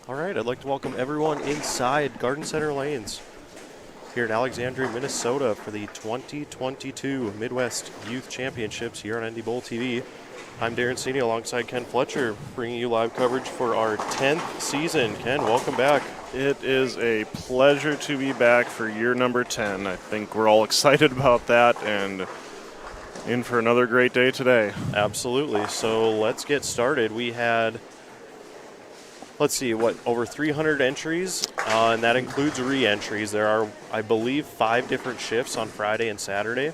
All right, I'd like to welcome everyone inside Garden Center Lanes here in Alexandria, Minnesota for the 2022 Midwest Youth Championships here on NDBowlTV. I'm Darren Sini alongside Ken Fletcher, bringing you live coverage for our 10th season. Ken, welcome back. It is a pleasure to be back for year number 10. I think we're all excited about that and in for another great day today. Absolutely. So let's get started. We had, over 300 entries, and that includes re-entries. There are, I believe, 5 different shifts on Friday and Saturday.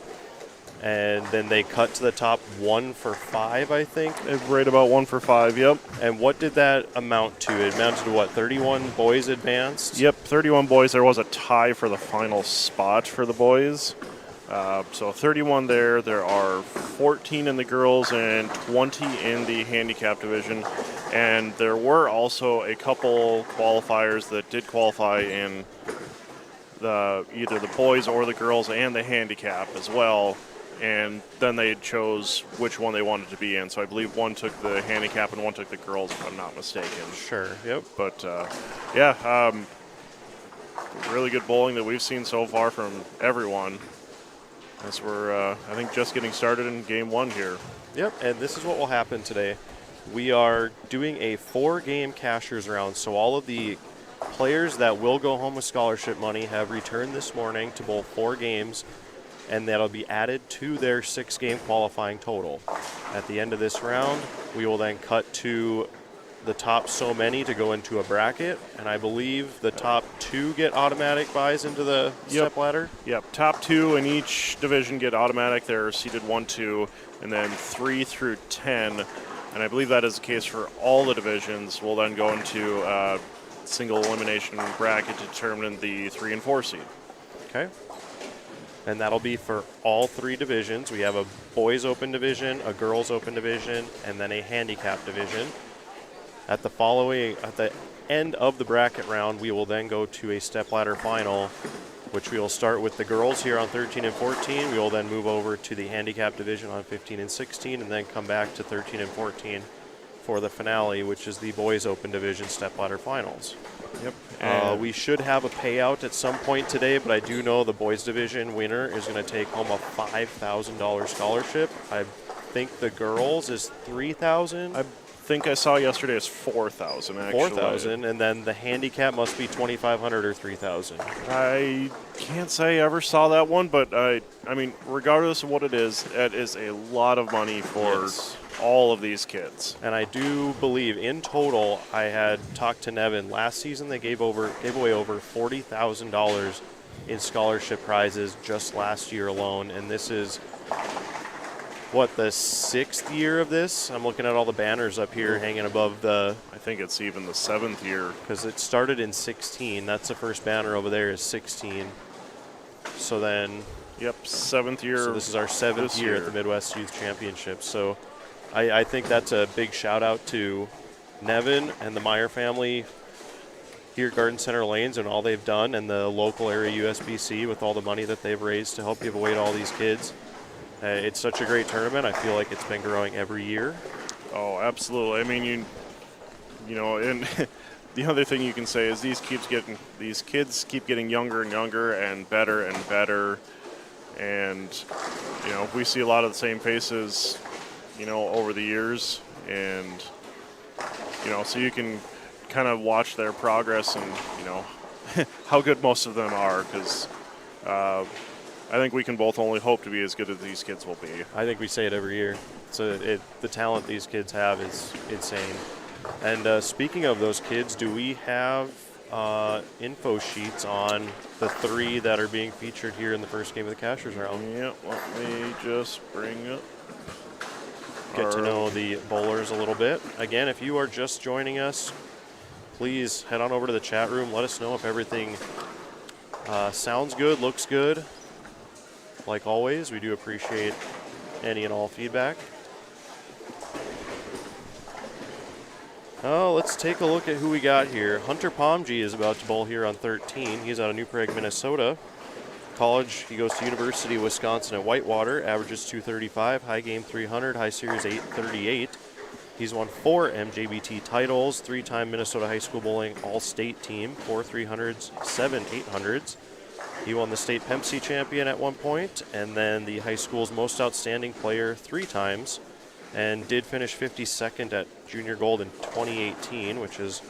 And then they cut to the top 1 for 5, I think. Right about 1 for 5, yep. And what did that amount to? It amounted to what, 31 boys advanced? Yep, 31 boys. There was a tie for the final spot for the boys. So 31 there. There are 14 in the girls and 20 in the handicap division. And there were also a couple qualifiers that did qualify in either the boys or the girls and the handicap as well. And then they chose which one they wanted to be in. So I believe one took the handicap and one took the girls, if I'm not mistaken. Sure, yep. But, really good bowling that we've seen so far from everyone. As we're, I think, just getting started in game 1 here. Yep, and this is what will happen today. We are doing a 4-game cashers round, so all of the players that will go home with scholarship money have returned this morning to bowl 4 games, and that'll be added to their 6-game qualifying total. At the end of this round, we will then cut to the top so many to go into a bracket, and I believe the top 2 get automatic buys into the step ladder. Yep, top 2 in each division get automatic. They're seeded 1, 2, and then 3 through 10. And I believe that is the case for all the divisions. We'll then go into a single elimination bracket to determine the 3 and 4 seed. Okay. And that'll be for all 3 divisions. We have a boys open division, a girls open division, and then a handicap division. At the end of the bracket round, we will then go to a stepladder final, which we will start with the girls here on 13 and 14. We will then move over to the handicap division on 15 and 16, and then come back to 13 and 14 for the finale, which is the boys open division stepladder finals. Yep. We should have a payout at some point today, but I do know the boys division winner is going to take home a $5,000 scholarship. I think the girls is $3,000. I think I saw yesterday it's $4,000 actually. $4,000, and then the handicap must be $2,500 or $3,000. I can't say I ever saw that one, but I mean, regardless of what it is a lot of money for all of these kids. And I do believe in total, I had talked to Nevin last season. They gave away over $40,000 in scholarship prizes just last year alone, and this is the 6th year of this? I'm looking at all the banners up here hanging above the... I think it's even the 7th year. Because it started in 16. That's the first banner over there is 16. So then... Yep, 7th year. So this is our 7th year at the Midwest Youth Championships. So I think that's a big shout out to Nevin and the Meyer family here at Garden Center Lanes and all they've done, and the local area USBC with all the money that they've raised to help give away to all these kids. It's such a great tournament. I feel like it's been growing every year. Oh, absolutely. I mean, you know, and the other thing you can say is these kids keep getting younger and younger and better and better. And, you know, we see a lot of the same faces, you know, over the years. And, you know, so you can kind of watch their progress and, you know, how good most of them are, because I think we can both only hope to be as good as these kids will be. I think we say it every year. So the talent these kids have is insane. And speaking of those kids, do we have info sheets on the 3 that are being featured here in the first game of the cashers round? Yeah, let me just bring up. Get to know the bowlers a little bit. Again, if you are just joining us, please head on over to the chat room. Let us know if everything sounds good, looks good. Like always, we do appreciate any and all feedback. Oh, let's take a look at who we got here. Hunter Pomji is about to bowl here on 13. He's out of New Prague, Minnesota. College, he goes to University of Wisconsin at Whitewater, averages 235, high game 300, high series 838. He's won 4 MJBT titles, 3-time Minnesota High School Bowling All-State Team, 4 300s, 7 800s. He won the state PEMC champion at one point, and then the high school's most outstanding player 3 times, and did finish 52nd at Junior Gold in 2018, which is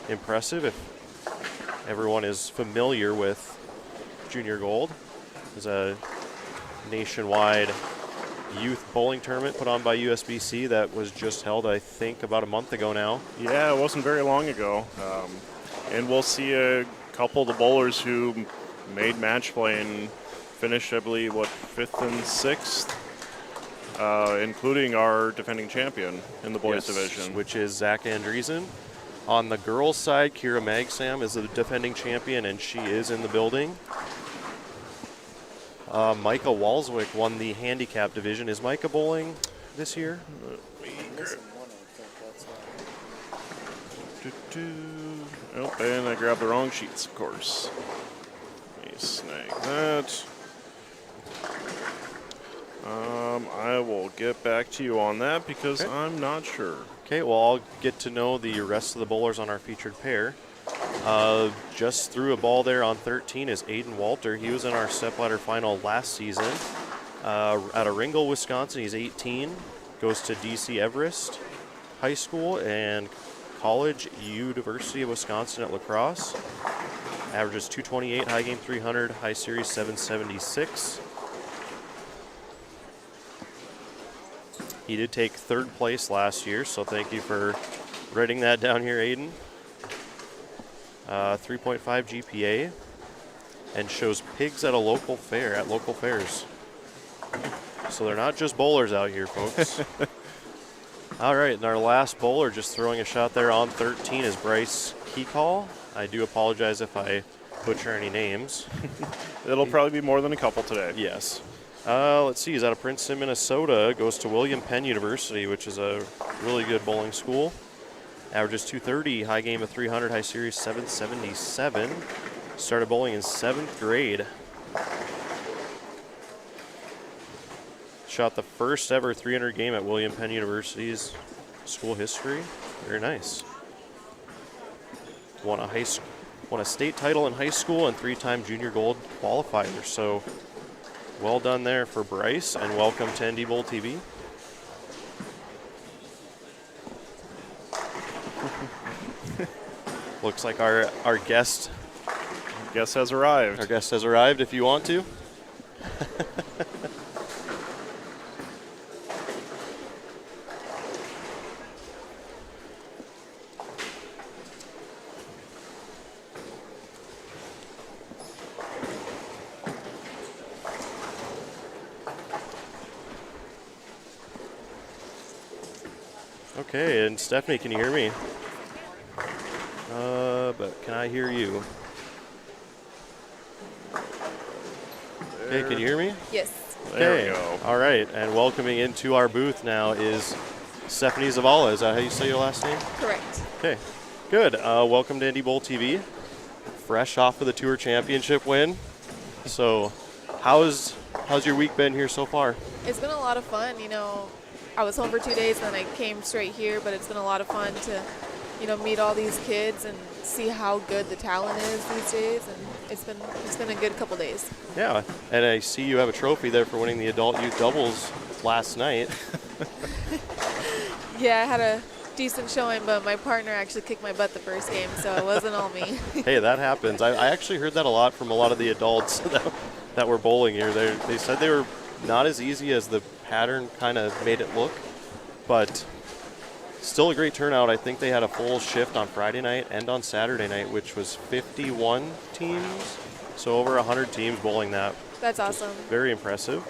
impressive if everyone is familiar with Junior Gold. It's a nationwide youth bowling tournament put on by USBC that was just held, I think, about a month ago now. Yeah, it wasn't very long ago. And we'll see a couple of the bowlers who made match play and finished, I believe, 5th and 6th, including our defending champion in the boys division, which is Zach Andreessen. On the girls' side, Kira Magsam is the defending champion, and she is in the building. Micah Walswick won the handicap division. Is Micah bowling this year? Oh, and I grabbed the wrong sheets, of course. Let me snag that. I will get back to you on that because I'm not sure. Okay, well, I'll get to know the rest of the bowlers on our featured pair. Just threw a ball there on 13 is Aiden Walter. He was in our stepladder final last season out of Ringgold, Wisconsin. He's 18, goes to DC Everest High School and College, University of Wisconsin at La Crosse. Averages 228, high game 300, high series 776. He did take 3rd place last year, so thank you for writing that down here, Aiden. 3.5 GPA, and shows pigs at a local fair, at local fairs. So they're not just bowlers out here, folks. All right, and our last bowler just throwing a shot there on 13 is Bryce Keekall. I do apologize if I butcher any names. It'll probably be more than a couple today. Yes. Let's see, he's out of Princeton, Minnesota, goes to William Penn University, which is a really good bowling school. Averages 230, high game of 300, high series 777. Started bowling in 7th grade. Shot the first ever 300 game at William Penn University's school history. Very nice. Won a state title in high school and 3-time Junior Gold qualifier. So well done there for Bryce, and welcome to NDBowlTV. Looks like our guest has arrived. Our guest has arrived if you want to. Okay, and Stephanie, can you hear me? But can I hear you? Okay, can you hear me? Yes. There we go. All right, and welcoming into our booth now is Stephanie Zavala. Is that how you say your last name? Correct. Okay, good. Welcome to NDBowlTV. Fresh off of the Tour Championship win. So, how's your week been here so far? It's been a lot of fun. You know, I was home for 2 days, then I came straight here, but it's been a lot of fun to, you know, meet all these kids and see how good the talent is these days, and it's been a good couple days. Yeah, and I see you have a trophy there for winning the adult youth doubles last night. Yeah, I had a decent showing, but my partner actually kicked my butt the first game, so it wasn't all me. Hey, that happens. I actually heard that a lot from a lot of the adults that were bowling here. They said they were not as easy as the pattern kind of made it look, but still a great turnout. I think they had a full shift on Friday night and on Saturday night, which was 51 teams. So over 100 teams bowling that. That's awesome. Very impressive.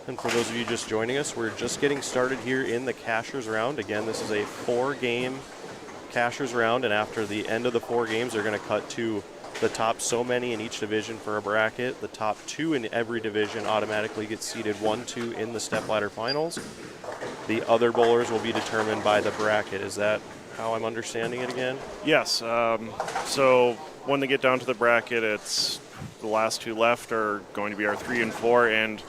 And for those of you just joining us, we're just getting started here in the Cashers round. Again, this is a 4-game Cashers round, and after the end of the 4 games, they're going to cut to the top so many in each division for a bracket. The top 2 in every division automatically get seeded 1-2 in the stepladder finals. The other bowlers will be determined by the bracket. Is that how I'm understanding it again? Yes. So when they get down to the bracket, it's the last two left are going to be our 3 and 4, and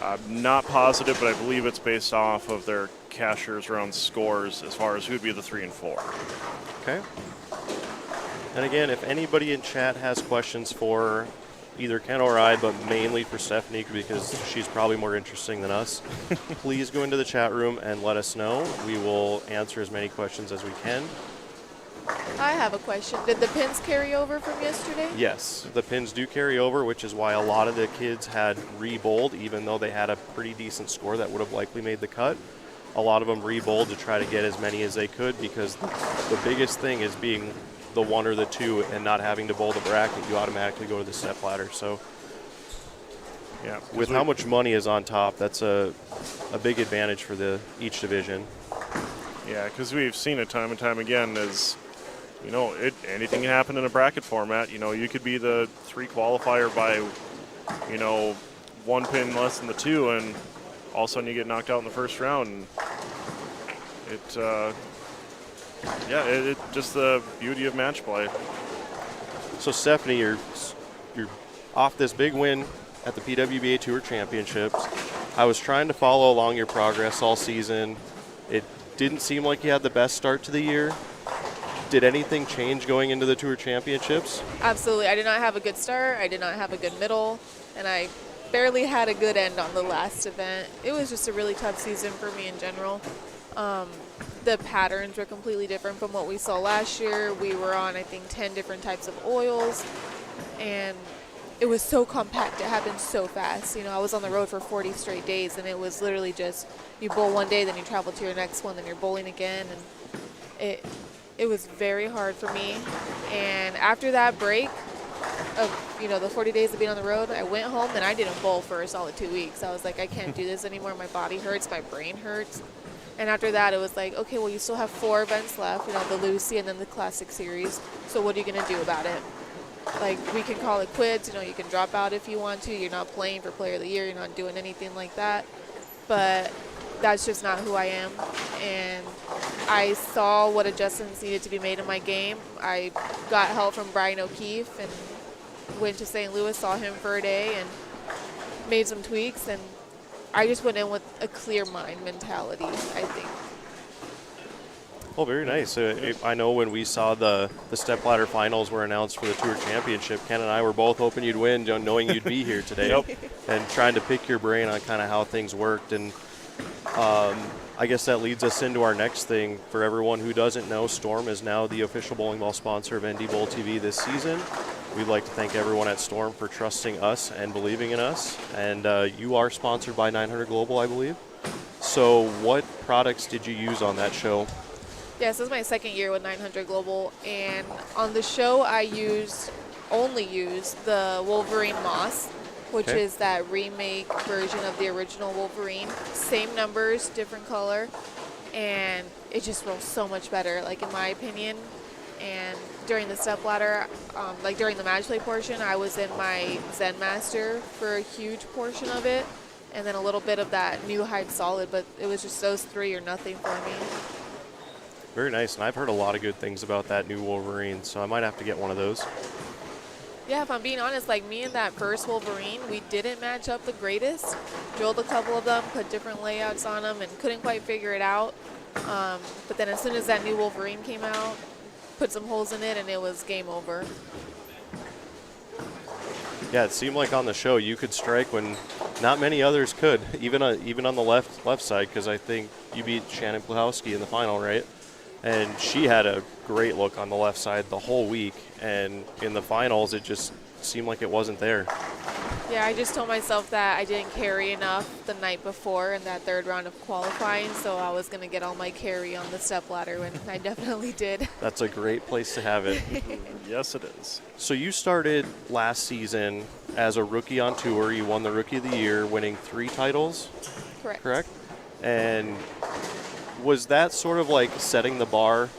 I'm not positive, but I believe it's based off of their cashier's round scores as far as who'd be the 3 and 4. Okay. And again, if anybody in chat has questions for either Ken or I, but mainly for Stephanie because she's probably more interesting than us, please go into the chat room and let us know. We will answer as many questions as we can. I have a question. Did the pins carry over from yesterday? Yes, the pins do carry over, which is why a lot of the kids had re-bowled, even though they had a pretty decent score that would have likely made the cut. A lot of them re-bowled to try to get as many as they could, because the biggest thing is being the 1 or the 2 and not having to bowl the bracket. You automatically go to the step ladder. So Yeah. with how much money is on top, that's a big advantage for each division. Yeah, because we've seen it time and time again as, anything can happen in a bracket format. You could be the 3 qualifier by, 1 pin less than the 2, and all of a sudden you get knocked out in the first round. And it just the beauty of match play. So Stephanie, you're off this big win at the PWBA Tour Championships. I was trying to follow along your progress all season. It didn't seem like you had the best start to the year. Did anything change going into the Tour Championships? Absolutely. I did not have a good start. I did not have a good middle. And I barely had a good end on the last event. It was just a really tough season for me in general. The patterns were completely different from what we saw last year. We were on, I think, 10 different types of oils. And it was so compact. It happened so fast. I was on the road for 40 straight days, and it was literally just you bowl one day, then you travel to your next one, then you're bowling again. And it was very hard for me. And after that break of, the 40 days of being on the road, I went home and I didn't bowl for a solid 2 weeks. I was like, I can't do this anymore. My body hurts. My brain hurts. And after that, it was like, okay, well, you still have 4 events left, the Lucy and then the Classic Series. So what are you going to do about it? Like, we can call it quits. You can drop out if you want to. You're not playing for Player of the Year. You're not doing anything like that. But that's just not who I am. And I saw what adjustments needed to be made in my game. I got help from Brian O'Keefe and went to St. Louis, saw him for a day, and made some tweaks. And I just went in with a clear mind mentality, I think. Oh, very nice. I know when we saw the stepladder finals were announced for the Tour Championship, Ken and I were both hoping you'd win, knowing you'd be here today. Yep. And trying to pick your brain on kind of how things worked. And I guess that leads us into our next thing. For everyone who doesn't know, Storm is now the official bowling ball sponsor of NDBowlTV this season. We'd like to thank everyone at Storm for trusting us and believing in us. And you are sponsored by 900 Global, I believe. So what products did you use on that show? Yes, this is my second year with 900 Global. And on the show, I only used the Wolverine Moss, which is that remake version of the original Wolverine. Same numbers, different color. And it just rolls so much better, in my opinion. And during the stepladder, during the match play portion, I was in my Zen Master for a huge portion of it, and then a little bit of that new Hyde Solid, but it was just those 3 or nothing for me. Very nice, and I've heard a lot of good things about that new Wolverine, so I might have to get one of those. Yeah, if I'm being honest, me and that first Wolverine, we didn't match up the greatest. Drilled a couple of them, put different layouts on them, and couldn't quite figure it out. But then as soon as that new Wolverine came out, put some holes in it, and it was game over. Yeah, it seemed like on the show you could strike when not many others could, even on the left side, because I think you beat Shannon Plahowski in the final, right? And she had a great look on the left side the whole week, and in the finals it just seemed like it wasn't there. Yeah, I just told myself that I didn't carry enough the night before in that 3rd round of qualifying, so I was going to get all my carry on the stepladder, and I definitely did. That's a great place to have it. Yes, it is. So you started last season as a rookie on tour. You won the Rookie of the Year, winning 3 titles. Correct? And was that sort of like setting the bar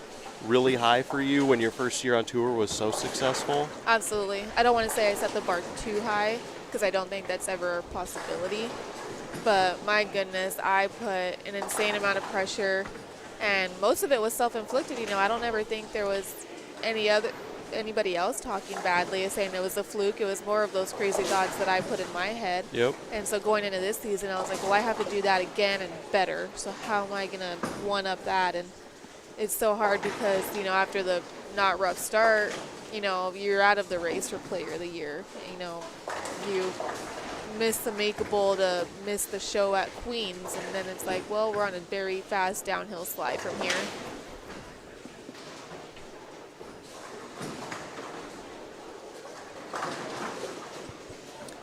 really high for you when your first year on tour was so successful? Absolutely. I don't want to say I set the bar too high, because I don't think that's ever a possibility. But my goodness, I put an insane amount of pressure And most of it was self-inflicted. I don't ever think there was anybody else talking badly, saying it was a fluke. It was more of those crazy thoughts that I put in my head. Yep. And so going into this season, I was like, well, I have to do that again and better. So how am I going to one-up that? And it's so hard because, after the not rough start, you're out of the race for player of the year. You miss the makeable to miss the show at Queens, and then it's like, well, we're on a very fast downhill slide from here.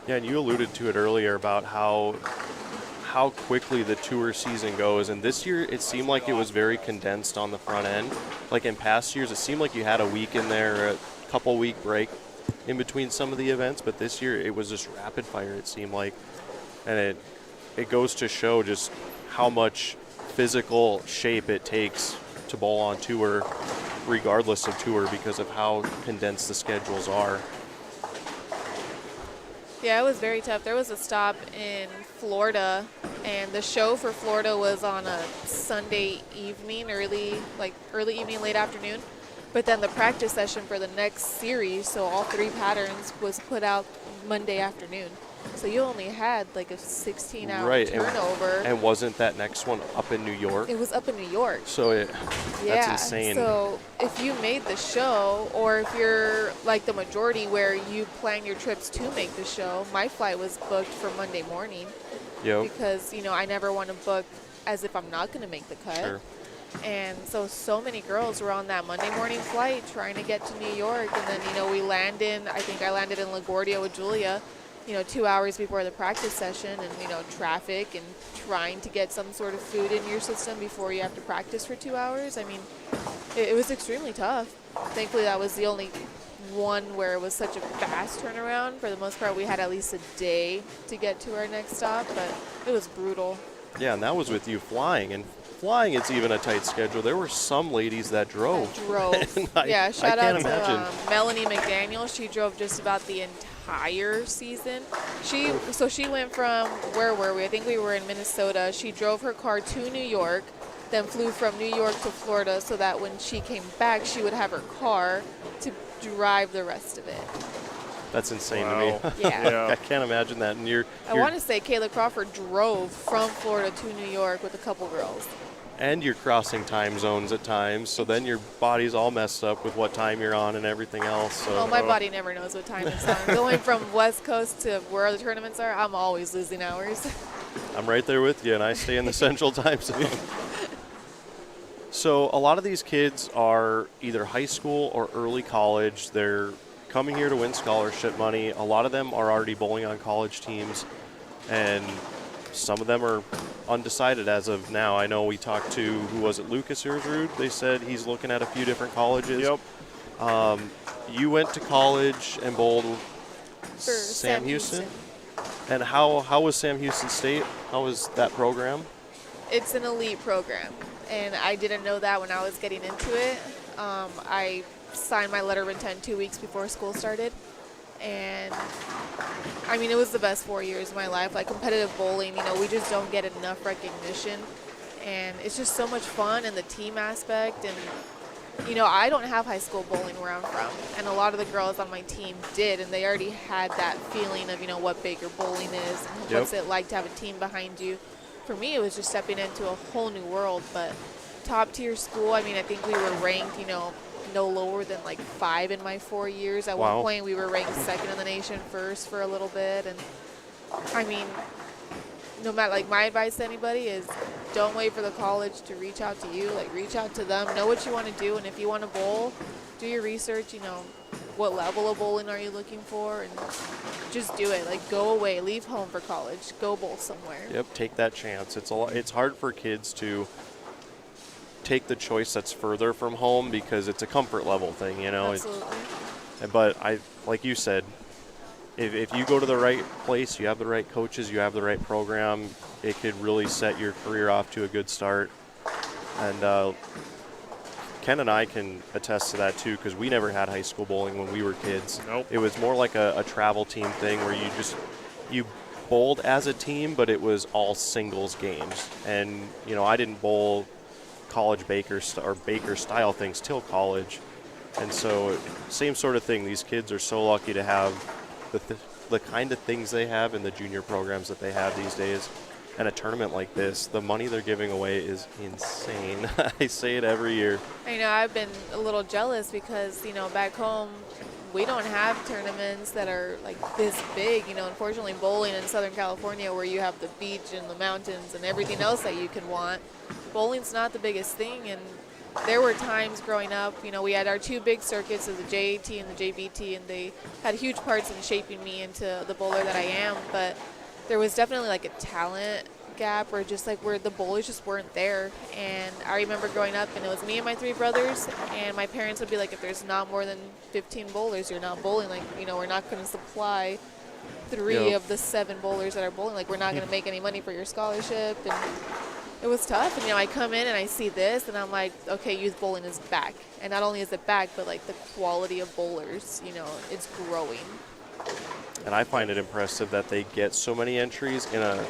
Yeah, and you alluded to it earlier about how quickly the tour season goes, and this year it seemed like it was very condensed on the front end. Like in past years, it seemed like you had a week in there, a couple week break in between some of the events, but this year it was just rapid fire, it seemed like. And it goes to show just how much physical shape it takes to bowl on tour, regardless of tour, because of how condensed the schedules are. Yeah, it was very tough. There was a stop in Florida, and the show for Florida was on a Sunday evening, early evening, late afternoon. But then the practice session for the next series, so all 3 patterns, was put out Monday afternoon. So you only had like a 16-hour turnover. And wasn't that next one up in New York? It was up in New York. So that's insane. So if you made the show, or if you're like the majority where you plan your trips to make the show, my flight was booked for Monday morning. Yep. Because, I never want to book as if I'm not going to make the cut. Sure. And so many girls were on that Monday morning flight trying to get to New York. And then, we landed, I think I landed in LaGuardia with Julia, 2 hours before the practice session, and, traffic and trying to get some sort of food in your system before you have to practice for 2 hours. I mean, it was extremely tough. Thankfully, that was the only one where it was such a fast turnaround. For the most part, we had at least a day to get to our next stop, but it was brutal. Yeah, and that was with you flying. And flying, it's even a tight schedule. There were some ladies that drove. Yeah, shout out imagine. to Melanie McDaniel. She drove just about the entire season. She went from, where were we? I think we were in Minnesota. She drove her car to New York, then flew from New York to Florida so that when she came back, she would have her car to drive the rest of it. That's insane to me. Yeah. I can't imagine that. And I want to say Kayla Crawford drove from Florida to New York with a couple girls. And you're crossing time zones at times, so then your body's all messed up with what time you're on and everything else. So. Oh, my body never knows what time it's on. Going from West Coast to where the tournaments are, I'm always losing hours. I'm right there with you, and I stay in the Central Time Zone. So a lot of these kids are either high school or early college. They're coming here to win scholarship money. A lot of them are already bowling on college teams, and some of them are undecided as of now. I know we talked to, who was it, Lucas Erzrud? They said he's looking at a few different colleges. Yep. You went to college and bowled For Sam Houston. And how was Sam Houston State? How was that program? It's an elite program, and I didn't know that when I was getting into it. I signed my letter of intent 2 weeks before school started, and I mean, it was the best 4 years of my life. Like competitive bowling, we just don't get enough recognition, and it's just so much fun, and the team aspect. And I don't have high school bowling where I'm from, and a lot of the girls on my team did, and they already had that feeling of what Baker bowling is and what's it like to have a team behind you. For me, it was just stepping into a whole new world. But top tier school, I mean, I think we were ranked no lower than like 5 in my 4 years. At one point, we were ranked 2nd in the nation, first for a little bit. And I mean, no matter, like, my advice to anybody is don't wait for the college to reach out to you. Like, reach out to them, know what you want to do, and if you want to bowl, do your research. What level of bowling are you looking for, and just do it. Like, go away, leave home for college, go bowl somewhere. Yep, take that chance. It's hard for kids to take the choice that's further from home because it's a comfort level thing, Absolutely. But like you said, if you go to the right place, you have the right coaches, you have the right program, it could really set your career off to a good start. And Ken and I can attest to that too, because we never had high school bowling when we were kids. Nope. It was more like a travel team thing where you bowled as a team, but it was all singles games. And I didn't bowl college baker or baker style things till college. And so same sort of thing. These kids are so lucky to have the kind of things they have in the junior programs that they have these days. And a tournament like this, the money they're giving away is insane. I say it every year. I know I've been a little jealous because, you know, back home we don't have tournaments that are like this big. You know, unfortunately bowling in Southern California where you have the beach and the mountains and everything else that you can want, bowling's not the biggest thing. And there were times growing up, you know, we had our two big circuits of the JAT and the JBT, and they had huge parts in shaping me into the bowler that I am. But there was definitely like a talent gap, or just like where the bowlers just weren't there. And I remember growing up, and it was me and my three brothers, and my parents would be like, if there's not more than 15 bowlers, you're not bowling. Like, you know, we're not going to supply 3 of the 7 bowlers that are bowling. Like, we're not going to make any money for your scholarship. And it was tough. And, you know, I come in and I see this, and I'm like, okay, youth bowling is back. And not only is it back, but like the quality of bowlers, you know, it's growing. And I find it impressive that they get so many entries in a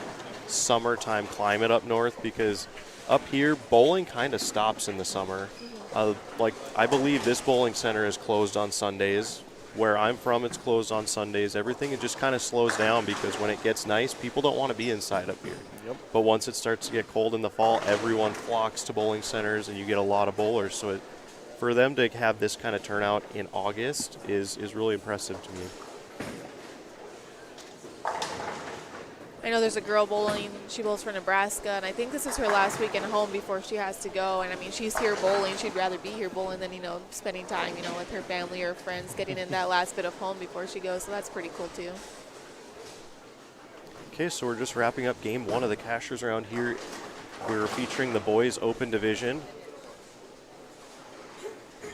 summertime climate up north, because up here bowling kind of stops in the summer. Like, I believe this bowling center is closed on Sundays. Where I'm from, it's closed on Sundays. Everything, it just kind of slows down, because when it gets nice, people don't want to be inside up here. Yep. But once it starts to get cold in the fall, everyone flocks to bowling centers, and you get a lot of bowlers. So for them to have this kind of turnout in August is really impressive to me. I know there's a girl bowling. She bowls for Nebraska, and I think this is her last weekend home before she has to go. And I mean, she's here bowling. She'd rather be here bowling than, you know, spending time, you know, with her family or friends, getting in that last bit of home before she goes. So that's pretty cool too. Okay, so we're just wrapping up game 1 of the Cashers round here. We're featuring the boys open division.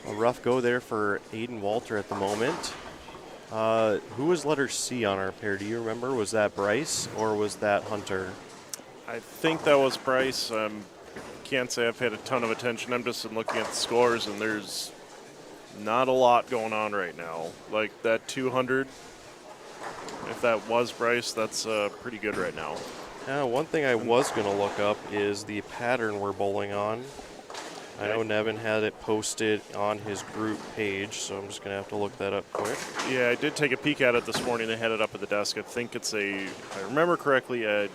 A rough go there for Aiden Walter at the moment. Who was letter C on our pair? Do you remember? Was that Bryce or was that Hunter? I think that was Bryce. Can't say I've paid a ton of attention. I'm just looking at the scores, and there's not a lot going on right now. Like that 200, if that was Bryce, that's pretty good right now. One thing I was going to look up is the pattern we're bowling on. I know Nevin had it posted on his group page, so I'm just going to have to look that up quick. Yeah, I did take a peek at it this morning. I had it up at the desk. I think it's if I remember correctly, a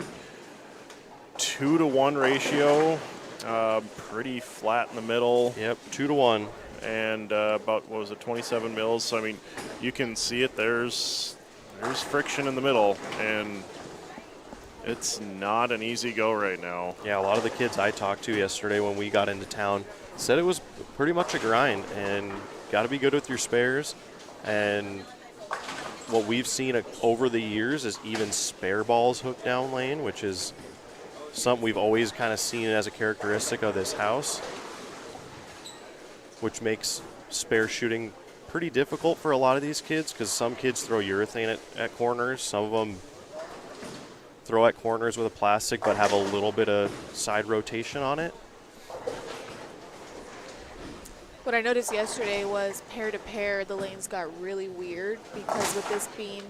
2-to-1 ratio. Pretty flat in the middle. Yep, 2-to-1. And about, 27 mils. So, I mean, you can see it. There's friction in the middle, and it's not an easy go right now. Yeah, a lot of the kids I talked to yesterday when we got into town said it was pretty much a grind, and got to be good with your spares. And what we've seen over the years is even spare balls hooked down lane, which is something we've always kind of seen as a characteristic of this house, which makes spare shooting pretty difficult for a lot of these kids, because some kids throw urethane at corners. Some of them throw at corners with a plastic but have a little bit of side rotation on it. What I noticed yesterday was pair to pair, the lanes got really weird, because with this being,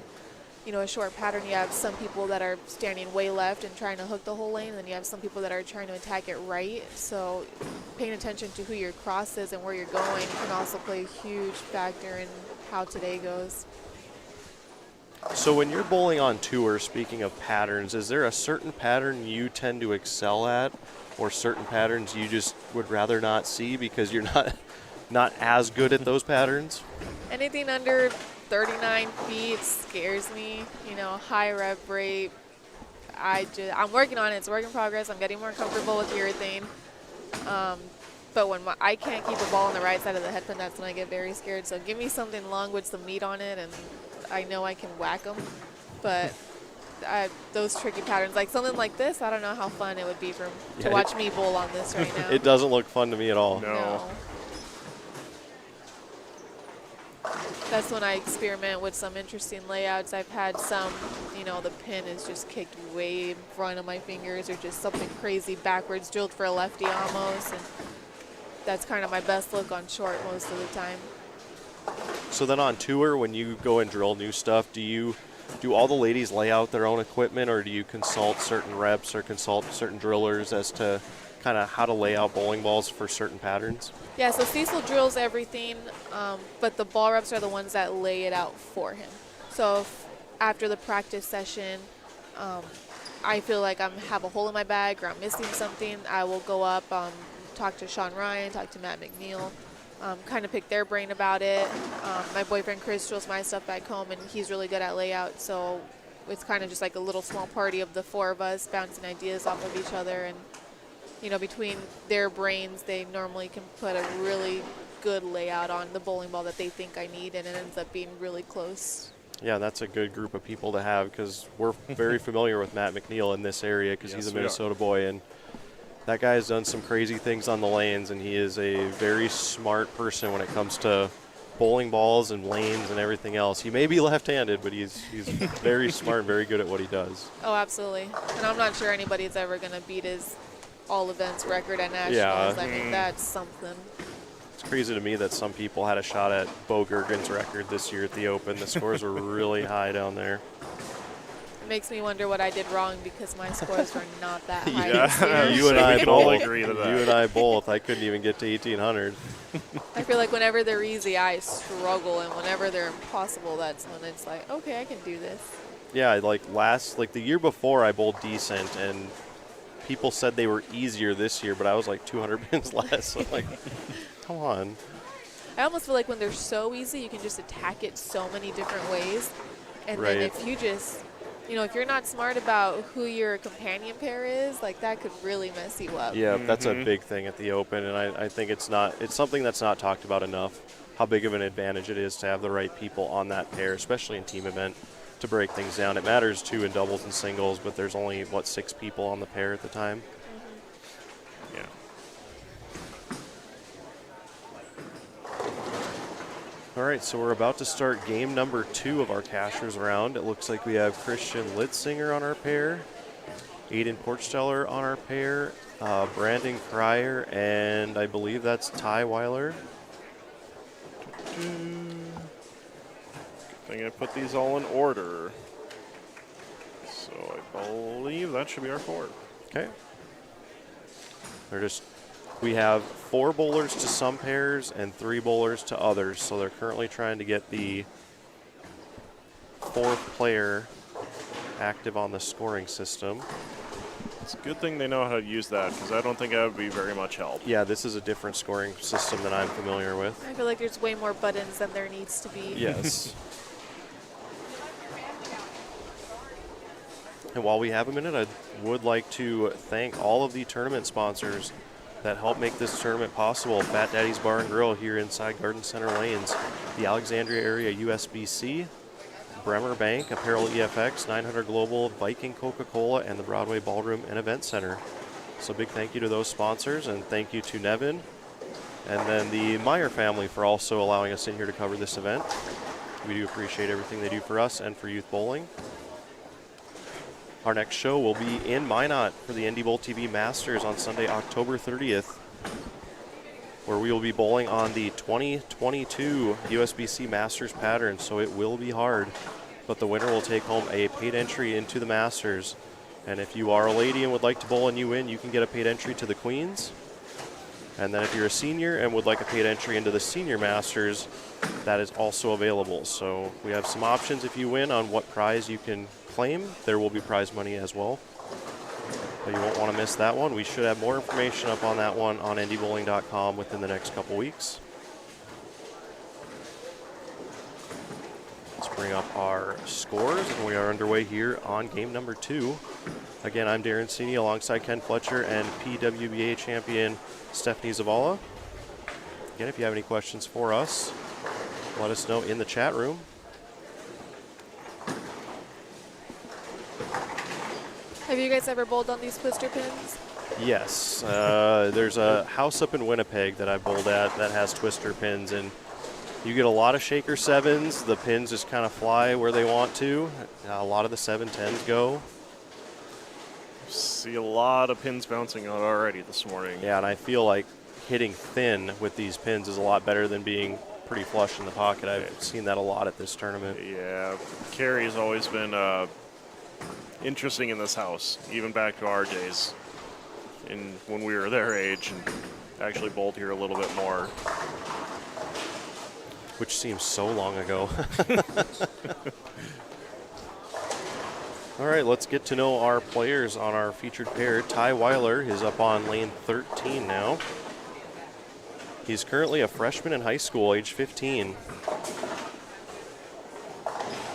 you know, a short pattern, you have some people that are standing way left and trying to hook the whole lane, and then you have some people that are trying to attack it right. So paying attention to who your cross is and where you're going can also play a huge factor in how today goes. So when you're bowling on tour, speaking of patterns, is there a certain pattern you tend to excel at, or certain patterns you just would rather not see because you're not as good at those patterns? Anything under 39 feet scares me. You know, high rep rate. I'm working on it. It's a work in progress. I'm getting more comfortable with urethane. But when I can't keep a ball on the right side of the head pin, that's when I get very scared. So give me something long with some meat on it, and I know I can whack them. But those tricky patterns, like something like this, I don't know how fun it would be to watch me bowl on this right now. It doesn't look fun to me at all. No. That's when I experiment with some interesting layouts. I've had some, you know, the pin is just kicked way in front of my fingers, or just something crazy backwards, drilled for a lefty almost. And that's kind of my best look on short most of the time. So then on tour, when you go and drill new stuff, do all the ladies lay out their own equipment, or do you consult certain reps or consult certain drillers as to kind of how to lay out bowling balls for certain patterns? Yeah, so Cecil drills everything, but the ball reps are the ones that lay it out for him. So after the practice session, I feel like I have a hole in my bag or I'm missing something, I will go up, talk to Sean Ryan, talk to Matt McNeil, kind of pick their brain about it. My boyfriend Chris drills my stuff back home, and he's really good at layout, so it's kind of just like a little small party of the four of us bouncing ideas off of each other. And you know, between their brains, they normally can put a really good layout on the bowling ball that they think I need, and it ends up being really close. Yeah, that's a good group of people to have, because we're very familiar with Matt McNeil in this area, because he's a Minnesota boy, and that guy has done some crazy things on the lanes, and he is a very smart person when it comes to bowling balls and lanes and everything else. He may be left-handed, but he's very smart and very good at what he does. Oh, absolutely. And I'm not sure anybody's ever going to beat his all events record at nationals. Yeah. I mean, that's something. It's crazy to me that some people had a shot at Bo Gergen's record this year at the Open. The scores were really high down there. It makes me wonder what I did wrong, because my scores were not that high Yeah. this year. You and So I we can all both. agree to that. You and I both. I couldn't even get to 1,800. I feel like whenever they're easy, I struggle, and whenever they're impossible, that's when it's like, okay, I can do this. Yeah, like the year before I bowled decent, and people said they were easier this year, but I was like 200 pins less. So I'm like, come on. I almost feel like when they're so easy, you can just attack it so many different ways. And Right. then if you just, you know, if you're not smart about who your companion pair is, like that could really mess you up. Yeah, that's a big thing at the Open, and I think it's something that's not talked about enough, how big of an advantage it is to have the right people on that pair, especially in team event, to break things down. It matters too in doubles and singles, but there's only, 6 people on the pair at the time? Yeah. All right, so we're about to start game number 2 of our Cashers round. It looks like we have Christian Litzinger on our pair, Aiden Porchsteller on our pair, Brandon Cryer, and I believe that's Ty Weiler. I think I put these all in order. So I believe that should be our 4. Okay. We have 4 bowlers to some pairs and 3 bowlers to others, so they're currently trying to get the 4th player active on the scoring system. It's a good thing they know how to use that, because I don't think that would be very much help. Yeah, this is a different scoring system than I'm familiar with. I feel like there's way more buttons than there needs to be. Yes. And while we have a minute, I would like to thank all of the tournament sponsors that help make this tournament possible. Fat Daddy's Bar and Grill here inside Garden Center Lanes, the Alexandria area USBC, Bremer Bank, Apparel EFX, 900 Global, Viking Coca-Cola, and the Broadway Ballroom and Event Center. So big thank you to those sponsors, and thank you to Nevin and then the Meyer family for also allowing us in here to cover this event. We do appreciate everything they do for us and for youth bowling. Our next show will be in Minot for the NDBowlTV Masters on Sunday, October 30th, where we will be bowling on the 2022 USBC Masters pattern, so it will be hard. But the winner will take home a paid entry into the Masters. And if you are a lady and would like to bowl and you win, you can get a paid entry to the Queens. And then if you're a senior and would like a paid entry into the Senior Masters, that is also available. So we have some options if you win on what prize you can claim. There will be prize money as well. But you won't want to miss that one. We should have more information up on that one on ndbowling.com within the next couple weeks. Let's bring up our scores, and we are underway here on game number 2. Again, I'm Darren Sini alongside Ken Fletcher and PWBA champion Stephanie Zavala. Again, if you have any questions for us, let us know in the chat room. Have you guys ever bowled on these twister pins? Yes, there's a house up in Winnipeg that I bowled at that has twister pins, and you get a lot of shaker 7s. The pins just kind of fly where they want to. A lot of the 7-10s go. See a lot of pins bouncing out already this morning. Yeah, and I feel like hitting thin with these pins is a lot better than being pretty flush in the pocket. I've seen that a lot at this tournament. Yeah, carry has always been interesting in this house, even back to our days. when we were their age and actually bowled here a little bit more. Which seems so long ago. All right, let's get to know our players on our featured pair. Ty Weiler is up on lane 13 now. He's currently a freshman in high school, age 15.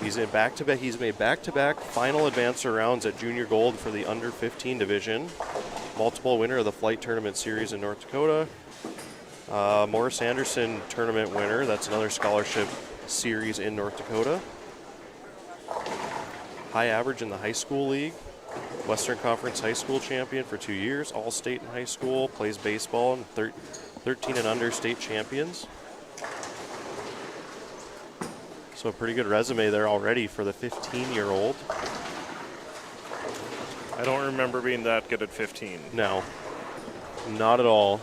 He's made back-to-back final advancer rounds at Junior Gold for the under 15 division. Multiple winner of the Flight Tournament Series in North Dakota. Morris Anderson tournament winner. That's another scholarship series in North Dakota. High average in the high school league. Western Conference high school champion for 2 years. All-state in high school. Plays baseball and 13 and under state champions. So a pretty good resume there already for the 15-year-old. I don't remember being that good at 15. No, not at all.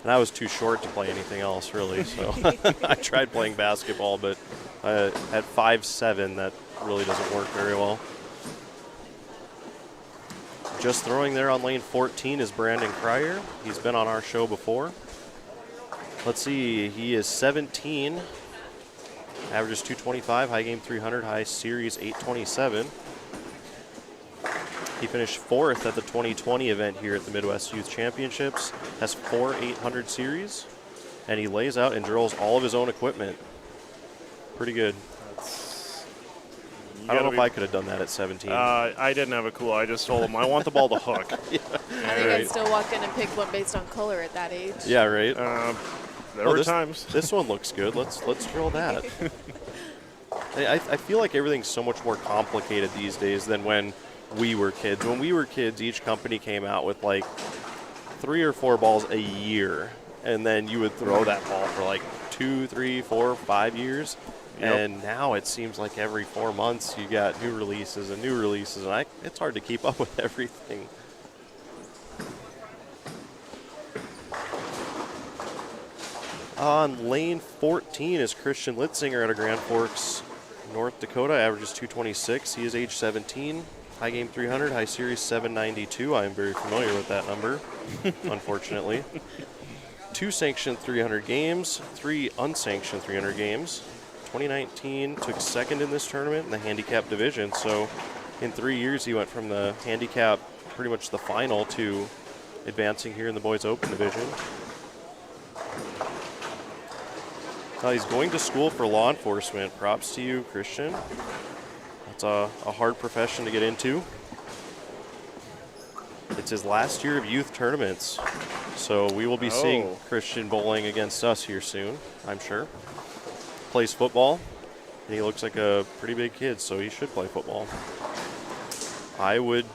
And I was too short to play anything else, really. So I tried playing basketball, but at 5'7", that really doesn't work very well. Just throwing there on lane 14 is Brandon Cryer. He's been on our show before. Let's see, he is 17. Averages 225, high game 300, high series 827. He finished 4th at the 2020 event here at the Midwest Youth Championships. Has 4 800 series, and he lays out and drills all of his own equipment. Pretty good. I don't know if I could have done that at 17. I didn't have a clue. I just told him I want the ball to hook. I think I still walked in and picked one based on color at that age. Yeah, right. There were times. This one looks good. Let's drill that. I feel like everything's so much more complicated these days than when we were kids. When we were kids, each company came out with like 3 or 4 balls a year, and then you would throw that ball for like 2, 3, 4, 5 years. Yep. And now it seems like every 4 months you got new releases, and it's hard to keep up with everything. On lane 14 is Christian Litzinger out of Grand Forks, North Dakota. Averages 226. He is age 17. High game 300, high series 792. I am very familiar with that number, unfortunately. 2 sanctioned 300 games, 3 unsanctioned 300 games. 2019 took 2nd in this tournament in the handicap division. So in 3 years, he went from the handicap, pretty much the final, to advancing here in the boys open division. He's going to school for law enforcement. Props to you, Christian. That's a hard profession to get into. It's his last year of youth tournaments. So we will be seeing Christian bowling against us here soon, I'm sure. Plays football, and he looks like a pretty big kid, so he should play football. I would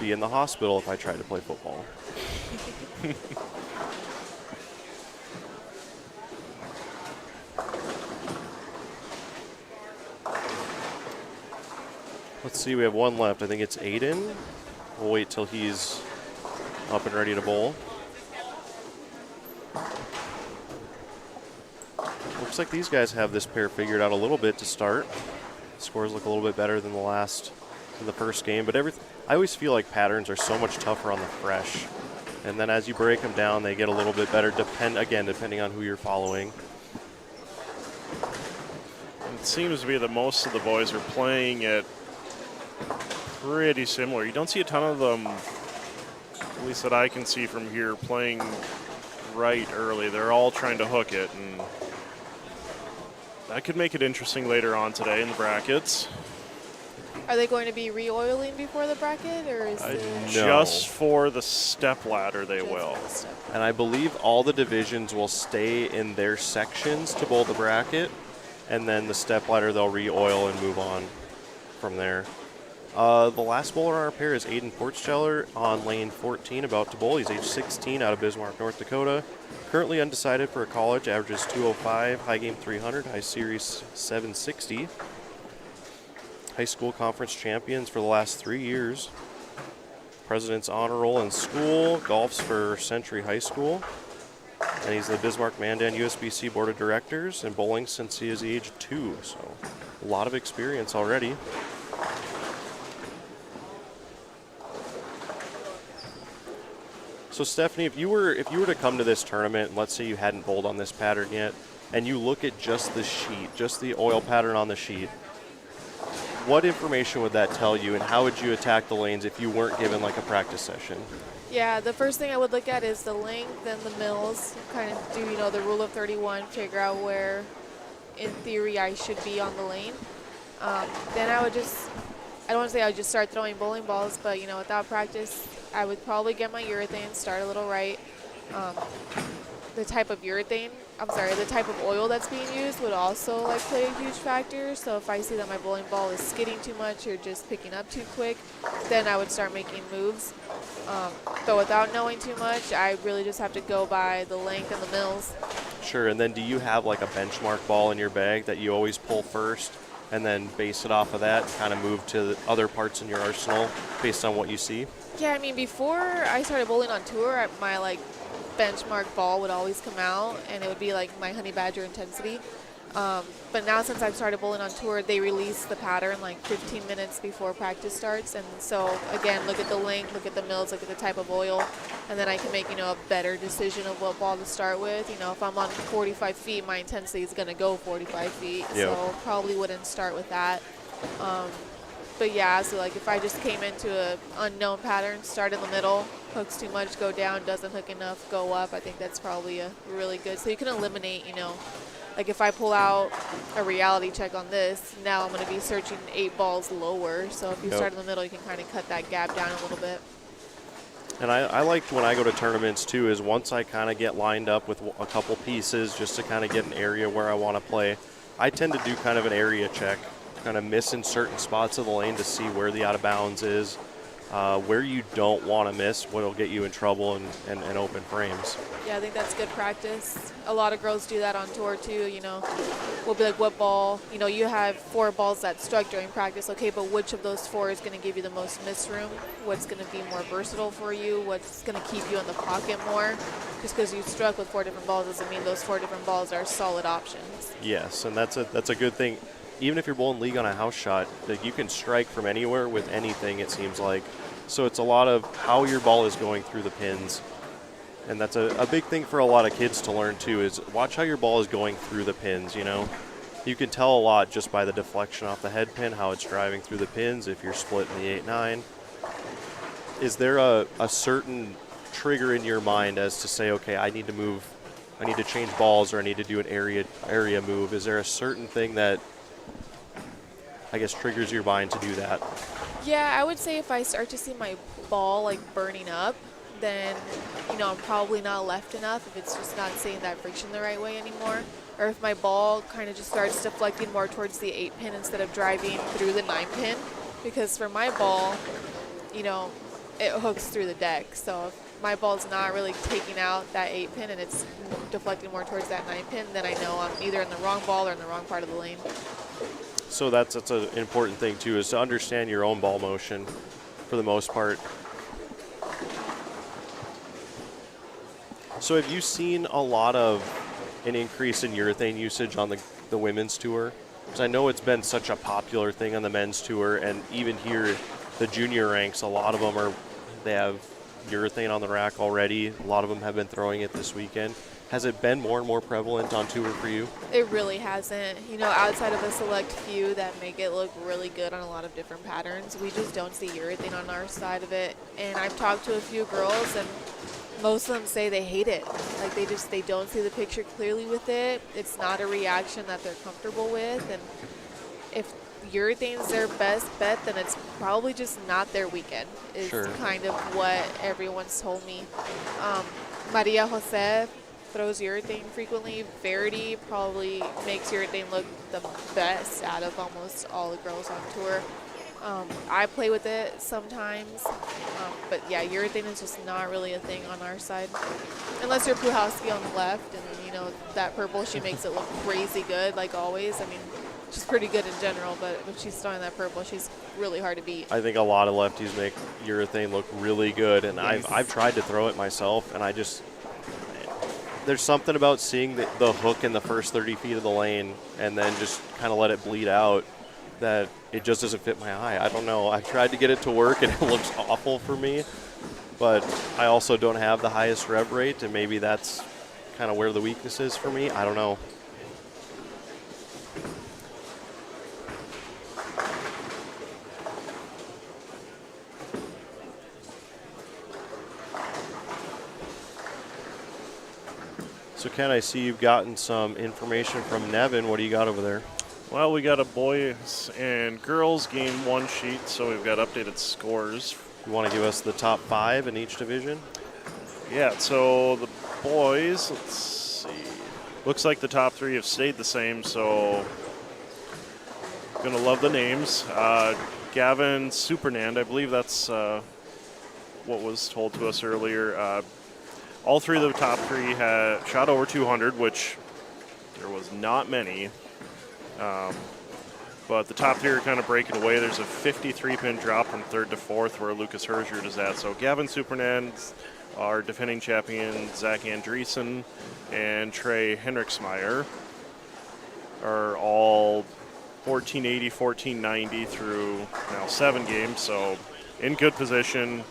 be in the hospital if I tried to play football. Let's see, we have one left. I think it's Aiden. We'll wait till he's up and ready to bowl. Looks like these guys have this pair figured out a little bit to start. Scores look a little bit better than the first game, but I always feel like patterns are so much tougher on the fresh. And then as you break them down, they get a little bit better, depending on who you're following. It seems to be that most of the boys are playing it pretty similar. You don't see a ton of them, at least that I can see from here, playing right early. They're all trying to hook it, and that could make it interesting later on today in the brackets. Are they going to be re-oiling before the bracket, or is it just for the step ladder? They will. And I believe all the divisions will stay in their sections to bowl the bracket, and then the step ladder they'll re-oil and move on from there. The last bowler on our pair is Aiden Portscheller on lane 14, about to bowl. He's age 16, out of Bismarck, North Dakota. Currently undecided for a college, averages 205, high game 300, high series 760. High school conference champions for the last 3 years. President's honor roll in school, golfs for Century High School. And he's the Bismarck Mandan USBC Board of Directors, and bowling since he is age 2. So a lot of experience already. So Stephanie, if you were to come to this tournament, and let's say you hadn't bowled on this pattern yet, and you look at just the sheet, just the oil pattern on the sheet, what information would that tell you, and how would you attack the lanes if you weren't given like a practice session? Yeah, the first thing I would look at is the length and the mills. Kind of do, the rule of 31, figure out where, in theory, I should be on the lane. Then I don't want to say I would just start throwing bowling balls, but, without practice, I would probably get my urethane, start a little right. The type of oil that's being used would also play a huge factor. So if I see that my bowling ball is skidding too much or just picking up too quick, then I would start making moves. But without knowing too much, I really just have to go by the length and the mills. Sure, and then do you have like a benchmark ball in your bag that you always pull first and then base it off of that and kind of move to the other parts in your arsenal based on what you see? Yeah, before I started bowling on tour, my benchmark ball would always come out, and it would be my Honey Badger intensity. But now since I've started bowling on tour, they release the pattern 15 minutes before practice starts. And so, again, look at the length, look at the mills, look at the type of oil, and then I can make, a better decision of what ball to start with. If I'm on 45 feet, my intensity is going to go 45 feet. Yep. So probably wouldn't start with that. But yeah, so if I just came into an unknown pattern, start in the middle, hooks too much, go down, doesn't hook enough, go up, I think that's probably a really good. So you can eliminate, if I pull out a reality check on this, now I'm going to be searching 8 balls lower. So if you start in the middle, you can kind of cut that gap down a little bit. And I liked when I go to tournaments too, is once I kind of get lined up with a couple pieces just to kind of get an area where I want to play, I tend to do kind of an area check, kind of miss in certain spots of the lane to see where the out of bounds is, where you don't want to miss, what will get you in trouble and open frames. Yeah, I think that's good practice. A lot of girls do that on tour too, We'll be like, what ball, you have 4 balls that struck during practice, okay, but which of those 4 is going to give you the most miss room? What's going to be more versatile for you? What's going to keep you in the pocket more? Just because you struck with 4 different balls doesn't mean those 4 different balls are solid options. Yes, and that's a good thing. Even if you're bowling league on a house shot, you can strike from anywhere with anything, it seems like. So it's a lot of how your ball is going through the pins. And that's a big thing for a lot of kids to learn too, is watch how your ball is going through the pins, You can tell a lot just by the deflection off the head pin, how it's driving through the pins if you're split in the 8-9. Is there a certain trigger in your mind as to say, okay, I need to move, I need to change balls, or I need to do an area move? Is there a certain thing that I guess triggers your mind to do that? Yeah, I would say if I start to see my ball burning up, then I'm probably not left enough if it's just not seeing that friction the right way anymore. Or if my ball kind of just starts deflecting more towards the 8 pin instead of driving through the 9 pin. Because for my ball, it hooks through the deck. So if my ball's not really taking out that 8 pin and it's deflecting more towards that 9 pin, then I know I'm either in the wrong ball or in the wrong part of the lane. So that's an important thing too, is to understand your own ball motion for the most part. So have you seen a lot of an increase in urethane usage on the women's tour? Because I know it's been such a popular thing on the men's tour, and even here, the junior ranks, a lot of them they have urethane on the rack already. A lot of them have been throwing it this weekend. Has it been more and more prevalent on tour for you? It really hasn't. Outside of a select few that make it look really good on a lot of different patterns, we just don't see urethane on our side of it. And I've talked to a few girls, and most of them say they hate it. They don't see the picture clearly with it. It's not a reaction that they're comfortable with. And if urethane's their best bet, then it's probably just not their weekend, is Sure. kind of what everyone's told me. Maria Jose throws urethane frequently. Verity probably makes urethane look the best out of almost all the girls on tour. I play with it sometimes, but yeah, urethane is just not really a thing on our side. Unless you're Puhalski on the left, and that purple, she makes it look crazy good, like always. She's pretty good in general, but when she's throwing that purple, she's really hard to beat. I think a lot of lefties make urethane look really good, and Yes. I've tried to throw it myself, and there's something about seeing the hook in the first 30 feet of the lane and then just kind of let it bleed out that it just doesn't fit my eye. I don't know. I've tried to get it to work, and it looks awful for me. but I also don't have the highest rev rate, and maybe that's kind of where the weakness is for me. I don't know. So Ken, I see you've gotten some information from Nevin. What do you got over there? Well, we got a boys and girls game 1 sheet, so we've got updated scores. You want to give us the top 5 in each division? Yeah, so the boys, let's see. Looks like the top 3 have stayed the same, so gonna love the names. Gavin Supernand, I believe that's what was told to us earlier. All 3 of the top 3 had shot over 200, which there was not many. But the top 3 are kind of breaking away. There's a 53-pin drop from 3rd to 4th where Lucas Herzrud is at. So Gavin Supernand, our defending champion, Zach Andreessen, and Trey Henriksmeyer are all 1480, 1490 through now 7 games. So in good position.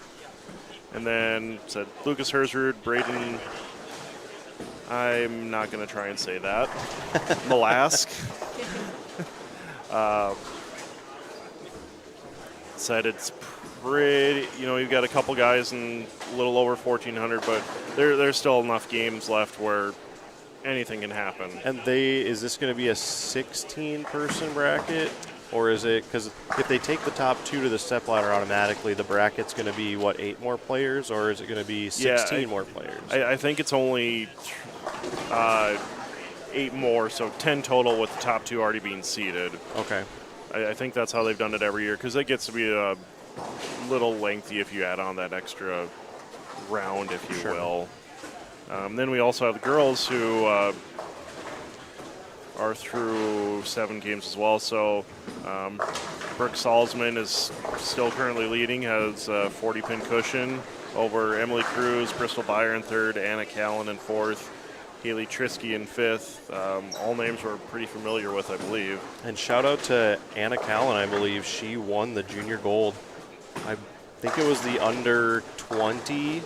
And then said Lucas Herzrud, Braden, I'm not going to try and say that, Molask. Said it's pretty, you've got a couple guys in a little over 1,400, but there's still enough games left where anything can happen. And is this going to be a 16-person bracket? Or is it, because if they take the top 2 to the stepladder automatically, the bracket's going to be, 8 more players? Or is it going to be 16 more players? I think it's only 8 more, so 10 total with the top 2 already being seeded. Okay. I think that's how they've done it every year, because it gets to be a little lengthy if you add on that extra round, if you will. Then we also have the girls who are through 7 games as well. So Brooke Salzman is still currently leading, has a 40-pin cushion over Emily Cruz, Bristol Byer in 3rd, Anna Callan in 4th, Haley Trisky in 5th. All names we're pretty familiar with, I believe. And shout out to Anna Callan, I believe. She won the junior gold. I think it was the under 20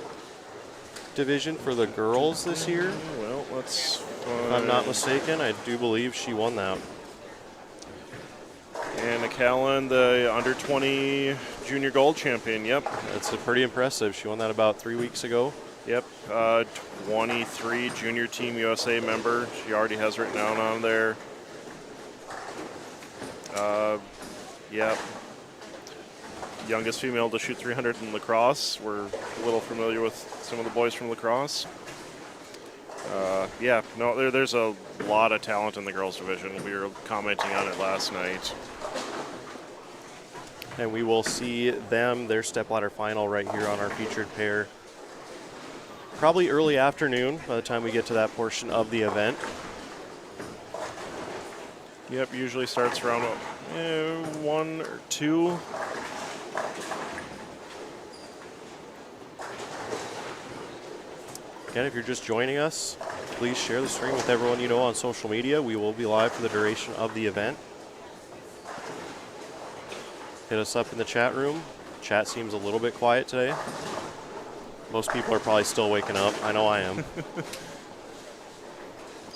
division for the girls this year. Well, let's if I'm not mistaken, I do believe she won that. Anna Callan, the under 20 junior gold champion. Yep. That's pretty impressive. She won that about 3 weeks ago. Yep. 23 junior team USA member. She already has written down on there. Yep. Youngest female to shoot 300 in lacrosse. We're a little familiar with some of the boys from lacrosse. There's a lot of talent in the girls division. We were commenting on it last night. And we will see their stepladder final right here on our featured pair. Probably early afternoon by the time we get to that portion of the event. Yep, usually starts around 1 or 2. Again, if you're just joining us, please share the stream with everyone you know on social media. We will be live for the duration of the event. Hit us up in the chat room. Chat seems a little bit quiet today. Most people are probably still waking up. I know I am.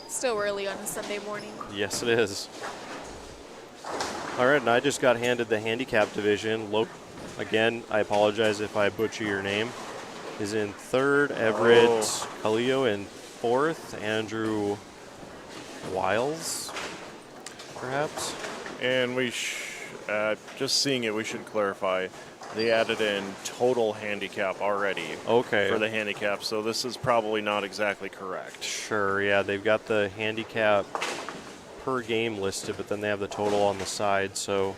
Still early on a Sunday morning. Yes, it is. All right, and I just got handed the handicap division. Again, I apologize if I butcher your name. Is in 3rd, Everett Calillo in 4th, Andrew Wiles, perhaps. And we just seeing it, we should clarify. They added in total handicap already. Okay. For the handicap, so this is probably not exactly correct. Sure, yeah, they've got the handicap per game listed, but then they have the total on the side, so.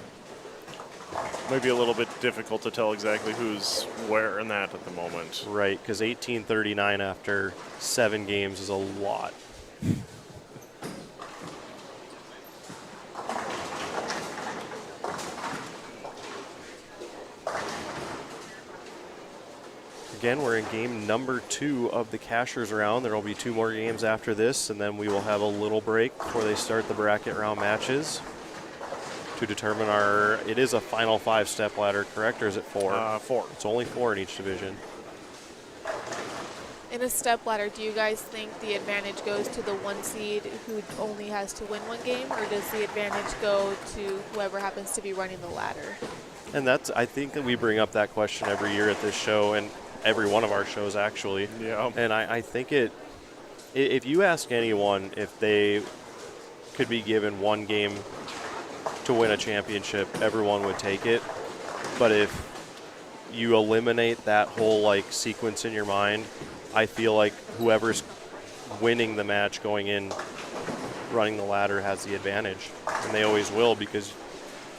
Maybe a little bit difficult to tell exactly who's where in that at the moment. Right, because 1839 after 7 games is a lot. Again, we're in game number 2 of the Cashers round. There will be 2 more games after this, and then we will have a little break before they start the bracket round matches to determine it is a final 5 step ladder, correct, or is it 4? 4. It's only 4 in each division. In a stepladder, do you guys think the advantage goes to the 1 seed who only has to win 1 game, or does the advantage go to whoever happens to be running the ladder? And I think that we bring up that question every year at this show and every one of our shows, actually. Yeah. And I think if you ask anyone if they could be given 1 game to win a championship, everyone would take it. But if you eliminate that whole like sequence in your mind, I feel like whoever's winning the match going in running the ladder has the advantage. And they always will, because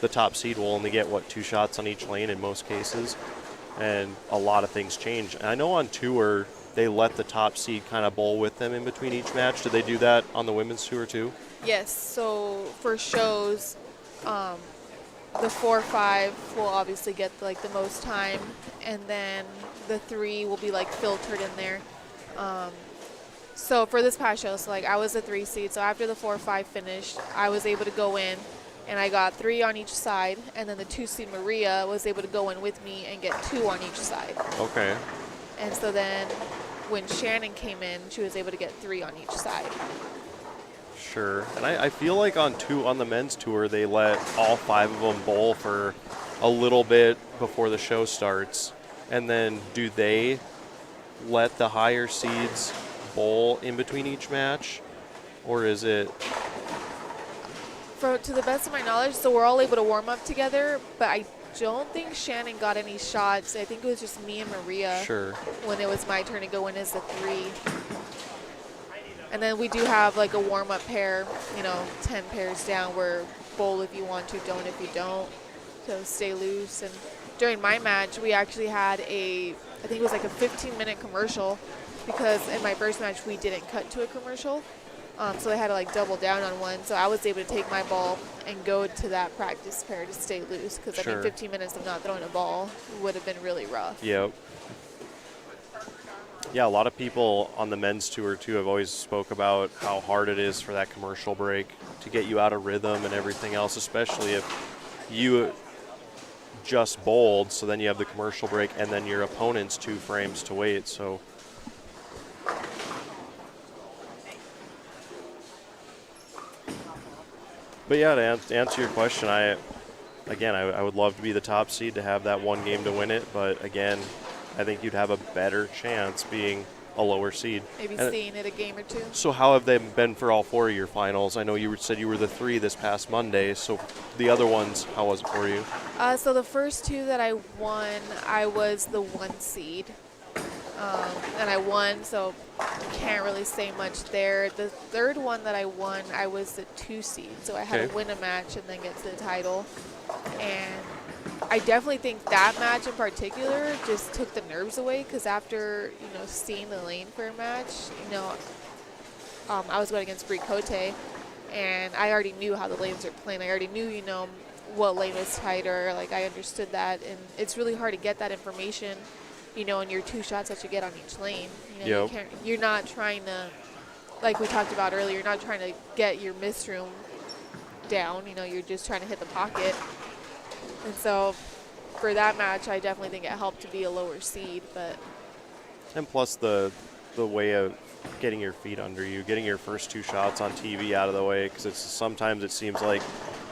the top seed will only get, 2 shots on each lane in most cases. And a lot of things change. And I know on tour, they let the top seed kind of bowl with them in between each match. Did they do that on the women's tour too? Yes, so for shows, the 4-5 will obviously get like the most time, and then the 3 will be like filtered in there. So for this past show, so like I was a 3 seed, so after the 4-5 finished, I was able to go in, and I got 3 on each side, and then the 2 seed Maria was able to go in with me and get 2 on each side. Okay. And so then when Shannon came in, she was able to get 3 on each side. Sure. And I feel like on the men's tour, they let all 5 of them bowl for a little bit before the show starts. And then do they let the higher seeds bowl in between each match? Or is it... To the best of my knowledge, so we're all able to warm up together, but I don't think Shannon got any shots. I think it was just me and Maria. Sure. When it was my turn to go in as the 3. And then we do have like a warm-up pair, 10 pairs down, where bowl if you want to, don't if you don't. So stay loose. And during my match, we actually had I think it was like a 15-minute commercial, because in my first match, we didn't cut to a commercial. So I had to like double down on one. So I was able to take my ball and go to that practice pair to stay loose, because I mean 15 minutes of not throwing a ball would have been really rough. Yep. Yeah, a lot of people on the men's tour too have always spoke about how hard it is for that commercial break to get you out of rhythm and everything else, especially if you just bowled, so then you have the commercial break and then your opponent's 2 frames to wait. So but yeah, to answer your question, I would love to be the top seed to have that 1 game to win it, but again, I think you'd have a better chance being a lower seed. Maybe seeing it a game or 2. So how have they been for all 4 of your finals? I know you said you were the 3 this past Monday, so the other ones, how was it for you? So the first 2 that I won, I was the 1 seed. And I won, so can't really say much there. The third one that I won, I was the 2 seed, so I had to win a match and then get to the title. And I definitely think that match in particular just took the nerves away, because after, seeing the lane for a match, I was going against Brie Cote, and I already knew how the lanes are playing. I already knew, what lane was tighter. Like, I understood that, and it's really hard to get that information, in your 2 shots that you get on each lane. You're not trying to, like we talked about earlier, you're not trying to get your miss room down. You're just trying to hit the pocket. And so for that match, I definitely think it helped to be a lower seed. And plus the way of getting your feet under you, getting your first 2 shots on TV out of the way, because sometimes it seems like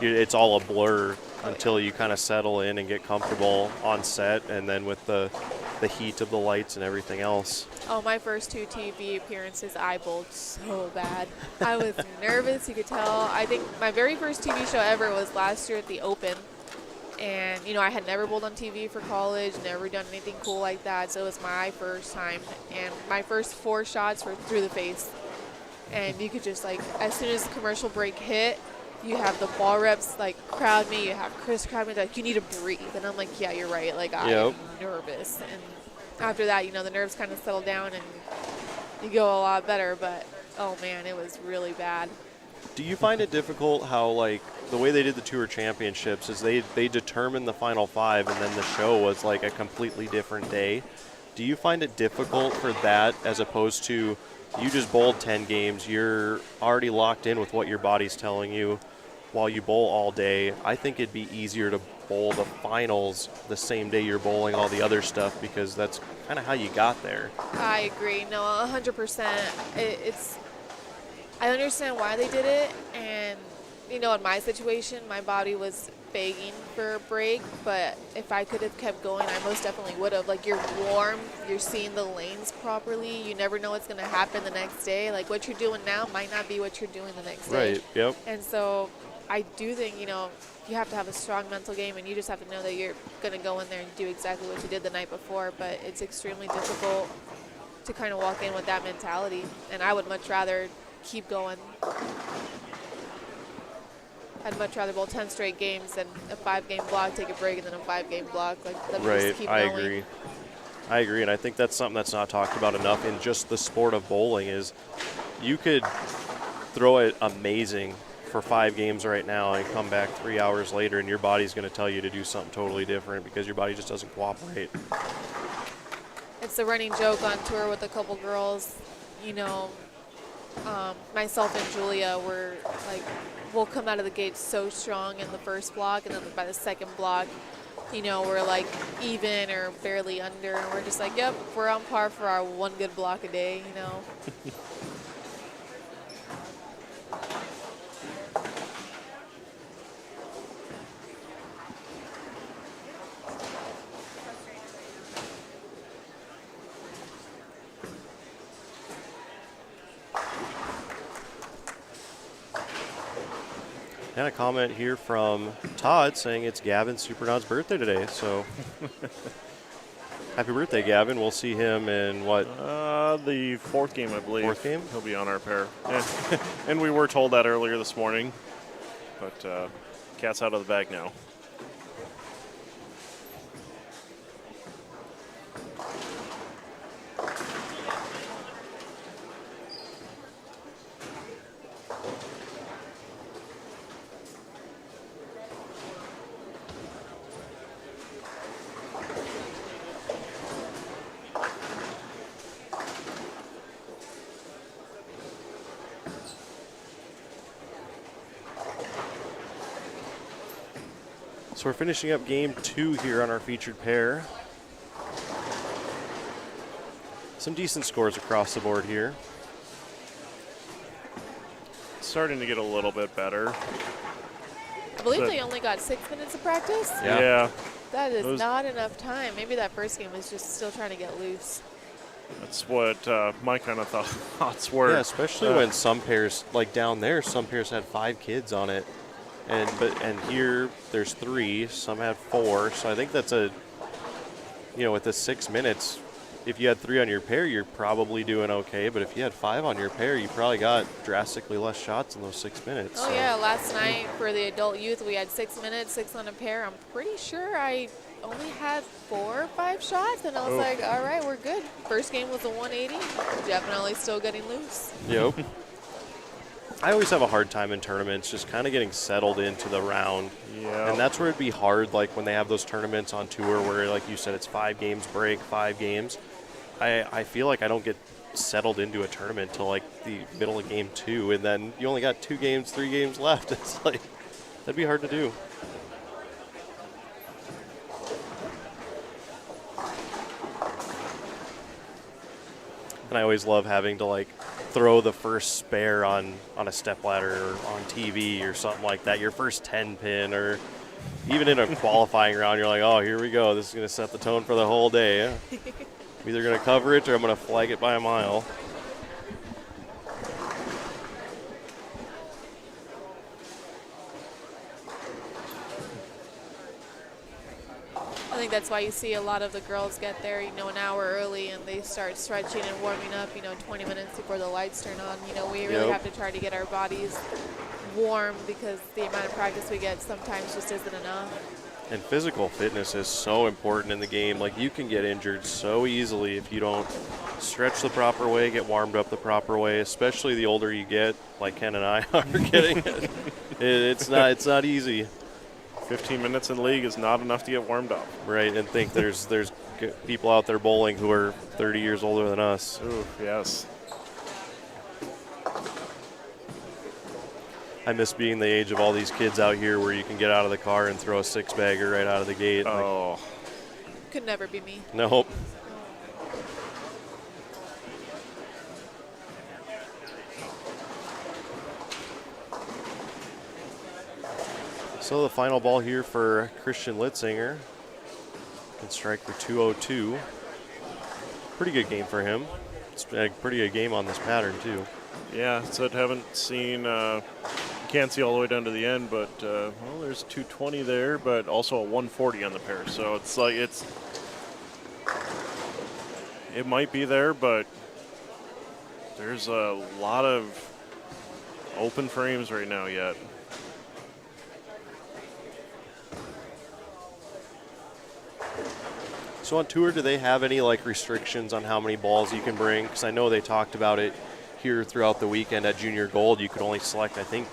it's all a blur until you kind of settle in and get comfortable on set, and then with the heat of the lights and everything else. Oh, my first 2 TV appearances, I bowled so bad. I was nervous, you could tell. I think my very first TV show ever was last year at the Open. And, I had never bowled on TV for college, never done anything cool like that, so it was my first time. And my first 4 shots were through the face. And you could just, as soon as the commercial break hit, you have the ball reps, crowd me, you have Chris crowd me, you need to breathe. And I'm like, yeah, you're right, I'm nervous. And after that, the nerves kind of settle down and you go a lot better, but, oh, man, it was really bad. Do you find it difficult how, the way they did the Tour Championships is they determined the final 5, and then the show was, a completely different day? Do you find it difficult for that, as opposed to you just bowled 10 games, you're already locked in with what your body's telling you, while you bowl all day, I think it'd be easier to bowl the finals the same day you're bowling all the other stuff, because that's kind of how you got there. I agree. No, 100%. I understand why they did it, and in my situation, my body was begging for a break, but if I could have kept going, I most definitely would have. Like, you're warm, you're seeing the lanes properly, you never know what's going to happen the next day. Like, what you're doing now might not be what you're doing the next day. Right, yep. And so I do think, you have to have a strong mental game, and you just have to know that you're going to go in there and do exactly what you did the night before, but it's extremely difficult to kind of walk in with that mentality, and I would much rather keep going. I'd much rather bowl 10 straight games than a 5-game block, take a break, and then a 5-game block. Like, let me just keep going. I agree, and I think that's something that's not talked about enough in just the sport of bowling is you could throw it amazing for 5 games right now and come back 3 hours later and your body's going to tell you to do something totally different because your body just doesn't cooperate. It's a running joke on tour with a couple girls, myself and Julia were like, we'll come out of the gate so strong in the first block, and then by the second block, we're like even or barely under, and we're just like, yep, we're on par for our one good block a day, And a comment here from Todd saying it's Gavin Supernod's birthday today. So happy birthday, Gavin. We'll see him in what? The 4th game, I believe. 4th game? He'll be on our pair. And we were told that earlier this morning. But cat's out of the bag now. So we're finishing up game 2 here on our featured pair. Some decent scores across the board here. It's starting to get a little bit better. I believe they only got 6 minutes of practice. Yeah. That is not enough time. Maybe that first game was just still trying to get loose. That's what my kind of thoughts were. Yeah, especially when some pairs, like down there, some pairs had 5 kids on it. And here there's 3, some had 4. So I think that's with the 6 minutes, if you had 3 on your pair, you're probably doing okay. But if you had 5 on your pair, you probably got drastically less shots in those 6 minutes. Oh, yeah. Last night for the adult youth, we had 6 minutes, 6 on a pair. I'm pretty sure I only had 4 or 5 shots. And I was like, all right, we're good. First game was a 180. Definitely still getting loose. Yep. I always have a hard time in tournaments just kind of getting settled into the round. Yeah. And that's where it'd be hard, like when they have those tournaments on tour where, like you said, it's 5 games break, 5 games. I feel like I don't get settled into a tournament till like the middle of game 2, and then you only got 2 games, 3 games left. It's like, that'd be hard to do. And I always love having to like throw the first spare on a stepladder or on TV or something like that, your first 10 pin, or even in a qualifying round, you're like, oh, here we go. This is going to set the tone for the whole day. Yeah? I'm either going to cover it or I'm going to flag it by a mile. I think that's why you see a lot of the girls get there, an hour early, and they start stretching and warming up, 20 minutes before the lights turn on. We really have to try to get our bodies warm because the amount of practice we get sometimes just isn't enough. And physical fitness is so important in the game. Like, you can get injured so easily if you don't stretch the proper way, get warmed up the proper way, especially the older you get, like Ken and I are getting. It's not easy. 15 minutes in league is not enough to get warmed up. Right, and think there's people out there bowling who are 30 years older than us. Ooh, yes. I miss being the age of all these kids out here where you can get out of the car and throw a 6-bagger right out of the gate. Oh. Could never be me. Nope. So the final ball here for Christian Litzinger. Can strike for 202. Pretty good game for him. It's a pretty good game on this pattern too. Yeah, so I haven't seen, can't see all the way down to the end, but, well, there's 220 there, but also a 140 on the pair. So it's like, it might be there, but there's a lot of open frames right now yet. So on tour, do they have any like restrictions on how many balls you can bring? Because I know they talked about it here throughout the weekend at Junior Gold. You could only select, I think,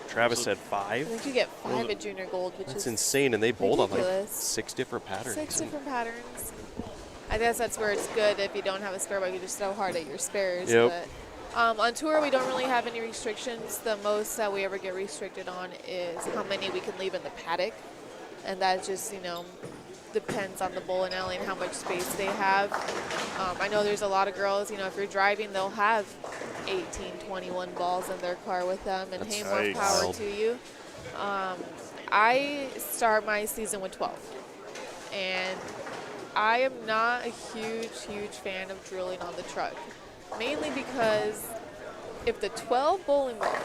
Travis said 5. I think you get 5 at Junior Gold, which That's is insane, and they bowled on like ridiculous. 6 different patterns. 6 different patterns. I guess that's where it's good if you don't have a spare ball. You just throw hard at your spares. Yep. But on tour, we don't really have any restrictions. The most that we ever get restricted on is how many we can leave in the paddock, and that just, you know, depends on the bowling alley and how much space they have. I know there's a lot of girls, you know, if you're driving, they'll have 18, 21 balls in their car with them, and That's hey, more power wild. to you. I start my season with 12, and I am not a huge fan of drilling on the truck, mainly because if the 12 bowling balls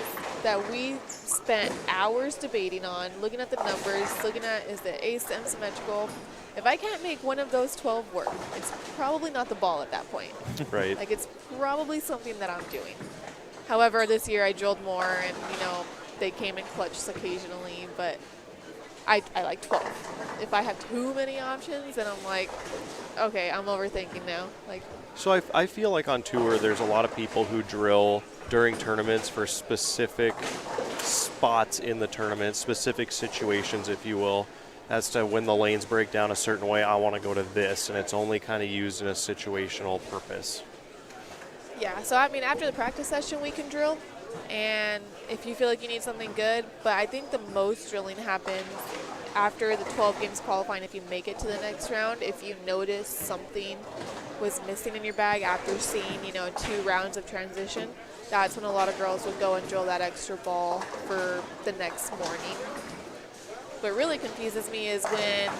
that we spent hours debating on, looking at the numbers, looking at is the ace M symmetrical, if I can't make one of those 12 work, it's probably not the ball at that point. Right. Like, it's probably something that I'm doing. However, this year I drilled more, and, you know, they came in clutches occasionally, but I like 12. If I have too many options, then I'm like, okay, I'm overthinking now. Like, So I feel like on tour, there's a lot of people who drill during tournaments for specific spots in the tournament, specific situations, if you will, as to when the lanes break down a certain way, I want to go to this, and it's only kind of used in a situational purpose. yeah, so I mean, after the practice session, we can drill, and if you feel like you need something good, but I think the most drilling happens after the 12 games qualifying. If you make it to the next round, if you notice something was missing in your bag after seeing, you know, 2 rounds of transition, that's when a lot of girls would go and drill that extra ball for the next morning. What really confuses me is when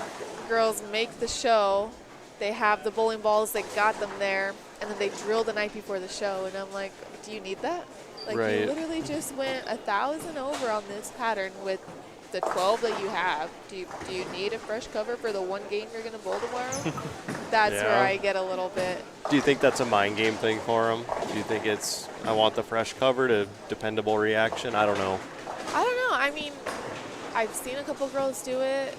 girls make the show, they have the bowling balls, they got them there, and then they drill the night before the show, and I'm like, do you need that? Like, Right. you literally just went 1,000 over on this pattern with the 12 that you have. Do you need a fresh cover for the one game you're going to bowl tomorrow? That's Yeah. where I get a little bit. Do you think that's a mind game thing for them? Do you think it's, I want the fresh cover to dependable reaction? I don't know. I don't know. I mean, I've seen a couple girls do it.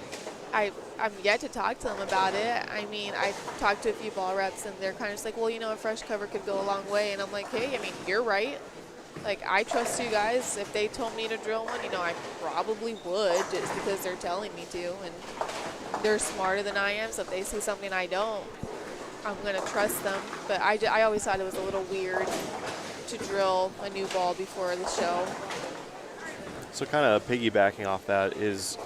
I'm yet to talk to them about it. I mean, I've talked to a few ball reps, and they're kind of just like, well, you know, a fresh cover could go a long way. And I'm like, hey, I mean, you're right. Like, I trust you guys. If they told me to drill one, you know, I probably would, just because they're telling me to. And they're smarter than I am, so if they see something I don't, I'm going to trust them. But I always thought it was a little weird to drill a new ball before the show. So kind of piggybacking off that is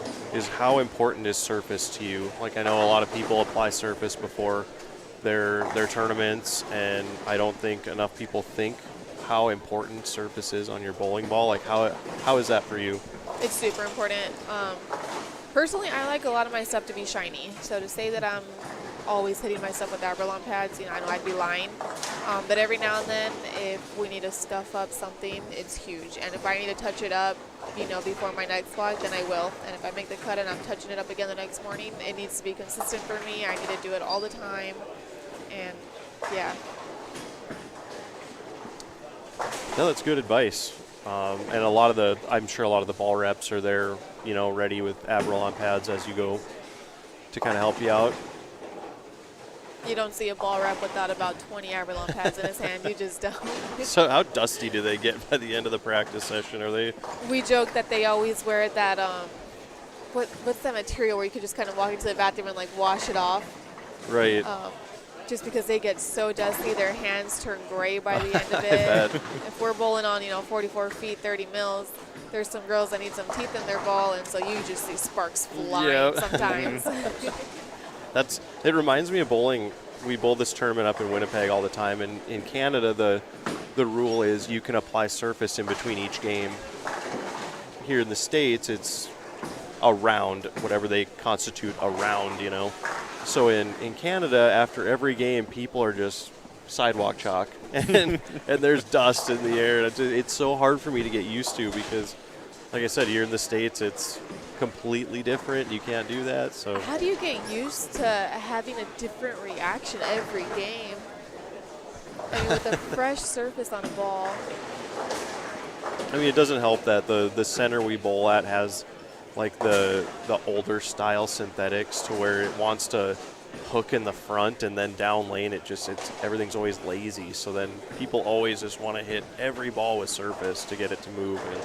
how important is surface to you? Like, I know a lot of people apply surface before their tournaments, and I don't think enough people think how important surface is on your bowling ball. Like, how is that for you? It's super important. Personally, I like a lot of my stuff to be shiny. So to say that I'm always hitting my stuff with Abralon pads, you know, I know I'd be lying. But every now and then, if we need to scuff up something, it's huge. And if I need to touch it up, you know, before my next vlog, then I will. And if I make the cut and I'm touching it up again the next morning, it needs to be consistent for me. I need to do it all the time. And yeah. No, that's good advice. And I'm sure a lot of the ball reps are there, you know, ready with Abralon pads as you go to kind of help you out. You don't see a ball rep without about 20 Abralon pads in his hand. You just don't. So how dusty do they get by the end of the practice session? Are they? We joke that they always wear that, what's that material where you could just kind of walk into the bathroom and like wash it off? Right. just because they get so dusty, their hands turn gray by the end of bet. it. If we're bowling on, 44 feet, 30 mils, there's some girls that need some teeth in their ball, and so you just see sparks flying Yep. sometimes. It reminds me of bowling. We bowl this tournament up in Winnipeg all the time, and in Canada, the rule is you can apply surface in between each game. Here in the States, it's a round, whatever they constitute a round, So in Canada, after every game, people are just sidewalk chalk, and there's dust in the air. It's so hard for me to get used to because, like I said, here in the States, it's completely different. You can't do that. So How do you get used to having a different reaction every game? I mean, with a fresh surface on a ball. I mean, it doesn't help that the center we bowl at has like the older style synthetics to where it wants to hook in the front, and then down lane it's everything's always lazy. So then people always just want to hit every ball with surface to get it to move. And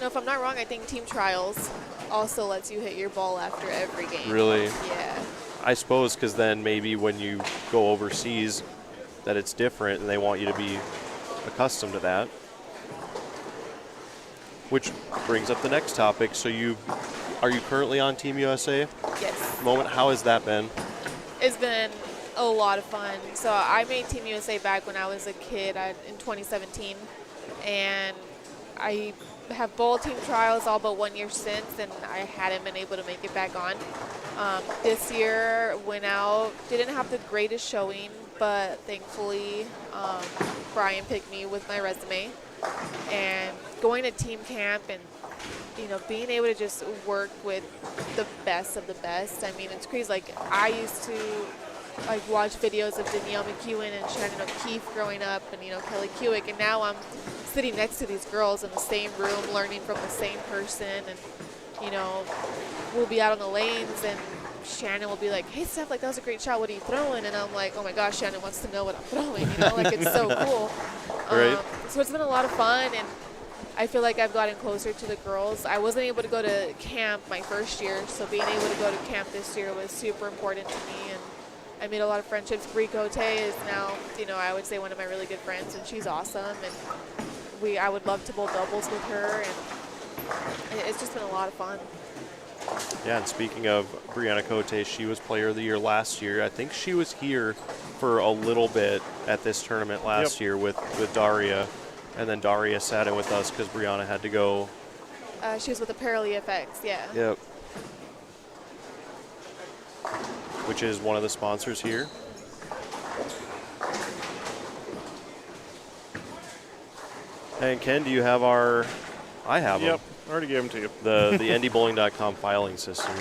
No, if I'm not wrong, I think Team Trials also lets you hit your ball after every game. really, Yeah. I suppose because then maybe when you go overseas, that it's different, and they want you to be accustomed to that. Which brings up the next topic. So are you currently on Team USA? Yes. Moment, how has that been? It's been a lot of fun. So I made Team USA back when I was a kid in 2017, and I have bowled Team Trials all but 1 year since, and I hadn't been able to make it back on. This year went out, didn't have the greatest showing, but thankfully Brian picked me with my resume, and going to team camp and being able to just work with the best of the best. I mean, it's crazy. Like, I used to watch videos of Danielle McEwen and Shannon O'Keefe growing up, and Kelly Kewick, and now I'm sitting next to these girls in the same room learning from the same person, and we'll be out on the lanes and Shannon will be like, "Hey Steph, that was a great shot, what are you throwing?" And I'm like, "Oh my gosh, Shannon wants to know what I'm throwing," it's so cool. Right. So it's been a lot of fun, and I feel like I've gotten closer to the girls. I wasn't able to go to camp my first year, so being able to go to camp this year was super important to me, and I made a lot of friendships. Brie Cote is now, I would say one of my really good friends, and she's awesome, and I would love to bowl doubles with her, and it's just been a lot of fun. Yeah, and speaking of Brianna Cote, she was Player of the Year last year. I think she was here for a little bit at this tournament last year with Daria, and then Daria sat in with us because Brianna had to go. She was with the Apparel effects, yeah. Yep. Which is one of the sponsors here. And Ken, do you have our? I have them. Yep, I already gave them to you. The NDBowling.com filing system,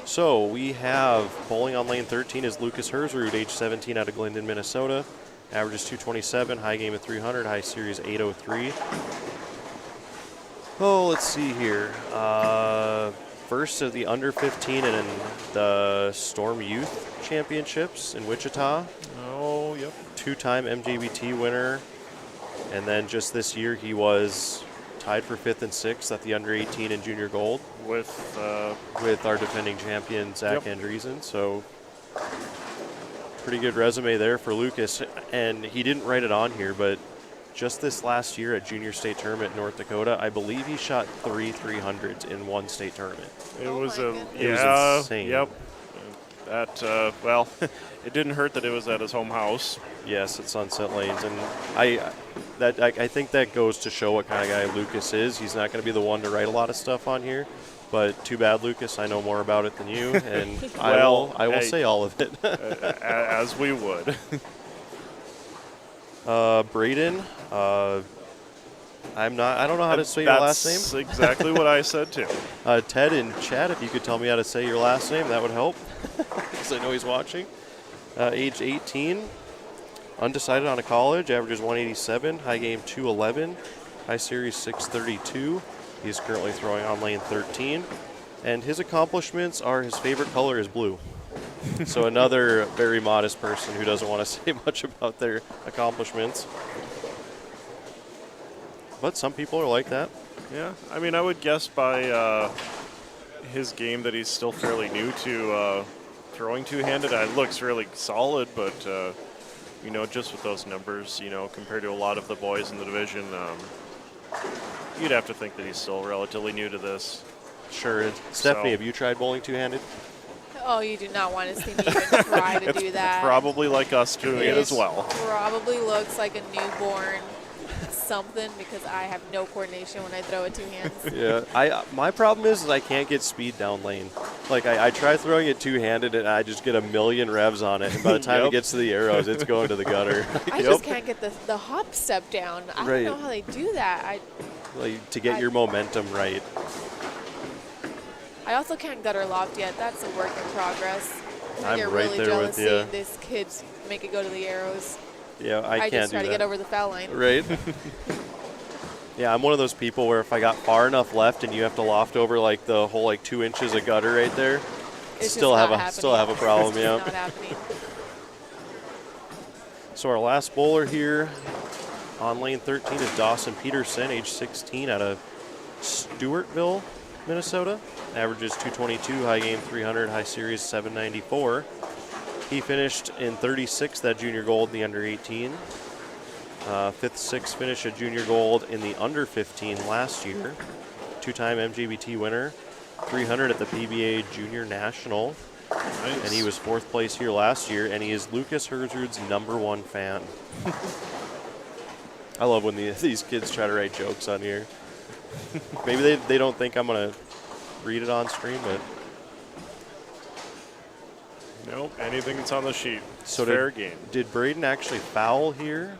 So we have bowling on lane 13 is Lucas Hersrud, age 17, out of Glendon, Minnesota. Averages 227, high game of 300, high series 803. Oh, let's see here. First of the under 15 and in the Storm Youth Championships in Wichita. Oh, yep. Two-time MJBT winner. And then just this year he was tied for 5th and 6th at the under 18 and junior gold With our defending champion Zach Andreessen. So pretty good resume there for Lucas. And he didn't write it on here, but just this last year at Junior State Tournament in North Dakota, I believe he shot 3 300s in one state tournament. it Oh was my a goodness. It was insane. Yep. That well, it didn't hurt that it was at his home house. Yes, at Sunset Lanes, and I think that goes to show what kind of guy Lucas is. He's not going to be the one to write a lot of stuff on here, but too bad, Lucas. I know more about it than you, and I will say all of it. As we would. Braden, I don't know how to say your last name. That's exactly what I said too. Ted in chat, if you could tell me how to say your last name, that would help, because I know he's watching. Age 18, undecided on a college, averages 187, high game 211, high series 632. He's currently throwing on lane 13, and his accomplishments are his favorite color is blue. So another very modest person who doesn't want to say much about their accomplishments. But some people are like that. Yeah, I mean, I would guess by his game that he's still fairly new to throwing two-handed. It looks really solid, but you know, just with those numbers, you know, compared to a lot of the boys in the division, you'd have to think that he's still relatively new to this. Sure. Stephanie, have you tried bowling two-handed? Oh, you do not want to see me even try to do that. Probably like us doing it as well. Probably looks like a newborn something because I have no coordination when I throw it two hands. Yeah, my problem is I can't get speed down lane. Like I try throwing it two-handed and I just get a million revs on it, and by the time it gets to the arrows, it's going to the gutter. I just can't get the hop step down. I don't know how they do that. Like, to get your momentum right. I also can't gutter loft yet. That's a work in progress. I get right really there jealous with you. seeing these kids make it go to the arrows. Yeah, I can't just do try that. to get over the foul line. Right. Yeah, I'm one of those people where if I got far enough left and you have to loft over like the whole like 2 inches of gutter right there, It's still just have not a happening. problem. It's Yeah. just not happening. So our last bowler here on lane 13 is Dawson Peterson, age 16, out of Stewartville, Minnesota. Averages 222, high game 300, high series 794. He finished in 36th at junior gold in the under 18. Fifth, sixth finish at junior gold in the under 15 last year. Two-time MJBT winner, 300 at the PBA Junior National. Nice. And he was fourth place here last year, and he is Lucas Herzrud's #1 fan. I love when these kids try to write jokes on here. Maybe they don't think I'm going to read it on stream, but... Nope, anything that's on the sheet. So fair game. Did Braden actually foul here?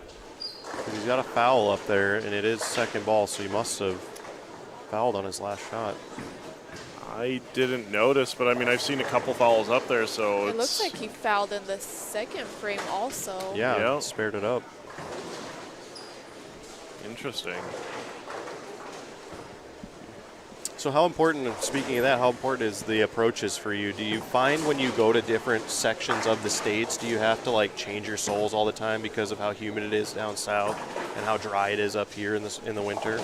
Because he's got a foul up there, and it is second ball, so he must have fouled on his last shot. I didn't notice, but I mean, I've seen a couple fouls up there, so It looks like he fouled in the second frame also. Yeah, spared it up. Interesting. So how important, speaking of that, how important is the approaches for you? Do you find when you go to different sections of the states, do you have to like change your soles all the time because of how humid it is down south and how dry it is up here in the winter?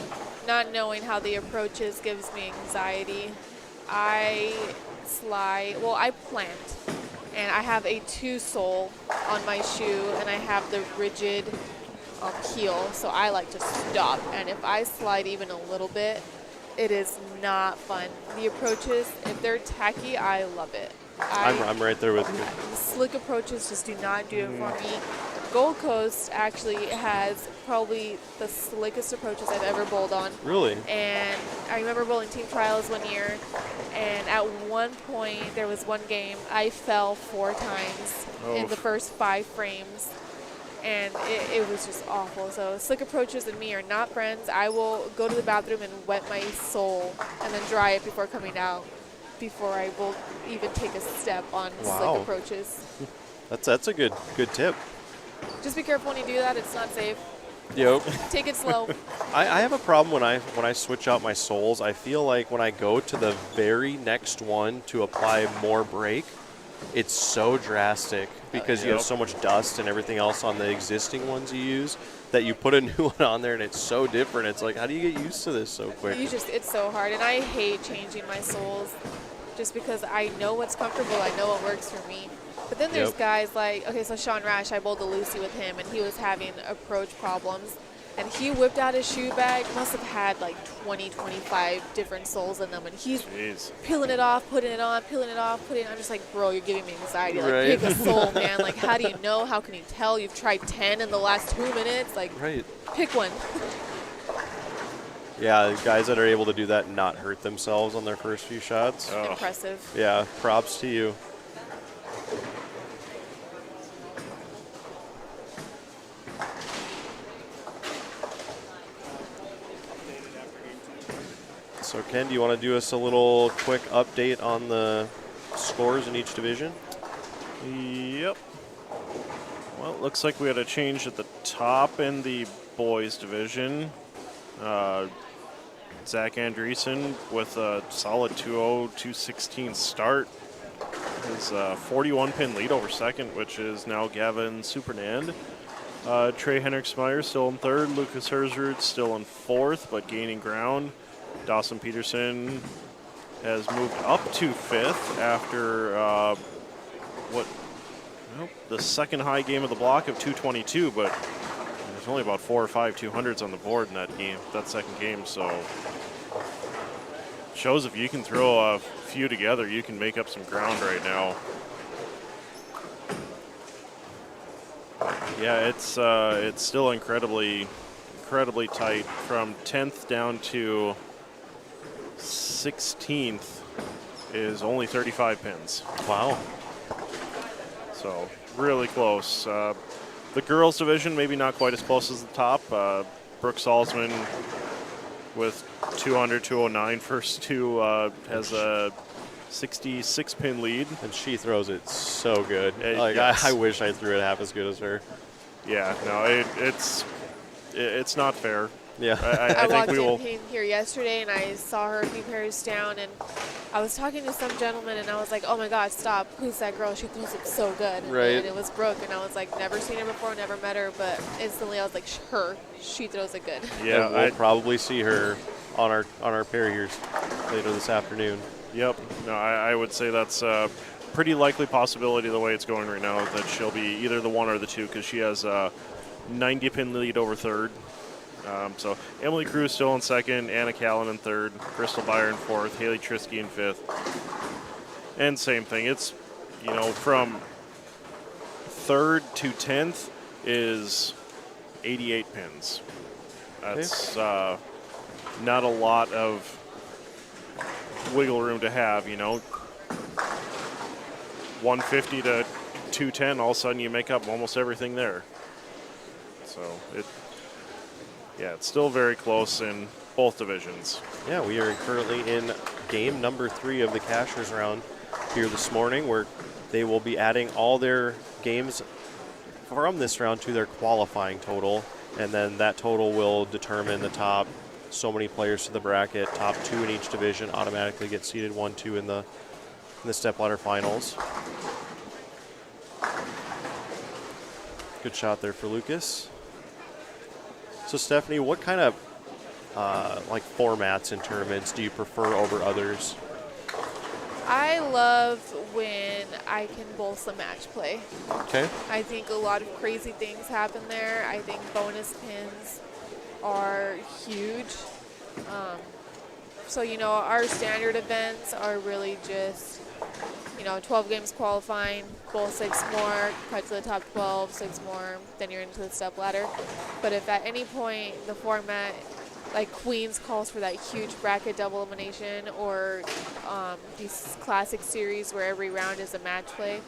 Not knowing how the approaches gives me anxiety. I plant, and I have a 2 sole on my shoe, and I have the rigid heel, so I like to stop. And if I slide even a little bit, it is not fun. The approaches, if they're tacky, I love it. I'm right there with you. The slick approaches just do not do it for me. Gold Coast actually has probably the slickest approaches I've ever bowled on. Really? And I remember bowling team trials one year, and at one point, there was one game, I fell 4 times in the first 5 frames. And it was just awful. So slick approaches and me are not friends. I will go to the bathroom and wet my sole and then dry it before coming out, before I will even take a step on slick approaches. That's a good tip. Just be careful when you do that. It's not safe. Yep. Take it slow. I have a problem when I switch out my soles. I feel like when I go to the very next one to apply more brake, it's so drastic because you have so much dust and everything else on the existing ones you use that you put a new one on there and it's so different. It's like, how do you get used to this so quick? It's so hard. And I hate changing my soles just because I know what's comfortable. I know what works for me. But then there's guys like, okay, so Sean Rash, I bowled the Lucy with him, and he was having approach problems. And he whipped out his shoe bag, must have had like 20, 25 different soles in them. And he's peeling it off, putting it on, peeling it off, putting it on. I'm just like, bro, you're giving me anxiety. Like, pick a sole, man. Like, how do you know? How can you tell? You've tried 10 in the last 2 minutes. Like, pick one. Yeah, guys that are able to do that and not hurt themselves on their first few shots. Impressive. Yeah, props to you. So Ken, do you want to do us a little quick update on the scores in each division? Yep. Well, it looks like we had a change at the top in the boys division. Zach Andreessen with a solid 2-0, 2-16 start. His 41-pin lead over second, which is now Gavin Supernand. Trey Henriksmeyer still in third. Lucas Herzrud still in fourth, but gaining ground. Dawson Peterson has moved up to fifth after the second high game of the block of 222, but there's only about 4 or 5 200s on the board in that second game. So shows if you can throw a few together, you can make up some ground right now. Yeah, it's still incredibly tight. From 10th down to 16th is only 35 pins. Wow. So really close. The girls division maybe not quite as close as the top. Brooke Salzman with 200, 209 first two has a 66 pin lead. And she throws it so good. Yes. I wish I threw it half as good as her. Yeah, no, it's not fair. Yeah. I think we will. walked in here yesterday and I saw her a few pairs down, and I was talking to some gentleman and I was like, oh my God, stop. Who's that girl? She throws it so good. Right. And it was Brooke, and I was like, never seen her before, never met her, but instantly I was like, she throws it good. Yeah, And we'll probably see her on our pair here later this afternoon. Yep. No, I would say that's a pretty likely possibility the way it's going right now, that she'll be either the one or the two, because she has a 90 pin lead over third. So Emily Cruz still in second, Anna Callan in third, Crystal Byer in fourth, Haley Trisky in fifth. And same thing. It's, from third to 10th is 88 pins. That's not a lot of wiggle room to have, 150 to 210, all of a sudden you make up almost everything there. So it's still very close in both divisions. Yeah, we are currently in game number 3 of the Cashers round here this morning, where they will be adding all their games from this round to their qualifying total, and then that total will determine the top so many players to the bracket. Top 2 in each division automatically get seeded 1-2 in the stepladder finals. Good shot there for Lucas. So Stephanie, what kind of formats in tournaments do you prefer over others? I love when I can bowl some match play. Okay. I think a lot of crazy things happen there. I think bonus pins are huge. So, our standard events are really just, 12 games qualifying, bowl 6 more, cut to the top 12, 6 more, then you're into the step ladder. But if at any point the format, like Queens, calls for that huge bracket double elimination, or these classic series where every round is a match play,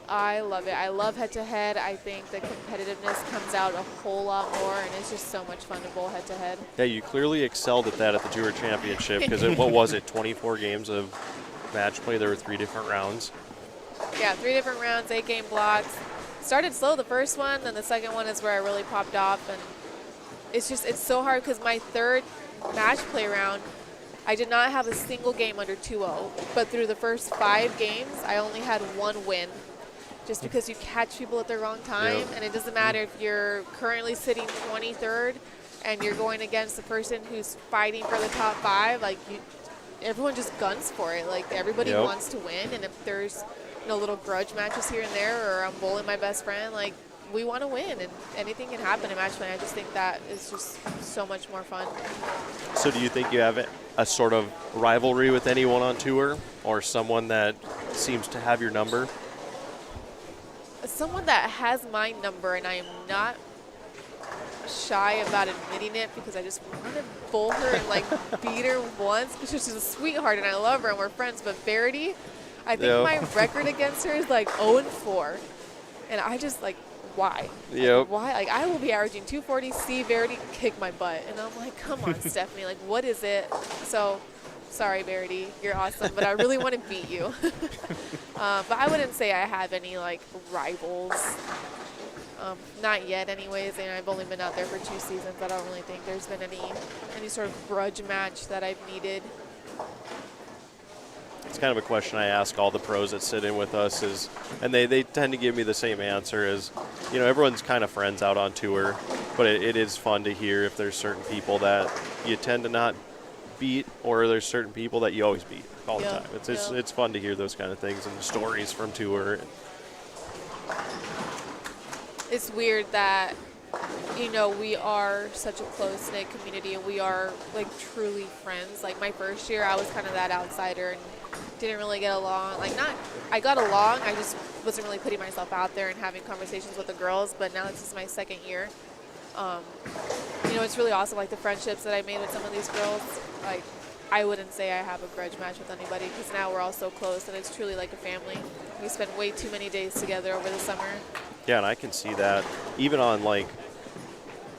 I love it. I love head-to-head. I think the competitiveness comes out a whole lot more, and it's just so much fun to bowl head-to-head. Yeah, you clearly excelled at that at the Tour Championship, because what was it, 24 games of match play? There were 3 different rounds. Yeah, 3 different rounds, 8-game blocks. Started slow the first one, then the second one is where I really popped off, and it's so hard because my third match play round, I did not have a single game under 2-0, but through the first 5 games, I only had 1 win. Just because you catch people at the wrong time, Yep. and it doesn't matter if you're currently sitting 23rd and you're going against the person who's fighting for the top 5, everyone just guns for it. Like, everybody Yep. wants to win, and if there's little grudge matches here and there, or I'm bowling my best friend, we want to win, and anything can happen in match play. I just think that is just so much more fun. So do you think you have a sort of rivalry with anyone on tour, or someone that seems to have your number? Someone that has my number, and I am not shy about admitting it, because I just want to bowl her and beat her once, because she's a sweetheart and I love her and we're friends. But Verity, I think my record against her is 0-4, and I just why? Yep. Why? I will be averaging 240. See Verity kick my butt, and I'm like, come on, Stephanie, what is it? So. Sorry, Verity, you're awesome, but I really want to beat you. But I wouldn't say I have any rivals. Not yet, anyways. And I've only been out there for 2 seasons. I don't really think there's been any sort of grudge match that I've needed. It's kind of a question I ask all the pros that sit in with us, and they tend to give me the same answer as, everyone's kind of friends out on tour, but it is fun to hear if there's certain people that you tend to not beat, or there's certain people that you always beat all the time. It's fun to hear those kind of things and stories from tour. it's weird that, we are such a close-knit community and we are like truly friends. Like my first year, I was kind of that outsider and didn't really get along. I got along, I just wasn't really putting myself out there and having conversations with the girls, but now this is my second year. Um, it's really awesome, like the friendships that I made with some of these girls. Like, I wouldn't say I have a grudge match with anybody because now we're all so close and it's truly like a family. We spend way too many days together over the summer. Yeah, and I can see that. Even on, like,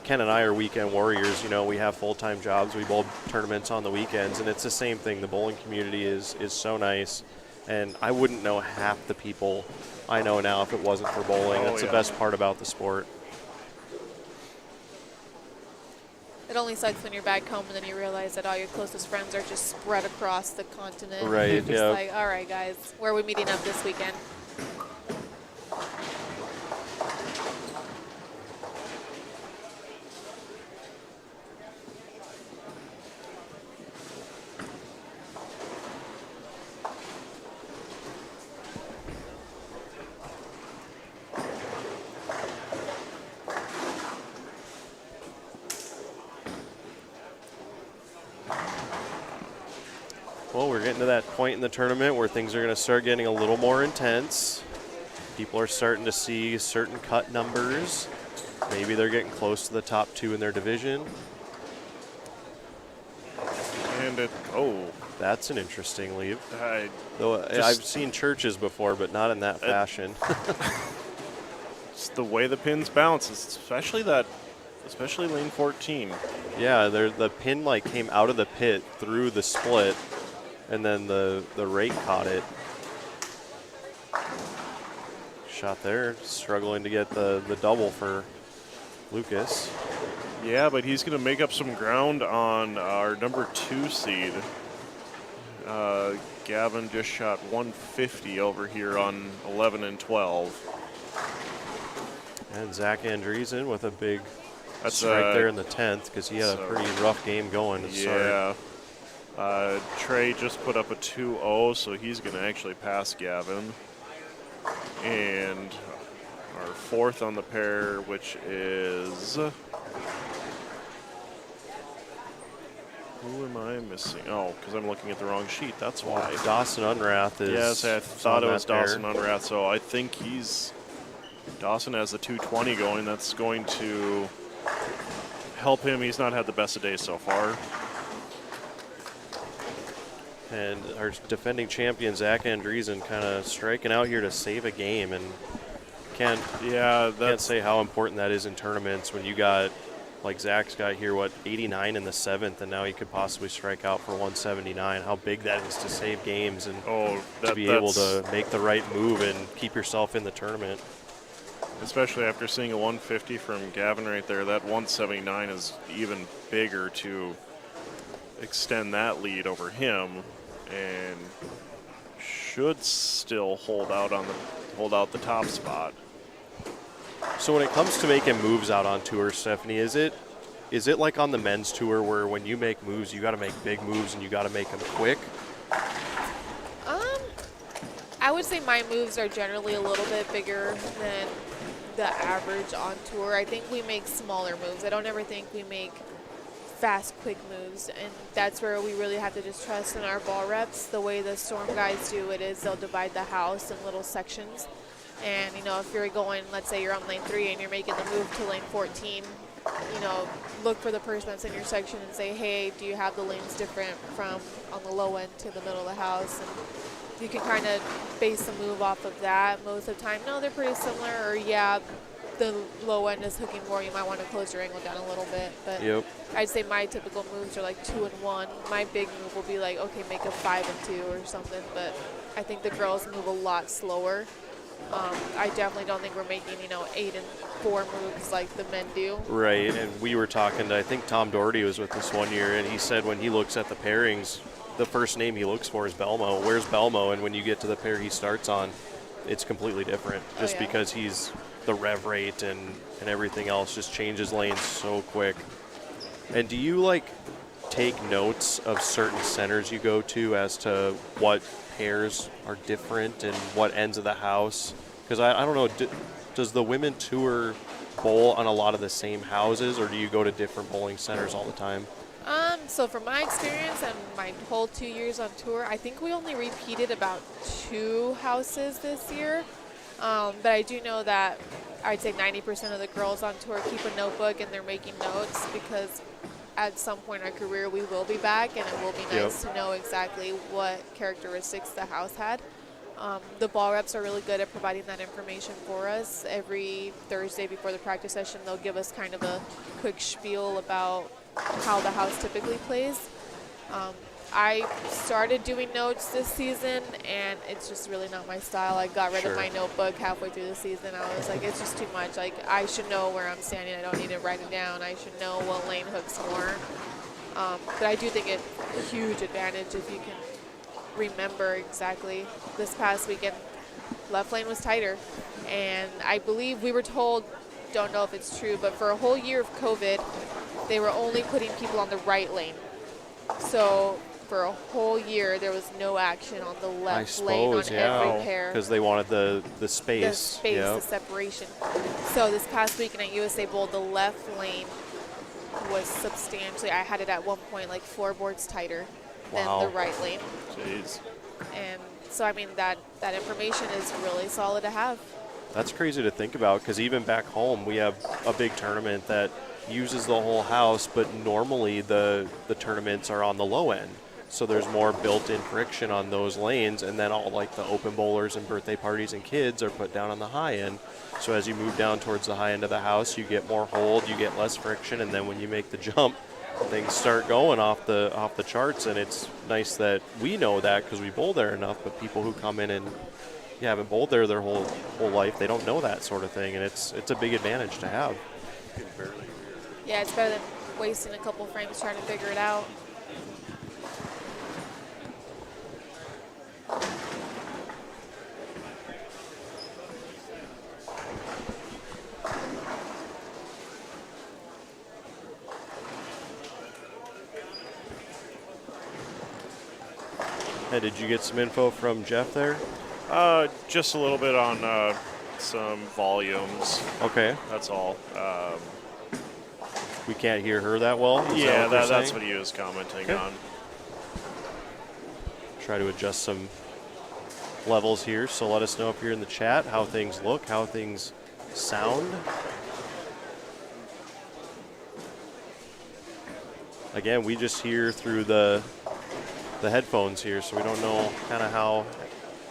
Ken and I are weekend warriors. We have full-time jobs. We bowl tournaments on the weekends, and it's the same thing. The bowling community is so nice, and I wouldn't know half the people I know now if it wasn't for bowling. That's the best part about the sport. It only sucks when you're back home and then you realize that all your closest friends are just spread across the continent. Right, You're just like, all right, guys, where are we meeting up this weekend? Well, we're getting to that point in the tournament where things are going to start getting a little more intense. People are starting to see certain cut numbers. Maybe they're getting close to the top 2 in their division. And that's an interesting leave. Though I've seen churches before, but not in that fashion. It's the way the pins bounce, especially lane 14. Yeah, the pin came out of the pit through the split, and then the rake caught it. Shot there, struggling to get the double for Lucas. Yeah, but he's going to make up some ground on our number 2 seed. Gavin just shot 150 over here on 11 and 12. And Zach Andreessen with a big strike there in the 10th because he had a pretty rough game going to start. Trey just put up a 2-0, so he's going to actually pass Gavin. And our 4th on the pair, which is... Who am I missing? Oh, because I'm looking at the wrong sheet. That's why. Dawson Unrath is... Yes, I thought it was Dawson pair. Unrath, so I think Dawson has the 220 going. That's going to help him. He's not had the best of days so far. And our defending champion, Zach Andreessen, kind of striking out here to save a game. And can't say how important that is in tournaments when you got, like Zach's got here, 89 in the 7th, and now he could possibly strike out for 179. How big that is to save games and to be able to make the right move and keep yourself in the tournament. Especially after seeing a 150 from Gavin right there, that 179 is even bigger to extend that lead over him, and should still hold out the top spot. So when it comes to making moves out on tour, Stephanie, is it like on the men's tour where when you make moves, you got to make big moves and you got to make them quick? I would say my moves are generally a little bit bigger than the average on tour. I think we make smaller moves. I don't ever think we make fast, quick moves, and that's where we really have to just trust in our ball reps. The way the Storm guys do it is they'll divide the house in little sections, and if you're going, let's say you're on lane 3 and you're making the move to lane 14, look for the person that's in your section and say, hey, do you have the lanes different from on the low end to the middle of the house? And you can kind of base the move off of that. Most of the time, no, they're pretty similar, or yeah, the low end is hooking more, you might want to close your angle down a little bit. But I'd say my typical moves are like 2 and 1. My big move will be like, okay, make a 5 and 2 or something. But I think the girls move a lot slower. I definitely don't think we're making 8 and 4 moves like the men do. Right, and we were talking to, I think Tom Doherty was with us one year, and he said when he looks at the pairings, the first name he looks for is Belmo. Where's Belmo? And when you get to the pair he starts on, it's completely different. Just because he's the rev rate and everything else just changes lanes so quick. And do you take notes of certain centers you go to as to what pairs are different and what ends of the house? Because I don't know, Does the women tour bowl on a lot of the same houses, or do you go to different bowling centers all the time? So from my experience and my whole 2 years on tour, I think we only repeated about 2 houses this year. But I do know that I'd say 90% of the girls on tour keep a notebook and they're making notes, because at some point in our career we will be back, and it will be nice to know exactly what characteristics the house had. The ball reps are really good at providing that information for us. Every Thursday before the practice session, they'll give us kind of a quick spiel about how the house typically plays. I started doing notes this season, and it's just really not my style. I got rid of my notebook halfway through the season. I was like, it's just too much. Like, I should know where I'm standing. I don't need to write it down. I should know what lane hooks more. But I do think it's a huge advantage if you can remember exactly. This past weekend, left lane was tighter, and I believe we were told, don't know if it's true, but for a whole year of COVID, they were only putting people on the right lane. So for a whole year, there was no action on the left lane on every pair. Because they wanted the space. The space, the separation. So this past weekend at USA Bowl, the left lane was substantially, I had it at one point like 4 boards tighter than the right lane. Jeez. And so, I mean, that information is really solid to have. That's crazy to think about, because even back home, we have a big tournament that uses the whole house, but normally the tournaments are on the low end. So there's more built-in friction on those lanes, and then all like the open bowlers and birthday parties and kids are put down on the high end. So as you move down towards the high end of the house, you get more hold, you get less friction, and then when you make the jump, things start going off the charts. And it's nice that we know that because we bowl there enough, but people who come in and haven't bowled there their whole life, they don't know that sort of thing, and it's a big advantage to have. Yeah, it's better than wasting a couple frames trying to figure it out. Hey, did you get some info from Jeff there? Just a little bit on some volumes. Okay. That's all. We can't hear her that well? Yeah, that's what he was commenting on. Try to adjust some levels here, so let us know if you're in the chat how things look, how things sound. Again, we just hear through the headphones here, so we don't know kind of how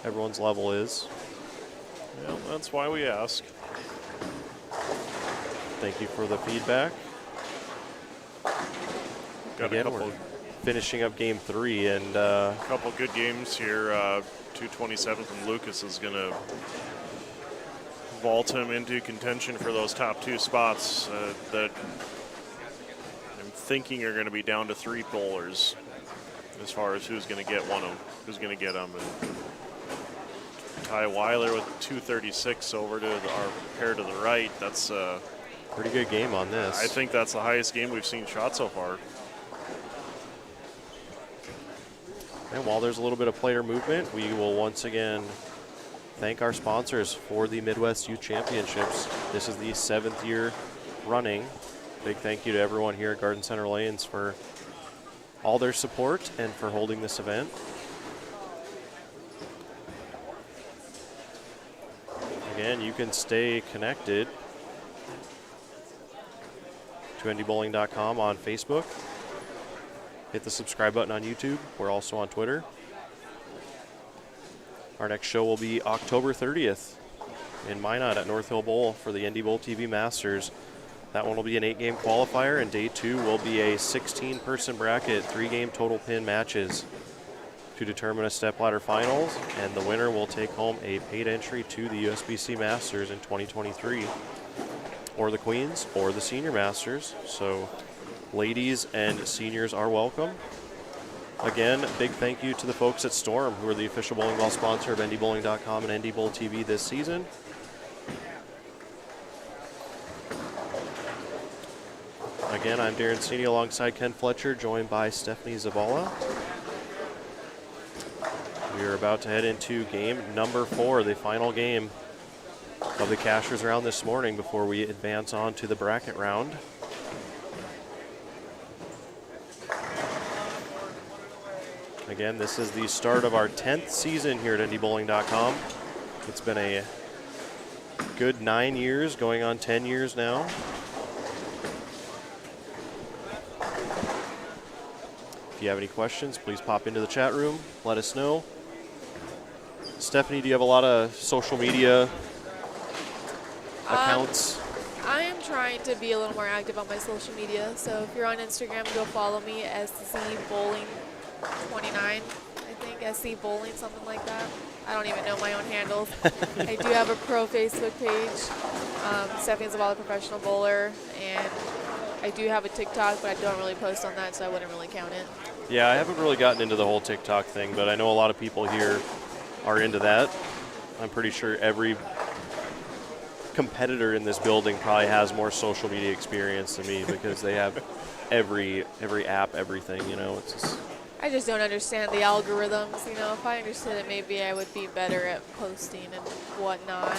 everyone's level is. Well, that's why we ask. Thank you for the feedback. Got Again, a couple, we're finishing up game 3, and couple good games here. 227th and Lucas is going to vault him into contention for those top 2 spots that I'm thinking are going to be down to 3 bowlers as far as who's going to get who's going to get them. And Ty Weiler with 236 over to our pair to the right. That's pretty good game on this. I think that's the highest game we've seen shot so far. And while there's a little bit of player movement, we will once again thank our sponsors for the Midwest Youth Championships. This is the 7th year running. Big thank you to everyone here at Garden Center Lanes for all their support and for holding this event. Again, you can stay connected to NDBowling.com on Facebook. Hit the subscribe button on YouTube. We're also on Twitter. Our next show will be October 30th in Minot at North Hill Bowl for the NDBowlTV Masters. That one will be an 8-game qualifier, and day 2 will be a 16-person bracket, 3-game total pin matches to determine a stepladder finals, and the winner will take home a paid entry to the USBC Masters in 2023, or the Queens, or the Senior Masters. So ladies and seniors are welcome. Again, big thank you to the folks at Storm, who are the official bowling ball sponsor of NDBowling.com and NDBowlTV this season. Again, I'm Darren Cini alongside Ken Fletcher, joined by Stephanie Zabala. We are about to head into game number 4, the final game of the cashers round this morning before we advance on to the bracket round. Again, this is the start of our 10th season here at NDBowling.com. It's been a good 9 years, going on 10 years now. If you have any questions, please pop into the chat room. Let us know. Stephanie, do you have a lot of social media accounts? I am trying to be a little more active on my social media. So if you're on Instagram, go follow me, SCBowling29, I think, SC Bowling, something like that. I don't even know my own handles. I do have a pro Facebook page, Stephanie's a Zavala Professional Bowler, and I do have a TikTok, but I don't really post on that, so I wouldn't really count it. Yeah, I haven't really gotten into the whole TikTok thing, but I know a lot of people here are into that. I'm pretty sure every competitor in this building probably has more social media experience than me because they have every app, everything, you know. It's just, I just don't understand the algorithms. You know, if I understood it, maybe I would be better at posting and whatnot.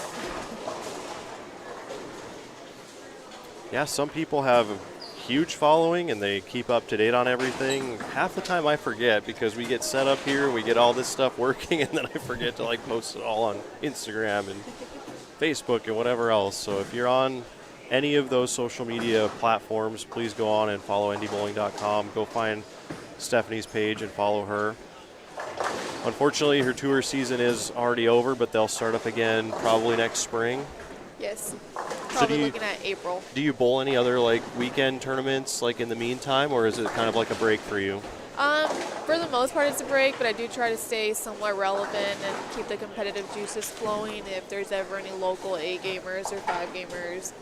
yeah, some people have a huge following and they keep up to date on everything. Half the time I forget because we get set up here, we get all this stuff working, and then I forget to like post it all on Instagram and Facebook and whatever else. So if you're on any of those social media platforms, please go on and follow NDBowling.com. Go find Stephanie's page and follow her. Unfortunately, her tour season is already over, but they'll start up again probably next spring. Yes, probably do you- looking at April. Do you bowl any other like weekend tournaments like in the meantime, or is it kind of like a break for you? For the most part, it's a break, but I do try to stay somewhat relevant and keep the competitive juices flowing. If there's ever any local 8-gamers or 5-gamers,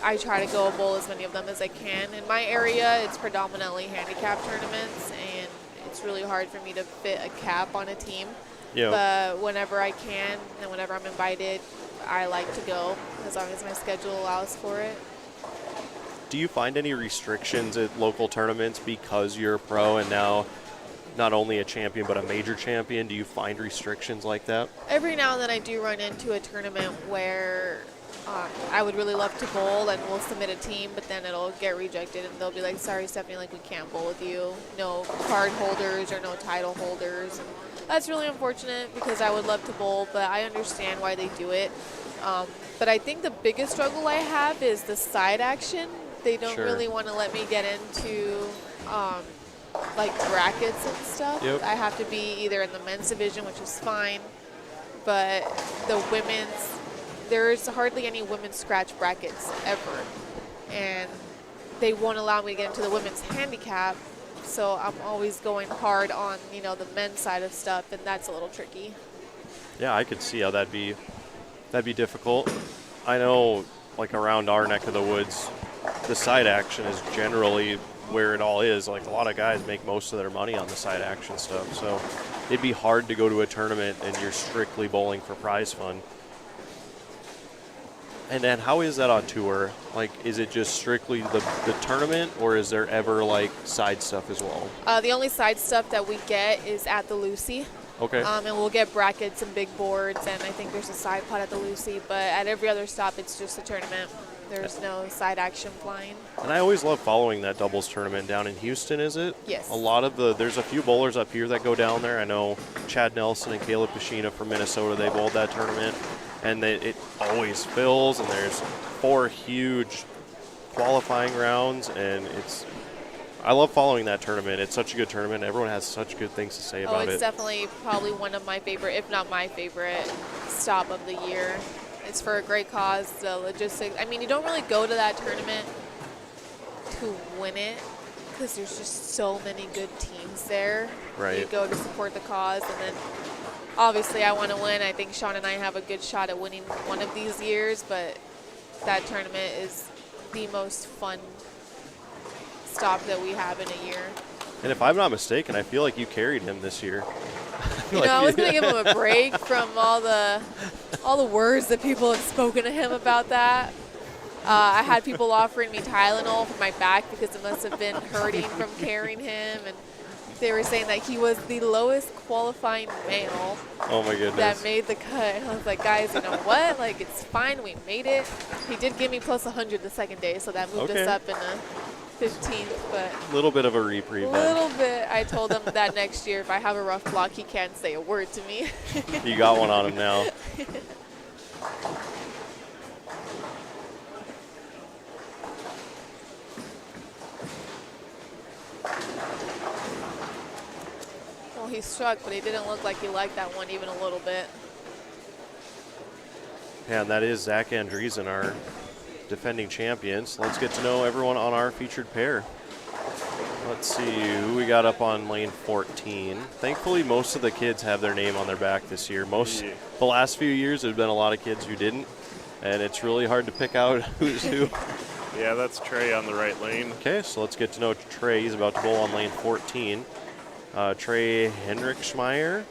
I try to go bowl as many of them as I can. In my area, it's predominantly handicap tournaments, and it's really hard for me to fit a cap on a team. Yeah. But whenever I can and whenever I'm invited, I like to go as long as my schedule allows for it. Do you find any restrictions at local tournaments because you're a pro and now not only a champion but a major champion? Do you find restrictions like that? Every now and then I do run into a tournament where I would really love to bowl and we'll submit a team, but then it'll get rejected and they'll be like, sorry, Stephanie, like we can't bowl with you. No card holders or no title holders. And that's really unfortunate because I would love to bowl, but I understand why they do it. But I think the biggest struggle I have is the side action. They don't Sure. really want to let me get into like brackets and stuff. Yep. I have to be either in the men's division, which is fine, but the women's, there's hardly any women's scratch brackets ever, and they won't allow me to get into the women's handicap, so I'm always going hard on, you know, the men's side of stuff, and that's a little tricky. Yeah, I could see how that'd be difficult. I know, like around our neck of the woods, the side action is generally where it all is. Like a lot of guys make most of their money on the side action stuff, so it'd be hard to go to a tournament and you're strictly bowling for prize fund. And then how is that on tour? Like, is it just strictly the tournament, or is there ever like side stuff as well? The only side stuff that we get is at the Lucy. Okay. And we'll get brackets and big boards, and I think there's a side pot at the Lucy, but at every other stop, it's just a tournament. There's no side action flying. And I always love following that doubles tournament down in Houston, is it? Yes. A lot of there's a few bowlers up here that go down there. I know Chad Nelson and Caleb Pashina from Minnesota, they bowled that tournament. And it always fills, and there's 4 huge qualifying rounds, and I love following that tournament. It's such a good tournament. Everyone has such good things to say about it. Oh, it's definitely probably one of my favorite, if not my favorite, stop of the year. It's for a great cause. The logistics. I mean, you don't really go to that tournament to win it because there's just so many good teams there. Right. You go to support the cause, and then obviously I want to win. I think Sean and I have a good shot at winning one of these years, but that tournament is the most fun stop that we have in a year. And if I'm not mistaken, I feel like you carried him this year. You know, I was going to give him a break from all the words that people have spoken to him about that. I had people offering me Tylenol for my back because it must have been hurting from carrying him, and they were saying that he was the lowest qualifying male Oh my goodness. that made the cut. And I was like, guys, you know what? Like, it's fine. We made it. He did give me plus 100 the second day, so that moved us up in the 15th. But a little bit of a reprieve a then. little bit. I told him that next year, if I have a rough block, he can't say a word to me. You got one on him now. Well, he struck, but he didn't look like he liked that one even a little bit. Yeah, and that is Zach Andreessen, our defending champions. Let's get to know everyone on our featured pair. Let's see who we got up on lane 14. Thankfully, most of the kids have their name on their back this year. The last few years, there's been a lot of kids who didn't, and it's really hard to pick out who's who. Yeah, that's Trey on the right lane. Okay, so let's get to know Trey. He's about to bowl on lane 14. Trey Henrichsmeyer,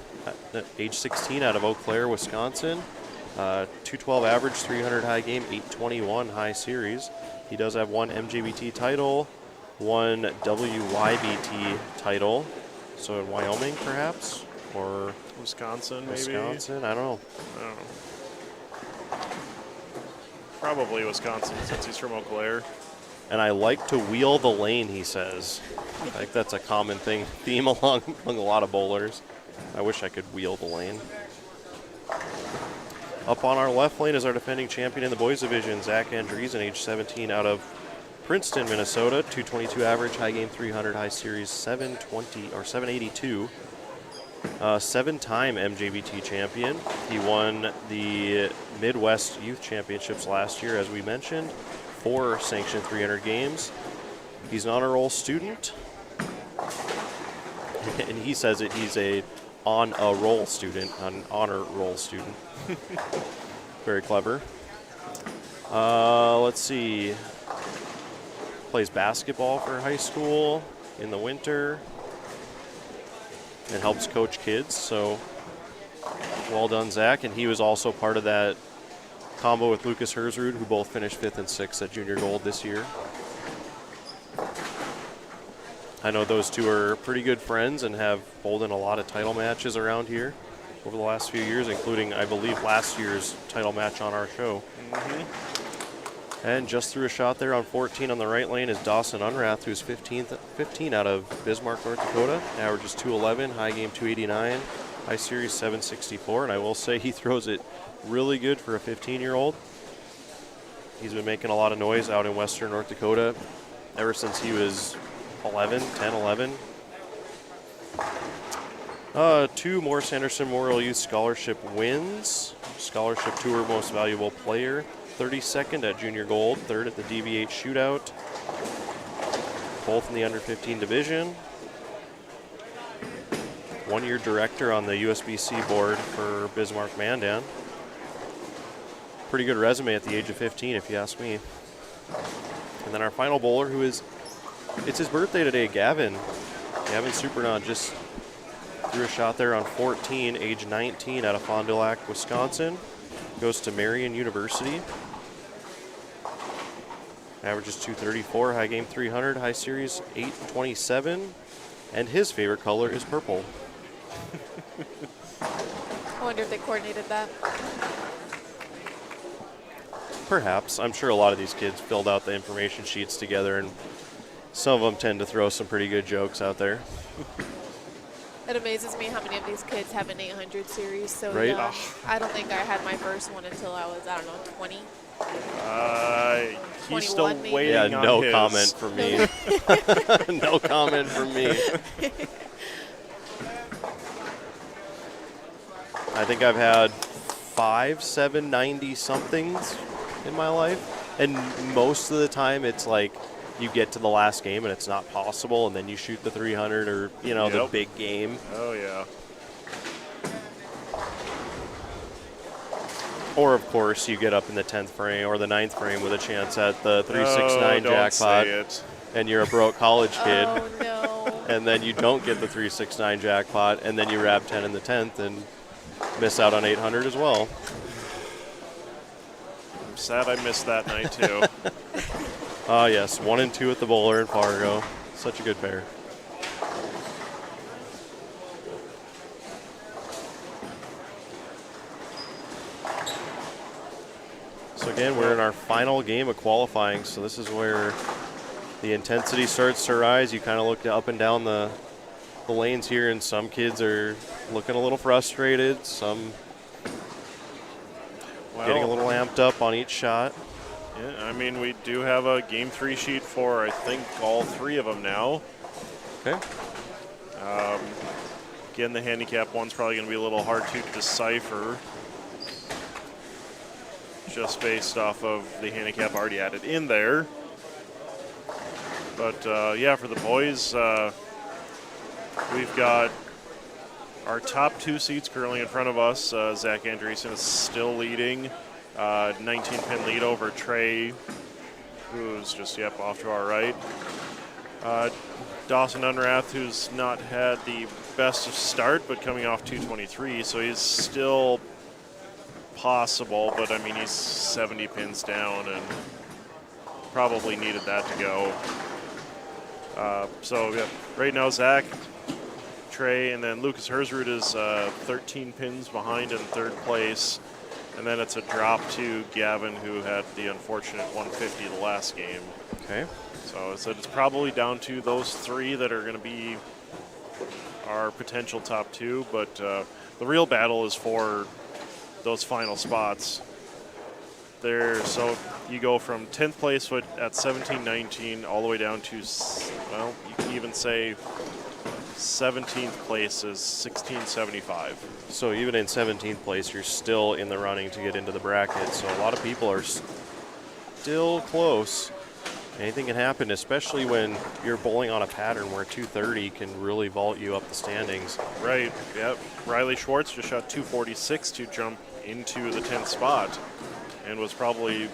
age 16, out of Eau Claire, Wisconsin. 212 average, 300 high game, 821 high series. He does have one MJBT title, one WYBT title. So in Wyoming, perhaps, or Wisconsin, maybe. Wisconsin. I don't know. Probably Wisconsin, since he's from Eau Claire. And I like to wheel the lane, he says. I think that's a common theme among a lot of bowlers. I wish I could wheel the lane. Up on our left lane is our defending champion in the boys division, Zach Andreessen, age 17, out of Princeton, Minnesota. 222 average, high game 300, high series 782. Seven-time MJBT champion. He won the Midwest Youth Championships last year, as we mentioned. 4 sanctioned 300 games. He's an honor roll student. And he says that he's an honor roll student. Very clever. Let's see. Plays basketball for high school in the winter and helps coach kids. So well done, Zach. And he was also part of that combo with Lucas Herzrud, who both finished 5th and 6th at Junior Gold this year. I know those two are pretty good friends and have bowled in a lot of title matches around here over the last few years, including, I believe, last year's title match on our show. And just threw a shot there on 14 on the right lane is Dawson Unrath, who's 15 out of Bismarck, North Dakota. Averages 211, high game 289, high series 764. And I will say he throws it really good for a 15-year-old. He's been making a lot of noise out in western North Dakota ever since he was 11. 2 Morris Anderson Memorial Youth Scholarship wins. Scholarship Tour Most Valuable Player. 32nd at Junior Gold, 3rd at the DBH Shootout. Both in the under 15 division. 1-year director on the USBC board for Bismarck Mandan. Pretty good resume at the age of 15, if you ask me. And then our final bowler, it's his birthday today, Gavin Supernaut, just threw a shot there on 14, age 19, out of Fond du Lac, Wisconsin. Goes to Marian University. Averages 234, high game 300, high series 827. And his favorite color is purple. I wonder if they coordinated that. Perhaps. I'm sure a lot of these kids filled out the information sheets together, and some of them tend to throw some pretty good jokes out there. It amazes me how many of these kids have an 800 series so Right. young. I don't think I had my first one until I was, 20. He's still 21 maybe? waiting Yeah, on no his. comment from me. No comment from me. I think I've had 5 790-somethings in my life. And most of the time it's like you get to the last game and it's not possible, and then you shoot the 300 or, the big game. Oh, yeah. Or, of course, you get up in the 10th frame or the 9th frame with a chance at the 369 jackpot, Say it. and you're a broke college kid. Oh, no. And then you don't get the 369 jackpot, and then you wrap 10 in the 10th and miss out on 800 as well. I'm sad I missed that night, too. Yes, 1 and 2 at the bowler in Fargo. Such a good pair. So again, we're in our final game of qualifying, so this is where the intensity starts to rise. You kind of look up and down the lanes here, and some kids are looking a little frustrated, some getting a little amped up on each shot. Yeah, I mean, we do have a Game 3 sheet for, I think, all 3 of them now. Okay. Again, the handicap one's probably going to be a little hard to decipher, just based off of the handicap already added in there. But, yeah, for the boys, we've got our top 2 seeds currently in front of us. Zach Andreessen is still leading, 19-pin lead over Trey, who's just, off to our right. Dawson Unrath, who's not had the best of start, but coming off 223, so he's still possible, but I mean, he's 70 pins down and probably needed that to go. So yeah, right now Zach, Trey, and then Lucas Herzrud is 13 pins behind in 3rd place, and then it's a drop to Gavin, who had the unfortunate 150 the last game. Okay. So it's probably down to those 3 that are going to be our potential top 2, but the real battle is for those final spots. So you go from 10th place at 17-19 all the way down to, well, you can even say 17th place is 1675. So even in 17th place, you're still in the running to get into the bracket. So a lot of people are still close. Anything can happen, especially when you're bowling on a pattern where 230 can really vault you up the standings. Right, yep. Riley Schwartz just shot 246 to jump into the 10th spot and was probably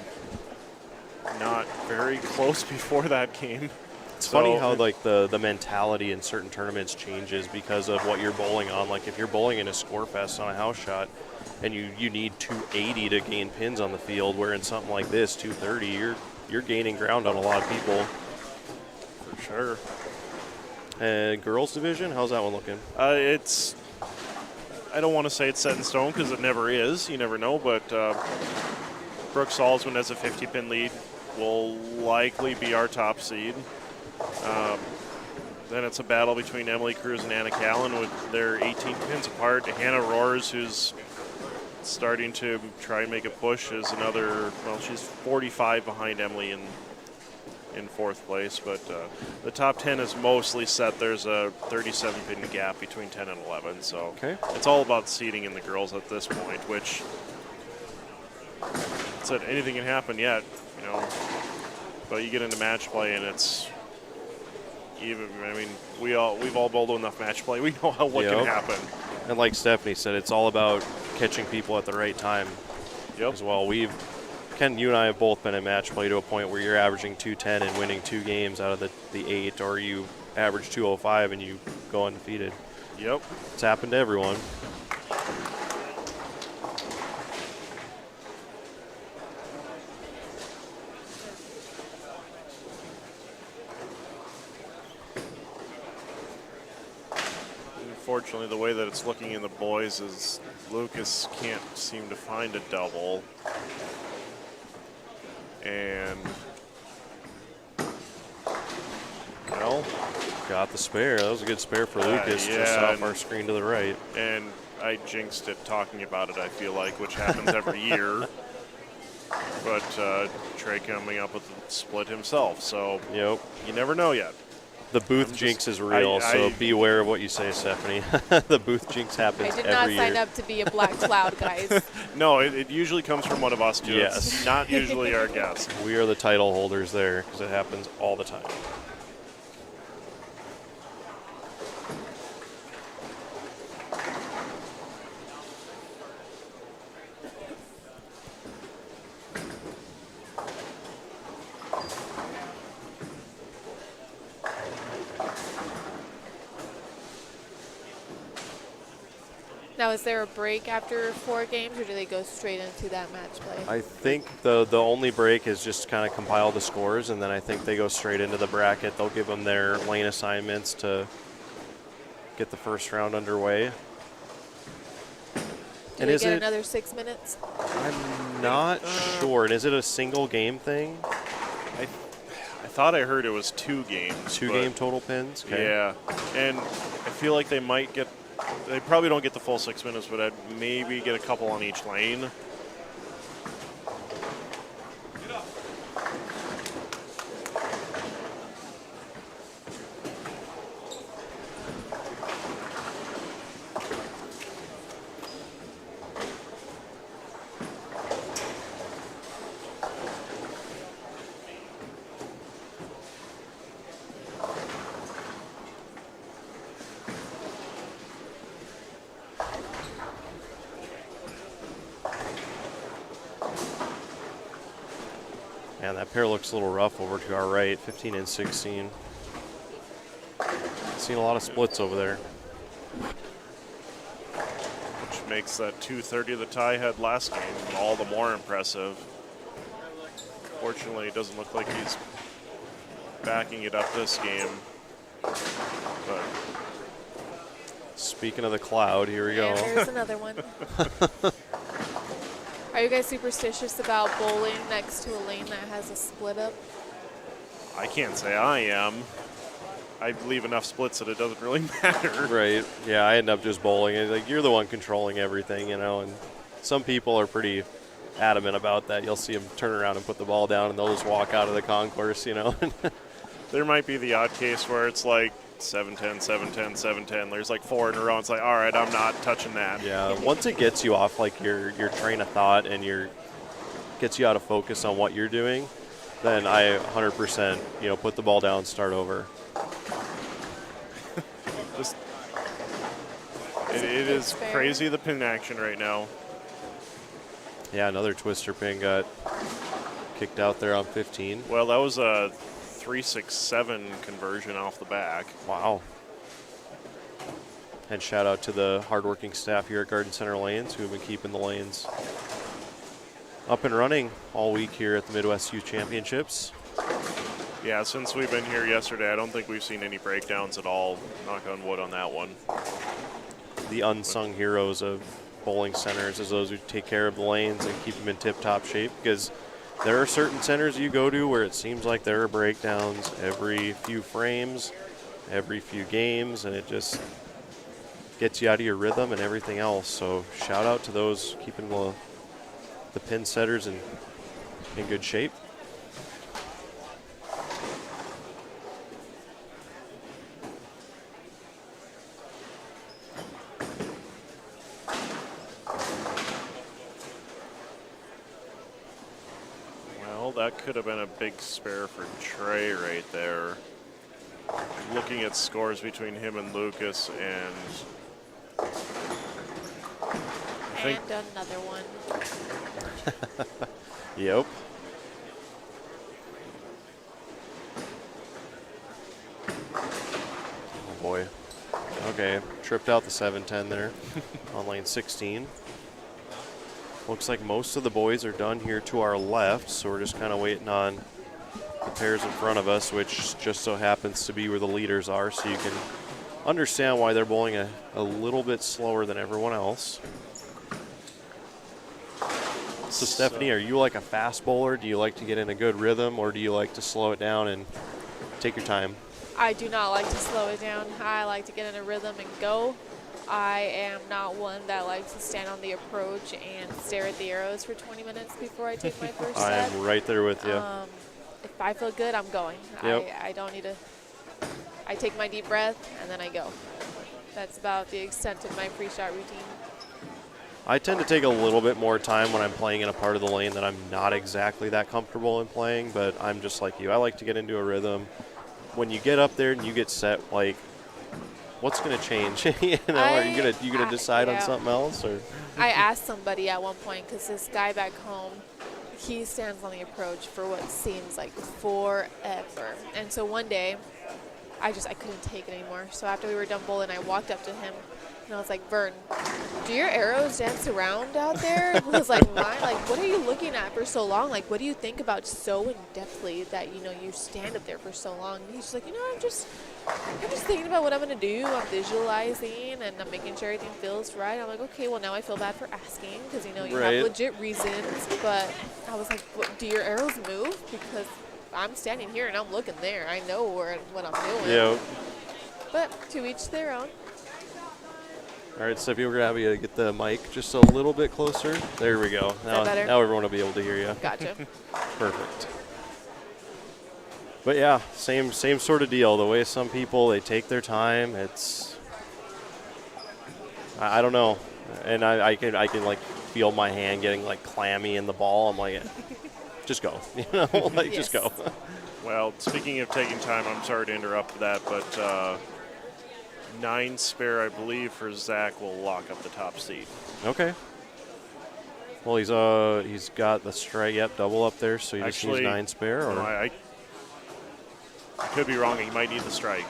not very close before that game. It's funny how like the mentality in certain tournaments changes because of what you're bowling on. Like if you're bowling in a score fest on a house shot and you need 280 to gain pins on the field, where in something like this, 230, you're gaining ground on a lot of people. For sure. And girls division, how's that one looking? I don't want to say it's set in stone because it never is. You never know, but Brooke Salzman has a 50-pin lead, will likely be our top seed. Then it's a battle between Emily Cruz and Anna Callan with their 18 pins apart. Hannah Roars, who's starting to try and make a push, is another, well, she's 45 behind Emily in 4th place, but the top 10 is mostly set. There's a 37-pin gap between 10 and 11, so It's all about seeding in the girls at this point, which said anything can happen yet, but you get into match play and it's even. I mean, we've all bowled enough match play. We know what can happen. And like Stephanie said, it's all about catching people at the right time as well. Ken, you and I have both been in match play to a point where you're averaging 210 and winning 2 games out of the 8, or you average 205 and you go undefeated. Yep. It's happened to everyone. Unfortunately, the way that it's looking in the boys is Lucas can't seem to find a double. And, well, got the spare. That was a good spare for Lucas, just off our screen to the right. And I jinxed it talking about it, I feel like, which happens every year. But Trey coming up with the split himself, so you never know yet. The booth jinx is real, so beware of what you say, Stephanie. The booth jinx happens every year. I did not sign up to be a black cloud, guys. No, it usually comes from one of us, too. Yes. It's not usually our guest. We are the title holders there, because it happens all the time. Now, is there a break after 4 games, or do they go straight into that match play? I think the only break is just kind of compile the scores, and then I think they go straight into the bracket. They'll give them their lane assignments to get the first round underway. Do we get another 6 minutes? I'm not sure. And is it a single game thing? I thought I heard it was 2 games. 2 game total pins? Okay. Yeah, and I feel like they might get, they probably don't get the full 6 minutes, but I'd maybe get a couple on each lane. Man, that pair looks a little rough over to our right, 15 and 16. Seen a lot of splits over there. Which makes that 230 the tie had last game all the more impressive. Fortunately, it doesn't look like he's backing it up this game. But speaking of the cloud, here we go. There's another one. Are you guys superstitious about bowling next to a lane that has a split up? I can't say I am. I leave enough splits that it doesn't really matter. Right. Yeah, I end up just bowling it. Like, you're the one controlling everything, and some people are pretty adamant about that. You'll see them turn around and put the ball down, and they'll just walk out of the concourse, There might be the odd case where it's like 7-10, 7-10, 7-10. There's like 4 in a row. It's like, all right, I'm not touching that. Yeah, once it gets you off like your train of thought and gets you out of focus on what you're doing, then I 100% put the ball down, start over. It is crazy, the pin action right now. Yeah, another twister pin got kicked out there on 15. Well, that was a 3-6-7 conversion off the back. Wow. And shout out to the hardworking staff here at Garden Center Lanes who have been keeping the lanes up and running all week here at the Midwest Youth Championships. Yeah, since we've been here yesterday, I don't think we've seen any breakdowns at all. Knock on wood on that one. The unsung heroes of bowling centers is those who take care of the lanes and keep them in tip-top shape, because there are certain centers you go to where it seems like there are breakdowns every few frames, every few games, and it just gets you out of your rhythm and everything else. So shout out to those keeping the pin setters in good shape. That could have been a big spare for Trey right there. Looking at scores between him and Lucas, and I think another one. Yep. Oh boy. Okay, tripped out the 7-10 there on lane 16. Looks like most of the boys are done here to our left, so we're just kind of waiting on the pairs in front of us, which just so happens to be where the leaders are, so you can understand why they're bowling a little bit slower than everyone else. So Stephanie, are you like a fast bowler? Do you like to get in a good rhythm, or do you like to slow it down and take your time? I do not like to slow it down. I like to get in a rhythm and go. I am not one that likes to stand on the approach and stare at the arrows for 20 minutes before I take my first I set. am right there with you. If I feel good, I'm going. Yep. I don't need to. I take my deep breath and then I go. That's about the extent of my pre-shot routine. I tend to take a little bit more time when I'm playing in a part of the lane that I'm not exactly that comfortable in playing, but I'm just like you. I like to get into a rhythm. When you get up there and you get set, like, what's going to change? Are you gonna decide on something else? Or I asked somebody at one point, because this guy back home, he stands on the approach for what seems like forever. And so one day, I couldn't take it anymore. So after we were done bowling, I walked up to him and I was like, Vern, do your arrows dance around out there? He was like, why? Like, what are you looking at for so long? Like, what do you think about so in-depthly that, you stand up there for so long? And he's just like, I'm just I'm just thinking about what I'm going to do. I'm visualizing and I'm making sure everything feels right. I'm like, okay, well, now I feel bad for asking because, you know, you Right. have legit reasons. But I was like, do your arrows move? Because I'm standing here and I'm looking there. I know what I'm doing. Yeah. But to each their own. All right, Steph, we're going to have you get the mic just a little bit closer. There we go. that better? Now everyone will be able to hear you. Gotcha. Perfect. But yeah, same sort of deal. The way some people, they take their time. I don't know, and I can like feel my hand getting like clammy in the ball. I'm like, just go, you know, like just go. Well, speaking of taking time, I'm sorry to interrupt that, but 9 spare, I believe, for Zach will lock up the top seed. Okay. Well, he's got the strike. Yep, double up there. So he just needs 9 spare. Or No, I could be wrong. He might need the strike.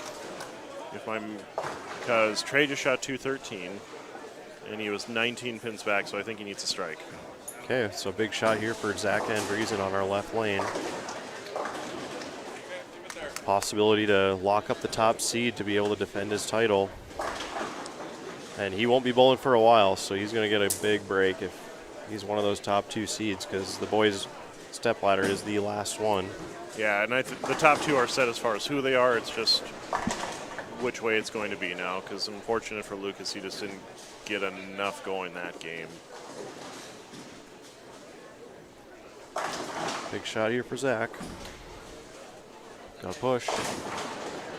Because Trey just shot 213, and he was 19 pins back, so I think he needs a strike. okay, so big shot here for Zach Andreessen on our left lane. Possibility to lock up the top seed to be able to defend his title. And he won't be bowling for a while, so he's going to get a big break if he's one of those top 2 seeds, because the boys' stepladder is the last one. Yeah, and the top 2 are set as far as who they are. It's just which way it's going to be now, because unfortunate for Lucas, he just didn't get enough going that game. Big shot here for Zach. Got to push.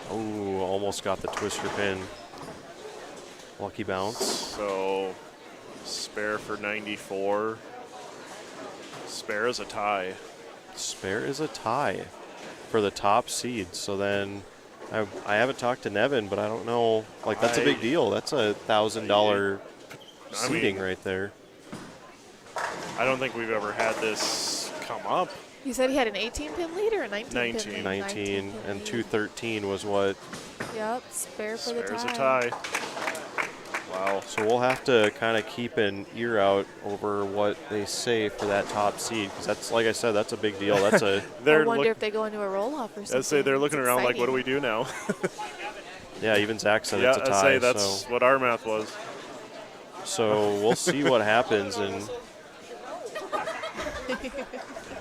Oh, almost got the twister pin. Lucky bounce. So, spare for 94. Spare is a tie. Spare is a tie for the top seed. So then, I haven't talked to Nevin, but I don't know. Like, that's a big deal. That's a $1,000 seating right there. I don't think we've ever had this come up. You said he had an 18-pin lead or a 19-pin 19. lead? 19 and lead. 213 was what. Yep, spare for the tie. Spare's a tie. Wow. So we'll have to kind of keep an ear out over what they say for that top seed, because that's, like I said, that's a big deal. That's a. I wonder if they go into a roll-off or something. I'd say they're looking around like, what do we do now? Yeah, even Zach said Yeah, it's a tie. I'd say that's what our math was. So we'll see what happens, and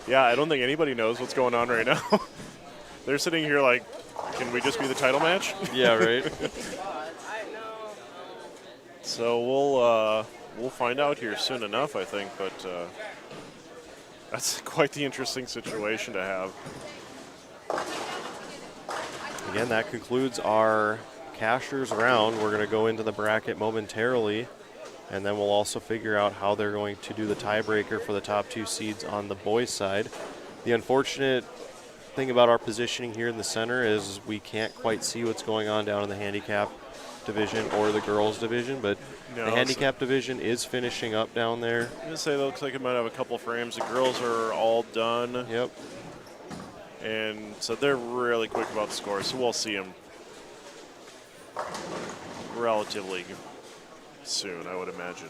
yeah, I don't think anybody knows what's going on right now. They're sitting here like, can we just be the title match? yeah, right. So we'll find out here soon enough, I think. But that's quite the interesting situation to have. Again, that concludes our cashers round. We're going to go into the bracket momentarily, and then we'll also figure out how they're going to do the tiebreaker for the top 2 seeds on the boys' side. The unfortunate thing about our positioning here in the center is we can't quite see what's going on down in the handicap division or the girls division, but the handicap division is finishing up down there. I'm going to say it looks like it might have a couple frames. The girls are all done. Yep. And so they're really quick about the scores, so we'll see them relatively soon, I would imagine.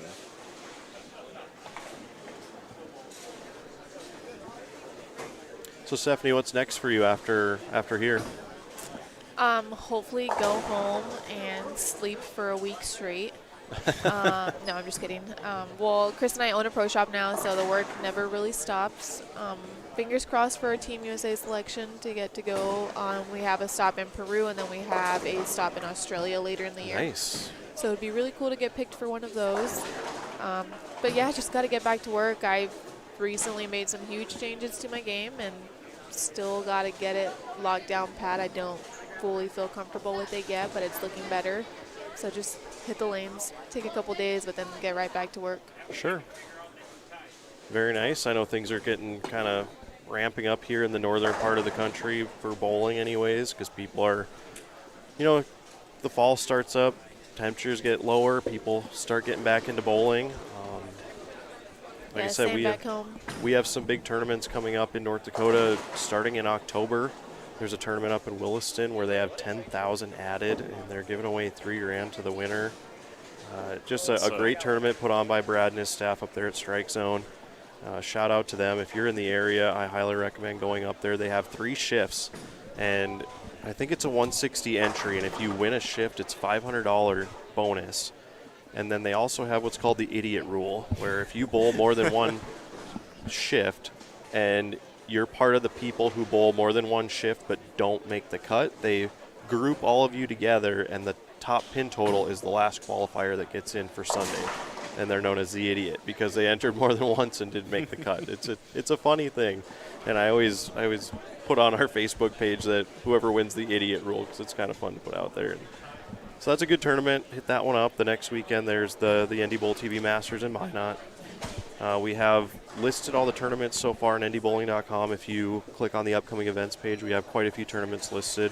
So Stephanie, what's next for you after here? Hopefully go home and sleep for a week straight. No, I'm just kidding. Well, Chris and I own a pro shop now, so the work never really stops. Fingers crossed for our Team USA selection to get to go. We have a stop in Peru, and then we have a stop in Australia later in the year. Nice. So it'd be really cool to get picked for one of those. But yeah, just got to get back to work. I've recently made some huge changes to my game and still got to get it locked down pat. I don't fully feel comfortable with it yet, but it's looking better. So just hit the lanes, take a couple days, but then get right back to work. Sure. Very nice. I know things are getting kind of ramping up here in the northern part of the country for bowling anyways, because people are, you know, the fall starts up, temperatures get lower, people start getting back into bowling. Like I said, we have some big tournaments coming up in North Dakota starting in October. There's a tournament up in Williston where they have 10,000 added, and they're giving away $3,000 to the winner. Just a great tournament put on by Brad and his staff up there at Strike Zone. Shout out to them. If you're in the area, I highly recommend going up there. They have 3 shifts, and I think it's a 160 entry, and if you win a shift, it's $500 bonus. And then they also have what's called the idiot rule, where if you bowl more than one shift and you're part of the people who bowl more than one shift but don't make the cut, they group all of you together, and the top pin total is the last qualifier that gets in for Sunday. And they're known as the idiot because they entered more than once and didn't make the cut. It's a funny thing. And I always put on our Facebook page that whoever wins the idiot rule, because it's kind of fun to put out there. So that's a good tournament. Hit that one up. The next weekend there's the NDBowlTV Masters in Minot. We have listed all the tournaments so far on ndbowling.com. If you click on the upcoming events page, we have quite a few tournaments listed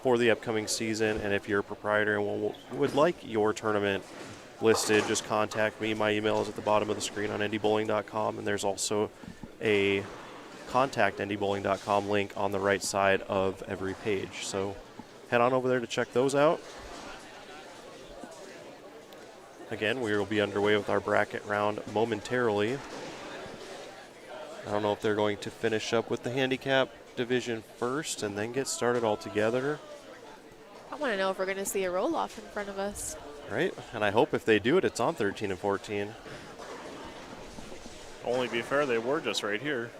for the upcoming season. And if you're a proprietor and would like your tournament listed, just contact me. My email is at the bottom of the screen on ndbowling.com, and there's also a contact ndbowling.com link on the right side of every page. So head on over there to check those out. Again, we will be underway with our bracket round momentarily. I don't know if they're going to finish up with the handicap division first and then get started all together. I want to know if we're going to see a roll-off in front of us. Right, and I hope if they do it, it's on 13 and 14. Only be fair, they were just right here.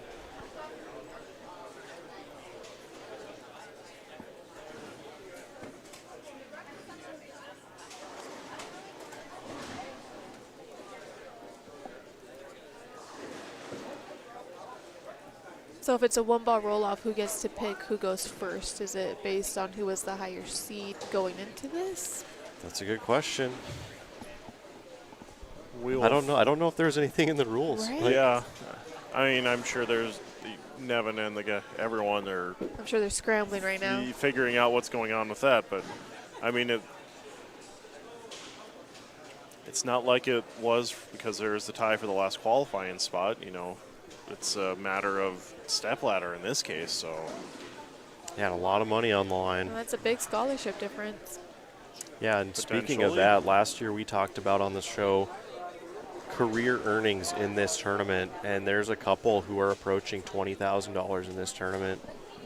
So if it's a one-ball roll-off, who gets to pick who goes first? Is it based on who was the higher seed going into this? That's a good question. We'll I don't know. I don't know if there's anything in the rules. Right? Yeah. I mean, I'm sure there's Nevin and the guy, everyone are I'm sure they're scrambling right now. figuring out what's going on with that. But, I mean, it's not like it was because there's the tie for the last qualifying spot. You know, it's a matter of stepladder in this case. So, Yeah, and a lot of money on the line. Well, that's a big scholarship difference. Yeah, and speaking of Potentially. that, last year we talked about on the show career earnings in this tournament, and there's a couple who are approaching $20,000 in this tournament.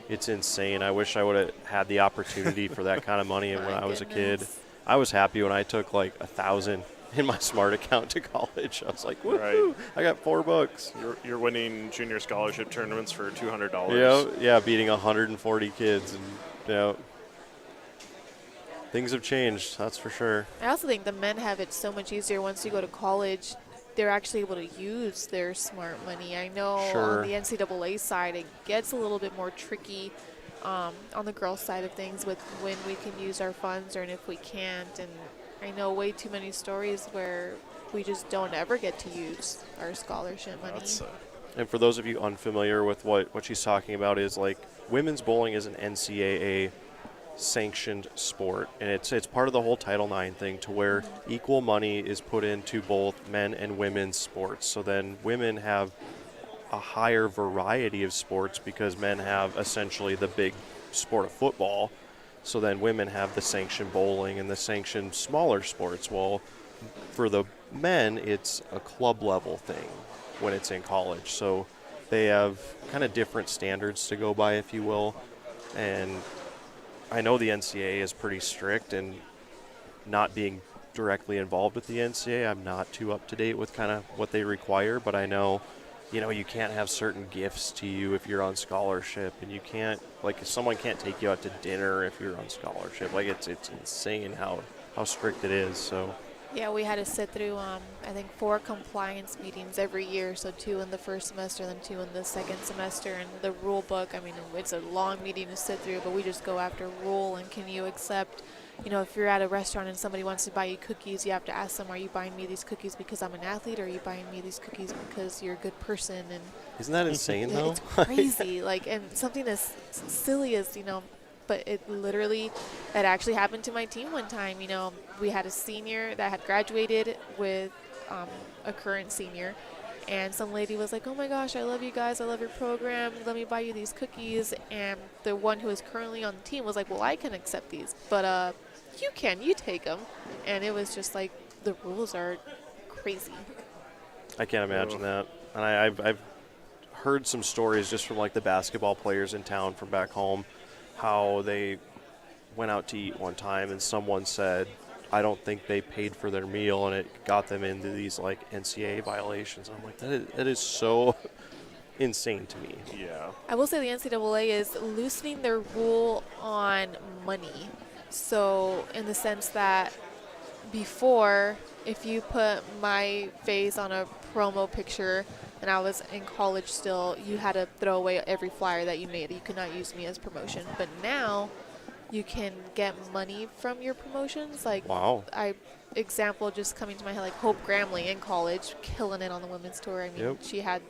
It's insane. I wish I would have had the opportunity for that kind of money when I was a kid. goodness. I was happy when I took like $1,000 in my smart account to college. I was like, woohoo, Right. I got $4. you're winning junior scholarship tournaments for $200. Yeah, beating 140 kids, and things have changed. That's for sure. I also think the men have it so much easier once you go to college. They're actually able to use their smart money. I know Sure. on the NCAA side, it gets a little bit more tricky on the girls' side of things with when we can use our funds or if we can't. And I know way too many stories where we just don't ever get to use our scholarship money. That's And for those of you unfamiliar with what she's talking about, is like women's bowling is an NCAA sanctioned sport, and it's part of the whole Title IX thing, to where equal money is put into both men and women's sports. So then women have a higher variety of sports because men have essentially the big sport of football. So then women have the sanctioned bowling and the sanctioned smaller sports. Well, for the men, it's a club level thing when it's in college. So they have kind of different standards to go by, if you will. And I know the NCAA is pretty strict, and not being directly involved with the NCAA, I'm not too up to date with kind of what they require, but I know, you can't have certain gifts to you if you're on scholarship, and you can't, like, someone can't take you out to dinner if you're on scholarship. Like, it's insane how strict it is. So Yeah, we had to sit through, I think, 4 compliance meetings every year. So 2 in the first semester, then 2 in the second semester. And the rule book, I mean, it's a long meeting to sit through, but we just go after rule. And can you accept, if you're at a restaurant and somebody wants to buy you cookies, you have to ask them, are you buying me these cookies because I'm an athlete, or are you buying me these cookies because you're a good person? And isn't that insane, though? it's crazy. And something as silly as, but it actually happened to my team one time. We had a senior that had graduated with a current senior, and some lady was like, oh my gosh, I love you guys, I love your program, let me buy you these cookies. And the one who is currently on the team was like, well, I can accept these, but you take them. And it was just like, the rules are crazy. I can't imagine that. And I've heard some stories just from like the basketball players in town from back home, how they went out to eat one time, and someone said, I don't think they paid for their meal, and it got them into these like NCAA violations. I'm like, that is so insane to me. Yeah. I will say the NCAA is loosening their rule on money. So in the sense that before, if you put my face on a promo picture and I was in college still, you had to throw away every flyer that you made. You could not use me as promotion. But now you can get money from your promotions. Like, Wow. example just coming to my head, like Hope Gramley in college, killing it on the women's tour. I mean, Yep. she had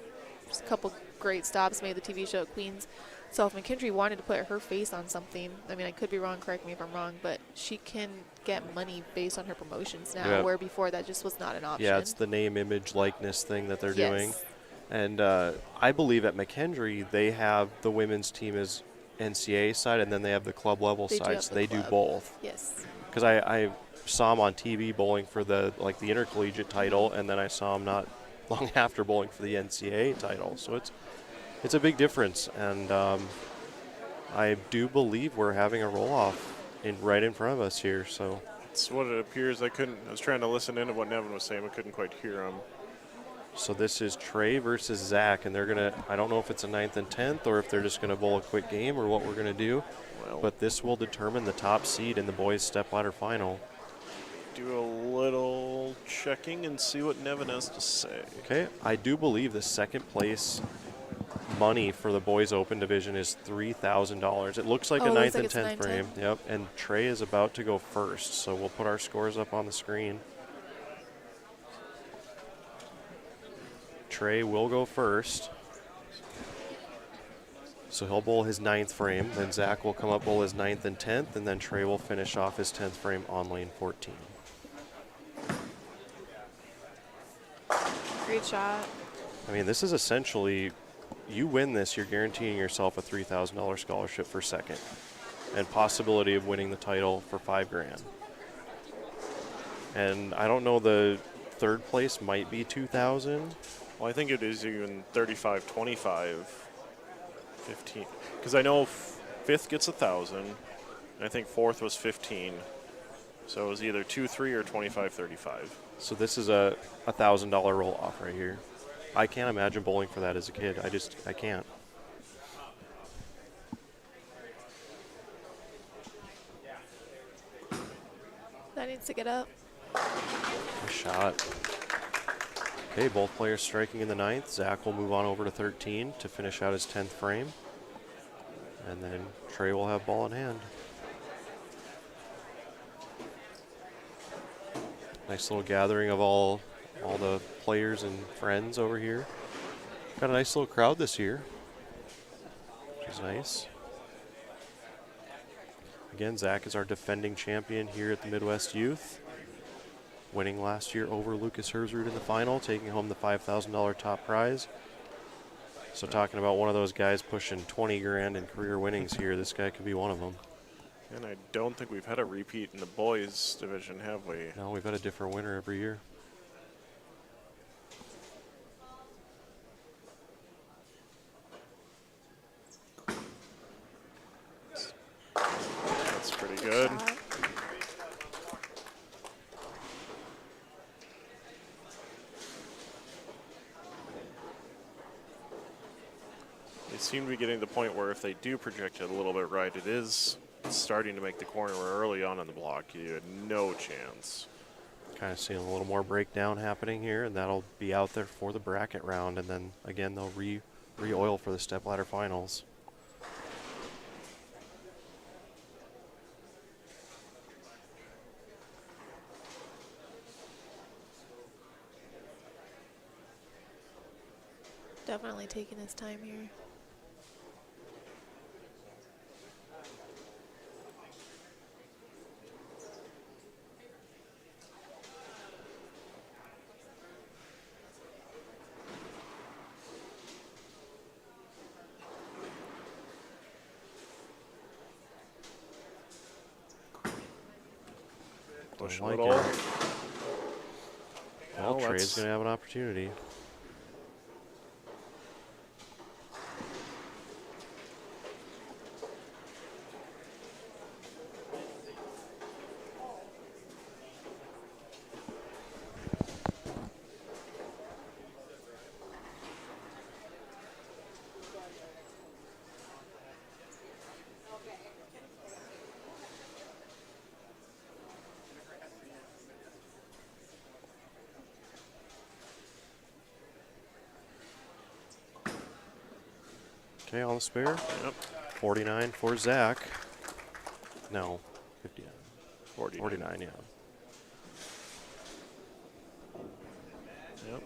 a couple great stops, made the TV show at Queens. So if McKendry wanted to put her face on something, I mean, I could be wrong, correct me if I'm wrong, but she can get money based on her promotions now, Yep. where before that just was not an option. Yeah, it's the name, image, likeness thing that they're doing. Yes. And I believe at McKendry, they have the women's team as NCAA side, and then they have the club level They do side, have so the they do club. both. Yes. Because I saw him on TV bowling for the intercollegiate title, and then I saw him not long after bowling for the NCAA title. So it's a big difference, and I do believe we're having a roll-off right in front of us here. So It's what it appears. I was trying to listen in to what Nevin was saying. I couldn't quite hear him. So this is Trey versus Zach, and they're gonna. I don't know if it's a 9th and 10th, or if they're just gonna bowl a quick game, or what we're gonna do. Well, But this will determine the top seed in the boys' stepladder final. do a little checking and see what Nevin has to say. Okay, I do believe the second place money for the boys' open division is $3,000. It looks like Oh, a it 9th looks like and it's a 10th 9-10. frame. Yep, and Trey is about to go first, so we'll put our scores up on the screen. Trey will go first. So he'll bowl his 9th frame, then Zach will come up, bowl his 9th and 10th, and then Trey will finish off his 10th frame on lane 14. Great shot. I mean, this is essentially, you win this, you're guaranteeing yourself a $3,000 scholarship for second, and possibility of winning the title for $5,000. And I don't know, the third place might be $2,000. Well, I think it is even 35, 25, 15. Because I know fifth gets 1,000, and I think fourth was 15. So it was either 2-3 or 25-35. So this is a $1,000 roll off right here. I can't imagine bowling for that as a kid. I can't. That needs to get up. Nice shot. Okay, both players striking in the 9th. Zach will move on over to 13 to finish out his 10th frame. And then Trey will have ball in hand. Nice little gathering of all the players and friends over here. Got a nice little crowd this year, which is nice. Again, Zach is our defending champion here at the Midwest Youth, winning last year over Lucas Herzrud in the final, taking home the $5,000 top prize. So talking about one of those guys pushing 20 grand in career winnings here, this guy could be one of them. And I don't think we've had a repeat in the boys division, have we? No, we've had a different winner every year. That's pretty good. Shot. They seem to be getting to the point where if they do project it a little bit right, it is starting to make the corner where early on in the block you had no chance. Kind of seeing a little more breakdown happening here, and that'll be out there for the bracket round, and then again they'll re-oil for the stepladder finals. Definitely taking his time here. Push a Don't like little. it. Well, Well, Trey's that's- going to have an opportunity. Okay, on the spare. Yep. 49 for Zach. No, 59. 49. 49, yeah. Yep.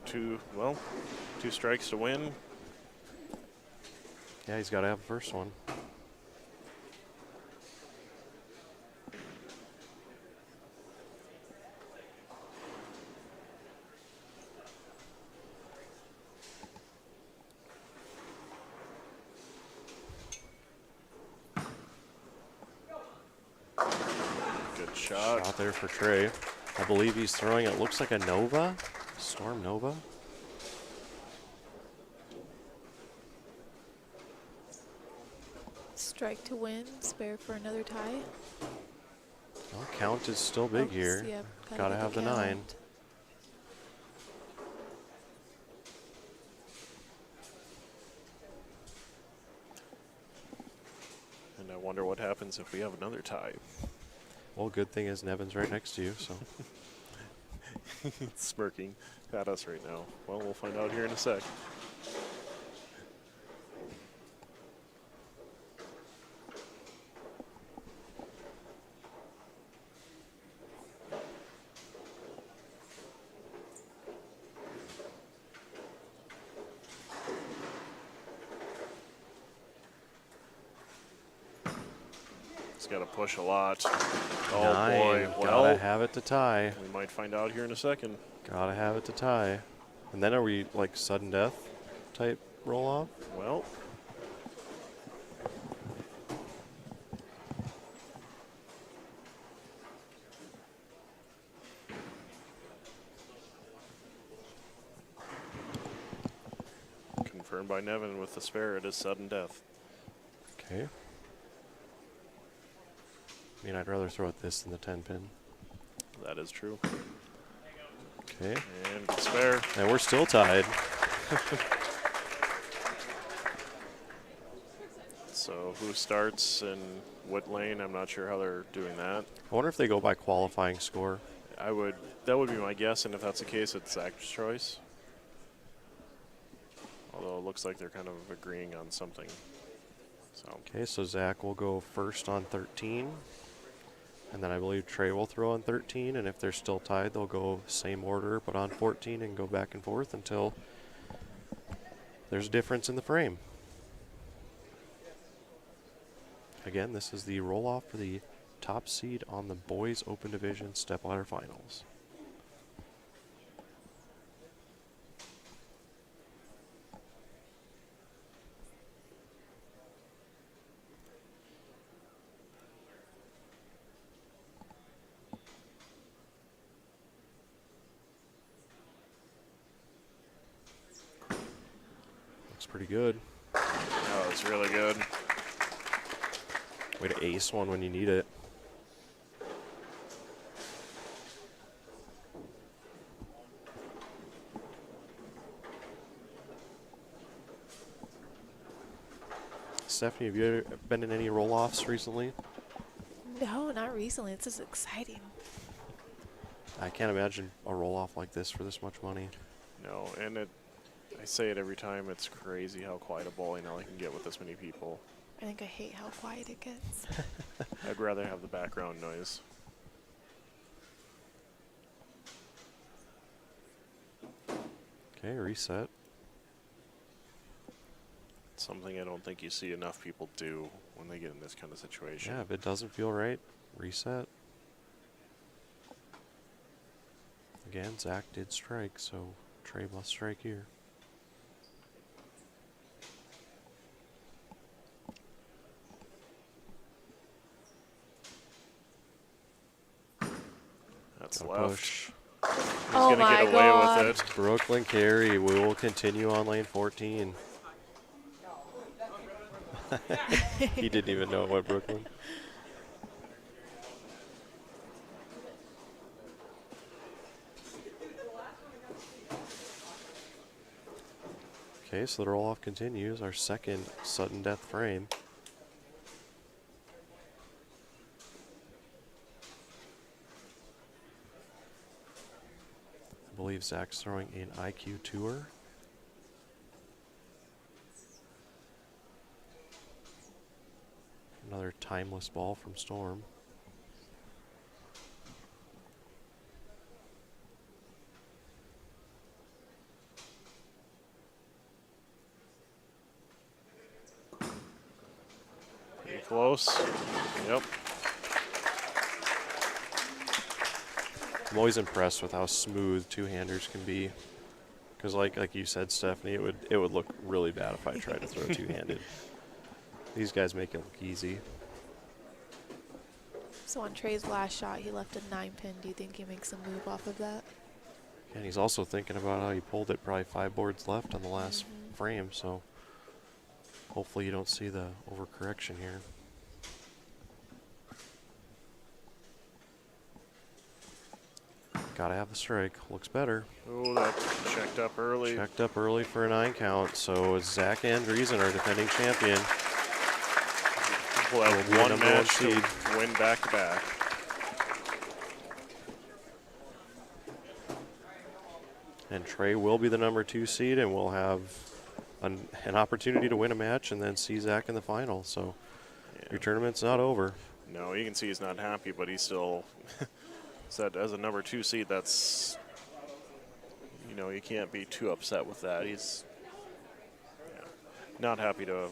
Two strikes to win. Yeah, he's got to have the first one. Good shot. Shot there for Trey. I believe he's throwing, it looks like a Nova. Storm Nova. Strike to win, spare for another tie. Well, count is still big Oops, here. yep, Gotta get have the 9. count. And I wonder what happens if we have another tie. Well, good thing is Nevin's right next to you, so. Smirking at us right now. Well, we'll find out here in a sec. He's got to push a lot. Oh 9. boy. Gotta Well, have it to tie. we might find out here in a second. Gotta have it to tie. And then are we like sudden death type roll off? Well, confirmed by Nevin with the spare. It is sudden death. Okay. I mean, I'd rather throw at this than the 10 pin. That is true. Okay. And good spare. And we're still tied. So who starts in what lane? I'm not sure how they're doing that. I wonder if they go by qualifying score. That would be my guess, and if that's the case, it's Zach's choice. Although it looks like they're kind of agreeing on something. So Okay, so Zach will go first on 13. And then I believe Trey will throw on 13. And if they're still tied, they'll go same order, but on 14 and go back and forth until there's a difference in the frame. Again, this is the roll-off for the top seed on the boys open division stepladder finals. Looks pretty good. oh, it's really good. Way to ace one when you need it. Stephanie, have you ever been in any roll-offs recently? No, not recently. This is exciting. I can't imagine a roll-off like this for this much money. No, and I say it every time. It's crazy how quiet a bowling alley can get with this many people. I think I hate how quiet it gets. I'd rather have the background noise. Okay, reset. It's something I don't think you see enough people do when they get in this kind of situation. Yeah, if it doesn't feel right, reset. Again, Zach did strike, so Trey must strike here. That's Gotta left. push. He's Oh gonna my get away God. with it. Brooklyn carry. We will continue on lane 14. He didn't even know it went Brooklyn. Okay, so the roll-off continues. Our second sudden death frame. I believe Zach's throwing an IQ tour. Another timeless ball from Storm. Pretty close. Yep. I'm always impressed with how smooth two-handers can be. Because like you said, Stephanie, it would look really bad if I tried to throw two-handed. These guys make it look easy. So on Trey's last shot, he left a 9-pin. Do you think he makes a move off of that? And he's also thinking about how he pulled it probably 5 boards left on the last frame, so hopefully you don't see the overcorrection here. Gotta have the strike. Looks better. Oh, that checked up early. Checked up early for a 9 count, so Zach Andreessen, our defending champion. We'll have one match to win back-to-back. And Trey will be the number 2 seed, and we'll have an opportunity to win a match and then see Zach in the final. So your tournament's not over. No, you can see he's not happy, but he's still said as a number 2 seed, that's, you know, you can't be too upset with that. He's not happy to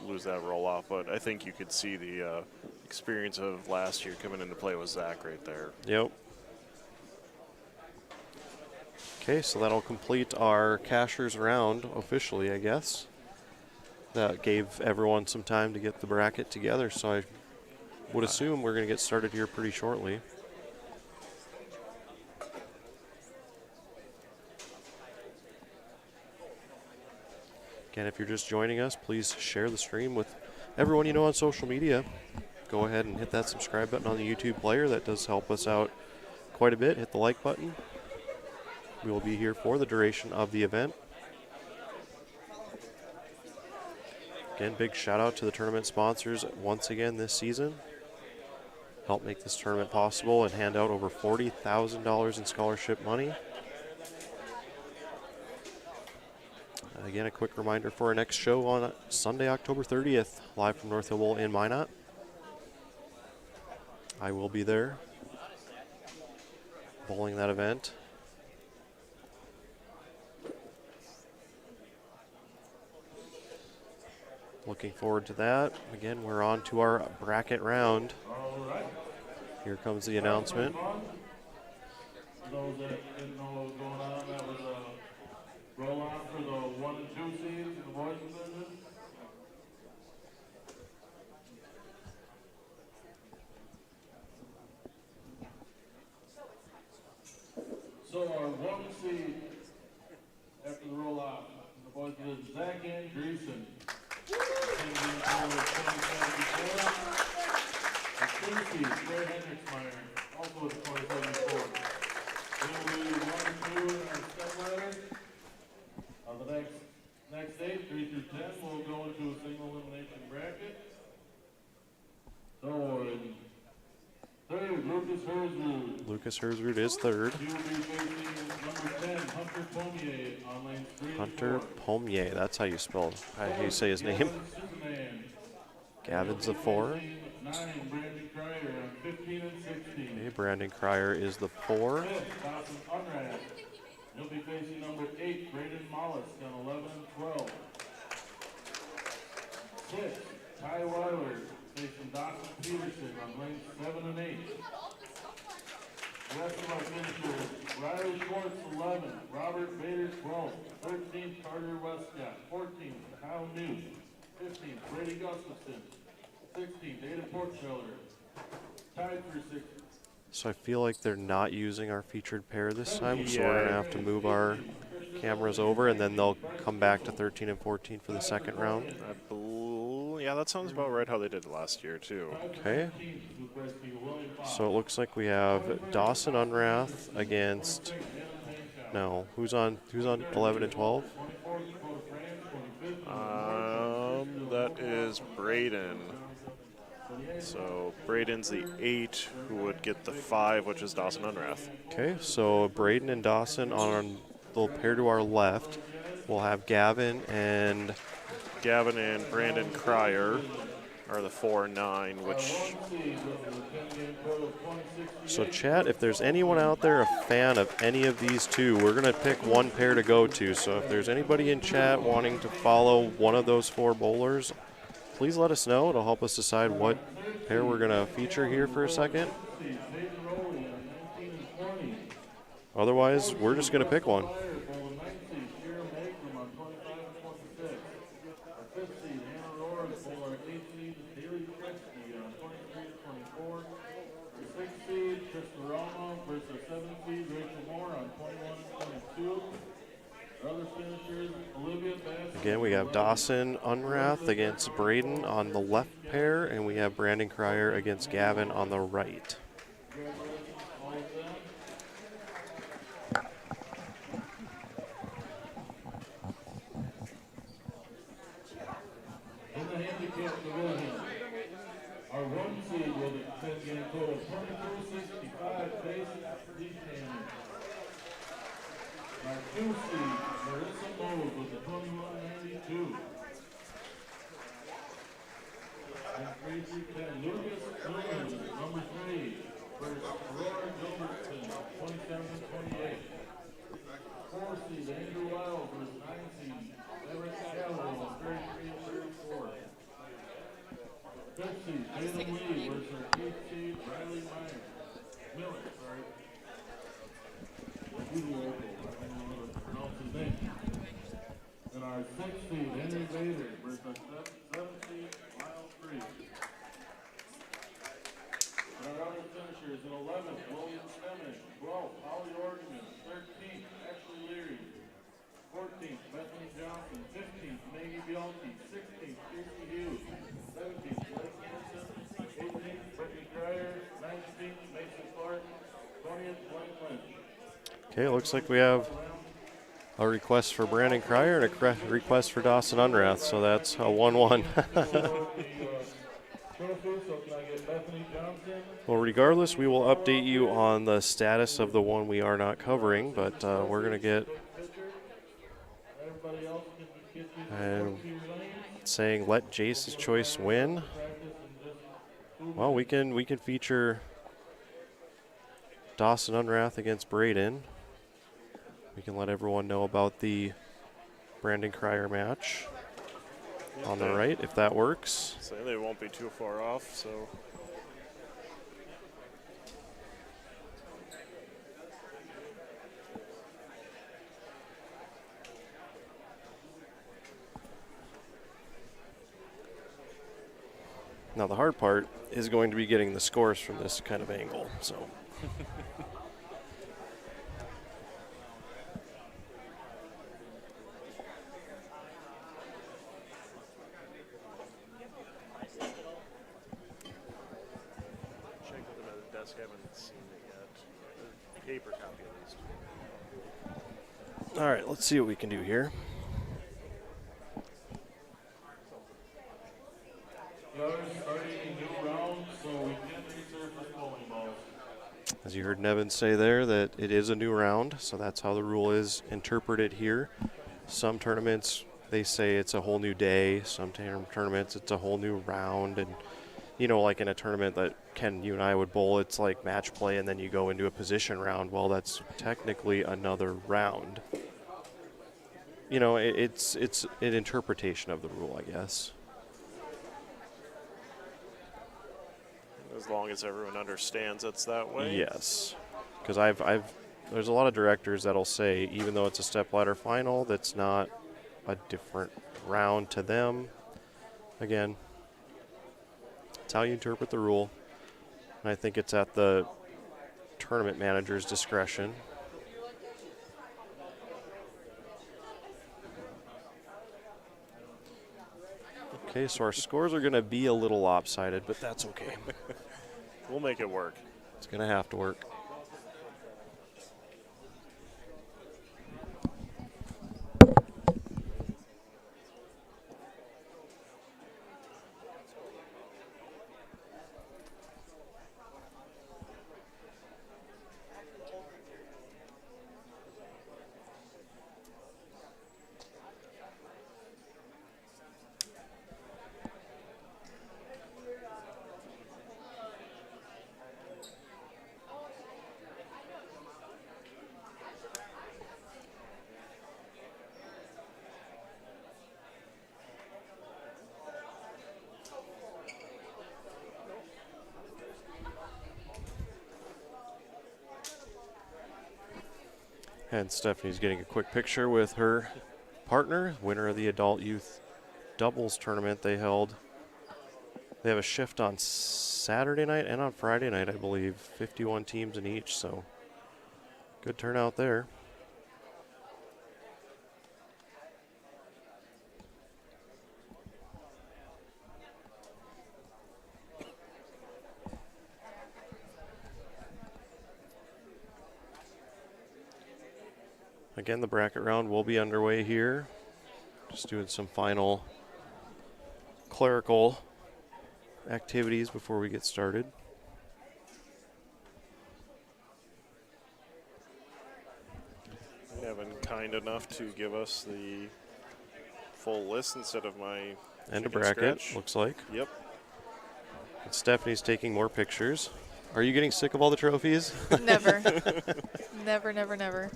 lose that roll off, but I think you could see the experience of last year coming into play with Zach right there. Yep. Okay, so that'll complete our cashers round officially, I guess. That gave everyone some time to get the bracket together, so I would assume we're going to get started here pretty shortly. Again, if you're just joining us, please share the stream with everyone you know on social media. Go ahead and hit that subscribe button on the YouTube player. That does help us out quite a bit. Hit the like button. We will be here for the duration of the event. Again, big shout out to the tournament sponsors once again this season. Help make this tournament possible and hand out over $40,000 in scholarship money. Again, a quick reminder for our next show on Sunday, October 30th, live from North Hill Bowl in Minot. I will be there, bowling that event. Looking forward to that. Again, we're on to our bracket round. Here comes the announcement. For those that didn't know what was going on, that was a roll on for the 1 and 2 seeds in the boys division. So our 1 seed after the roll off in the boys division, Zach Andreessen. The 2 seed, Trey Hendricksmeyer, also with 2074. Then we do 1 and 2 in our stepladder. On the next 8, 3 through 10, we'll go into a single elimination bracket. So in third, Lucas Herzrud. Lucas Herzrud is third. He will be facing number 10, Hunter Pommier, on lanes 3 and Hunter 4. Pommier, that's how you spell, how you say his name. Superman. Gavin's the 4. 9, Brandon Cryer on 15 and 16. Okay, Brandon Cryer is the 4. 5th, Dawson Unrad. He'll be facing number 8, Braden Mollusk on 11 and 12. 6th, Ty Weiler facing Dawson Peterson on lanes 7 and 8. The rest of our finishers, Riley Schwartz 11, Robert Vader 12, 13th, Carter Westcott, 14th, Kyle New, 15th, Brady Gustafson, 16th, Dana Porkfeller, tied for 6th. So I feel like they're not using our featured pair this time, so we're going to have to move our cameras over, and then they'll come back to 13 and 14 for the second round. Yeah, that sounds about right how they did last year, too. Okay. So it looks like we have Dawson Unrath against, no, who's on 11 and 12? That is Braden. So Braden's the 8, who would get the 5, which is Dawson Unrath. Okay, so Braden and Dawson on the pair to our left. We'll have Gavin and Brandon Cryer. or the 4-9, which One seed with a 10-game total of 2068. So chat, if there's anyone out there a fan of any of these two, we're going to pick one pair to go to. So if there's anybody in chat wanting to follow one of those 4 bowlers, please let us know. It'll help us decide what pair we're going to feature here for a second. Seeds, Nathan Rowley on 19 and 20. Otherwise, we're just going to pick one. Flyer, bowling 9 seed, Sharon Magrum on 25 and 26. Our 5th seed, Hannah Roars, bowler 8 seed, Haley Kresge on 23 and 24. Our 6th seed, Krista Rama versus 7th seed, Rachel Moore on 21 and 22. Our other finishers, Olivia Bass. Again, we have Dawson Unrath against Braden on the left pair, and we have Brandon Cryer against Gavin on the right. Congratulations, all of them. In the handicap division, our 1 seed with a 10-game total of 2265 bases for each hand. Our 2 seed, Marissa Mose with a 2192. And 3 through 10, Lucas Newman, number 3, versus Aurora Gilbertson, 27 and 28. 4 seed, Andrew Wild versus 9 seed, Everett Calloway, 33 and 34. 5th seed, Jalen Lee versus our 8th seed, Riley Miller, sorry. I don't know how to pronounce his name. And our 6th seed, Henry Vader versus our 7th seed, Lyle Free. And our other finishers in 11th, William Stemming, 12th, Holly Orgeman, 13th, Ashley Leary, 14th, Bethany Johnson, 15th, Maggie Bianchi, 16th, Casey Hughes, 17th, Blake Hanson, 18th, Brittany Cryer, 19th, Mason Clark, 20th, Blaine Lynch. Okay, it looks like we have a request for Brandon Cryer and a request for Dawson Unrath, so that's a 1-1. Well, regardless, we will update you on the status of the one we are not covering, but we're going to get saying let Jace's choice win. Well, we can feature Dawson Unrath against Braden. We can let everyone know about the Brandon Cryer match on the right, if that works. say they won't be too far off, so. Now, the hard part is going to be getting the scores from this kind of angle, so. Haven't seen it yet. The paper copy at least. All right, let's see what we can do here. As you heard Nevin say there, that it is a new round, so that's how the rule is interpreted here. Some tournaments, they say it's a whole new day. Some tournaments, it's a whole new round. And, you know, like in a tournament that Ken, you and I would bowl, it's like match play and then you go into a position round. Well, that's technically another round. You know, it's an interpretation of the rule, I guess. As long as everyone understands it's that way. Yes, because there's a lot of directors that'll say even though it's a stepladder final, that's not a different round to them. Again, it's how you interpret the rule, and I think it's at the tournament manager's discretion. Okay, so our scores are going to be a little lopsided, but that's okay. We'll make it work. It's going to have to work. And Stephanie's getting a quick picture with her partner, winner of the adult youth doubles tournament they held. They have a shift on Saturday night and on Friday night, I believe. 51 teams in each, so good turnout there. Again, the bracket round will be underway here. Just doing some final clerical activities before we get started. They have been kind enough to give us the full list instead of my And a chicken bracket, scratch. looks like. Yep. And Stephanie's taking more pictures. Are you getting sick of all the trophies? Never. Never, never, never.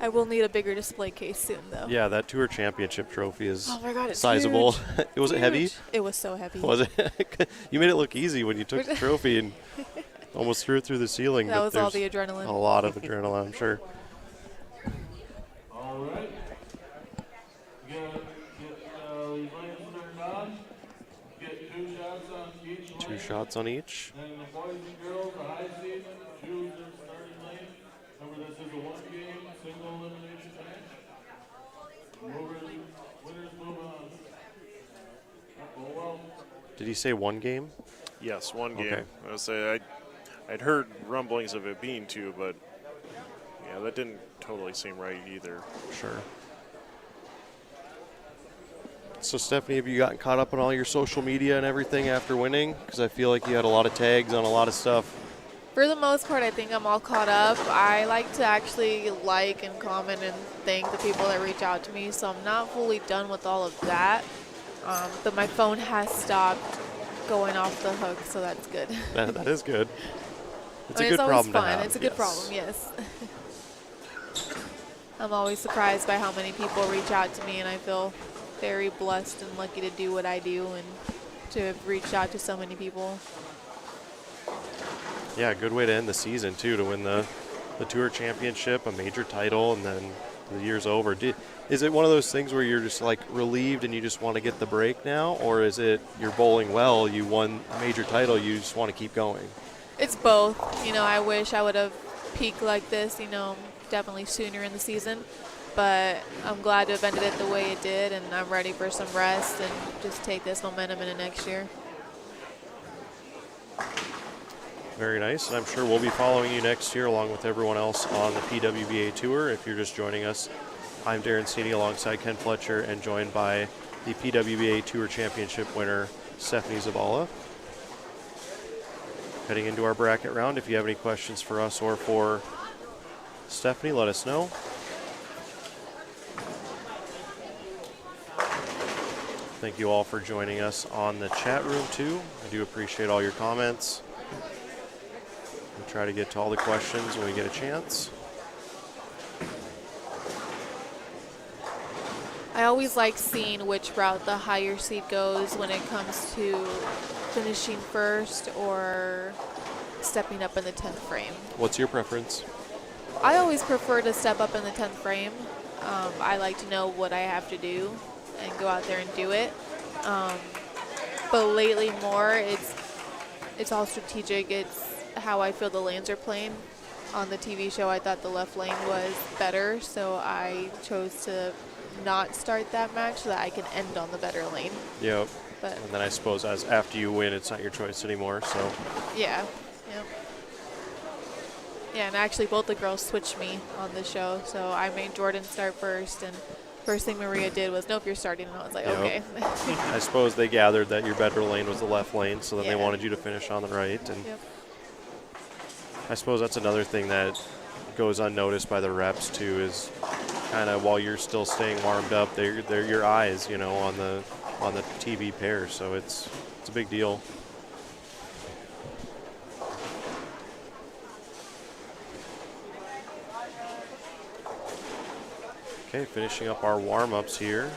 I will need a bigger display case soon, though. Yeah, that tour championship trophy is Oh my God, it's sizable. huge. Was it heavy? Huge. It was so heavy. Was it? You made it look easy when you took the trophy and almost threw it through the ceiling. That but was all there's the adrenaline. A lot of adrenaline, I'm sure. All right. Get these lanes turned on. Get 2 shots on each lane. 2 shots on each. Then the boys and girls, the high seed, choose their starting lane. Remember, this is a 1-game single elimination match. Winners move on. Oh well. Did he say 1 game? Yes, 1 game. Okay. I would say I'd heard rumblings of it being 2, but yeah, that didn't totally seem right either. Sure. So, Stephanie, have you gotten caught up on all your social media and everything after winning? Because I feel like you had a lot of tags on a lot of stuff. For the most part, I think I'm all caught up. I like to actually like and comment and thank the people that reach out to me, so I'm not fully done with all of that. But my phone has stopped going off the hook, so that's good. That is good. It's a I mean, good it's always problem fun. to have. It's a good yes. problem, yes. I'm always surprised by how many people reach out to me, and I feel very blessed and lucky to do what I do and to have reached out to so many people. Yeah, good way to end the season, too, to win the Tour Championship, a major title, and then the year's over. Is it one of those things where you're just, like, relieved and you just want to get the break now? Or is it you're bowling well, you won a major title, you just want to keep going? It's both. You know, I wish I would have peaked like this, you know, definitely sooner in the season. But I'm glad to have ended it the way it did, and I'm ready for some rest and just take this momentum into next year. Very nice, and I'm sure we'll be following you next year along with everyone else on the PWBA Tour. If you're just joining us, I'm Darren Seeney alongside Ken Fletcher and joined by the PWBA Tour Championship winner, Stephanie Zavala. Heading into our bracket round, if you have any questions for us or for Stephanie, let us know. Thank you all for joining us on the chat room too. I do appreciate all your comments. We'll try to get to all the questions when we get a chance. I always like seeing which route the higher seed goes when it comes to finishing first or stepping up in the 10th frame. What's your preference? I always prefer to step up in the 10th frame. I like to know what I have to do and go out there and do it. But lately more, it's all strategic. It's how I feel the lanes are playing. On the TV show, I thought the left lane was better, so I chose to not start that match so that I can end on the better lane. Yep. But And then I suppose as after you win, it's not your choice anymore. So yeah, yeah, and actually both the girls switched me on the show, so I made Jordan start first, and first thing Maria did was, nope, you're starting, and I was like, Yep. okay. I suppose they gathered that your better lane was the left lane, so then they Yeah. wanted you to finish on the right. And Yep. I suppose that's another thing that goes unnoticed by the reps too, is kind of while you're still staying warmed up, they're your eyes, you know, on the TV pair. So it's a big deal. Okay, finishing up our warm-ups here.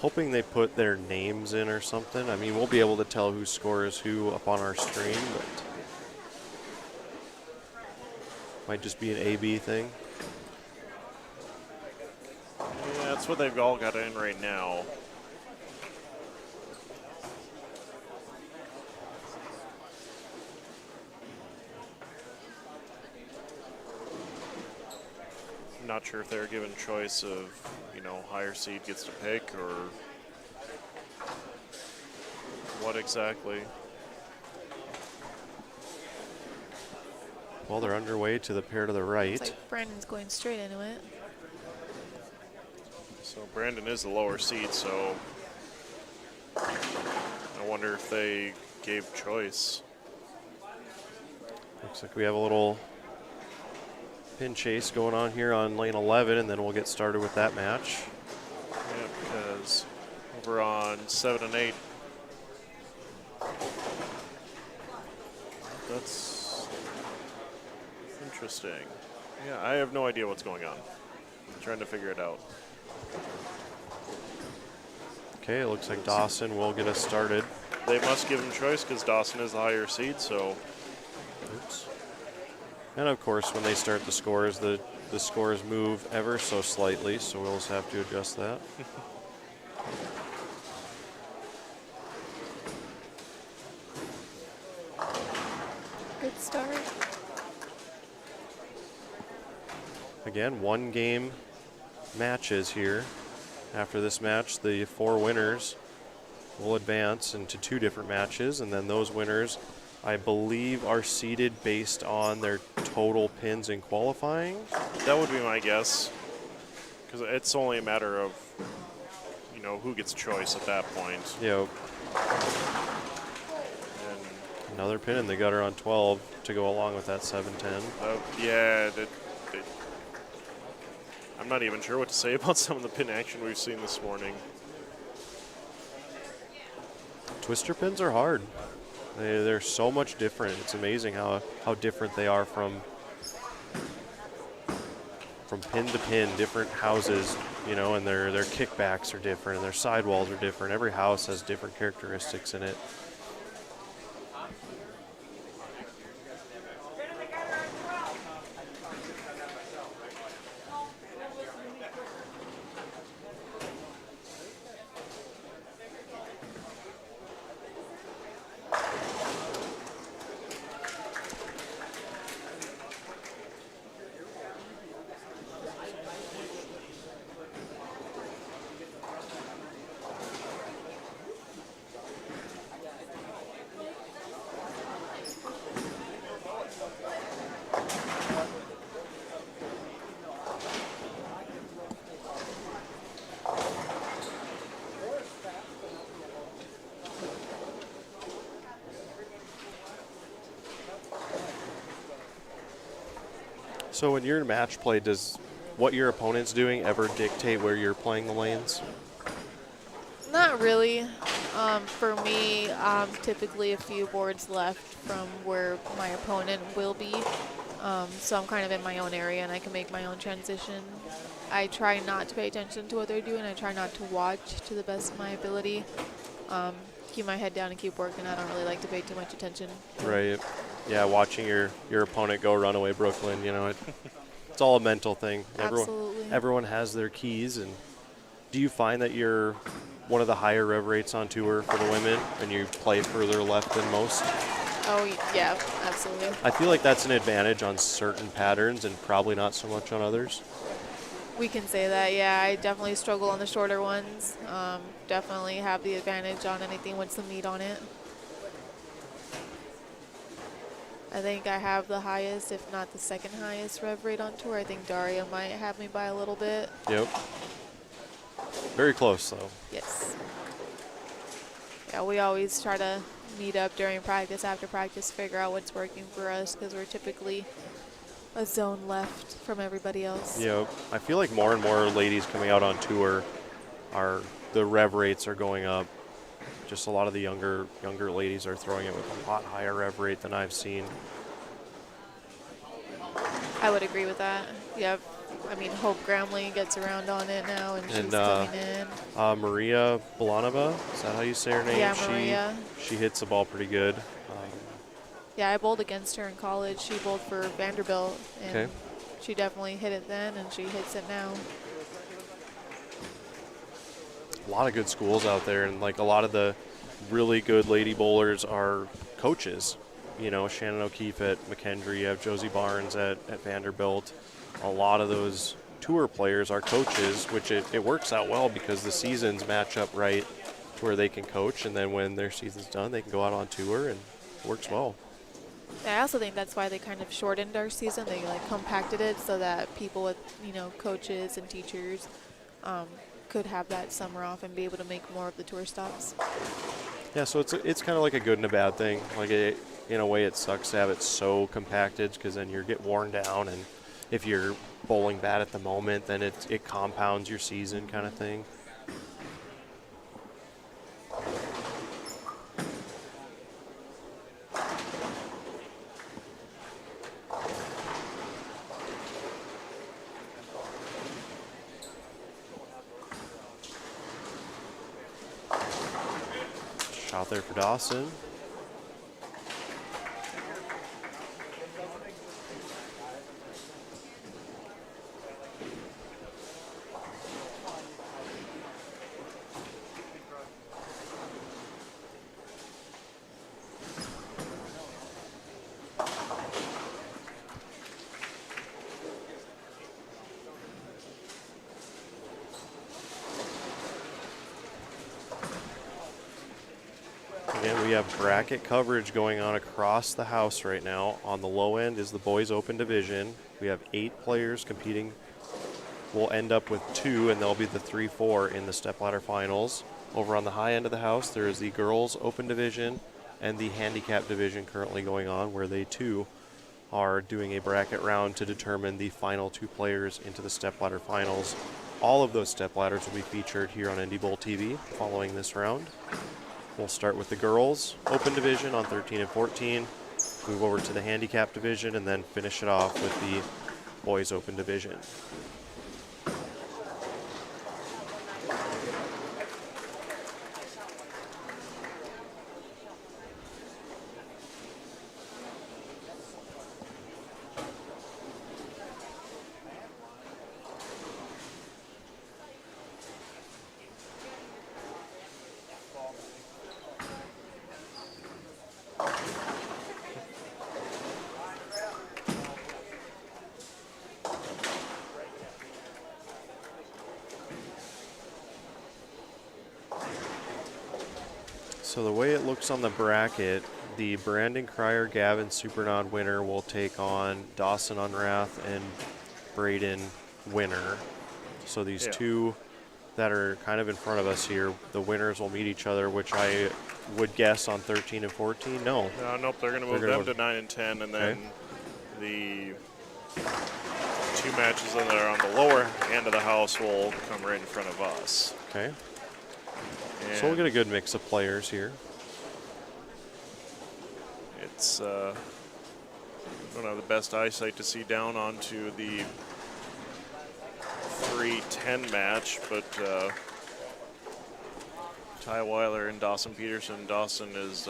Hoping they put their names in or something. I mean, we'll be able to tell who scores who up on our screen, but Might just be an A-B thing. Yeah, that's what they've all got in right now. I'm not sure if they're given choice of, higher seed gets to pick or what exactly. Well, they're underway to the pair to the right. It's like Brandon's going straight into it. So Brandon is the lower seed, so I wonder if they gave choice. Looks like we have a little pin chase going on here on lane 11, and then we'll get started with that match. Yeah, because over on 7 and 8, that's interesting. Yeah, I have no idea what's going on. I'm trying to figure it out. Okay, it looks like Dawson will get us started. They must give him choice because Dawson is the higher seed, so. Oops. And of course, when they start the scores, the scores move ever so slightly, so we'll just have to adjust that. Good start. Again, 1-game matches here. After this match, the 4 winners will advance into 2 different matches, and then those winners, I believe, are seeded based on their total pins in qualifying. That would be my guess, because it's only a matter of, who gets choice at that point. Yep. And Another pin in the gutter on 12 to go along with that 7-10. yeah, I'm not even sure what to say about some of the pin action we've seen this morning. Twister pins are hard. They're so much different. It's amazing how different they are from pin to pin, different houses, and their kickbacks are different and their sidewalls are different. Every house has different characteristics in it. So when you're in match play, does what your opponent's doing ever dictate where you're playing the lanes? Not really. For me, typically a few boards left from where my opponent will be. So I'm kind of in my own area and I can make my own transition. I try not to pay attention to what they're doing. I try not to watch to the best of my ability. Keep my head down and keep working. I don't really like to pay too much attention. Right. Yeah, watching your opponent go runaway Brooklyn, it's all a mental thing. Absolutely. Everyone has their keys. And do you find that you're one of the higher rev rates on tour for the women and you play further left than most? Oh, yeah, absolutely. I feel like that's an advantage on certain patterns and probably not so much on others. We can say that, yeah. I definitely struggle on the shorter ones. Definitely have the advantage on anything with some meat on it. I think I have the highest, if not the second highest rev rate on tour. I think Daria might have me by a little bit. Yep. Very close, though. Yes. Yeah, we always try to meet up during practice, after practice, figure out what's working for us because we're typically a zone left from everybody else. Yep. I feel like more and more ladies coming out on tour the rev rates are going up. Just a lot of the younger ladies are throwing it with a lot higher rev rate than I've seen. I would agree with that. Yeah, I mean, Hope Gramley gets around on it now, and she's coming in. Maria Bolanova, is that how you say her name? Yeah, Maria. She hits the ball pretty good. Yeah, I bowled against her in college. She bowled for Vanderbilt, and Okay. she definitely hit it then, and she hits it now. A lot of good schools out there, and like a lot of the really good lady bowlers are coaches. You know, Shannon O'Keefe at McKendree, you have Josie Barnes at Vanderbilt. A lot of those tour players are coaches, which it works out well because the seasons match up right to where they can coach, and then when their season's done, they can go out on tour, and it works well. I also think that's why they kind of shortened our season. They like compacted it so that people with, you know, coaches and teachers could have that summer off and be able to make more of the tour stops. Yeah, so it's kind of like a good and a bad thing. Like in a way, it sucks to have it so compacted because then you get worn down, and if you're bowling bad at the moment, then it compounds your season, kind of thing. Shot there for Dawson. Again, we have bracket coverage going on across the house right now. On the low end is the boys open division. We have 8 players competing. We'll end up with 2, and they'll be the 3-4 in the stepladder finals. Over on the high end of the house, there is the girls open division and the handicap division currently going on, where they too are doing a bracket round to determine the final 2 players into the stepladder finals. All of those stepladders will be featured here on NDBowlTV following this round. We'll start with the girls open division on 13 and 14, move over to the handicap division, and then finish it off with the boys open division. So the way it looks on the bracket, the Brandon Cryer Gavin Supernod winner will take on Dawson Unrath and Braden winner. So these 2 that are kind of in front of us here, the winners will meet each other, which I would guess on 13 and 14. No. Nope, they're going to move them to 9 and 10, and then the 2 matches that are on the lower end of the house will come right in front of us. Okay. And So we'll get a good mix of players here. it's don't have the best eyesight to see down onto the 3-10 match, but Ty Weiler and Dawson Peterson. Dawson is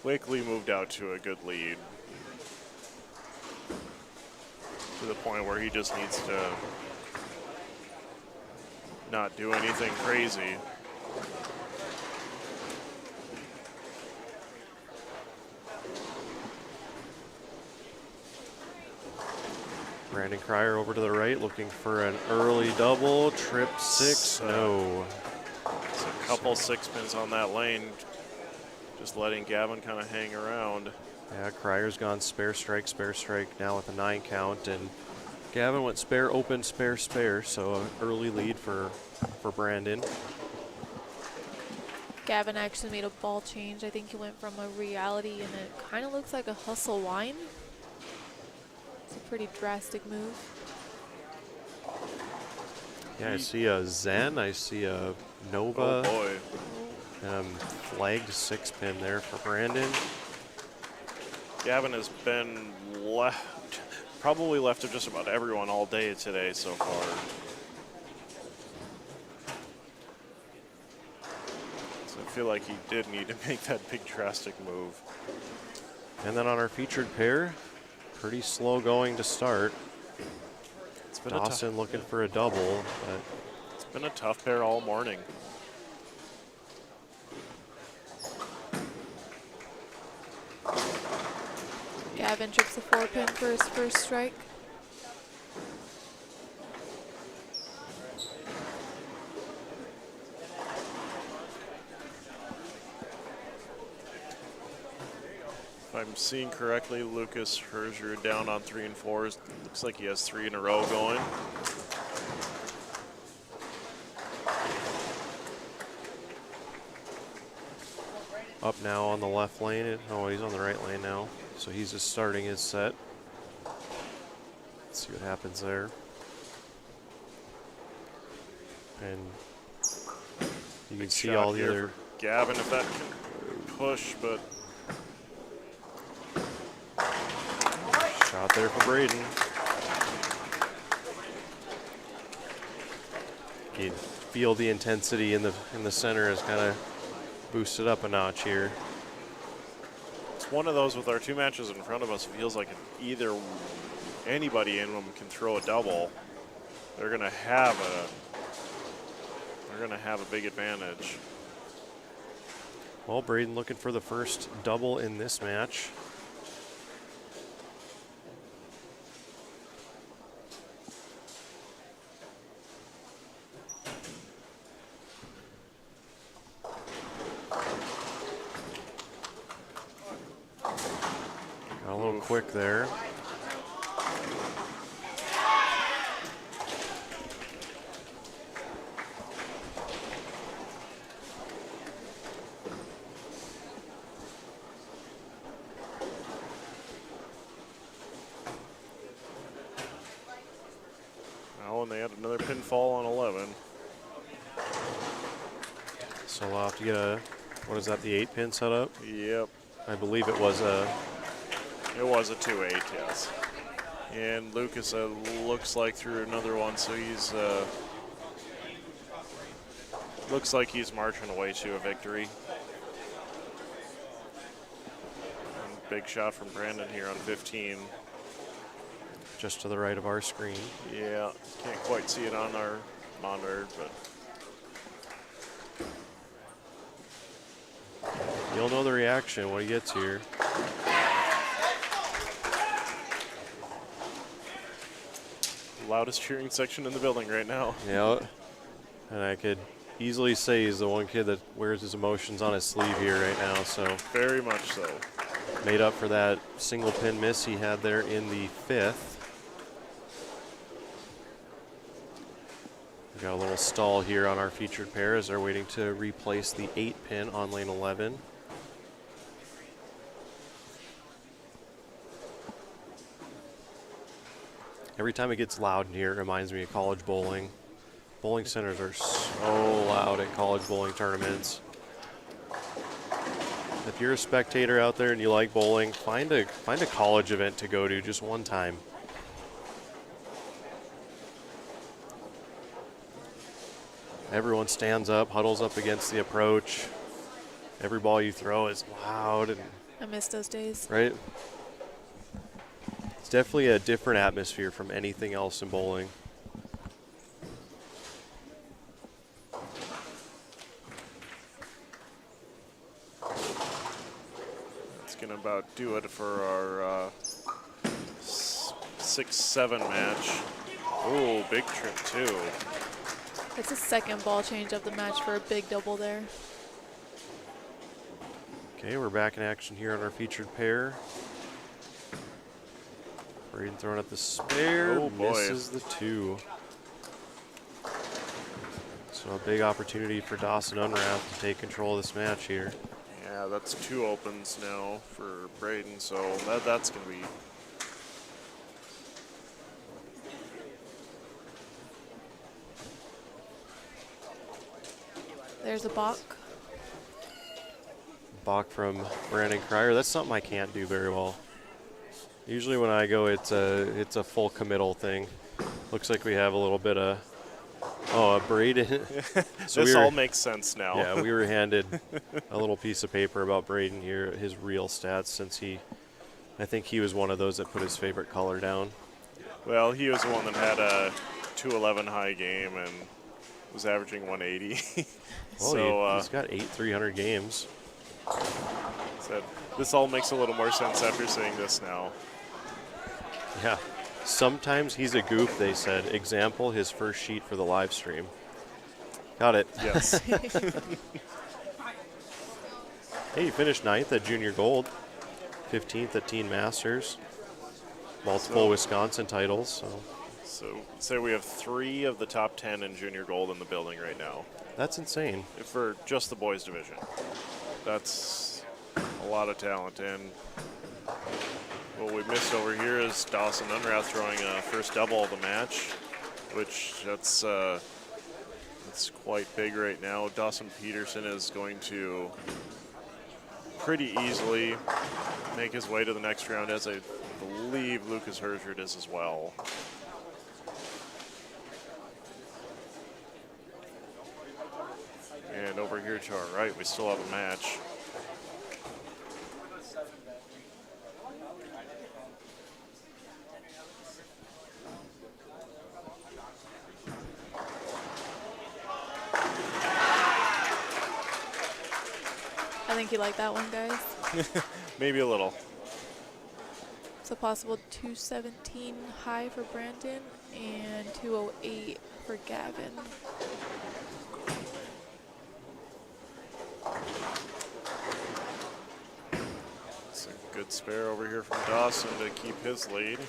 quickly moved out to a good lead, to the point where he just needs to not do anything crazy. Brandon Cryer over to the right, looking for an early double, trip 6, no. It's a couple 6-pins on that lane, just letting Gavin kind of hang around. Yeah, Cryer's gone spare strike now with a 9 count, and Gavin went spare, open, spare, so an early lead for Brandon. Gavin actually made a ball change. I think he went from a reality, and it kind of looks like a hustle line. It's a pretty drastic move. Yeah, I see a Zen, I see a Nova. Oh boy. Flagged 6-pin there for Brandon. Gavin has been probably left of just about everyone all day today so far. So I feel like he did need to make that big drastic move. And then on our featured pair, pretty slow going to start. It's been Dawson looking for a double, but it's been a tough pair all morning. Gavin trips the 4-pin for his first strike. If I'm seeing correctly, Lucas Herzier down on 3 and 4s. Looks like he has 3 in a row going. up now on the left lane. Oh, he's on the right lane now. So he's just starting his set. Let's see what happens there. And you can see all the other. Gavin, if that can push, but shot there for Braden. You can feel the intensity in the center has kind of boosted up a notch here. it's one of those with our 2 matches in front of us. It feels like either anybody in them can throw a double. They're gonna have a big advantage. Well, Braden looking for the first double in this match. Got a little quick there. Oh, and they had another pinfall on 11. So we'll have to get a, what is that, the 8-pin setup? Yep. I believe it was a. It was a 2-8, yes. And Lucas looks like threw another one, so he's looks like he's marching away to a victory. And big shot from Brandon here on 15. Just to the right of our screen. Yeah, can't quite see it on our monitor, but You'll know the reaction when he gets here. loudest cheering section in the building right now. Yeah, and I could easily say he's the one kid that wears his emotions on his sleeve here right now. So Very much so. made up for that single pin miss he had there in the 5th. We got a little stall here on our featured pair as they're waiting to replace the 8-pin on lane 11. Every time it gets loud in here, it reminds me of college bowling. Bowling centers are so loud at college bowling tournaments. If you're a spectator out there and you like bowling, find a college event to go to just one time. Everyone stands up, huddles up against the approach. Every ball you throw is loud, and I miss those days. right? It's definitely a different atmosphere from anything else in bowling. That's going to about do it for our 6-7 match. Oh, big trip too. It's a second ball change of the match for a big double there. Okay, we're back in action here on our featured pair. Braden throwing at the spare, Oh, boy. misses the 2. So a big opportunity for Dawson Unrath to take control of this match here. Yeah, that's 2 opens now for Braden, so that's going to be. There's a balk. Balk from Brandon Cryer. That's something I can't do very well. Usually when I go, it's a full committal thing. Looks like we have a little bit of a Braden. So This all makes sense now. Yeah, we were handed a little piece of paper about Braden here, his real stats since he I think he was one of those that put his favorite color down. Well, he was the one that had a 211 high game and was averaging 180. Well, he's got 8 300 games. So this all makes a little more sense after seeing this now. Yeah. Sometimes he's a goof, they said. Example, his first sheet for the live stream. Got it. Yes. Hey, you finished 9th at Junior Gold, 15th at Teen Masters, multiple Wisconsin titles. So say we have 3 of the top 10 in Junior Gold in the building right now That's insane. for just the boys division. That's a lot of talent. And what we missed over here is Dawson Unrath throwing a first double of the match, which that's quite big right now. Dawson Peterson is going to pretty easily make his way to the next round, as I believe Lucas Hershard is as well. And over here to our right, we still have a match. I think you like that one, guys. Maybe a little. It's a possible 217 high for Brandon and 208 for Gavin. It's a good spare over here from Dawson to keep his lead.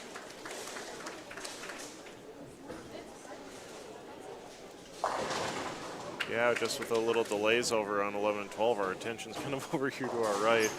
Yeah, just with a little delays over on 11 and 12, our attention's kind of over here to our right.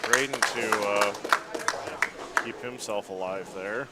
Braden to keep himself alive there.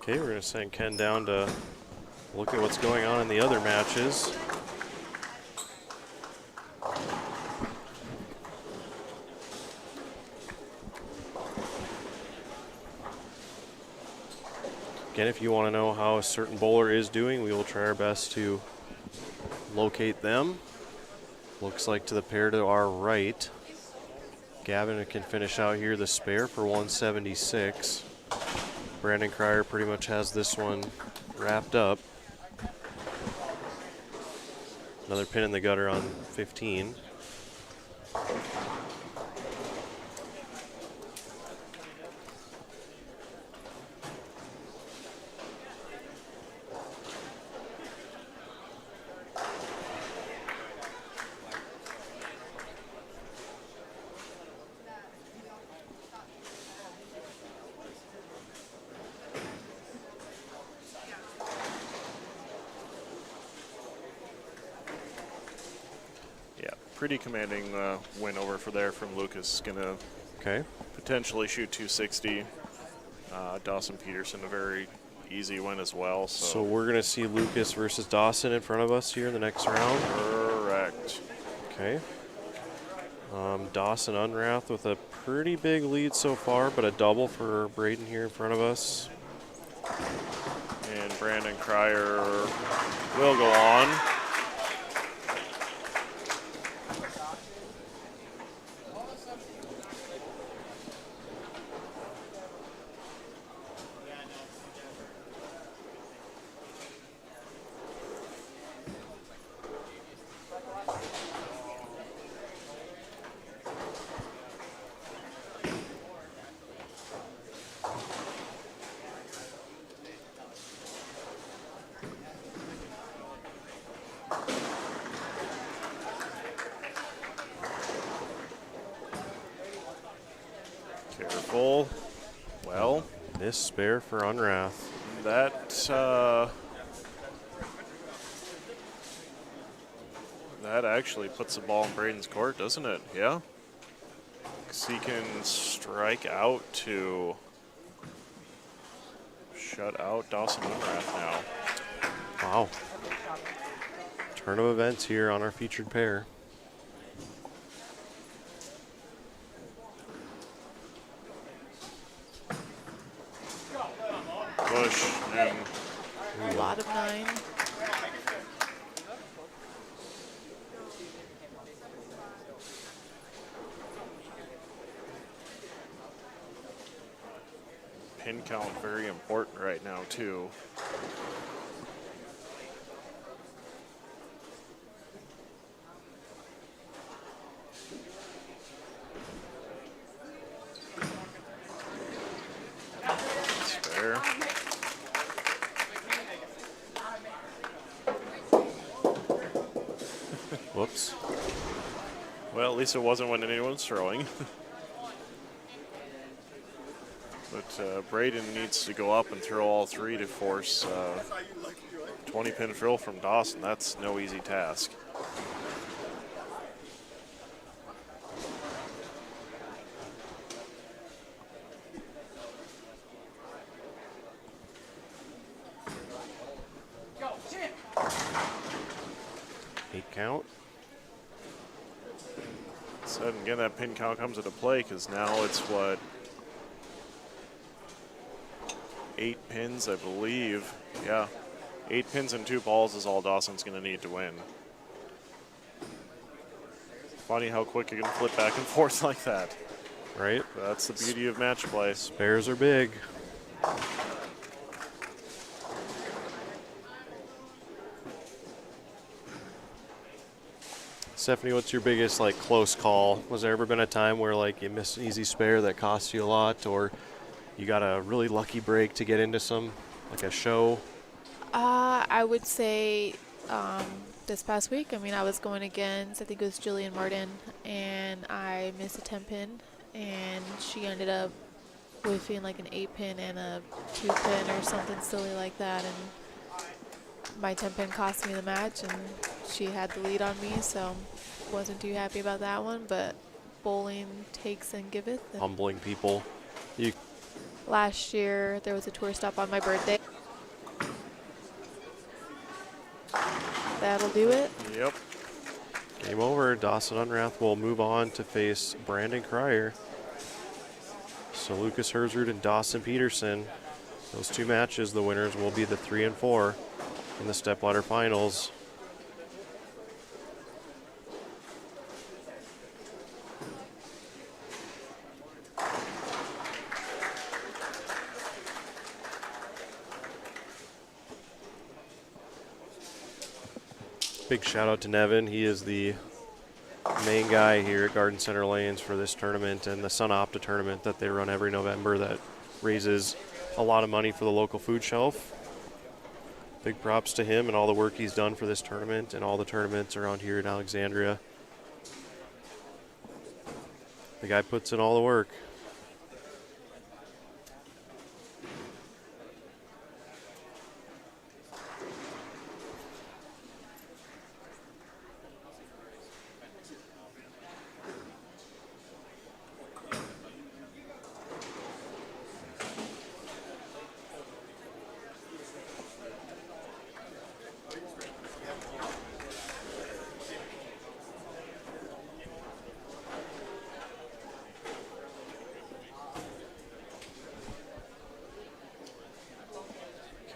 Okay, we're going to send Ken down to look at what's going on in the other matches. Again, if you want to know how a certain bowler is doing, we will try our best to locate them. Looks like to the pair to our right, Gavin can finish out here the spare for 176. Brandon Cryer pretty much has this one wrapped up. Another pin in the gutter on 15. Pretty commanding win over for there from Lucas. Gonna potentially shoot 260. Dawson Peterson, a very easy win as well. So we're gonna see Lucas versus Dawson in front of us here in the next round. Correct. Okay. Dawson Unrath with a pretty big lead so far, but a double for Braden here in front of us. And Brandon Cryer will go on. Careful. Well, This spare for Unrath. That actually puts the ball in Braden's court, doesn't it? Yeah. 'Cause he can strike out to shut out Dawson Unrath now. Wow. Turn of events here on our featured pair. Push and A lot of 9. pin count very important right now too. Spare. Whoops. Well, at least it wasn't when anyone's throwing. But Braden needs to go up and throw all 3 to force 20-pin fill from Dawson. That's no easy task. Count. So again, that pin count comes into play because now it's what, 8 pins, I believe. Yeah, 8 pins and 2 balls is all Dawson's going to need to win. Funny how quick you can flip back and forth like that. Right. That's the beauty of match play. Spares are big. Stephanie, what's your biggest like close call? Was there ever been a time where like you missed an easy spare that cost you a lot, or you got a really lucky break to get into some like a show? I would say this past week. I mean, I was going against, I think it was Jillian Martin, and I missed a 10-pin, and she ended up whiffing like an 8-pin and a 2-pin or something silly like that, and my 10-pin cost me the match, and she had the lead on me, so wasn't too happy about that one, but bowling takes and giveth. And Humbling people. You last year, there was a tour stop on my birthday. That'll do it. Yep. Game over. Dawson Unrath will move on to face Brandon Cryer. So Lucas Herzrud and Dawson Peterson, those 2 matches, the winners will be the 3 and 4 in the stepladder finals. Big shout out to Nevin. He is the main guy here at Garden Center Lanes for this tournament and the Sun Opta tournament that they run every November that raises a lot of money for the local food shelf. Big props to him and all the work he's done for this tournament and all the tournaments around here in Alexandria. The guy puts in all the work.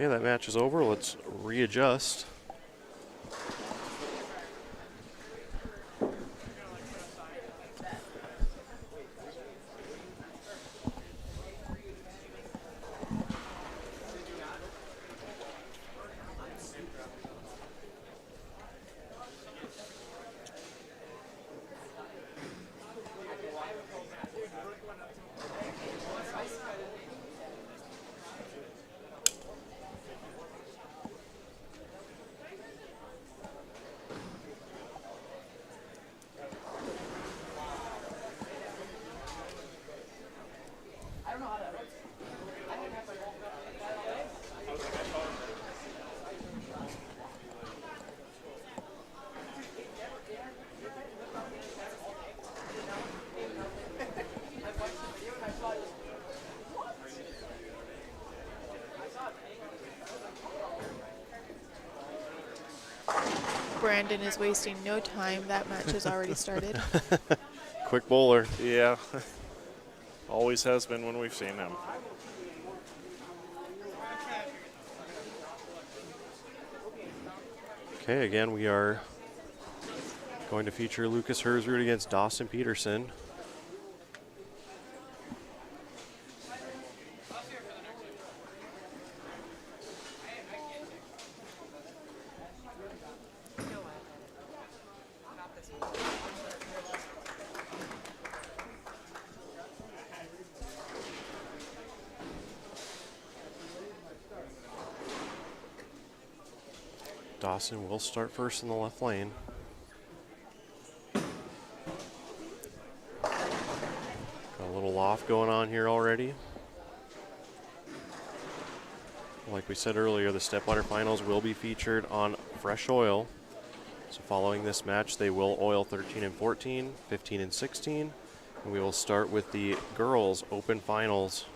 Okay, that match is over. Let's readjust. Brandon is wasting no time. That match has already started. Quick bowler. Yeah, always has been when we've seen him. Okay, again, we are going to feature Lucas Herzrud against Dawson Peterson. Dawson will start first in the left lane. Got a little loft going on here already. Like we said earlier, the stepladder finals will be featured on fresh oil. So following this match, they will oil 13 and 14, 15 and 16, and we will start with the girls' open finals.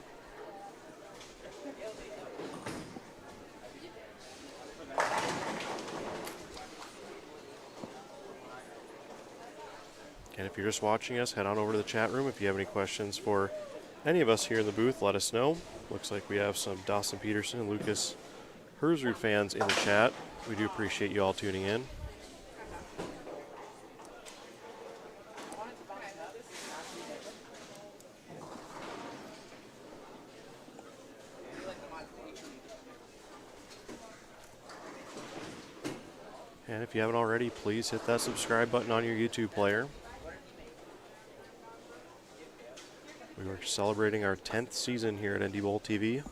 And if you're just watching us, head on over to the chat room. If you have any questions for any of us here in the booth, let us know. Looks like we have some Dawson Peterson and Lucas Herzrud fans in the chat. We do appreciate you all tuning in. And if you haven't already, please hit that subscribe button on your YouTube player. We are celebrating our 10th season here at NDBowlTV.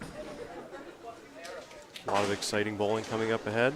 A lot of exciting bowling coming up ahead.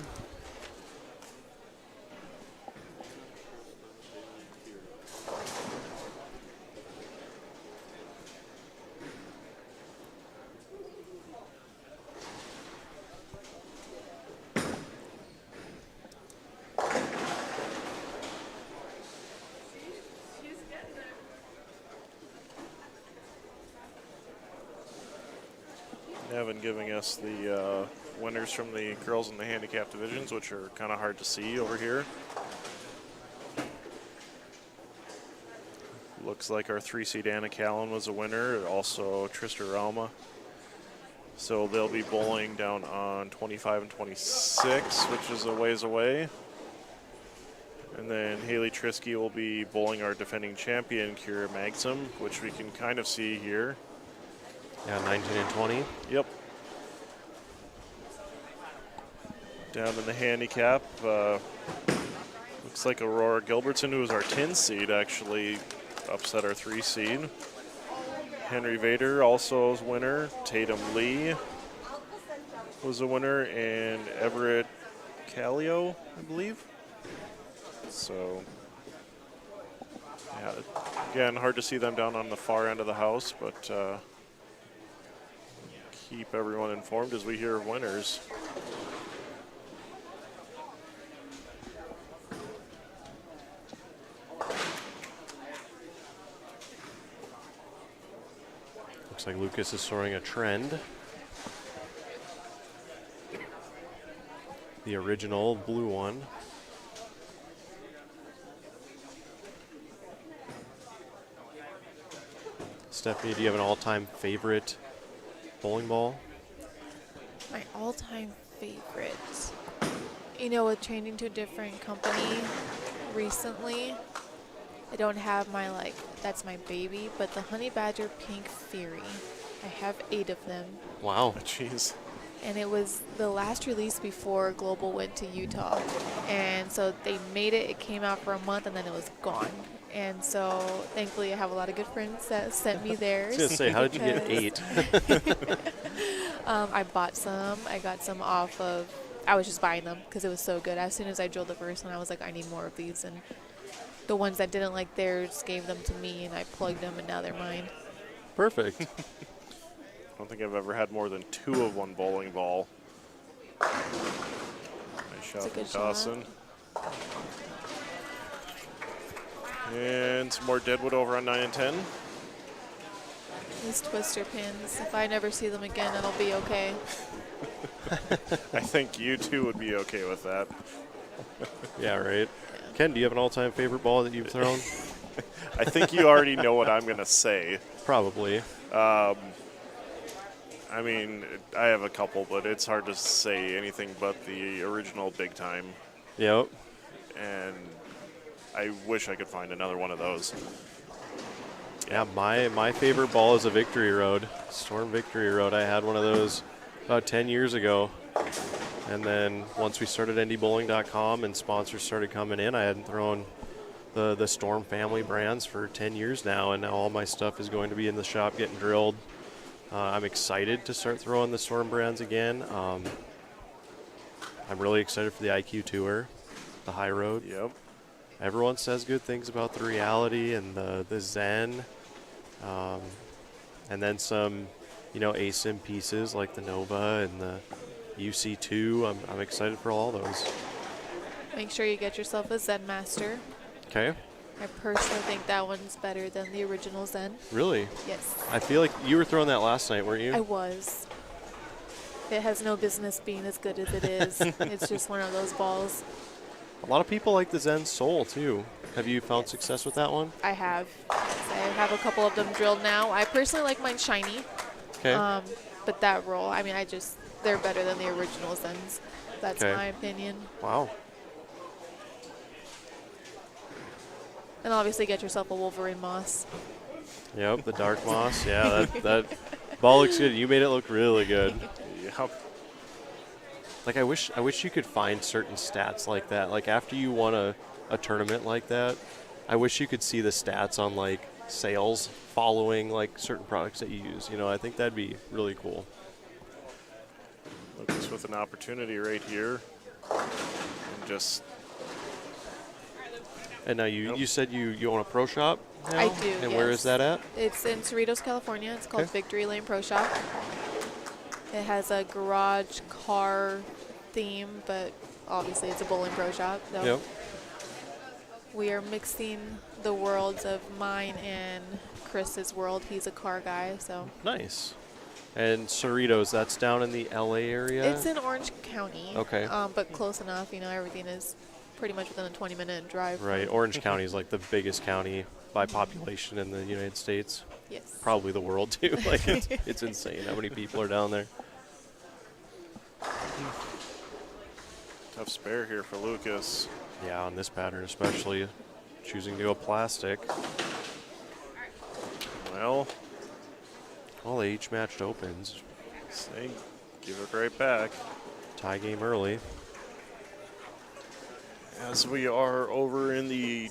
Evan giving us the winners from the girls and the handicap divisions, which are kind of hard to see over here. Looks like our 3-seed Anna Callan was a winner, also Trista Ralma. So they'll be bowling down on 25 and 26, which is a ways away. And then Haley Trisky will be bowling our defending champion, Kira Magsom, which we can kind of see here. Yeah, 19 and 20. Yep. Down in the handicap, looks like Aurora Gilbertson, who was our 10 seed, actually upset our 3 seed. Henry Vader also was winner. Tatum Lee was a winner, and Everett Callio, I believe. So, yeah, again, hard to see them down on the far end of the house, but keep everyone informed as we hear of winners. Looks like Lucas is throwing a trend. The original blue one. Stephanie, do you have an all-time favorite bowling ball? My all-time favorite. You know, with changing to a different company recently, I don't have my, like, that's my baby, but the Honey Badger Pink Fury. I have 8 of them. Wow. Jeez. And it was the last release before Global went to Utah. And so they made it. It came out for a month, and then it was gone. And so thankfully I have a lot of good friends that sent me I theirs. was going to say, how did you get 8? I bought some. I got some off of, I was just buying them because it was so good. As soon as I drilled the first one, I was like, I need more of these. And the ones that didn't like theirs gave them to me, and I plugged them, and now they're mine. Perfect. I don't think I've ever had more than 2 of one bowling ball. Nice shot a from good shot. Dawson. And some more Deadwood over on 9 and 10. These twister pins, if I never see them again, it'll be okay. I think you two would be okay with that. Yeah, right. Ken, do you have an all-time favorite ball that you've thrown? I think you already know what I'm going to say. Probably. I mean, I have a couple, but it's hard to say anything but the original Big Time. Yep. And I wish I could find another one of those. Yeah, my favorite ball is a Victory Road, Storm Victory Road. I had one of those about 10 years ago. And then once we started NDBowling.com and sponsors started coming in, I hadn't thrown the Storm family brands for 10 years now, and now all my stuff is going to be in the shop getting drilled. I'm excited to start throwing the Storm brands again. I'm really excited for the IQ Tour, the High Road. Yep. Everyone says good things about the Reality and the Zen, and then some, ASIM pieces like the Nova and the UC2. I'm excited for all those. Make sure you get yourself a Zen Master. Okay. I personally think that one's better than the original Zen. Really? Yes. I feel like you were throwing that last night, weren't you? I was. It has no business being as good as it is. It's just one of those balls. A lot of people like the Zen Soul, too. Have you found success with that one? I have. Yes, I have a couple of them drilled now. I personally like mine shiny. Okay. But that roll, I mean, they're better than the original Zens. That's Okay. my opinion. Wow. And obviously get yourself a Wolverine Moss. Yep, the Dark Moss. Yeah, that ball looks good. You made it look really good. Yep. Like, I wish you could find certain stats like that. Like, after you won a tournament like that, I wish you could see the stats on, like, sales following, like, certain products that you use. I think that'd be really cool. Lucas with an opportunity right here. And just... And now you said you own a pro shop now? I do, And where yes. is that at? It's in Cerritos, California. It's called Okay. Victory Lane Pro Shop. It has a garage car theme, but obviously it's a bowling pro shop. So Yep. we are mixing the worlds of mine and Chris's world. He's a car guy, so. Nice. And Cerritos, that's down in the LA area? It's in Orange County. Okay. But close enough. Everything is pretty much within a 20-minute drive. Right. Orange County is like the biggest county by population in the United States. Yes. Probably the world, too. Like, it's insane how many people are down there. Tough spare here for Lucas. Yeah, on this pattern especially, choosing to go plastic. Well, They each matched opens. they give it right back. Tie game early. As we are over in the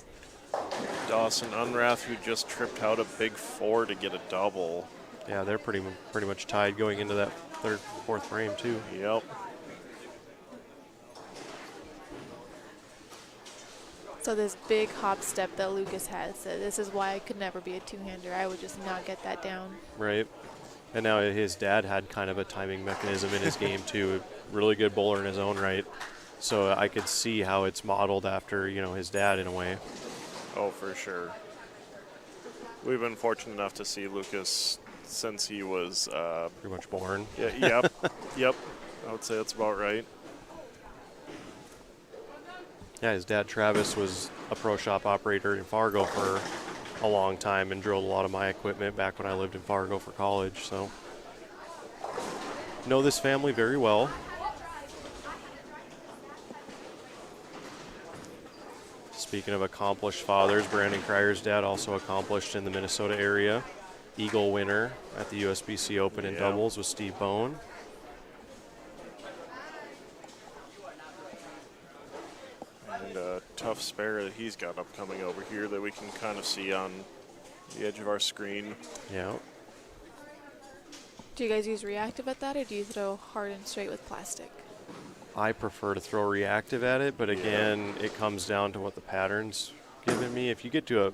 Dawson Unrath, who just tripped out a big 4 to get a double. Yeah, they're pretty much tied going into that third, fourth frame, too. Yep. So this big hop step that Lucas has, this is why I could never be a two-hander. I would just not get that down. Right. And now his dad had kind of a timing mechanism in his game, too. A really good bowler in his own right. So I could see how it's modeled after, his dad in a way. Oh, for sure. We've been fortunate enough to see Lucas since he was... Pretty much born. yep. Yep. I would say that's about right. Yeah, his dad, Travis, was a pro shop operator in Fargo for a long time and drilled a lot of my equipment back when I lived in Fargo for college, so. know this family very well. Speaking of accomplished fathers, Brandon Cryer's dad also accomplished in the Minnesota area. Eagle winner at the USBC Open in doubles with Steve Bone. And a tough spare that he's got upcoming over here that we can kind of see on the edge of our screen. Yeah. Do you guys use reactive at that, or do you throw hard and straight with plastic? I prefer to throw reactive at it, but again, it comes down to what the pattern's giving me. If you get to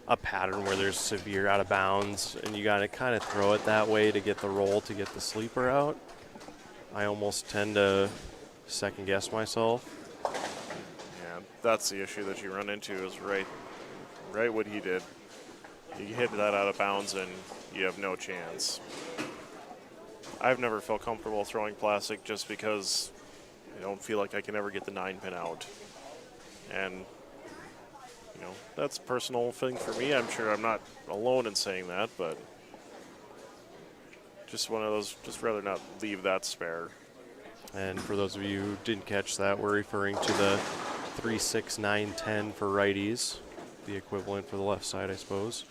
a pattern where there's severe out of bounds and you got to kind of throw it that way to get the roll, to get the sleeper out, I almost tend to second guess myself. Yeah, that's the issue that you run into is right what he did. You hit that out of bounds and you have no chance. I've never felt comfortable throwing plastic just because I don't feel like I can ever get the 9-pin out. And, you know, that's a personal thing for me. I'm sure I'm not alone in saying that, but just one of those, just rather not leave that spare. And for those of you who didn't catch that, we're referring to the 3, 6, 9, 10 for righties, the equivalent for the left side, I suppose.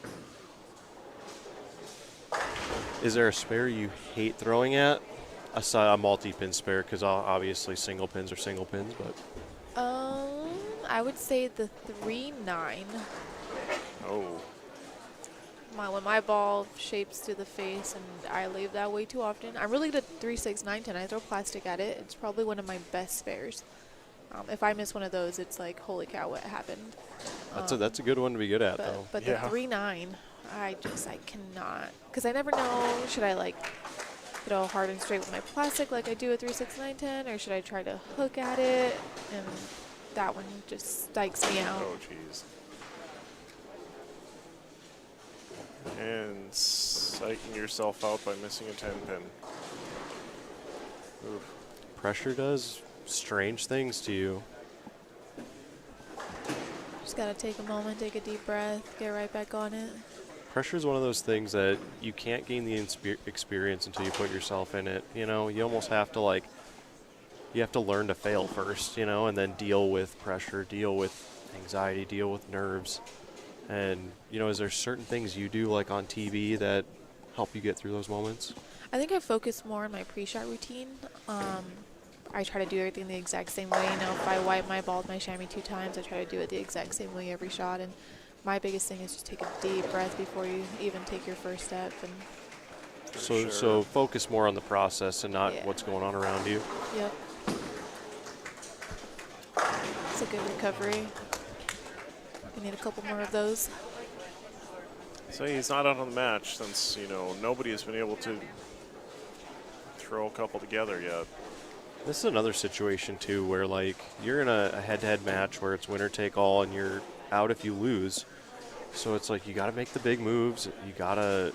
Is there a spare you hate throwing at? A multi-pin spare, because obviously single pins are single pins, but... I would say the 3-9. Oh. When my ball shapes to the face, and I leave that way too often. I'm really good at 3, 6, 9, 10. I throw plastic at it. It's probably one of my best spares. If I miss one of those, it's like, holy cow, what happened? That's a good one to be good at, though. But the 3-9, I cannot. Because I never know, should I like throw hard and straight with my plastic like I do a 3, 6, 9, 10, or should I try to hook at it? And that one just stikes me out. Oh, jeez. And psyching yourself out by missing a 10-pin. Oof. Pressure does strange things to you. Just got to take a moment, take a deep breath, get right back on it. Pressure is one of those things that you can't gain the experience until you put yourself in it. You know, you almost have to you have to learn to fail first, you know, and then deal with pressure, deal with anxiety, deal with nerves. And, you know, is there certain things you do like on TV that help you get through those moments? I think I focus more on my pre-shot routine. I try to do everything the exact same way. You know, if I wipe my ball with my chamois 2 times, I try to do it the exact same way every shot. And my biggest thing is just take a deep breath before you even take your first step. And So focus more on the process and not what's going on around you. Yep. It's a good recovery. We need a couple more of those. So he's not out on the match since, you know, nobody has been able to throw a couple together yet. This is another situation, too, where, like, you're in a head-to-head match where it's winner take all and you're out if you lose. So it's like you got to make the big moves. You got to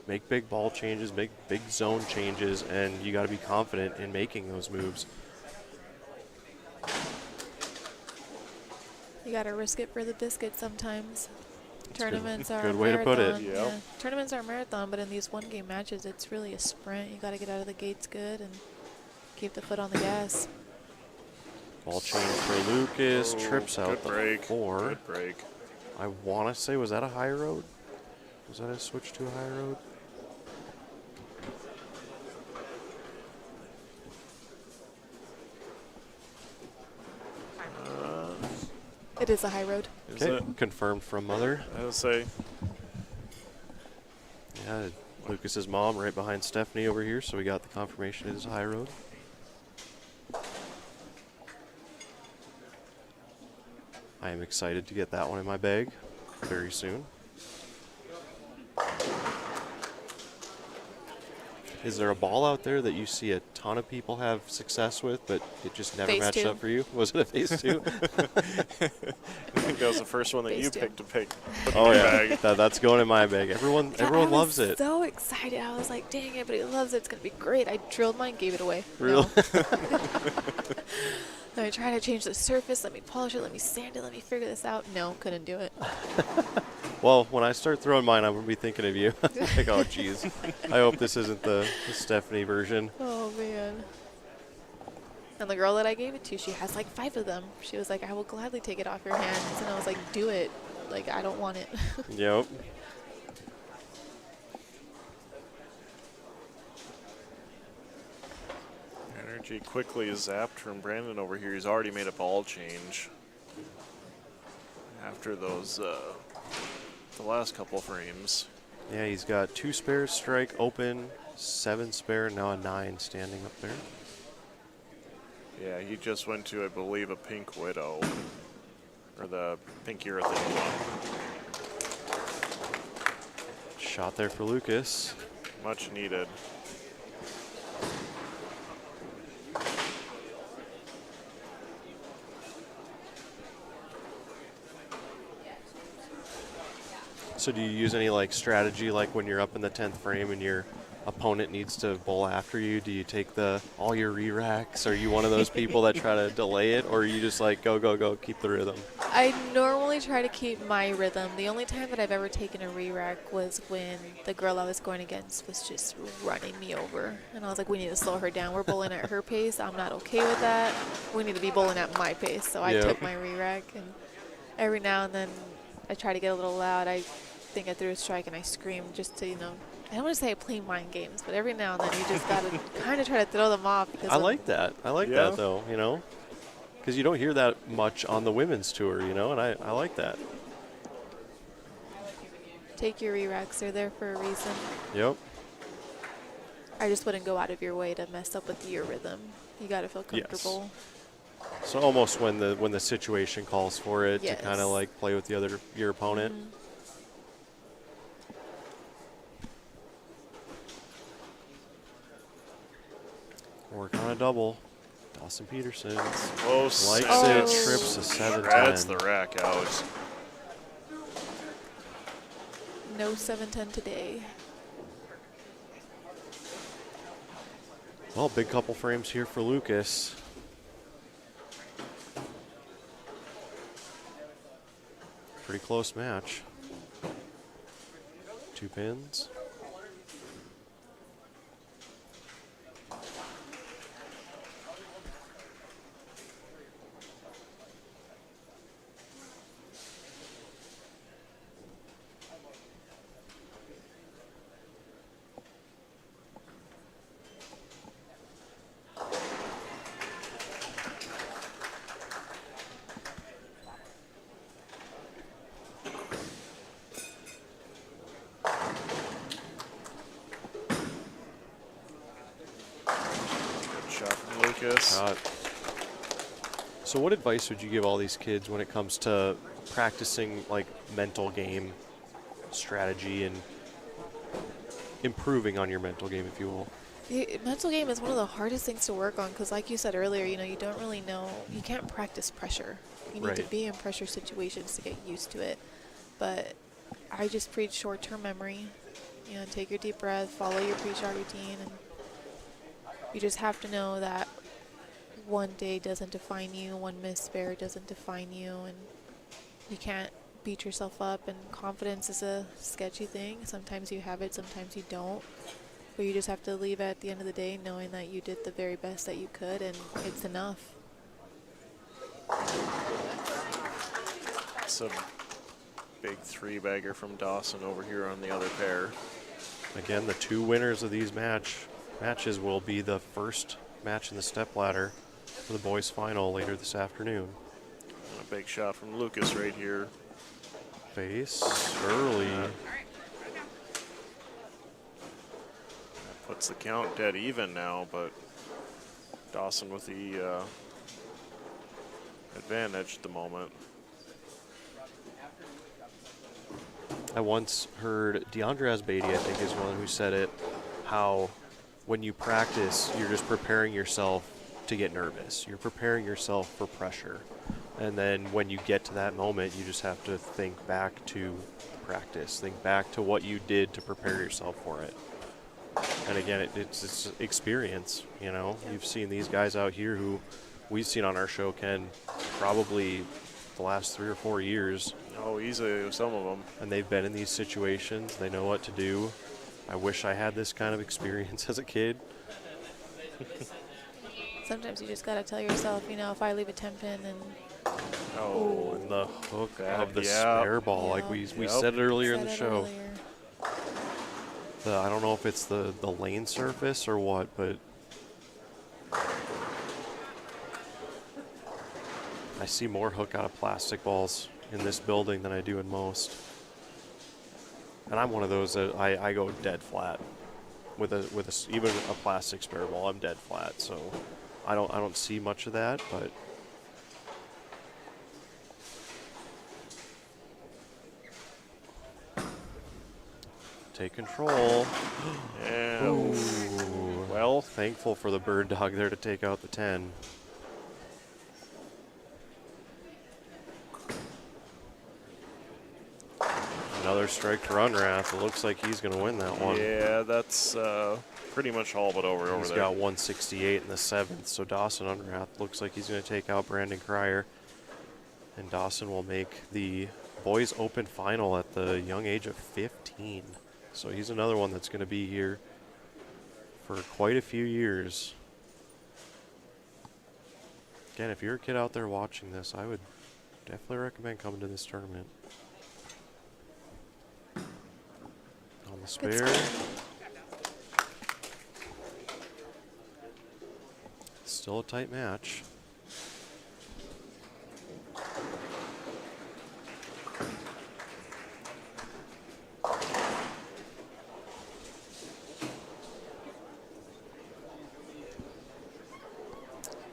make big ball changes, make big zone changes, and you got to be confident in making those moves. You got to risk it for the biscuit sometimes. Tournaments are good a way to put it. marathon. Yep. Yeah. Tournaments are a marathon, but in these one-game matches, it's really a sprint. You got to get out of the gates good and keep the foot on the gas. Ball change for Lucas, trips out the break. 4. Good break. I want to say, was that a high road? Was that a switch to a high road? It is a high road. Is Okay, it? confirmed from mother. I would say. Yeah, Lucas's mom right behind Stephanie over here, so we got the confirmation it is a high road. I am excited to get that one in my bag very soon. Is there a ball out there that you see a ton of people have success with, but it just never Phase matched 2. up for you? Was it a phase 2? I think that was the first one that Phase you 2. picked to pick. Put Oh in your yeah, bag. that's going in my bag. Everyone loves it. So excited. I was like, dang it, but he loves it. It's going to be great. I drilled mine, gave it away. Really? No. Then I tried to change the surface. Let me polish it. Let me sand it. Let me figure this out. No, couldn't do it. Well, when I start throwing mine, I'm going to be thinking of you. Like, oh, geez. I hope this isn't the Stephanie version. Oh, And the girl that I gave it to, she has like 5 of them. She was like, I will gladly take it off your hands. And I was like, do it. Like, I don't want it. Yep. Energy quickly is zapped from Brandon over here. He's already made a ball change after those, the last couple frames. Yeah, he's got 2 spares, strike, open, 7 spare, now a 9 standing up there. Yeah, he just went to, I believe, a Pink Widow, or the Pink Urethane one. Shot there for Lucas. Much needed. So do you use any like strategy, like when you're up in the 10th frame and your opponent needs to bowl after you? Do you take all your re-racks? Are you one of those people that try to delay it, or are you just like go, go, go, keep the rhythm? I normally try to keep my rhythm. The only time that I've ever taken a re-rack was when the girl I was going against was just running me over. And I was like, we need to slow her down. We're bowling at her pace. I'm not okay with that. We need to be bowling at my pace. So I took my re-rack, and every now and then I try to get a little loud. I think I threw a strike and I screamed just to, I don't want to say I play mind games, but every now and then you just got to kind of try to throw them off. Because I like that. I like that, though, because you don't hear that much on the women's tour, and I like that. Take your re-racks. They're there for a reason. Yep. I just wouldn't go out of your way to mess up with your rhythm. You got to feel comfortable. Yes. So almost when the situation calls for it, yes, to kind of like play with your opponent. Mm-hmm. Working on a double. Dawson Peterson Close. Likes Oh. it, trips a 7-10. That's the rack out. No 7-10 today. Well, big couple frames here for Lucas. Pretty close match. 2 pins. So what advice would you give all these kids when it comes to practicing like mental game strategy and improving on your mental game, if you will? The mental game is one of the hardest things to work on because, like you said earlier, you don't really know. You can't practice pressure. You need to be in pressure situations to get used to it. But I just preach short-term memory. Take your deep breath, follow your pre-shot routine, and you just have to know that one day doesn't define you, one missed spare doesn't define you, and you can't beat yourself up. And confidence is a sketchy thing. Sometimes you have it, sometimes you don't. But you just have to leave at the end of the day knowing that you did the very best that you could, and it's enough. It's a big 3-bagger from Dawson over here on the other pair. Again, the 2 winners of these matches will be the first match in the stepladder for the boys' final later this afternoon. And a big shot from Lucas right here. Face early. Puts the count dead even now, but Dawson with the advantage at the moment. I once heard DeAndre Asbeidi, I think, is one who said it, how when you practice, you're just preparing yourself to get nervous. You're preparing yourself for pressure. And then when you get to that moment, you just have to think back to practice. Think back to what you did to prepare yourself for it. And again, it's experience, You've seen these guys out here who we've seen on our show, Ken, probably the last 3 or 4 years. Oh, easily, some of them. And they've been in these situations. They know what to do. I wish I had this kind of experience as a kid. Sometimes you just gotta tell yourself, you know, if I leave a 10 pin and Oh, And the hook That- of the yeah. spare ball, like we Yep. said earlier in said the it show. earlier. I don't know if it's the lane surface or what, but I see more hook out of plastic balls in this building than I do in most. And I'm one of those that I go dead flat with even a plastic spare ball. I'm dead flat, so I don't see much of that, but. Take control. Yeah. Ooh. Well, Thankful for the bird dog there to take out the 10. Another strike for Unrath. It looks like he's going to win that one. yeah, that's pretty much all but over He's there. got 168 in the 7th, so Dawson Unrath looks like he's going to take out Brandon Cryer. And Dawson will make the boys open final at the young age of 15. So he's another one that's going to be here for quite a few years. Again, if you're a kid out there watching this, I would definitely recommend coming to this tournament. On the spare. Still a tight match.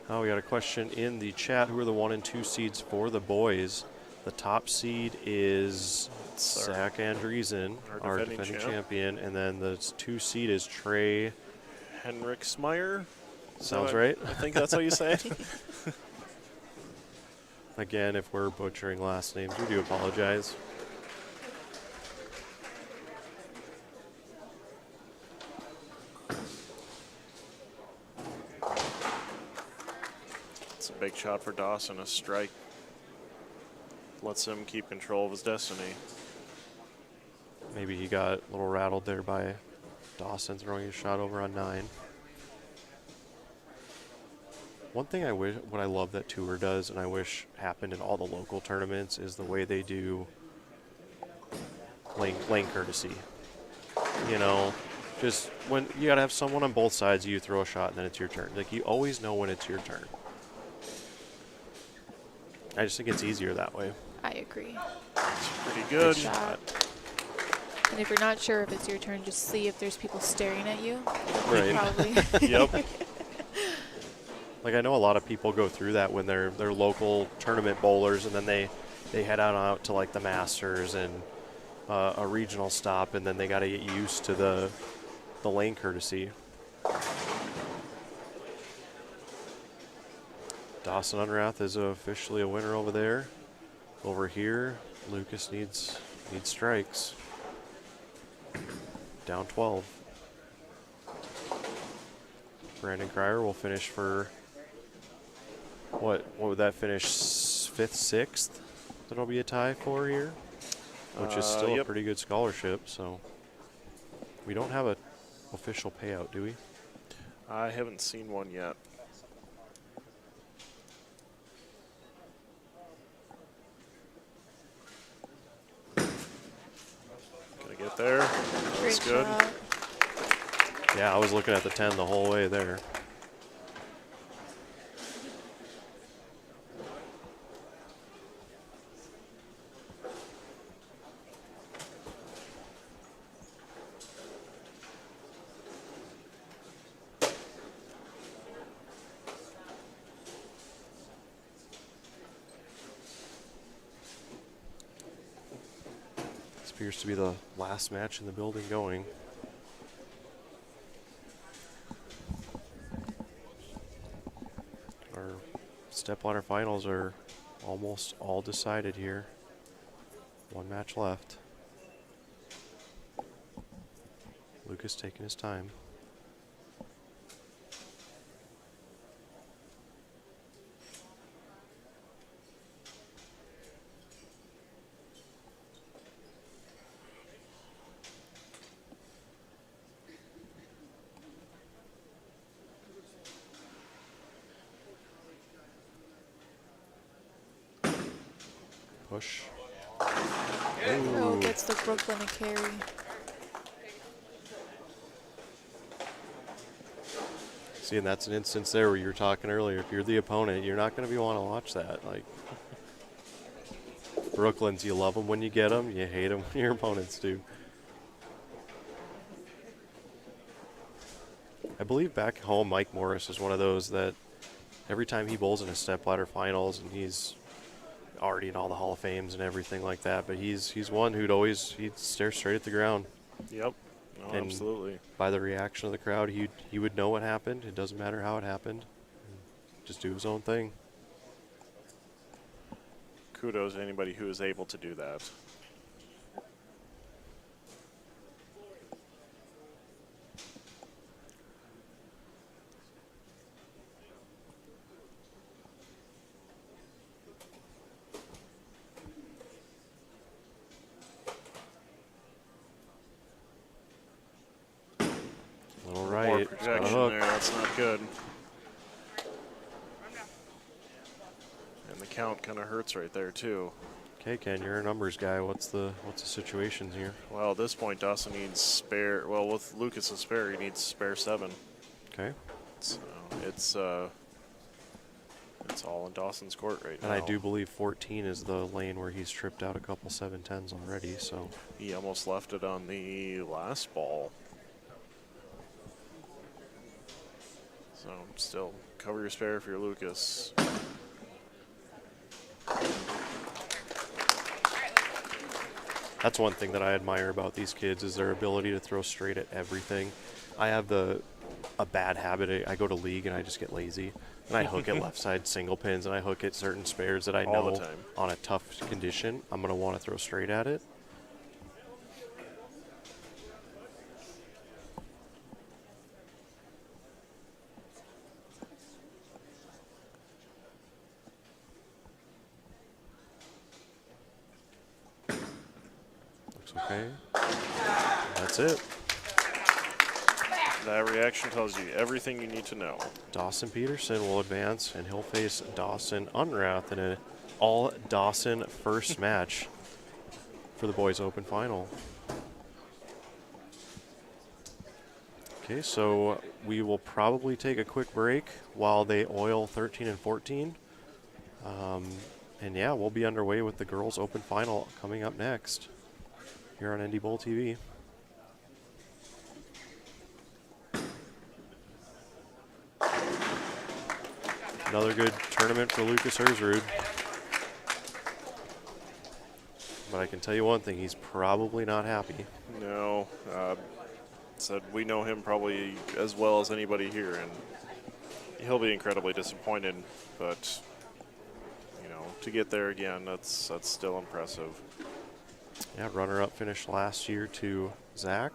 Oh, we got a question in the chat. Who are the 1 and 2 seeds for the boys? The top seed is Zach Andreessen, our defending champion. And then the 2 seed is Trey. Henrik Smyer. Sounds right. I think that's how you say it. Again, if we're butchering last names, we do apologize. It's a big shot for Dawson, a strike. Lets him keep control of his destiny. Maybe he got a little rattled there by Dawson throwing a shot over on 9. One thing what I love that tour does, and I wish happened in all the local tournaments, is the way they do lane courtesy. You know, just when you gotta have someone on both sides, you throw a shot and then it's your turn. Like, you always know when it's your turn. I just think it's easier that way. I agree. It's pretty good. Good shot. And if you're not sure if it's your turn, just see if there's people staring at you. Right. Probably. Yep. Like, I know a lot of people go through that when they're local tournament bowlers, and then they head out to like the Masters and a regional stop, and then they got to get used to the lane courtesy. Dawson Unrath is officially a winner over there. Over here, Lucas needs strikes. Down 12. Brandon Cryer will finish for, what would that finish, 5th, 6th? That'll be a tie for here, which is still a pretty good scholarship. So we don't have an official payout, do we? I haven't seen one yet. Gonna get there. That's Great good. shot. Yeah, I was looking at the 10 the whole way there. This appears to be the last match in the building going. Our stepladder finals are almost all decided here. One match left. Lucas taking his time. push. Oh, gets the Brooklyn a carry. See, and that's an instance there where you were talking earlier. If you're the opponent, you're not going to be want to watch that. Like, Brooklyn's, you love them when you get them. You hate them when your opponents do. I believe back home, Mike Morris is one of those that every time he bowls in a stepladder finals, and he's already in all the Hall of Fames and everything like that, but he's one he'd stare straight at the ground. Yep. No, And absolutely. by the reaction of the crowd, he would know what happened. It doesn't matter how it happened. Just do his own thing. Kudos to anybody who is able to do that. Little More right. It's got a projection hook. there. That's not good. And the count kind of hurts right there too. Okay, Ken, you're a numbers guy. What's the situation here? Well, at this point, Dawson needs spare. Well, with Lucas's spare, he needs spare 7. Okay. So it's all in Dawson's court right now. And I do believe 14 is the lane where he's tripped out a couple 7-10s already. So He almost left it on the last ball. So still cover your spare if you're Lucas. that's one thing that I admire about these kids is their ability to throw straight at everything. I have a bad habit. I go to league and I just get lazy. And I hook at left side single pins, and I hook at certain spares that I All the know time. on a tough condition I'm going to want to throw straight at it. Looks okay. That's it. That reaction tells you everything you need to know. Dawson Peterson will advance, and he'll face Dawson Unrath in an all Dawson first match for the boys open final. Okay, so we will probably take a quick break while they oil 13 and 14. And yeah, we'll be underway with the girls open final coming up next here on NDBowlTV. Another good tournament for Lucas Erzrud. But I can tell you one thing, he's probably not happy. No, said we know him probably as well as anybody here, and he'll be incredibly disappointed. But you know, to get there again, that's still impressive. Yeah, runner-up finished last year to Zach.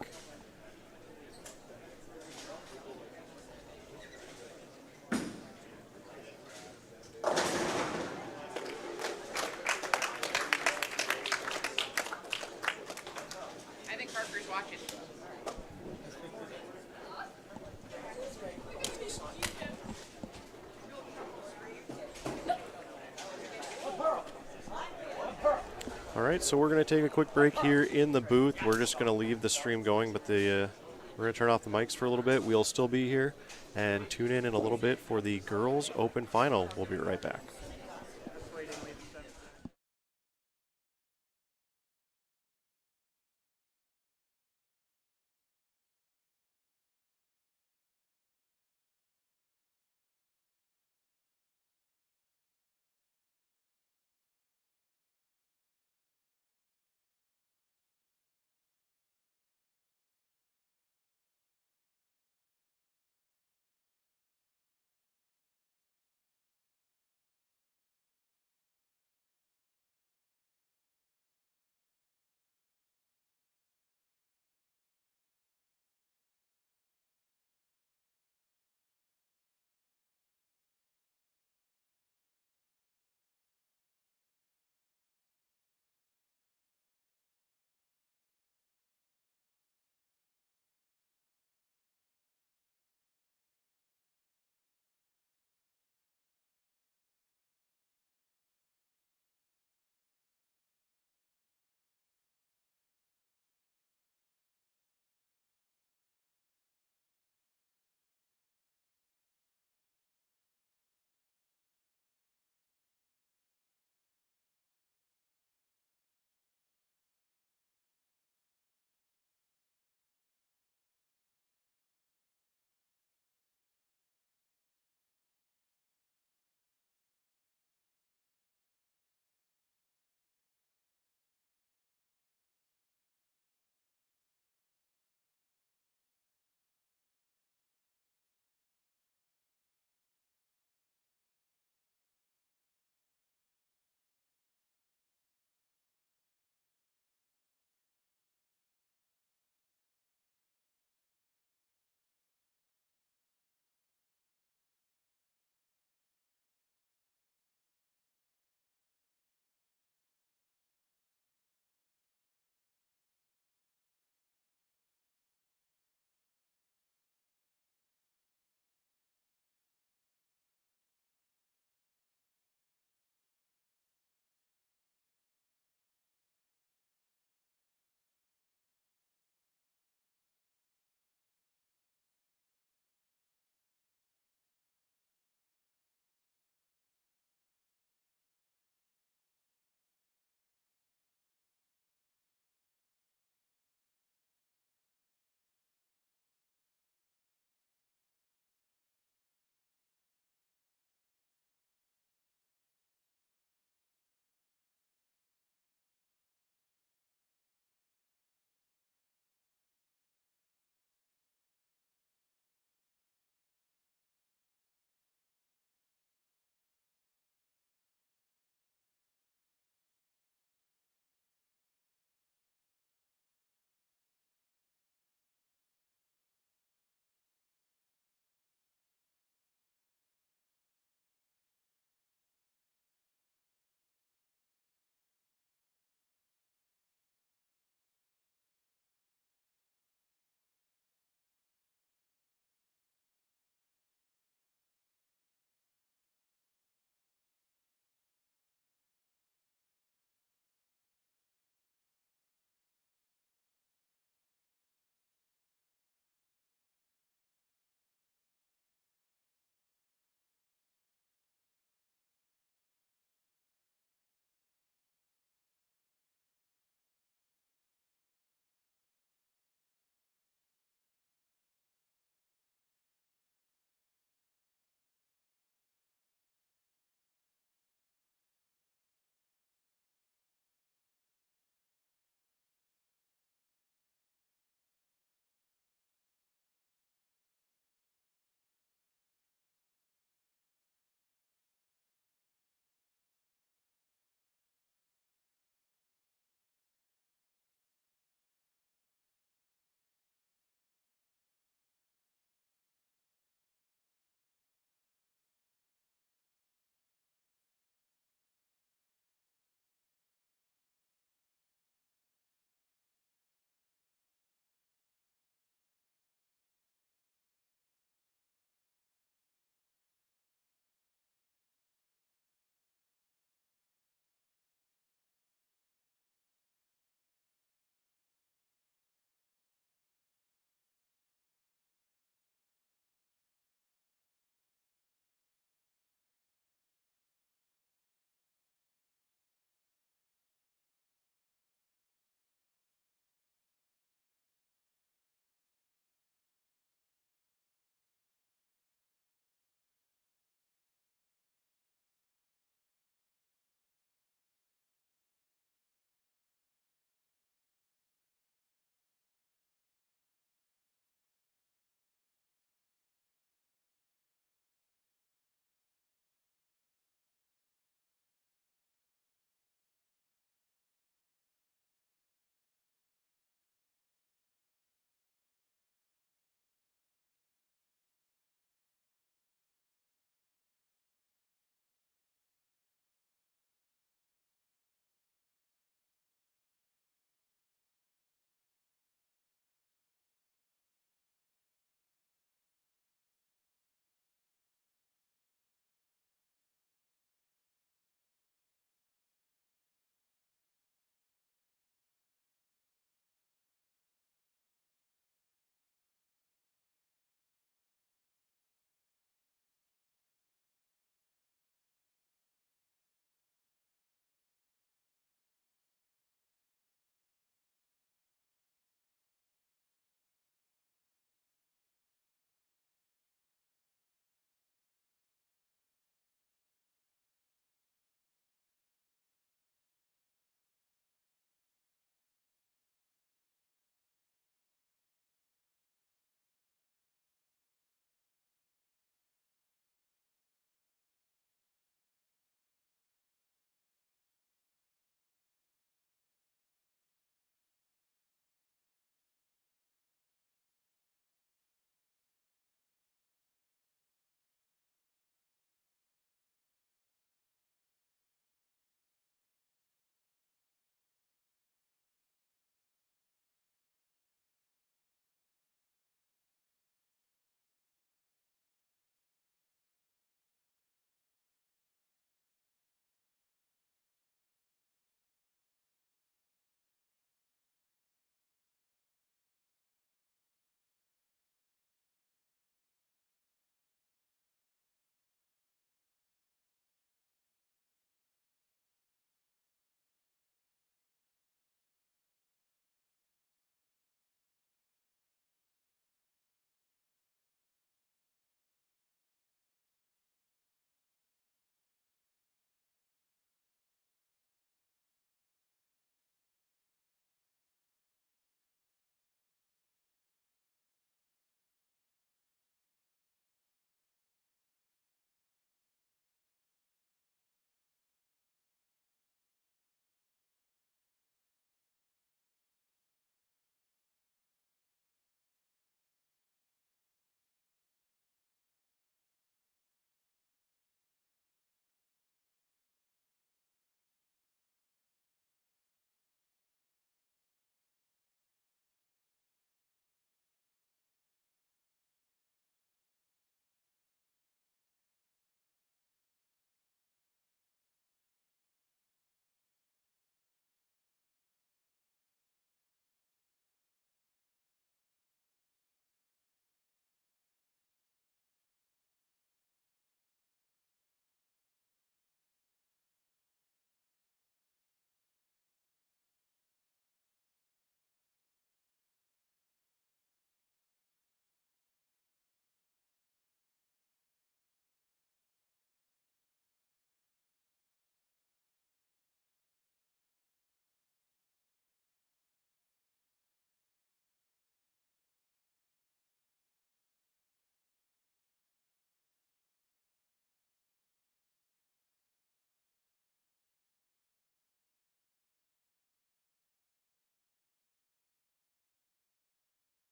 I think Harper's watching. All right, so we're going to take a quick break here in the booth. We're just going to leave the stream going, but we're going to turn off the mics for a little bit. We'll still be here, and tune in a little bit for the girls open final. We'll be right back.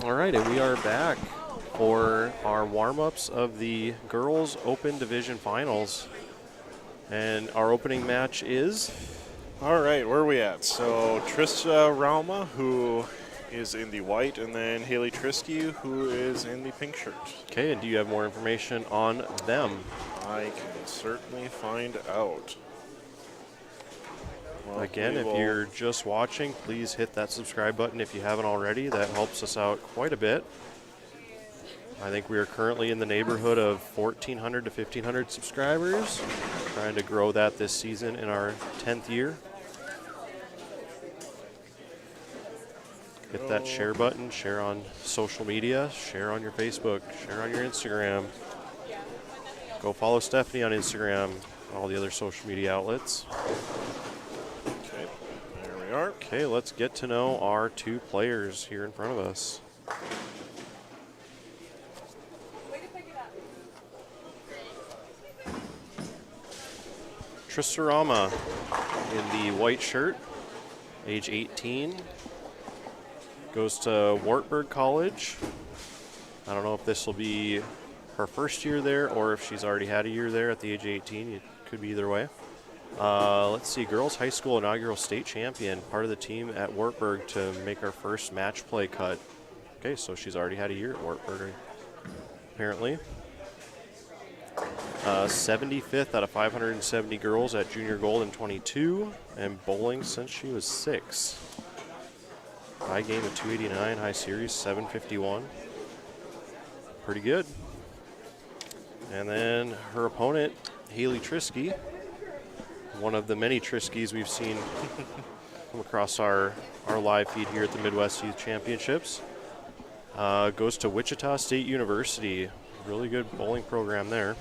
All right, and we are back for our warm-ups of the Girls Open Division Finals. And our opening match is? All right, where are we at? So Trista Rauma, who is in the white, and then Haley Trisky, who is in the pink shirt. Okay, and do you have more information on them? I can certainly find out. Well, Again, if you're just watching, please hit that subscribe button if you haven't already. That helps us out quite a bit. I think we are currently in the neighborhood of 1,400 to 1,500 subscribers. Trying to grow that this season in our 10th year. Hit that share button, share on social media, share on your Facebook, share on your Instagram. Go follow Stephanie on Instagram, all the other social media outlets. Okay, there we are. Okay, let's get to know our two players here in front of us. Tristarama in the white shirt, age 18, goes to Wartburg College. I don't know if this will be her first year there or if she's already had a year there at the age of 18. It could be either way. Let's see, girls high school inaugural state champion, part of the team at Wartburg to make her first match play cut. Okay, so she's already had a year at Wartburg, apparently. 75th out of 570 girls at junior gold in 22, and bowling since she was 6. High game of 289, high series 751. Pretty good. And then her opponent, Haley Trisky, one of the many Triskys we've seen come across our live feed here at the Midwest Youth Championships, goes to Wichita State University. Really good bowling program there.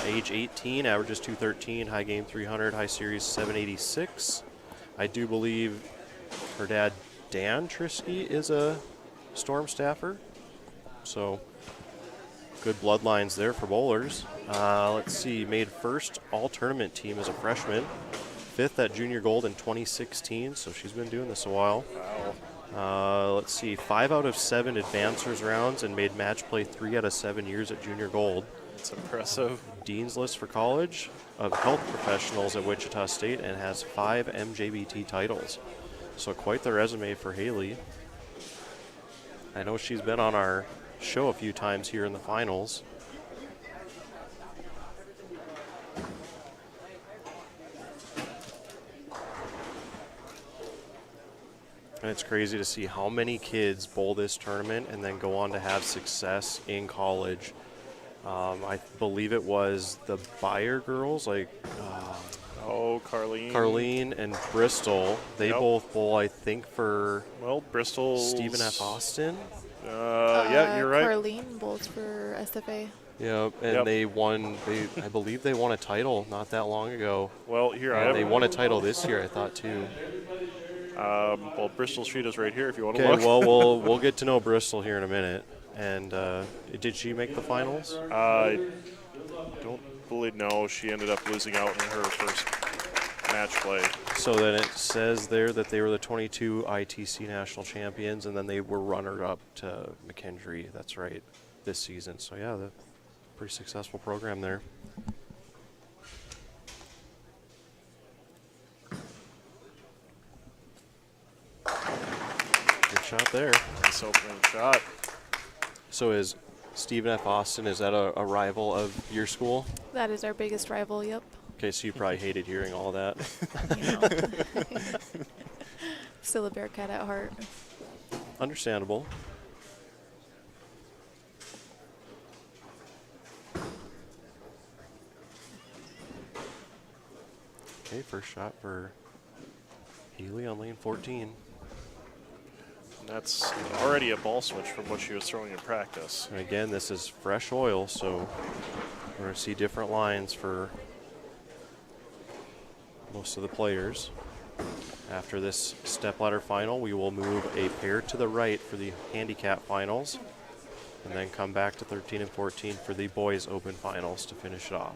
Age 18, averages 213, high game 300, high series 786. I do believe her dad, Dan Trisky, is a Storm staffer. So good bloodlines there for bowlers. Let's see, made first all-tournament team as a freshman. 5th at junior gold in 2016, so she's been doing this a while. Wow. Let's see, 5 out of 7 advancers rounds and made match play 3 out of 7 years at junior gold. It's impressive. Dean's List for College of Health Professionals at Wichita State and has 5 MJBT titles. So quite the resume for Haley. I know she's been on our show a few times here in the finals. And it's crazy to see how many kids bowl this tournament and then go on to have success in college. I believe it was the Bayer girls, Carlene and Bristol. They both bowl, I think, for Bristol. Stephen F. Austin. Yeah, you're right. Carlene bowls for SFA. Yeah, and they won. I believe they won a title not that long ago. Well, here I And have. they won a title this year, I thought too. Bristol sheet is right here if you want to Okay, look. well, we'll get to know Bristol here in a minute. And did she make the finals? I don't believe, no. She ended up losing out in her first match play. So then it says there that they were the 22 ITC national champions, and then they were runner-up to McKendree. That's right, this season. So yeah, the pretty successful program there. Good shot there. Nice opening shot. So is Stephen F. Austin, is that a rival of your school? That is our biggest rival, yep. Okay, so you probably hated hearing all that. You know. Still a Bearcat at heart. Understandable. Okay, first shot for Haley on lane 14. That's already a ball switch from what she was throwing in practice. And again, this is fresh oil, so we're going to see different lines for most of the players. After this stepladder final, we will move a pair to the right for the handicap finals, and then come back to 13 and 14 for the boys open finals to finish it off.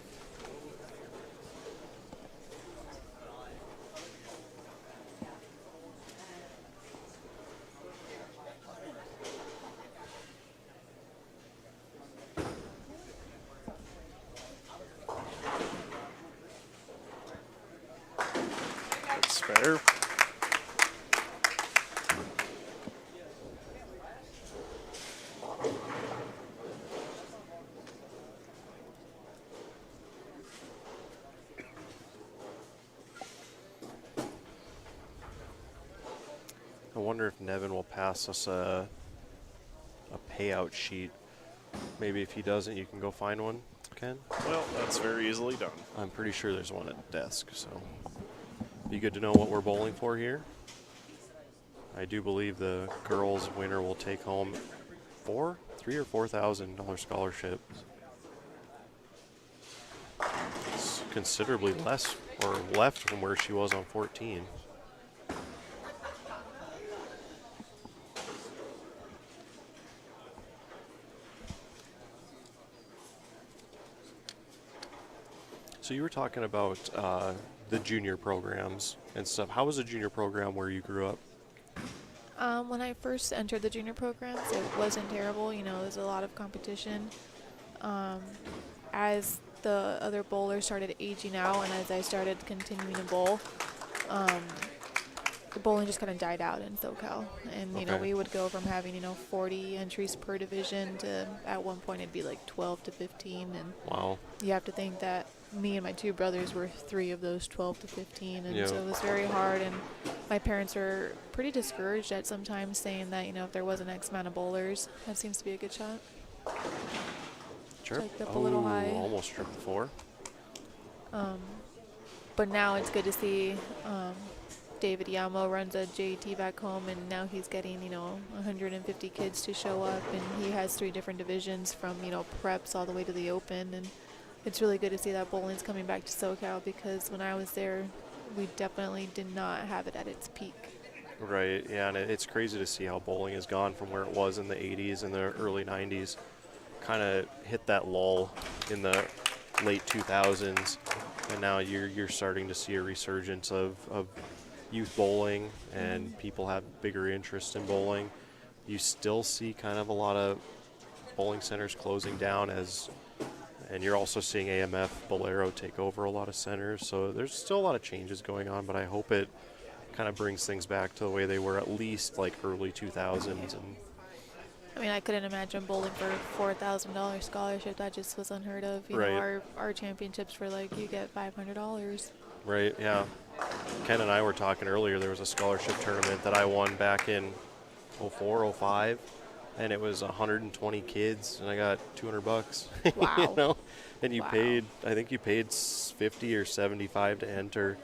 wonder if Nevin will pass us a payout sheet. Maybe if he doesn't, you can go find one, Ken? Well, that's very easily done. I'm pretty sure there's one at the desk, so be good to know what we're bowling for here. I do believe the girls winner will take home $3,000 or $4,000 scholarship. It's considerably less or left from where she was on 14. So you were talking about the junior programs and stuff. How was the junior program where you grew up? When I first entered the junior programs, it wasn't terrible. You know, there's a lot of competition. As the other bowlers started aging out and as I started continuing to bowl, the bowling just kind of died out in SoCal. And, you know, we would go from having, 40 entries per division to at one point it'd be like 12 to 15. And Wow. you have to think that me and my two brothers were 3 of those 12 to 15. And so it was very hard. And my parents were pretty discouraged at sometimes saying that, if there wasn't X amount of bowlers, that seems to be a good shot. Sure. Checked up a little high. Almost tripped the 4. But now it's good to see David Yamo runs a JT back home, and now he's getting, 150 kids to show up, and he has 3 different divisions from, preps all the way to the open, and it's really good to see that bowling's coming back to SoCal because when I was there, we definitely did not have it at its peak. Right, yeah, and it's crazy to see how bowling has gone from where it was in the 80s and the early 90s. Kind of hit that lull in the late 2000s, and now you're starting to see a resurgence of youth bowling, and people have bigger interest in bowling. You still see kind of a lot of bowling centers closing down and you're also seeing AMF Bolero take over a lot of centers, so there's still a lot of changes going on, but I hope it kind of brings things back to the way they were at least like early 2000s. And I mean, I couldn't imagine bowling for $4,000 scholarship. That just was unheard of. You know, our championships were like, you get $500. Right, yeah. Ken and I were talking earlier, there was a scholarship tournament that I won back in 04, 05, and it was 120 kids, and I got $200. Wow. And you paid, I think you paid 50 or 75 to enter.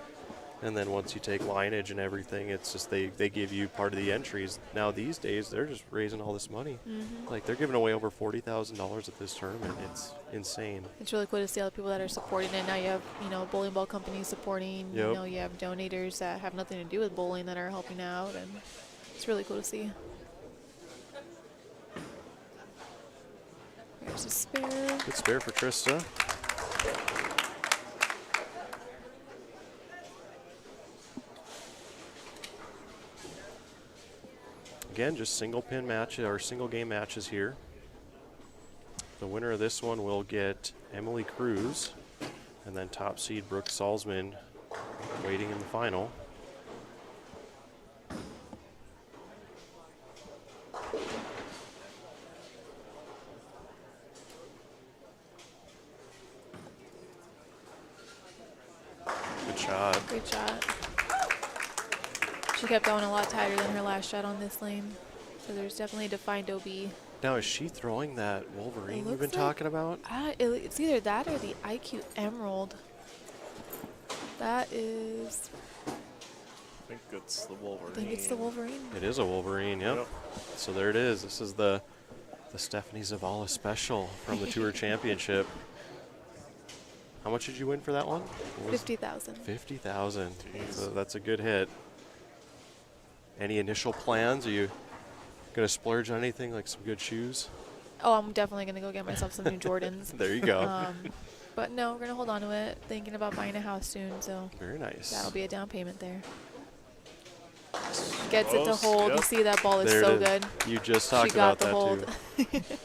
And then once you take lineage and everything, it's just they give you part of the entries. Now these days, they're just raising all this money. Like they're giving away over $40,000 at this tournament. It's insane. It's really cool to see all the people that are supporting it. Now you have, bowling ball companies supporting. Yep. You have donators that have nothing to do with bowling that are helping out, and it's really cool to see. There's a spare. Good spare for Trista. Again, just single pin matches or single game matches here. The winner of this one will get Emily Cruz, and then top seed Brooke Salzman waiting in the final. Good shot. Great shot. She kept going a lot tighter than her last shot on this lane. So there's definitely a defined OB. Now, is she throwing that Wolverine we've been looks like- talking about? It's either that or the IQ Emerald. That is, I think it's the Wolverine. I think it's the Wolverine. It is a Wolverine, yep. Yep. So there it is. This is the Stephanie Zavala special from the Tour Championship. How much did you win for that one? 50,000. 50,000. So that's a good hit. Any initial plans? Are you going to splurge on anything, like some good shoes? Oh, I'm definitely going to go get myself some new Jordans. There you go. But no, we're going to hold on to it. Thinking about buying a house soon, so Very nice. that'll be a down payment there. Gets it to Close, hold. yep. You see that ball is There so it is. good. You just She talked got about the that hold. too.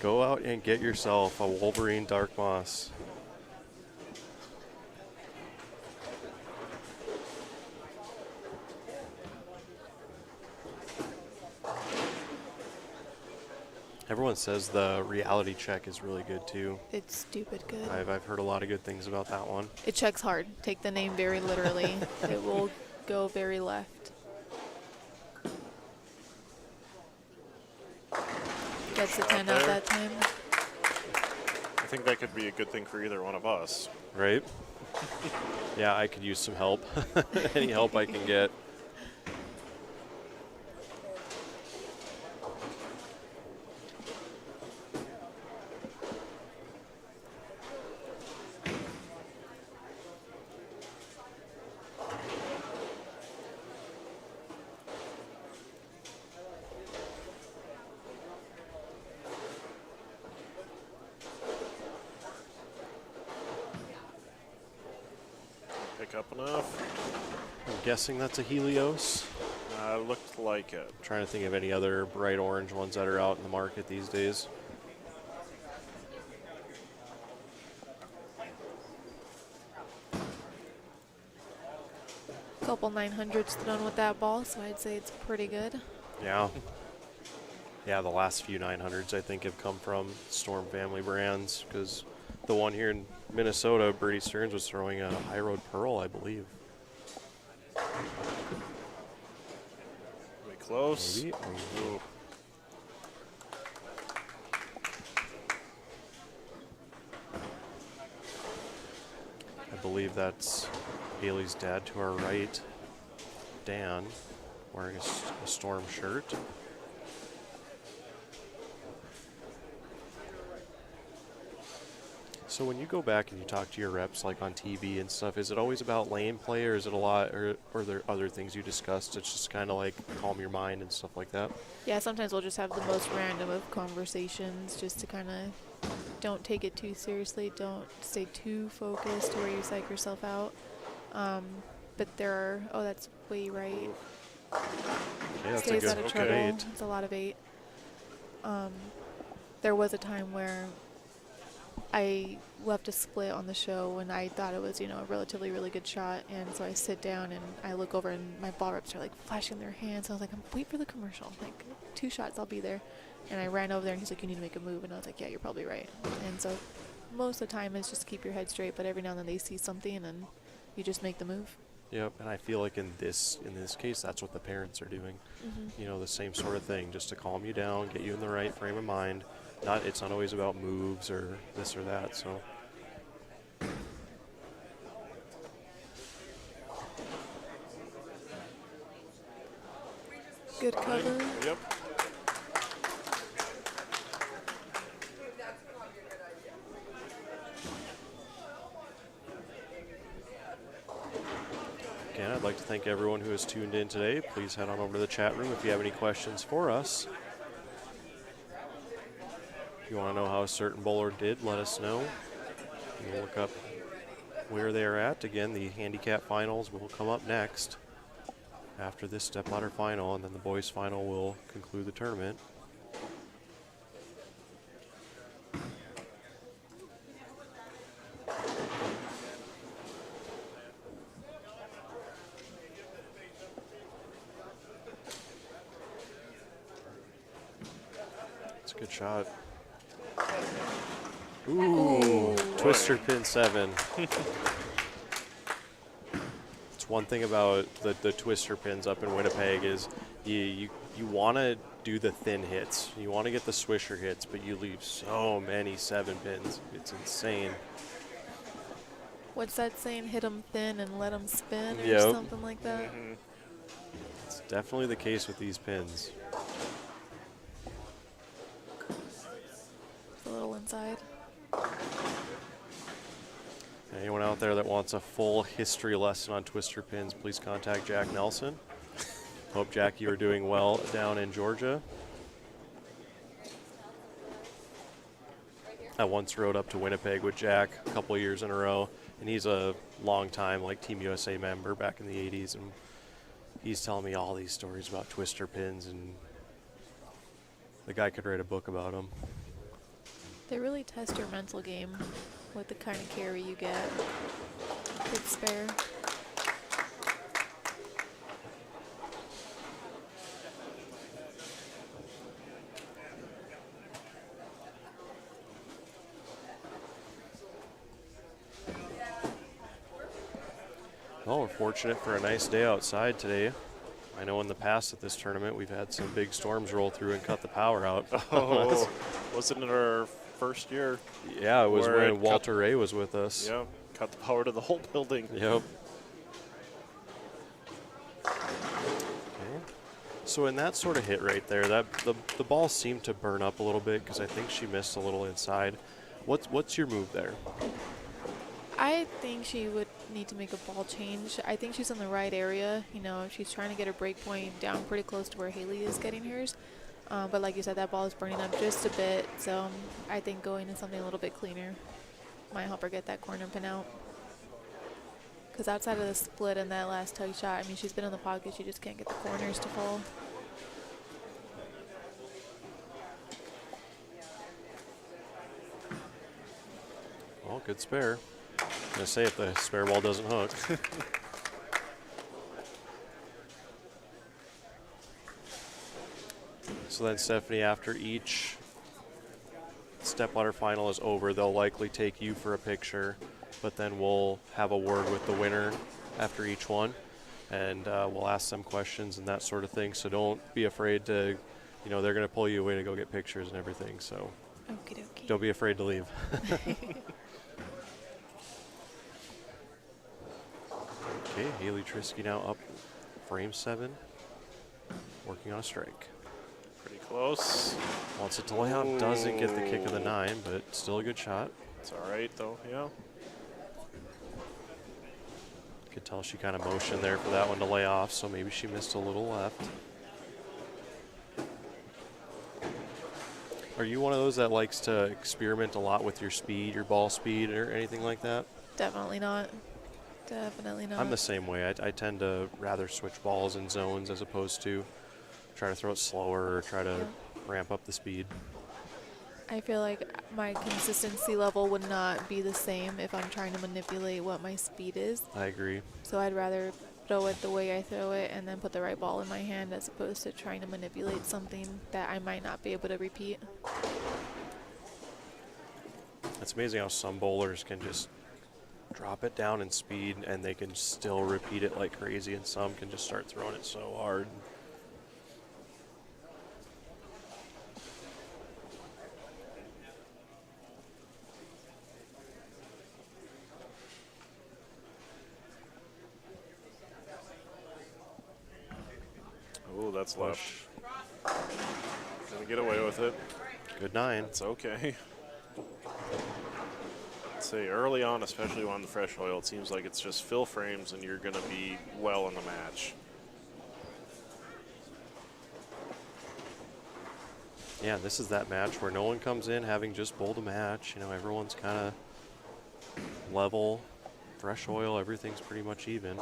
Go out and get yourself a Wolverine Dark Moss. Everyone says the reality check is really good too. It's stupid good. I've heard a lot of good things about that one. It checks hard. Take the name very literally. It will go very left. Gets the shot 10 out there. that time. I think that could be a good thing for either one of us. Right? Yeah, I could use some help. Any help I can get. Pick up enough. I'm guessing that's a Helios. Looked like it. Trying to think of any other bright orange ones that are out in the market these days. Couple 900s thrown with that ball, so I'd say it's pretty good. Yeah. Yeah, the last few 900s I think have come from Storm family brands, because the one here in Minnesota, Brady Stearns was throwing a High Road Pearl, I believe. Way close. Maybe. Ooh. I believe that's Haley's dad to our right, Dan, wearing a Storm shirt. So when you go back and you talk to your reps, like on TV and stuff, is it always about lane play, or is it a lot, or are there other things you discussed? It's just kind of like calm your mind and stuff like that. Yeah, sometimes we'll just have the most random of conversations just to kind of don't take it too seriously, don't stay too focused to where you psych yourself out. But there are, oh, that's way right. Yeah, that's Stays a out good of trouble. 8. It's a lot of 8. There was a time where I left a split on the show when I thought it was, you know, a relatively really good shot, and so I sit down and I look over and my ball reps are like flashing their hands. I was like, wait for the commercial. Like 2 shots, I'll be there. And I ran over there and he's like, you need to make a move, and I was like, yeah, you're probably right. And so most of the time it's just keep your head straight, but every now and then they see something and you just make the move. Yep, and I feel like in this case, that's what the parents are doing. You know, the same sort of thing, just to calm you down, get you in the right frame of mind. It's not always about moves or this or that. So. Good cover. Yep. Again, I'd like to thank everyone who has tuned in today. Please head on over to the chat room if you have any questions for us. If you want to know how a certain bowler did, let us know. We'll look up where they're at. Again, the handicap finals will come up next after this stepladder final, and then the boys final will conclude the tournament. It's a good shot. Ooh, twister pin 7. It's one thing about the twister pins up in Winnipeg is you want to do the thin hits. You want to get the swisher hits, but you leave so many 7 pins. It's insane. What's that saying? Hit 'em thin and let 'em spin, or Yep. something like that. It's definitely the case with these pins. It's a little inside. Anyone out there that wants a full history lesson on twister pins, please contact Jack Nelson. Hope, Jack, you are doing well down in Georgia. I once rode up to Winnipeg with Jack a couple of years in a row, and he's a long-time like Team USA member back in the 80s, and he's telling me all these stories about twister pins, and the guy could write a book about them. They really test your mental game with the kind of carry you get. Good spare. Well, we're fortunate for a nice day outside today. I know in the past at this tournament we've had some big storms roll through and cut the power out. Oh, wasn't it our first year? Yeah, it was where it when Walter Ray was with us. Yeah, cut the power to the whole building. Yep. Okay. So in that sort of hit right there, that the ball seemed to burn up a little bit because I think she missed a little inside. What's your move there? I think she would need to make a ball change. I think she's in the right area. You know, she's trying to get her break point down pretty close to where Haley is getting hers. But like you said, that ball is burning up just a bit. So I think going to something a little bit cleaner might help her get that corner pin out. Because outside of the split and that last tug shot, I mean, she's been in the pocket. She just can't get the corners to fall. Well, good spare. I'm going to say if the spare ball doesn't hook. So then, Stephanie, after each stepladder final is over, they'll likely take you for a picture, but then we'll have a word with the winner after each one, and we'll ask them questions and that sort of thing. So don't be afraid to, you know, they're going to pull you away to go get pictures and everything. So Okie dokie. don't be afraid to leave. Okay, Haley Trisky now up frame 7, working on a strike. Pretty close. Wants it to lay out, doesn't get the kick of the 9, but still a good shot. It's all right, though, yeah. Could tell she kind of motioned there for that one to lay off, so maybe she missed a little left. Are you one of those that likes to experiment a lot with your speed, your ball speed, or anything like that? Definitely not. Definitely not. I'm the same way. I tend to rather switch balls in zones as opposed to try to throw it slower or try to ramp up the speed. I feel like my consistency level would not be the same if I'm trying to manipulate what my speed is. I agree. So I'd rather throw it the way I throw it and then put the right ball in my hand as opposed to trying to manipulate something that I might not be able to repeat. It's amazing how some bowlers can just drop it down in speed and they can still repeat it like crazy, and some can just start throwing it so hard. Oh, that's left. Gonna get away with it. Good 9. It's okay. I'd say early on, especially on the fresh oil, it seems like it's just fill frames and you're going to be well in the match. Yeah, this is that match where no one comes in having just bowled a match. You know, everyone's kind of level. Fresh oil, everything's pretty much even.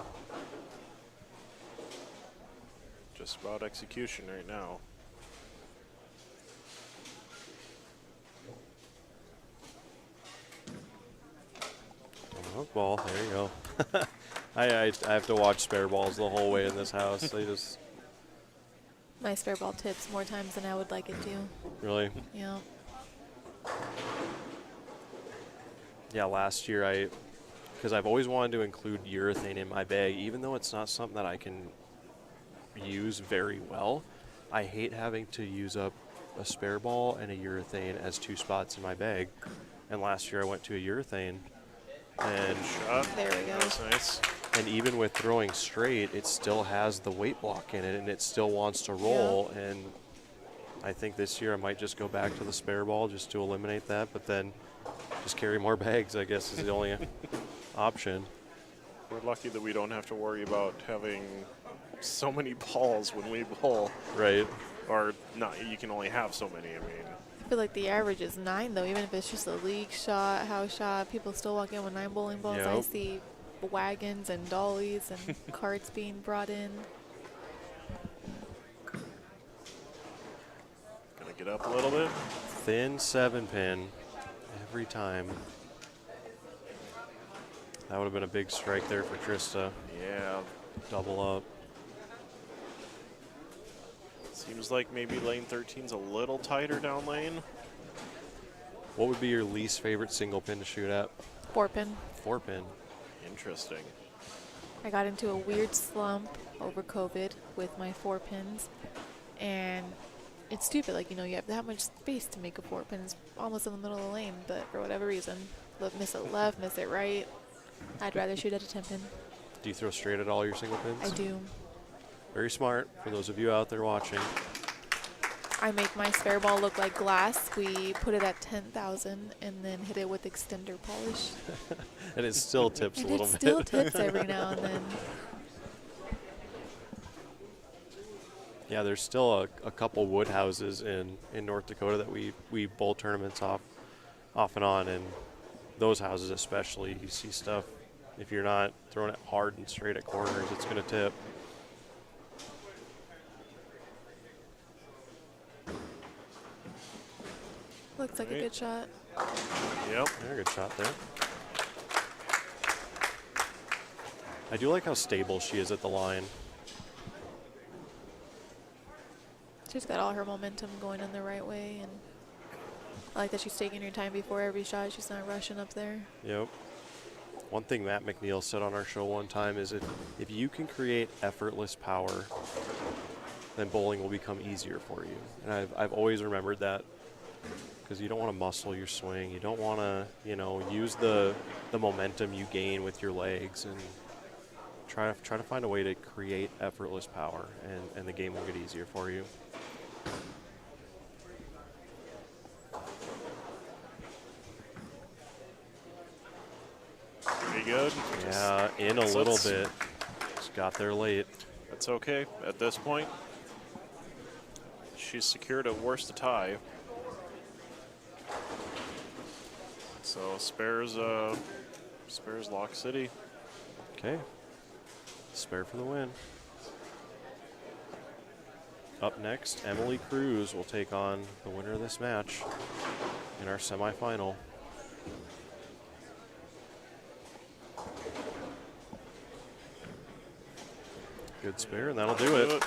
Just about execution right now. Oh, ball, there you go. I have to watch spare balls the whole way in this house. They just My spare ball tips more times than I would like it to. really. Yeah. Yeah, last year because I've always wanted to include urethane in my bag, even though it's not something that I can use very well. I hate having to use up a spare ball and a urethane as 2 spots in my bag. And last year I went to a urethane, and There we go. That's nice. and even with throwing straight, it still has the weight block in it, and it still wants to roll. Yeah. And I think this year I might just go back to the spare ball just to eliminate that, but then just carry more bags, I guess, is the only option. We're lucky that we don't have to worry about having so many balls when we bowl. Right. Or not, you can only have so many, I mean. I feel like the average is 9 though, even if it's just a league shot, house shot. People still walk in with 9 bowling balls. I Yep. see wagons and dollies and carts being brought in. Gonna get up a little bit. Thin 7-pin every time. That would have been a big strike there for Trista. Yeah. Double up. Seems like maybe lane 13's a little tighter down lane. What would be your least favorite single pin to shoot at? 4-pin. 4-pin. Interesting. I got into a weird slump over COVID with my 4 pins, and it's stupid. Like, you know, you have that much space to make a 4 pin. It's almost in the middle of the lane, but for whatever reason, miss it left, miss it right. I'd rather shoot at a 10 pin. Do you throw straight at all your single pins? I do. Very smart for those of you out there watching. I make my spare ball look like glass. We put it at 10,000 and then hit it with extender polish. And it still tips And a little it bit. still tips every now and then. Yeah, there's still a couple wood houses in North Dakota that we bowl tournaments off and on, and those houses especially, you see stuff, if you're not throwing it hard and straight at corners, it's going to tip. Looks like a good shot. Yep. Yeah, good shot there. I do like how stable she is at the line. She's got all her momentum going in the right way, and I like that she's taking her time before every shot. She's not rushing up there. Yep. One thing Matt McNeil said on our show one time is if you can create effortless power, then bowling will become easier for you. And I've always remembered that, because you don't want to muscle your swing. You don't want to, you know, use the momentum you gain with your legs, and try to find a way to create effortless power, and the game will get easier for you. Pretty good. Yeah, in a little bit. Just got there late. That's okay. At this point, she's secured at worst a tie. So spares Lock City. Okay. Spare for the win. Up next, Emily Cruz will take on the winner of this match in our semifinal. Good spare, and that'll do it.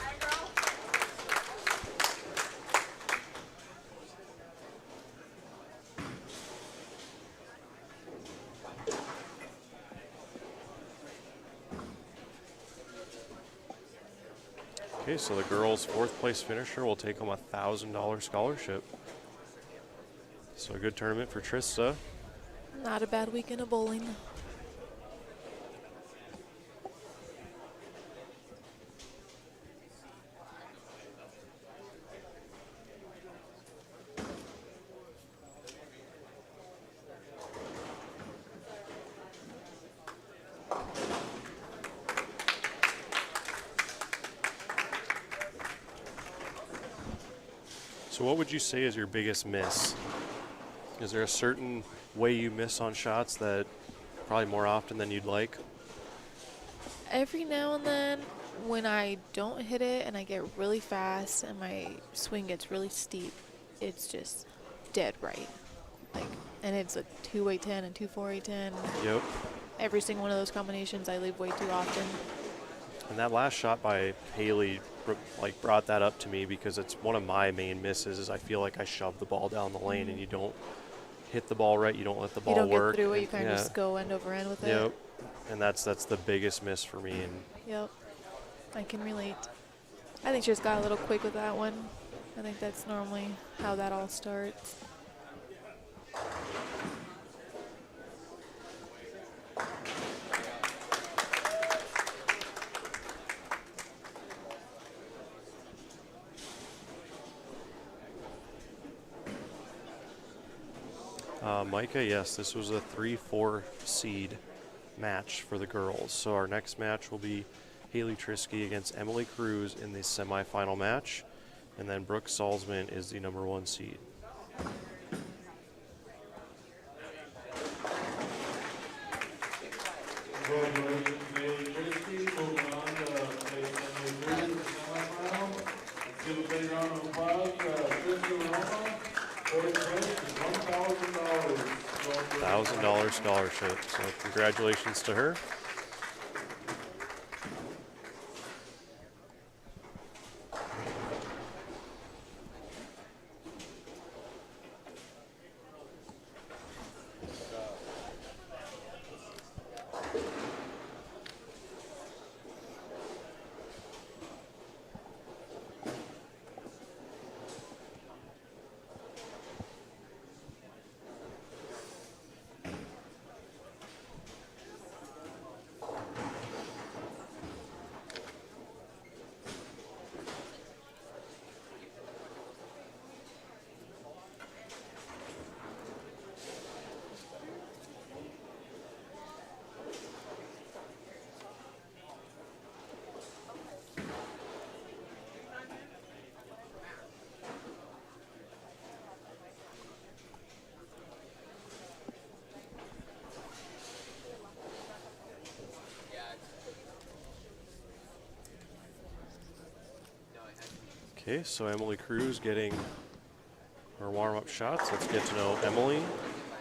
Okay, so the girls' 4th place finisher will take home a $1,000 scholarship. So a good tournament for Trista. Not a bad weekend of bowling. So what would you say is your biggest miss? Is there a certain way you miss on shots that probably more often than you'd like? Every now and then, when I don't hit it and I get really fast and my swing gets really steep, it's just dead right. Like, and it's a 2-8-10 and 2-4-8-10. Yep. Every single one of those combinations I leave way too often. And that last shot by Haley brought that up to me, because it's one of my main misses is I feel like I shove the ball down the lane and you don't hit the ball right, you don't let the ball You don't work. get through it, you kind of just go end over end with it. Yep. And that's the biggest miss for me. And Yep. I can relate. I think she just got a little quick with that one. I think that's normally how that all starts. Micah, yes, this was a 3-4 seed match for the girls. So our next match will be Haley Trisky against Emily Cruz in the semifinal match. And then Brooke Salzman is the #1 seed. Congratulations, Haley Christie, moving on to face Emily Cruz in the semifinal. Let's give a big round of applause to Kristen Roma. Third place is $1,000. $1,000 scholarship. So congratulations to her. Okay, so Emily Cruz getting her warm-up shots. Let's get to know Emily.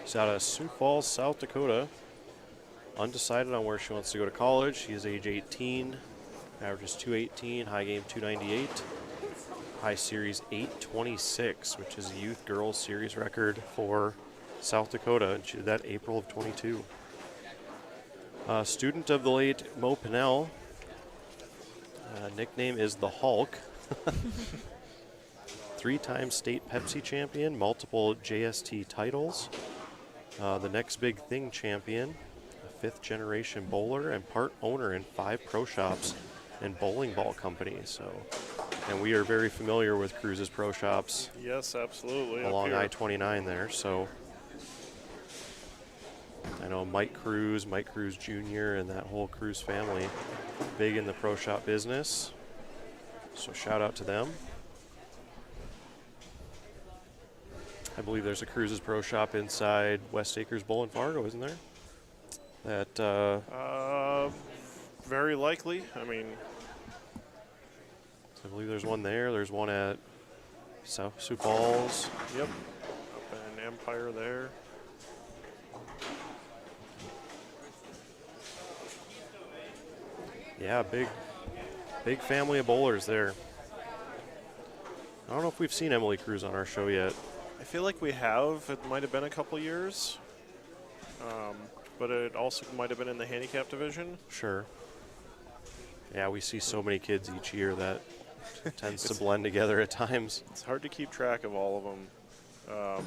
She's out of Sioux Falls, South Dakota. Undecided on where she wants to go to college. She is age 18, averages 218, high game 298, high series 826, which is a youth girls series record for South Dakota. And she did that April of 22. Student of the late Mo Pinnell. Nickname is the Hulk. 3-time state Pepsi champion, multiple JST titles. The Next Big Thing champion, a 5th generation bowler, and part owner in 5 pro shops and bowling ball companies. So, and we are very familiar with Cruz's pro shops. Yes, absolutely. Along I-29 there. So I know Mike Cruz Jr., and that whole Cruz family, big in the pro shop business. So shout out to them. I believe there's a Cruz's Pro Shop inside West Acres Bowl in Fargo, isn't there? That very likely. I mean, I believe there's one there. There's one at Sioux Falls. Yep. Up in Empire there. Yeah, big family of bowlers there. I don't know if we've seen Emily Cruz on our show yet. I feel like we have. It might have been a couple years. But it also might have been in the handicap division. Sure. Yeah, we see so many kids each year that tends to blend together at times. It's hard to keep track of all of them.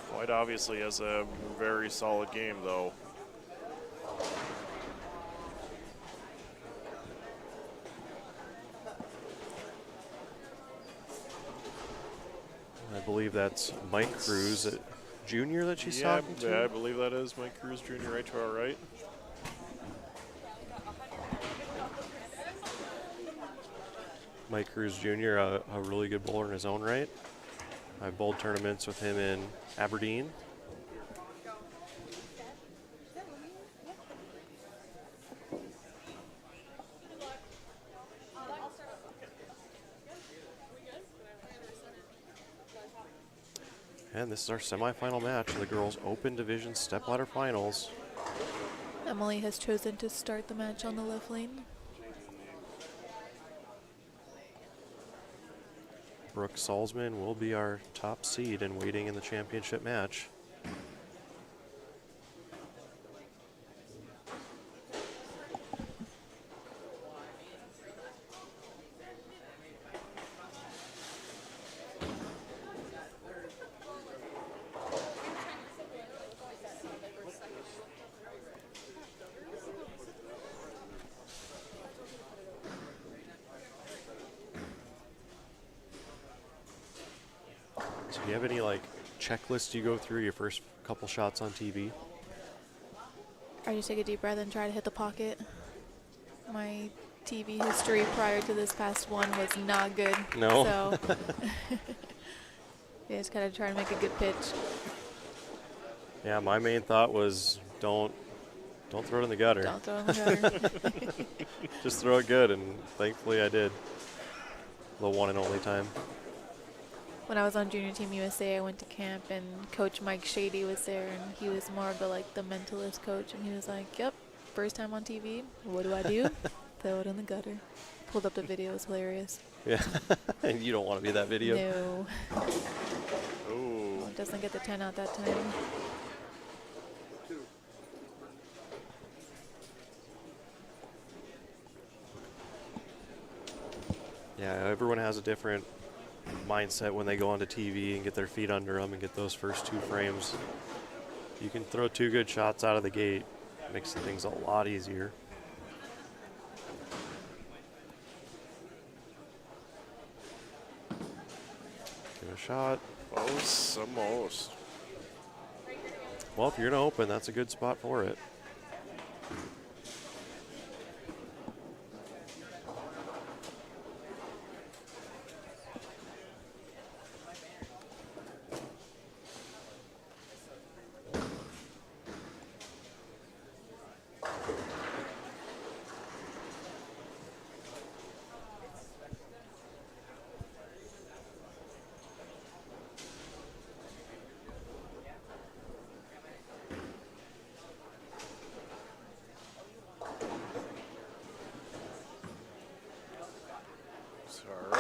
Quite obviously has a very solid game, though. I believe that's Mike Cruz Jr. that she's talking to. Yeah, I believe that is Mike Cruz Jr. right to our right. Mike Cruz Jr., a really good bowler in his own right. I've bowled tournaments with him in Aberdeen. And this is our semifinal match of the girls' Open Division Stepladder Finals. Emily has chosen to start the match on the left lane. Brooke Salzman will be our top seed and waiting in the championship match. So do you have any like checklists you go through your first couple shots on TV? I just take a deep breath and try to hit the pocket. My TV history prior to this past one was not good. No. So yeah, just kind of try to make a good pitch. Yeah, my main thought was don't throw it in the gutter. Don't throw it in the gutter. Just throw it good, and thankfully I did. The one and only time. When I was on Junior Team USA, I went to camp, and Coach Mike Shady was there, and he was more of the mentalist coach, and he was like, "Yep, first time on TV. What do I do? Throw it in the gutter." Pulled up the video. It was hilarious. Yeah, and you don't want to be that video. No. Ooh. Well, it doesn't get the 10 out that time. Yeah, everyone has a different mindset when they go onto TV and get their feet under them and get those first 2 frames. You can throw 2 good shots out of the gate, makes things a lot easier. Give it a shot. Most. Well, if you're gonna open, that's a good spot for it.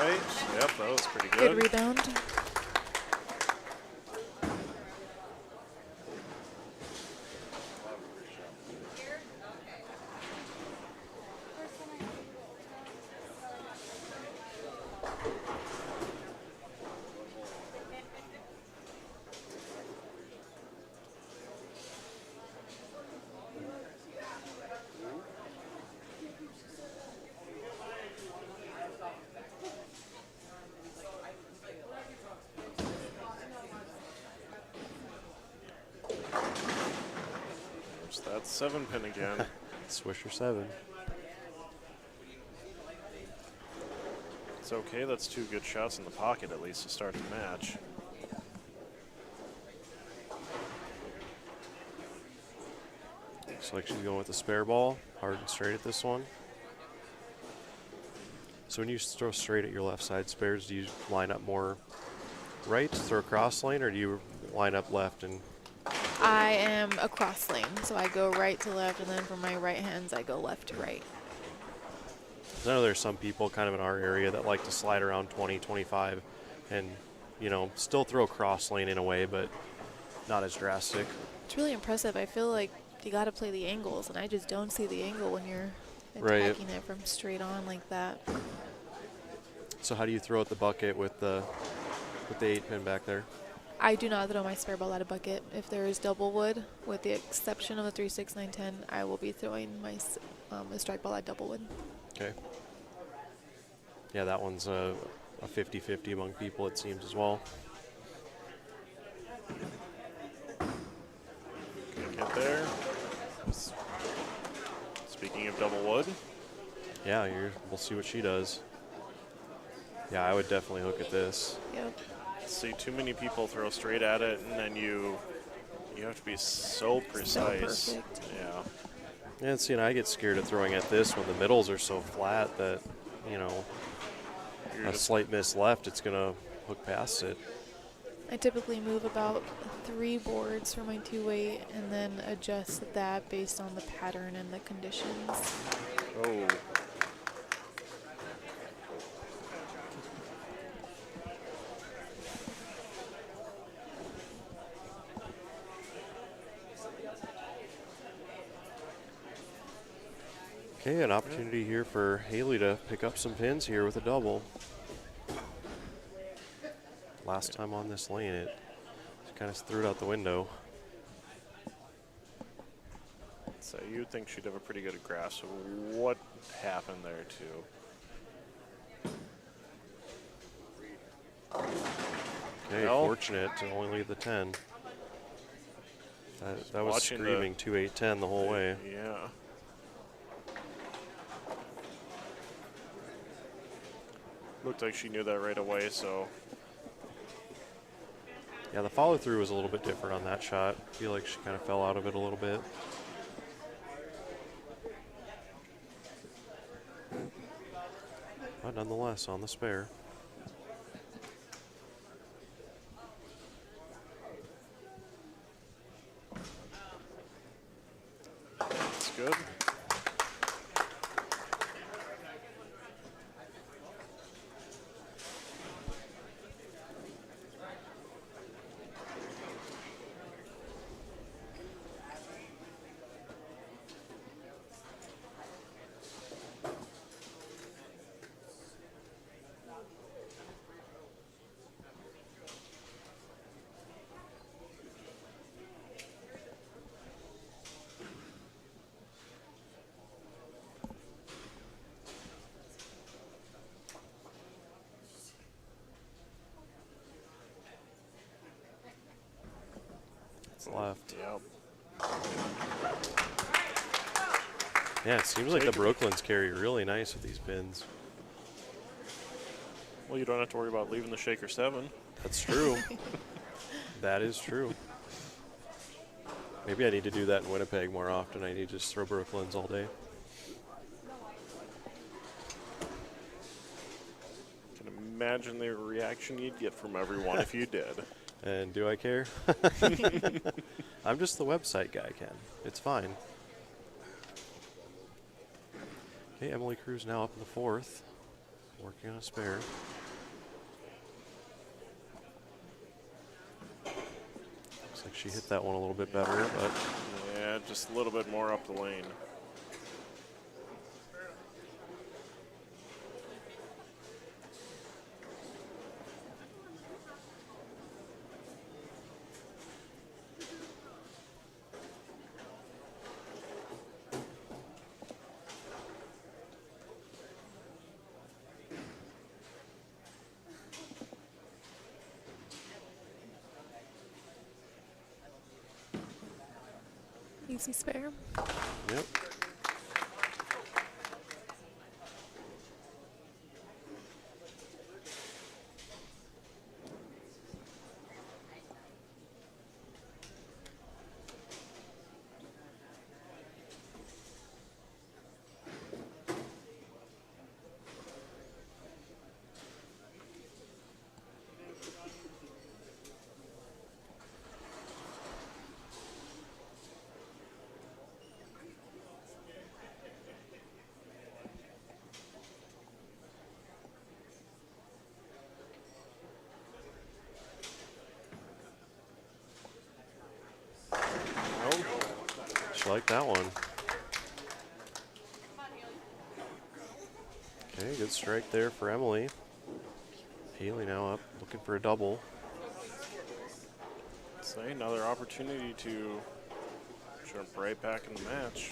right. Yep, that was pretty Good good. rebound. There's that 7-pin again. Swisher 7. It's okay. That's 2 good shots in the pocket at least to start the match. Looks like she's going with the spare ball, hard and straight at this one. So when you throw straight at your left side spares, do you line up more right, throw cross lane, or do you line up left and I am a cross lane, so I go right to left, and then for my right hands, I go left to right. I know there's some people kind of in our area that like to slide around 20, 25 and, you know, still throw cross lane in a way, but not as drastic. It's really impressive. I feel like you got to play the angles, and I just don't see the angle when you're Right. attacking it from straight on like that. So how do you throw at the bucket with the 8-pin back there? I do not throw my spare ball at a bucket. If there is double wood, with the exception of the 3, 6, 9, 10, I will be throwing my strike ball at double wood. Okay. Yeah, that one's a 50-50 among people, it seems, as well. Get there. Speaking of double wood. Yeah, we'll see what she does. Yeah, I would definitely hook at this. Yep. See too many people throw straight at it, and then you have to be so precise. So perfect. Yeah. And see, and I get scared of throwing at this when the middles are so flat that, you know, You're a just- slight miss left, it's going to hook past it. I typically move about 3 boards for my 2-weight and then adjust that based on the pattern and the conditions. Oh. Okay, an opportunity here for Haley to pick up some pins here with a double. Last time on this lane, it kind of threw it out the window. So you'd think she'd have a pretty good grasp of what happened there too. Okay, Well, fortunate to only leave the 10. That was watching screaming 2-8-10 the whole way. Yeah. Looked like she knew that right away, so Yeah, the follow through was a little bit different on that shot. I feel like she kind of fell out of it a little bit. But nonetheless, on the spare. it's good. It's left. Yep. Yeah, it seems like the Brooklyns carry really nice with these pins. Well, you don't have to worry about leaving the shaker 7. That's true. That is true. Maybe I need to do that in Winnipeg more often. I need to just throw Brooklyns all day. Can imagine the reaction you'd get from everyone if you did. And do I care? I'm just the website guy, Ken. It's fine. Okay, Emily Cruz now up in the 4th. Working on a spare. Looks like she hit that one a little bit better, but Yeah, just a little bit more up the lane. Easy spare. yep. She liked that one. Okay, good strike there for Emily. Haley now up, looking for a double. Say another opportunity to jump right back in the match.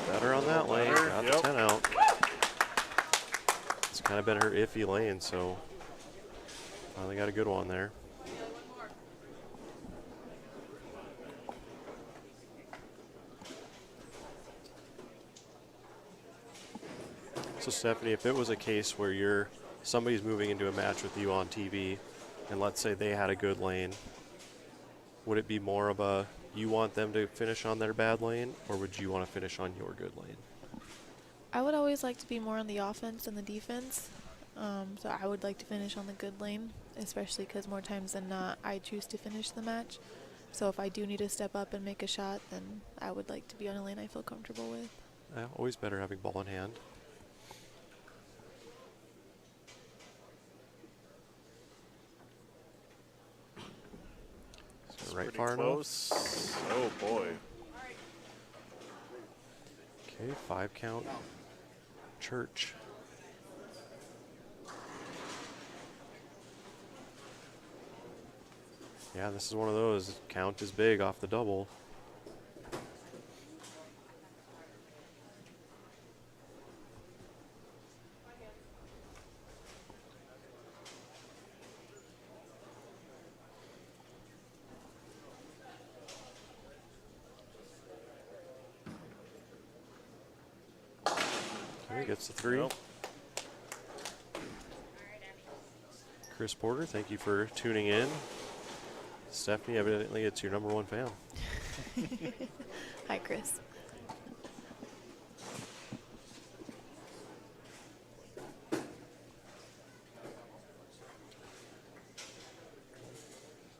Better on that lane, better, got yep. the 10 out. It's kind of been her iffy lane, so finally got a good one there. So Stephanie, if it was a case where somebody's moving into a match with you on TV, and let's say they had a good lane, would it be more of a you want them to finish on their bad lane, or would you want to finish on your good lane? I would always like to be more on the offense than the defense. So I would like to finish on the good lane, especially because more times than not, I choose to finish the match. So if I do need to step up and make a shot, then I would like to be on a lane I feel comfortable with. Always better having ball in hand. So right Pretty far close. Oh boy. Okay, 5 count. Church. Yeah, this is one of those. Count is big off the double. Okay, gets the 3. Nope. Chris Porter, thank you for tuning in. Stephanie, evidently it's your #1 fan. Hi, Chris.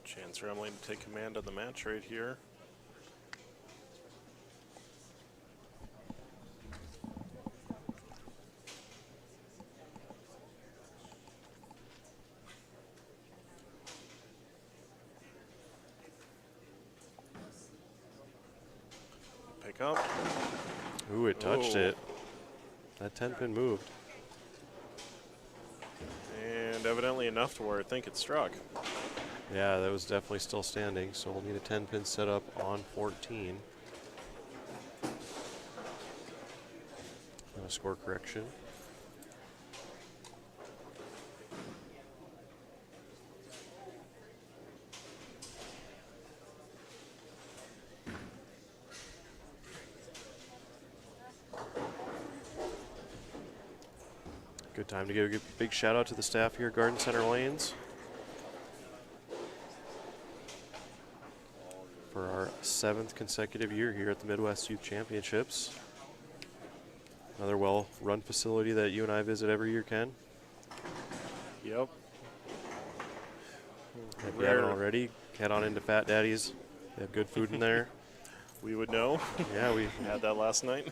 Chance for Emily to take command of the match right here. Pick up. Ooh, it touched Oh. it. That 10-pin moved. And evidently enough to where I think it struck. Yeah, that was definitely still standing, so we'll need a 10-pin setup on 14. And a score correction. Good time to give a big shout out to the staff here at Garden Center Lanes for our 7th consecutive year here at the Midwest Youth Championships. Another well-run facility that you and I visit every year, Ken. Yep. If you haven't already, head on into Fat Daddy's. They have good food in there. We would know. Yeah, we had that last night.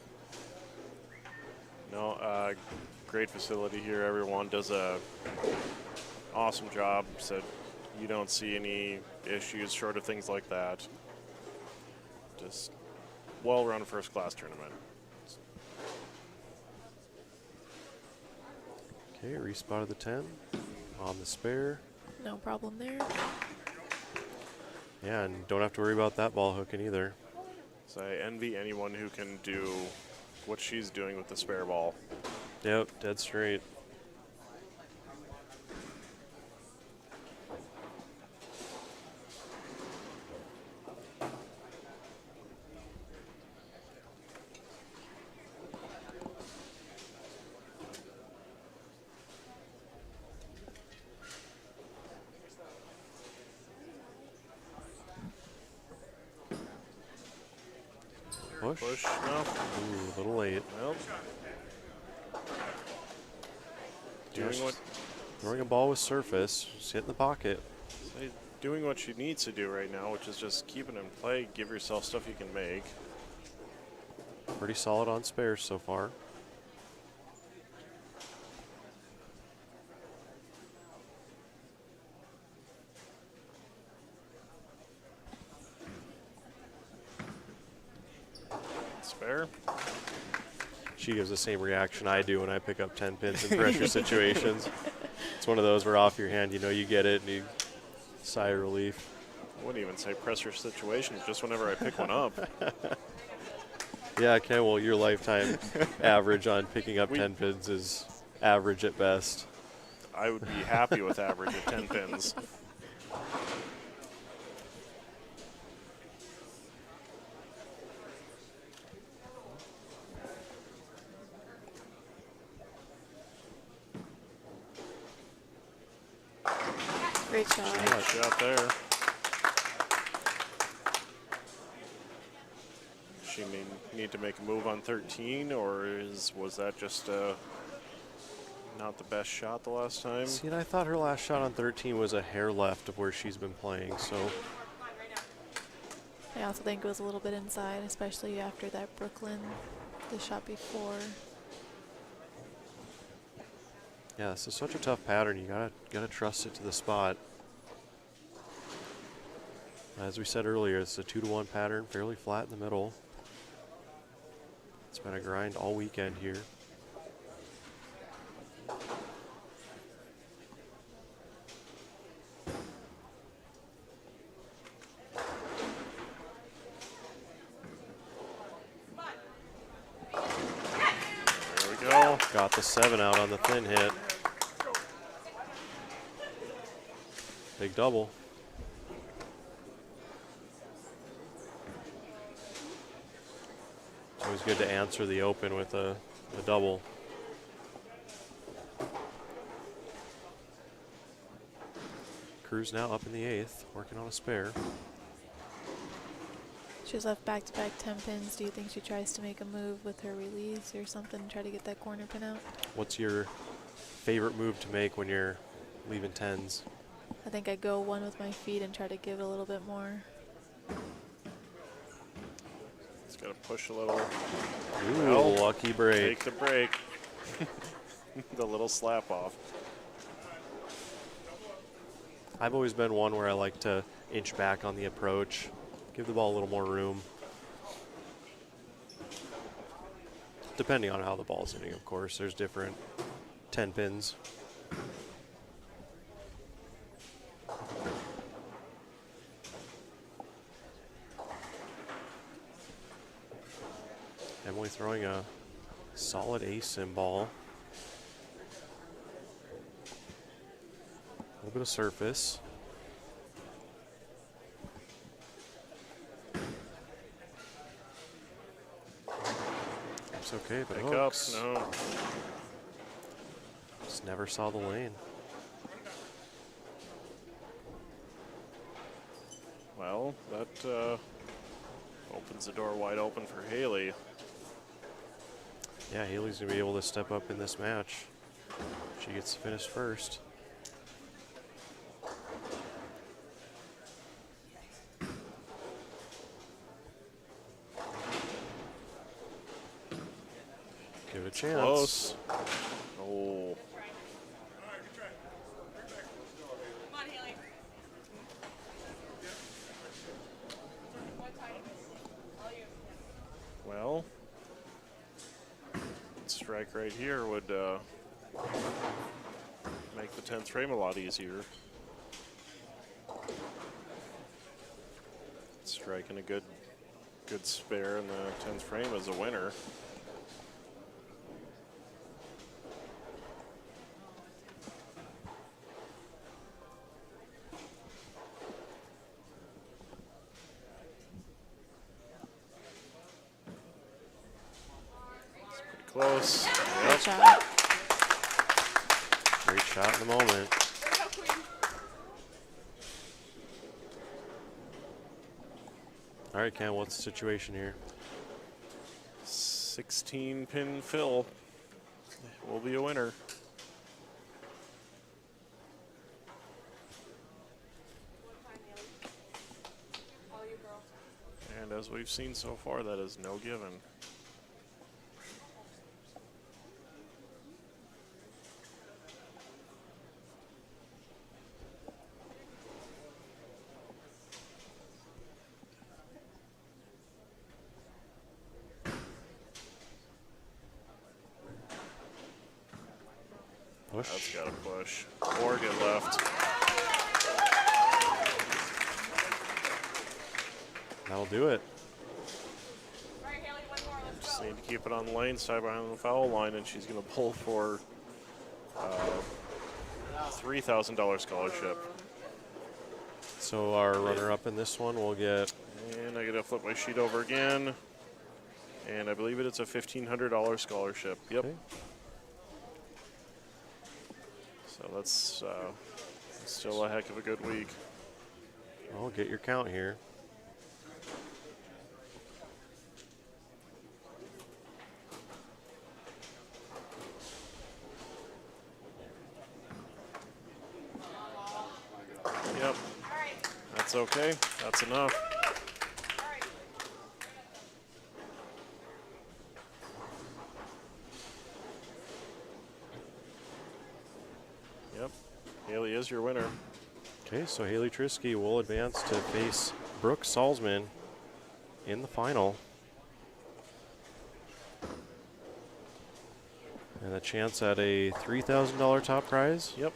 No, great facility here. Everyone does a awesome job. So you don't see any issues short of things like that. Just well-run first-class tournament. Okay, respotted the 10 on the spare. No problem there. Yeah, and don't have to worry about that ball hooking either. So I envy anyone who can do what she's doing with the spare ball. Yep, dead straight. Push, no. Ooh, a little late. Well, doing what Throwing a ball with surface, just hit in the pocket. doing what she needs to do right now, which is just keep it in play, give yourself stuff you can make. Pretty solid on spares so far. Spare. She gives the same reaction I do when I pick up 10 pins in pressure situations. It's one of those where off your hand, you know you get it, and you sigh of relief. I wouldn't even say pressure situation, just whenever I pick one up. Yeah, Ken, well, your lifetime average on picking up 10 pins is average at best. I would be happy with average of 10 pins. Great shot. Nice shot there. She need to make a move on 13, or was that just not the best shot the last time? See, and I thought her last shot on 13 was a hair left of where she's been playing, so. I also think it was a little bit inside, especially after that Brooklyn, the shot before. Yeah, this is such a tough pattern. You gotta trust it to the spot. As we said earlier, it's a 2-to-1 pattern, fairly flat in the middle. It's been a grind all weekend here. There we go. Got the 7 out on the thin hit. Big double. It's always good to answer the open with a double. Cruz now up in the 8th, working on a spare. She's left back-to-back 10 pins. Do you think she tries to make a move with her release or something to try to get that corner pin out? What's your favorite move to make when you're leaving 10s? I think I go one with my feet and try to give it a little bit more. It's got to push a little. Ooh, Well, lucky break. Take the break. The little slap off. I've always been one where I like to inch back on the approach, give the ball a little more room. Depending on how the ball's hitting, of course. There's different 10 pins. Emily throwing a solid ace in ball. A little bit of surface. It's okay, but Pick up. hooks. No. Just never saw the lane. Well, that Opens the door wide open for Haley. Yeah, Haley's going to be able to step up in this match. She gets to finish first. Give it a chance. Close. Oh. Come on, Haley. Well, strike right here would make the 10th frame a lot easier. Striking a good spare in the 10th frame is a winner. Close. Good Yep. shot. Great shot in the moment. All right, Ken, what's the situation here? 16 pin fill will be a winner. And as we've seen so far, that is no given. That's Push. got to push or get left. That'll do it. All right, Haley, one more. Let's Just go. need to keep it on the lane side behind the foul line, and she's going to pull for $3,000 scholarship. So our runner-up in this one will get. And I got to flip my sheet over again. And I believe it's a $1,500 scholarship. Yep. Okay. So that's still a heck of a good week. I'll get your count here. Yep. That's okay. That's enough. Yep. Haley is your winner. Okay, so Haley Trisky will advance to face Brooke Salzman in the final. And a chance at a $3,000 top prize. Yep.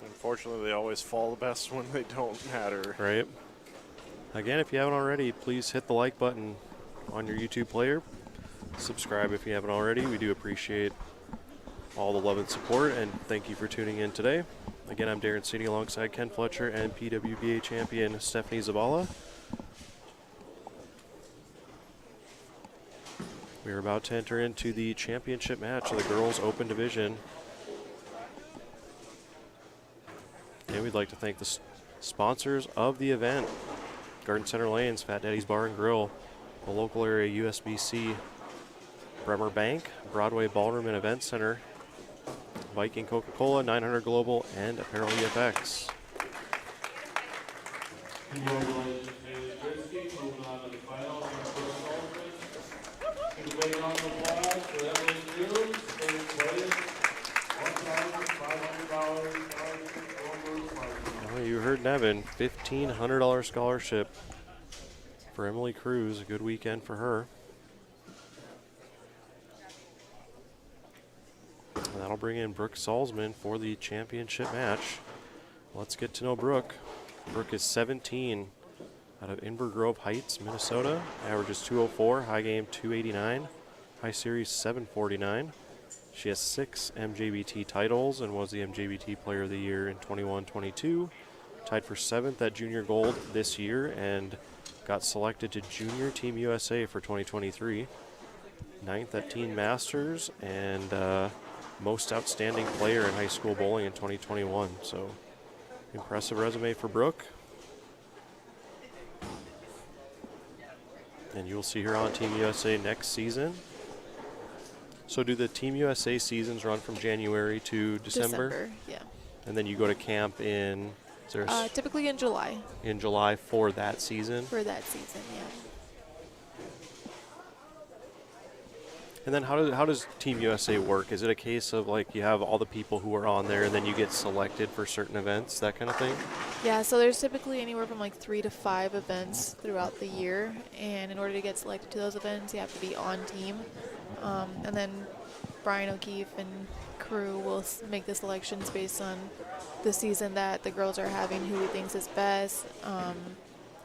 Unfortunately, they always fall the best when they don't matter. Right. Again, if you haven't already, please hit the like button on your YouTube player. Subscribe if you haven't already. We do appreciate all the love and support, and thank you for tuning in today. Again, I'm Darren Cini alongside Ken Fletcher and PWBA champion Stephanie Zabala. We are about to enter into the championship match of the girls' open division. And we'd like to thank the sponsors of the event: Garden Center Lanes, Fat Daddy's Bar and Grill, the local area USBC, Bremer Bank, Broadway Ballroom and Event Center, Viking Coca-Cola, 900 Global, and Apparel EFX. Congratulations, Haley Trisky, moving on to the final. Waiting on the applause for Emily Cruz, third place, $1,500 Well, you heard Nevin, $1,500 scholarship for Emily Cruz. A good weekend for her. And that'll bring in Brooke Salzman for the championship match. Let's get to know Brooke. Brooke is 17 out of Inver Grove Heights, Minnesota. Averages 204, high game 289, high series 749. She has 6 MJBT titles and was the MJBT Player of the Year in 21-22. Tied for 7th at Junior Gold this year and got selected to Junior Team USA for 2023. 9th at Teen Masters and most outstanding player in high school bowling in 2021. So impressive resume for Brooke. And you'll see her on Team USA next season. So do the Team USA seasons run from January to December? Yeah. And then you go to camp in, is there a Typically in July. in July for that season? For that season, yeah. And then how does Team USA work? Is it a case of like you have all the people who are on there and then you get selected for certain events, that kind of thing? Yeah, so there's typically anywhere from like 3 to 5 events throughout the year, and in order to get selected to those events, you have to be on team. And then Brian O'Keefe and crew will make the selections based on the season that the girls are having, who he thinks is best.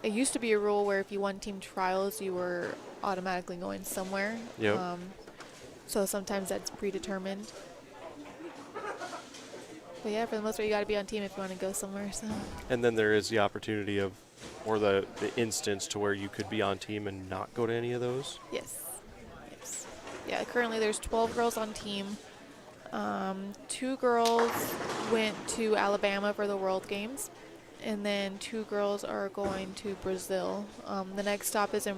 It used to be a rule where if you won team trials, you were automatically going somewhere. Yep. So sometimes that's predetermined. But yeah, for the most part, you got to be on team if you want to go somewhere. So. And then there is the opportunity of, or the instance to where you could be on team and not go to any of those? Yes. Yes. Yeah, currently there's 12 girls on team. 2 girls went to Alabama for the World Games, and then 2 girls are going to Brazil. The next stop is in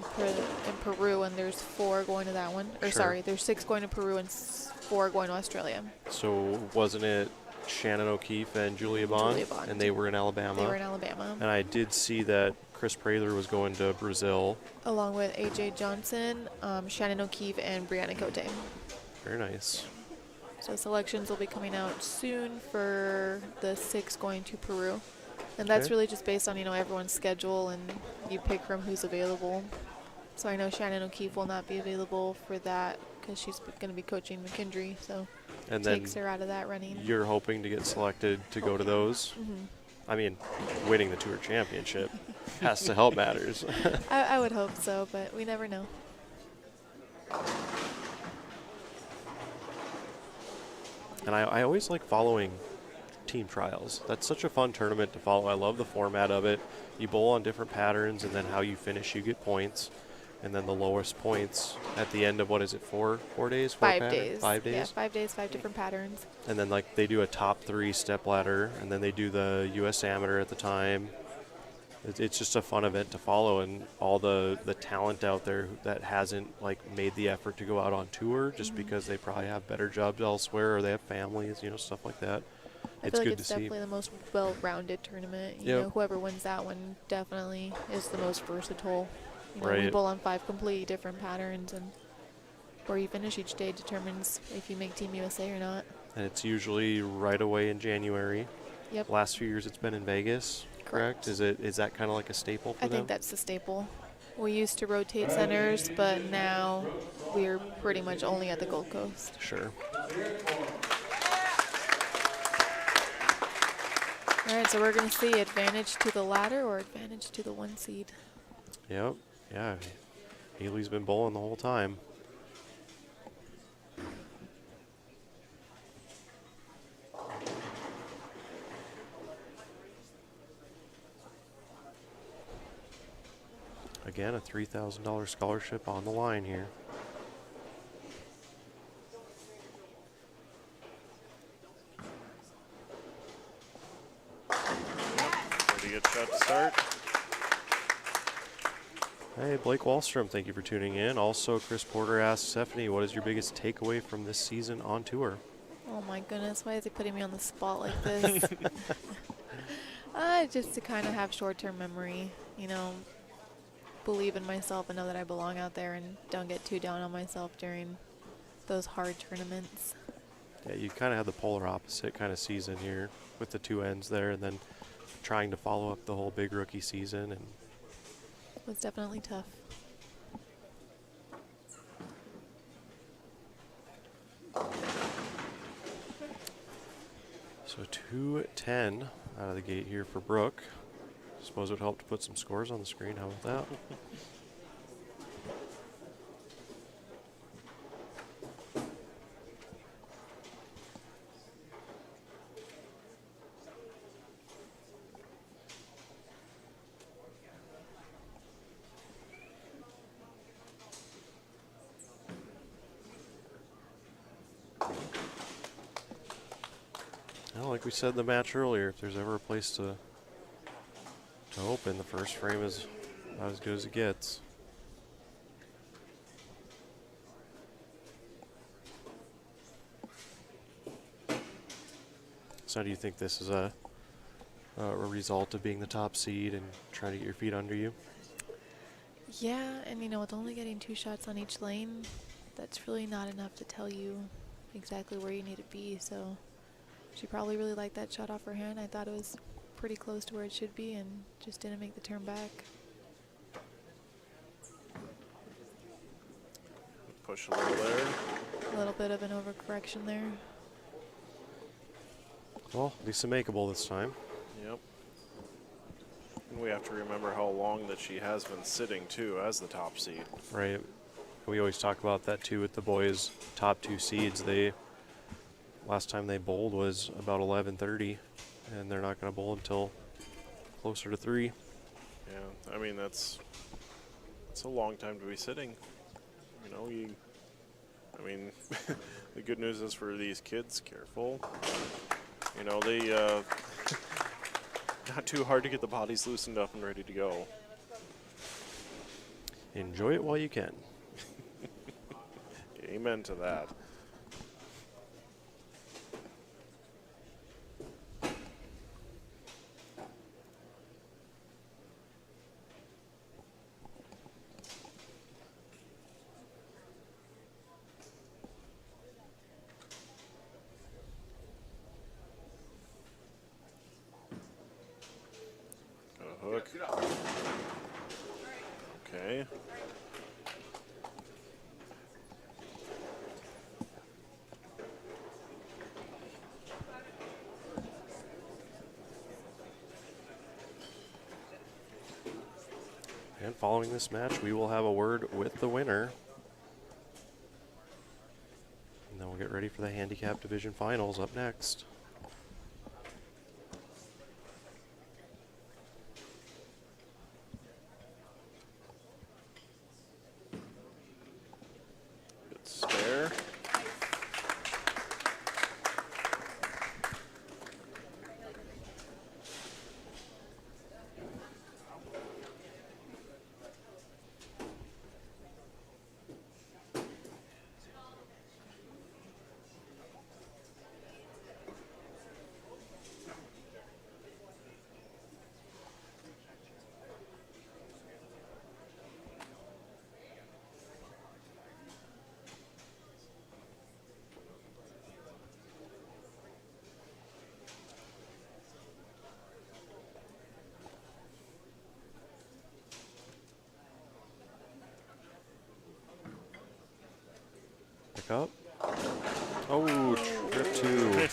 Peru, and there's 4 going to that one. Or Sure. sorry, there's 6 going to Peru and 4 going to Australia. So wasn't it Shannon O'Keefe and Julia Bond? Julia Bond. And they were in Alabama? They were in Alabama. And I did see that Chris Prather was going to Brazil. Along with AJ Johnson, Shannon O'Keefe, and Brianna Cote. Very nice. So selections will be coming out soon for the 6 going to Peru. And that's Okay. really just based on, everyone's schedule, and you pick from who's available. So I know Shannon O'Keefe will not be available for that because she's going to be coaching McKendree, so And then takes her out of that running. you're hoping to get selected to go to those? Mm-hmm. I mean, winning the Tour Championship has to help matters. I would hope so, but we never know. And I always like following team trials. That's such a fun tournament to follow. I love the format of it. You bowl on different patterns, and then how you finish, you get points. And then the lowest points at the end of, what is it, 4 days? 5 pattern? days. 5 days? Yeah, 5 days, 5 different patterns. And then like they do a top 3 step ladder, and then they do the US Amateur at the time. It's just a fun event to follow, and all the talent out there that hasn't like made the effort to go out on tour just because they probably have better jobs elsewhere or they have families, stuff like that. I It's feel like good it's to see. definitely the most well-rounded tournament. Yep. Whoever wins that one definitely is the most versatile. We Right. bowl on 5 completely different patterns, and where you finish each day determines if you make Team USA or not. And it's usually right away in January. Yep. Last few years it's been in Vegas, correct? Is that kind of like a staple for I them? think that's the staple. We used to rotate centers, but now we're pretty much only at the Gold Coast. Sure. All right, so we're going to see advantage to the ladder or advantage to the 1 seed. Yep. Yeah. Haley's been bowling the whole time. Again, a $3,000 scholarship on the line here. Ready to get shot to start. Hey, Blake Wallstrom, thank you for tuning in. Also, Chris Porter asks Stephanie, what is your biggest takeaway from this season on tour? Oh my goodness, why is he putting me on the spot like this? Just to kind of have short-term memory, believe in myself and know that I belong out there and don't get too down on myself during those hard tournaments. Yeah, you kind of have the polar opposite kind of season here with the 2 ends there, and then trying to follow up the whole big rookie season. And It was definitely tough. So 2:10 out of the gate here for Brooke. Suppose it would help to put some scores on the screen. How about that? Well, like we said in the match earlier, if there's ever a place to open, the first frame is about as good as it gets. So do you think this is a result of being the top seed and trying to get your feet under you? Yeah, and you know, with only getting 2 shots on each lane, that's really not enough to tell you exactly where you need to be. So she probably really liked that shot off her hand. I thought it was pretty close to where it should be and just didn't make the turn back. Push a little there. A little bit of an overcorrection there. Well, at least a makeable this time. Yep. And we have to remember how long that she has been sitting, too, as the top seed. Right. We always talk about that, too, with the boys' top 2 seeds. Last time they bowled was about 11:30, and they're not going to bowl until closer to 3. Yeah, I mean, that's a long time to be sitting. You know, I mean, the good news is for these kids, careful. You know, they, not too hard to get the bodies loosened up and ready to go. Enjoy it while you can. Amen to that. Hook. Okay. And following this match, we will have a word with the winner. And then we'll get ready for the Handicap Division Finals up next. Spare. Pick up. Oh, trip 2.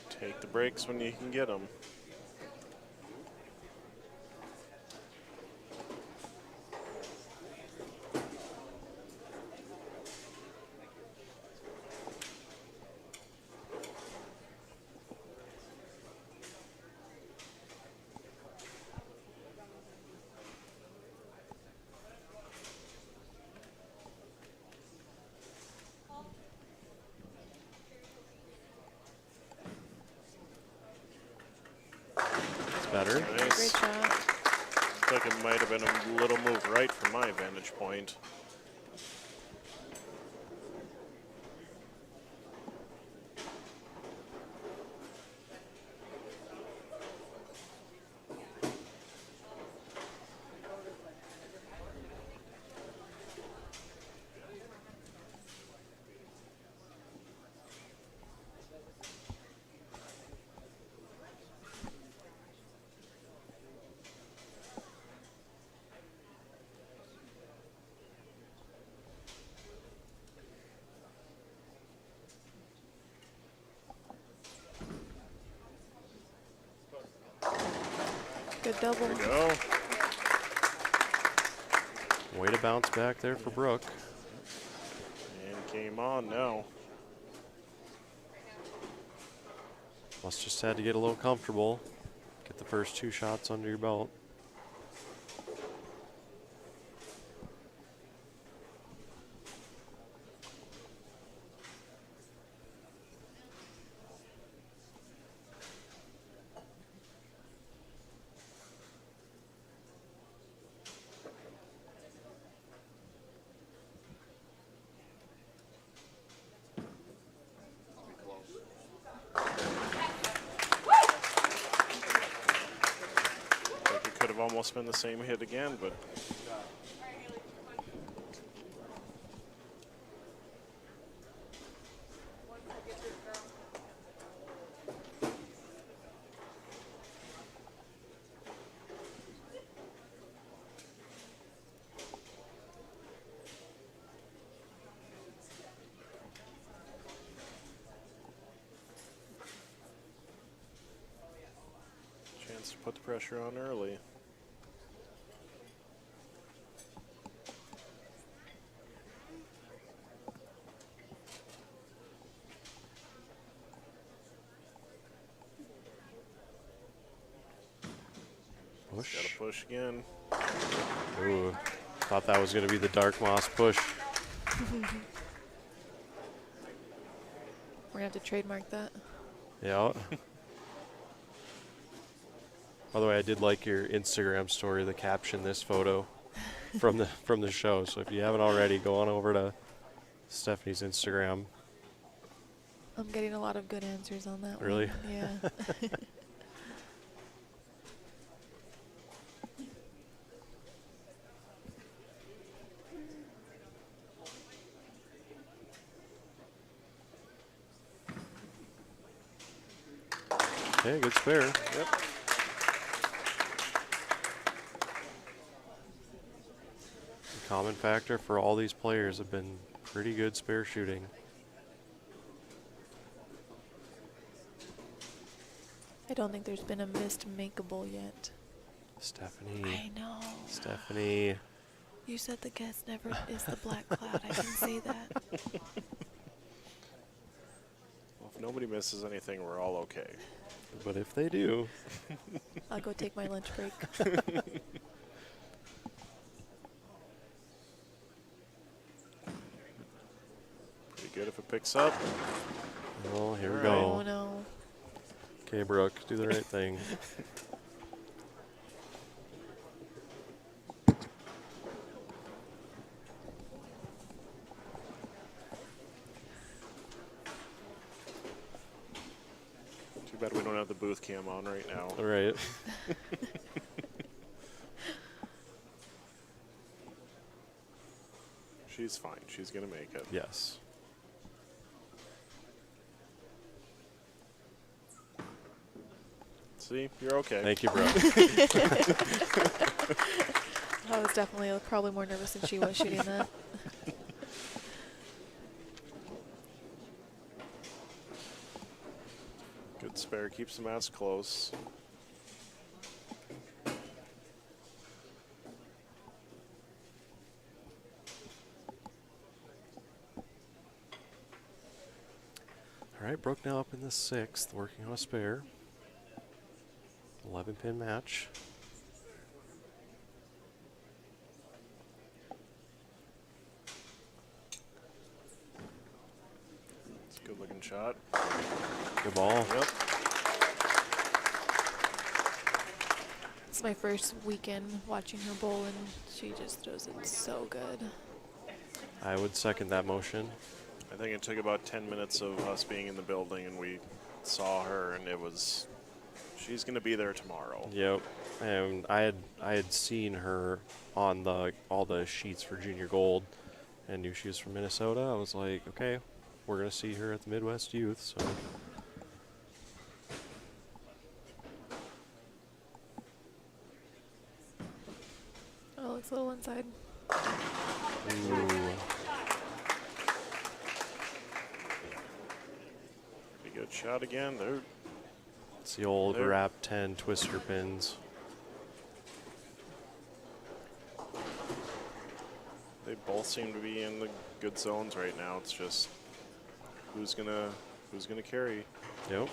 Take the breaks when you can get them. Better. Great Nice. shot. Looks like it might have been a little move right from my vantage point. Good double. There we go. Way to bounce back there for Brooke. And game on now. Must just had to get a little comfortable. Get the first 2 shots under your belt. It could have almost been the same hit again, but chance to put the pressure on early. Push. Got to push again. Ooh, thought that was going to be the Dark Moss push. We're gonna have to trademark that. Yeah. By the way, I did like your Instagram story, the caption, this photo from the show. So if you haven't already, go on over to Stephanie's Instagram. I'm getting a lot of good answers on that Really? one. Yeah. Okay, good spare. Yep. The common factor for all these players have been pretty good spare shooting. I don't think there's been a missed makeable yet. Stephanie. I know. Stephanie. You said the guest never is the black cloud. I can say that. Well, if nobody misses anything, we're all okay. But if they do, I'll go take my lunch break. Pretty good if it picks up. well, here we All go. right. Oh no. Okay, Brooke, do the right thing. Too bad we don't have the booth cam on right now. All right. She's fine. She's going to make it. Yes. See? You're okay. Thank you, Brooke. I was definitely probably more nervous than she was shooting that. Good spare. Keeps the mats close. All right, Brooke now up in the 6th, working on a spare. 11-pin match. It's a good looking shot. Good ball. Yep. It's my first weekend watching her bowl, and she just throws it so good. I would second that motion. I think it took about 10 minutes of us being in the building, and we saw her, and it was, she's going to be there tomorrow. Yep. And I had seen her on all the sheets for Junior Gold and knew she was from Minnesota. I was like, okay, we're going to see her at the Midwest Youth. So Oh, it's a little inside. ooh. Pretty good shot again. There. It's the old There. wrap 10 twister pins. They both seem to be in the good zones right now. It's just who's gonna carry. Yep.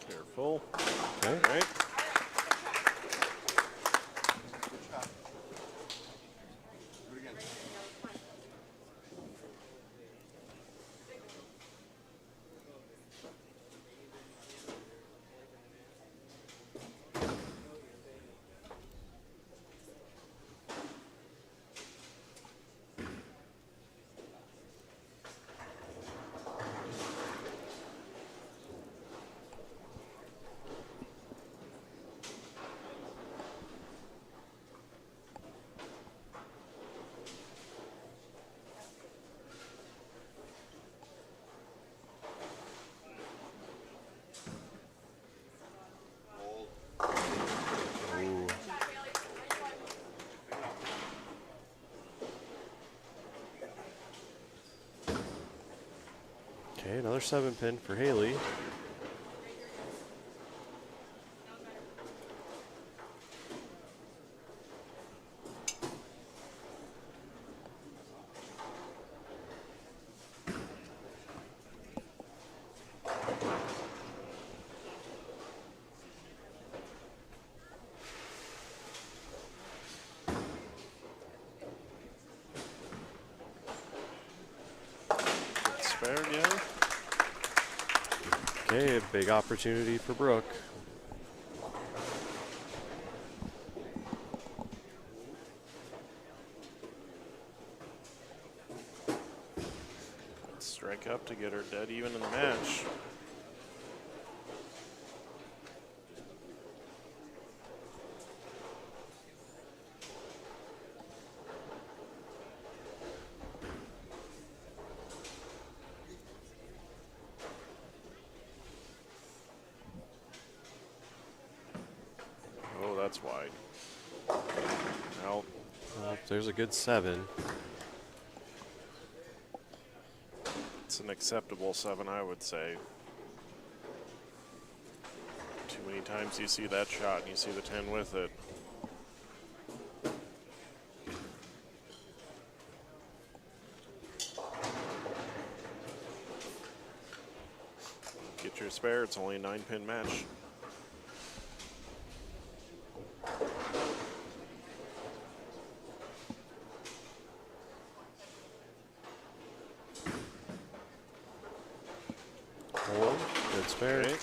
Careful. Okay. All right. Ooh. Okay, another 7-pin for Haley. Spare again. Okay, a big opportunity for Brooke. Strike up to get her dead even in the match. Oh, that's wide. Well, Well, there's a good 7. it's an acceptable 7, I would say. Too many times you see that shot and you see the 10 with it. Get your spare, it's only a 9-pin match. Hold, good spare. Okay.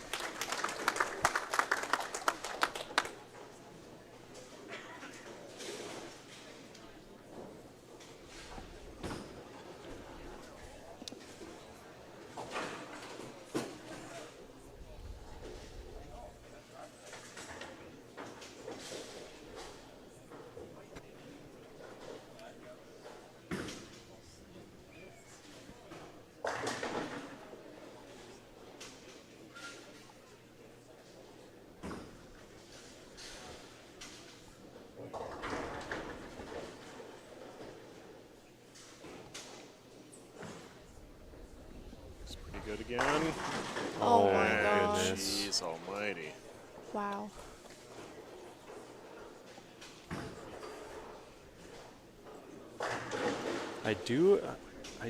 It's pretty good again. Oh my my gosh. goodness. Jeez almighty. Wow. I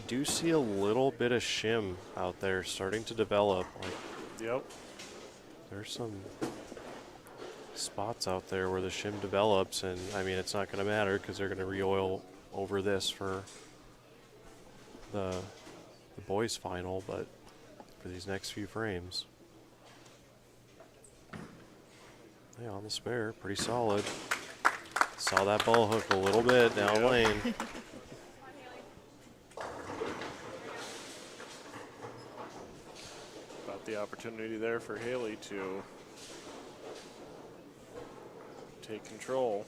do see a little bit of shim out there starting to develop. Like Yep. there's some spots out there where the shim develops, and I mean it's not going to matter because they're going to re-oil over this for the boys final, but for these next few frames. Yeah, on the spare, pretty solid. Saw that ball hook a little bit down Yep. lane. About the opportunity there for Haley to take control.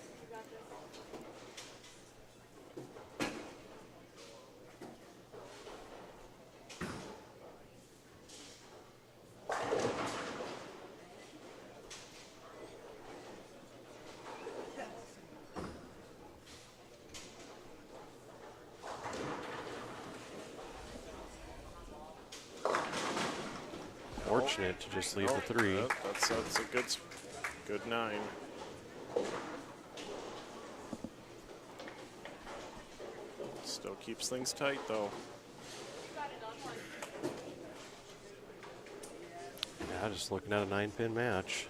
fortunate to just leave the 3. That's a good 9. Still keeps things tight, though. Yeah, just looking at a 9-pin match.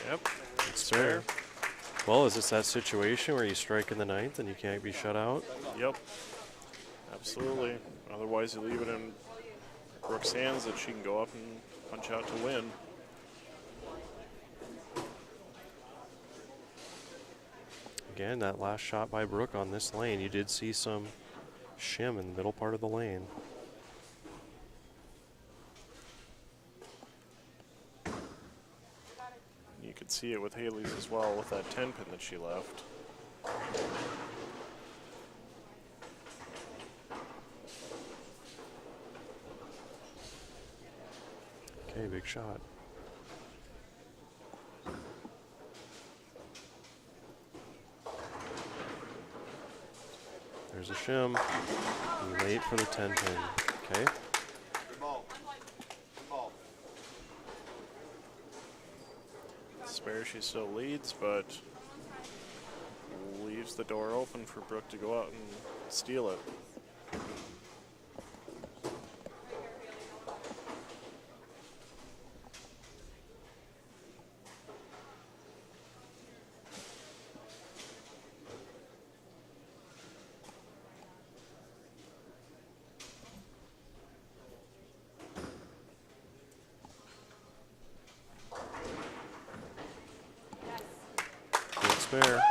Yep, It's fair. Well, is this that situation where you strike in the 9th and you can't be shut out? Yep, absolutely. Otherwise, you leave it in Brooke's hands that she can go up and punch out to win. Again, that last shot by Brooke on this lane, you did see some shim in the middle part of the lane. You could see it with Haley's as well with that 10 pin that she left. Okay, big shot. There's a shim. And late for the 10 pin. Okay. Spare, she still leads, but leaves the door open for Brooke to go out and steal it. Spare.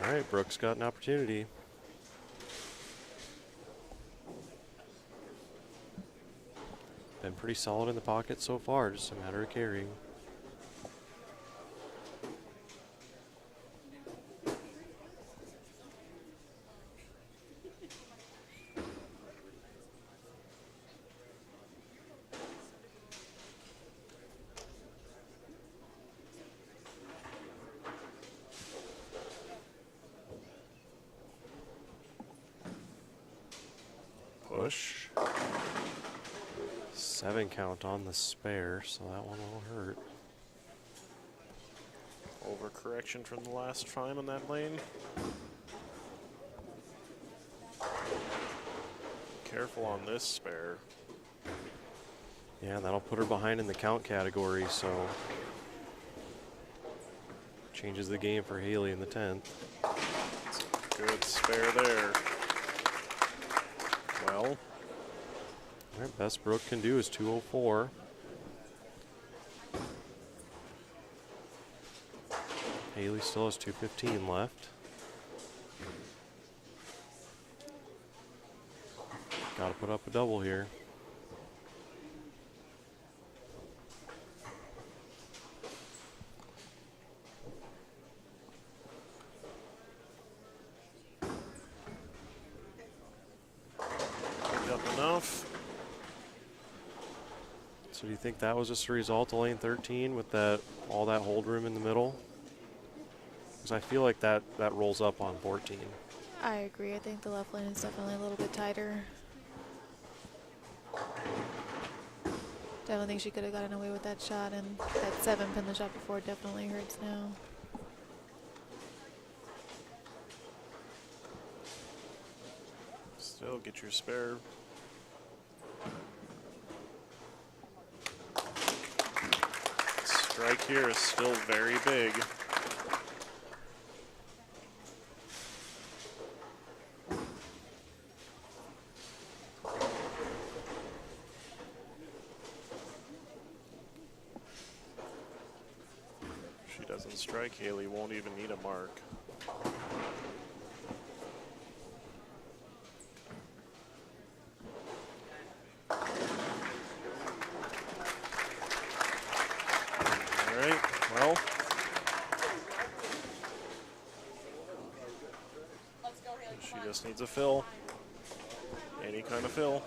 All right, Brooke's got an opportunity. Been pretty solid in the pocket so far, just a matter of carrying. Push. 7 count on the spare, so that one will hurt. Overcorrection from the last time in that lane. Careful on this spare. Yeah, that'll put her behind in the count category, so changes the game for Haley in the 10th. Good spare there. Well, all right, best Brooke can do is 204. Haley still has 215 left. Got to put up a double here. So do you think that was just a result of lane 13 with that all that hold room in the middle? Because I feel like that rolls up on 14. I agree. I think the left lane is definitely a little bit tighter. Definitely think she could have gotten away with that shot, and that 7 pin the shot before definitely hurts now. Still get your spare. Strike here is still very big. If she doesn't strike, Haley won't even need a mark. Needs a fill, any kind of fill.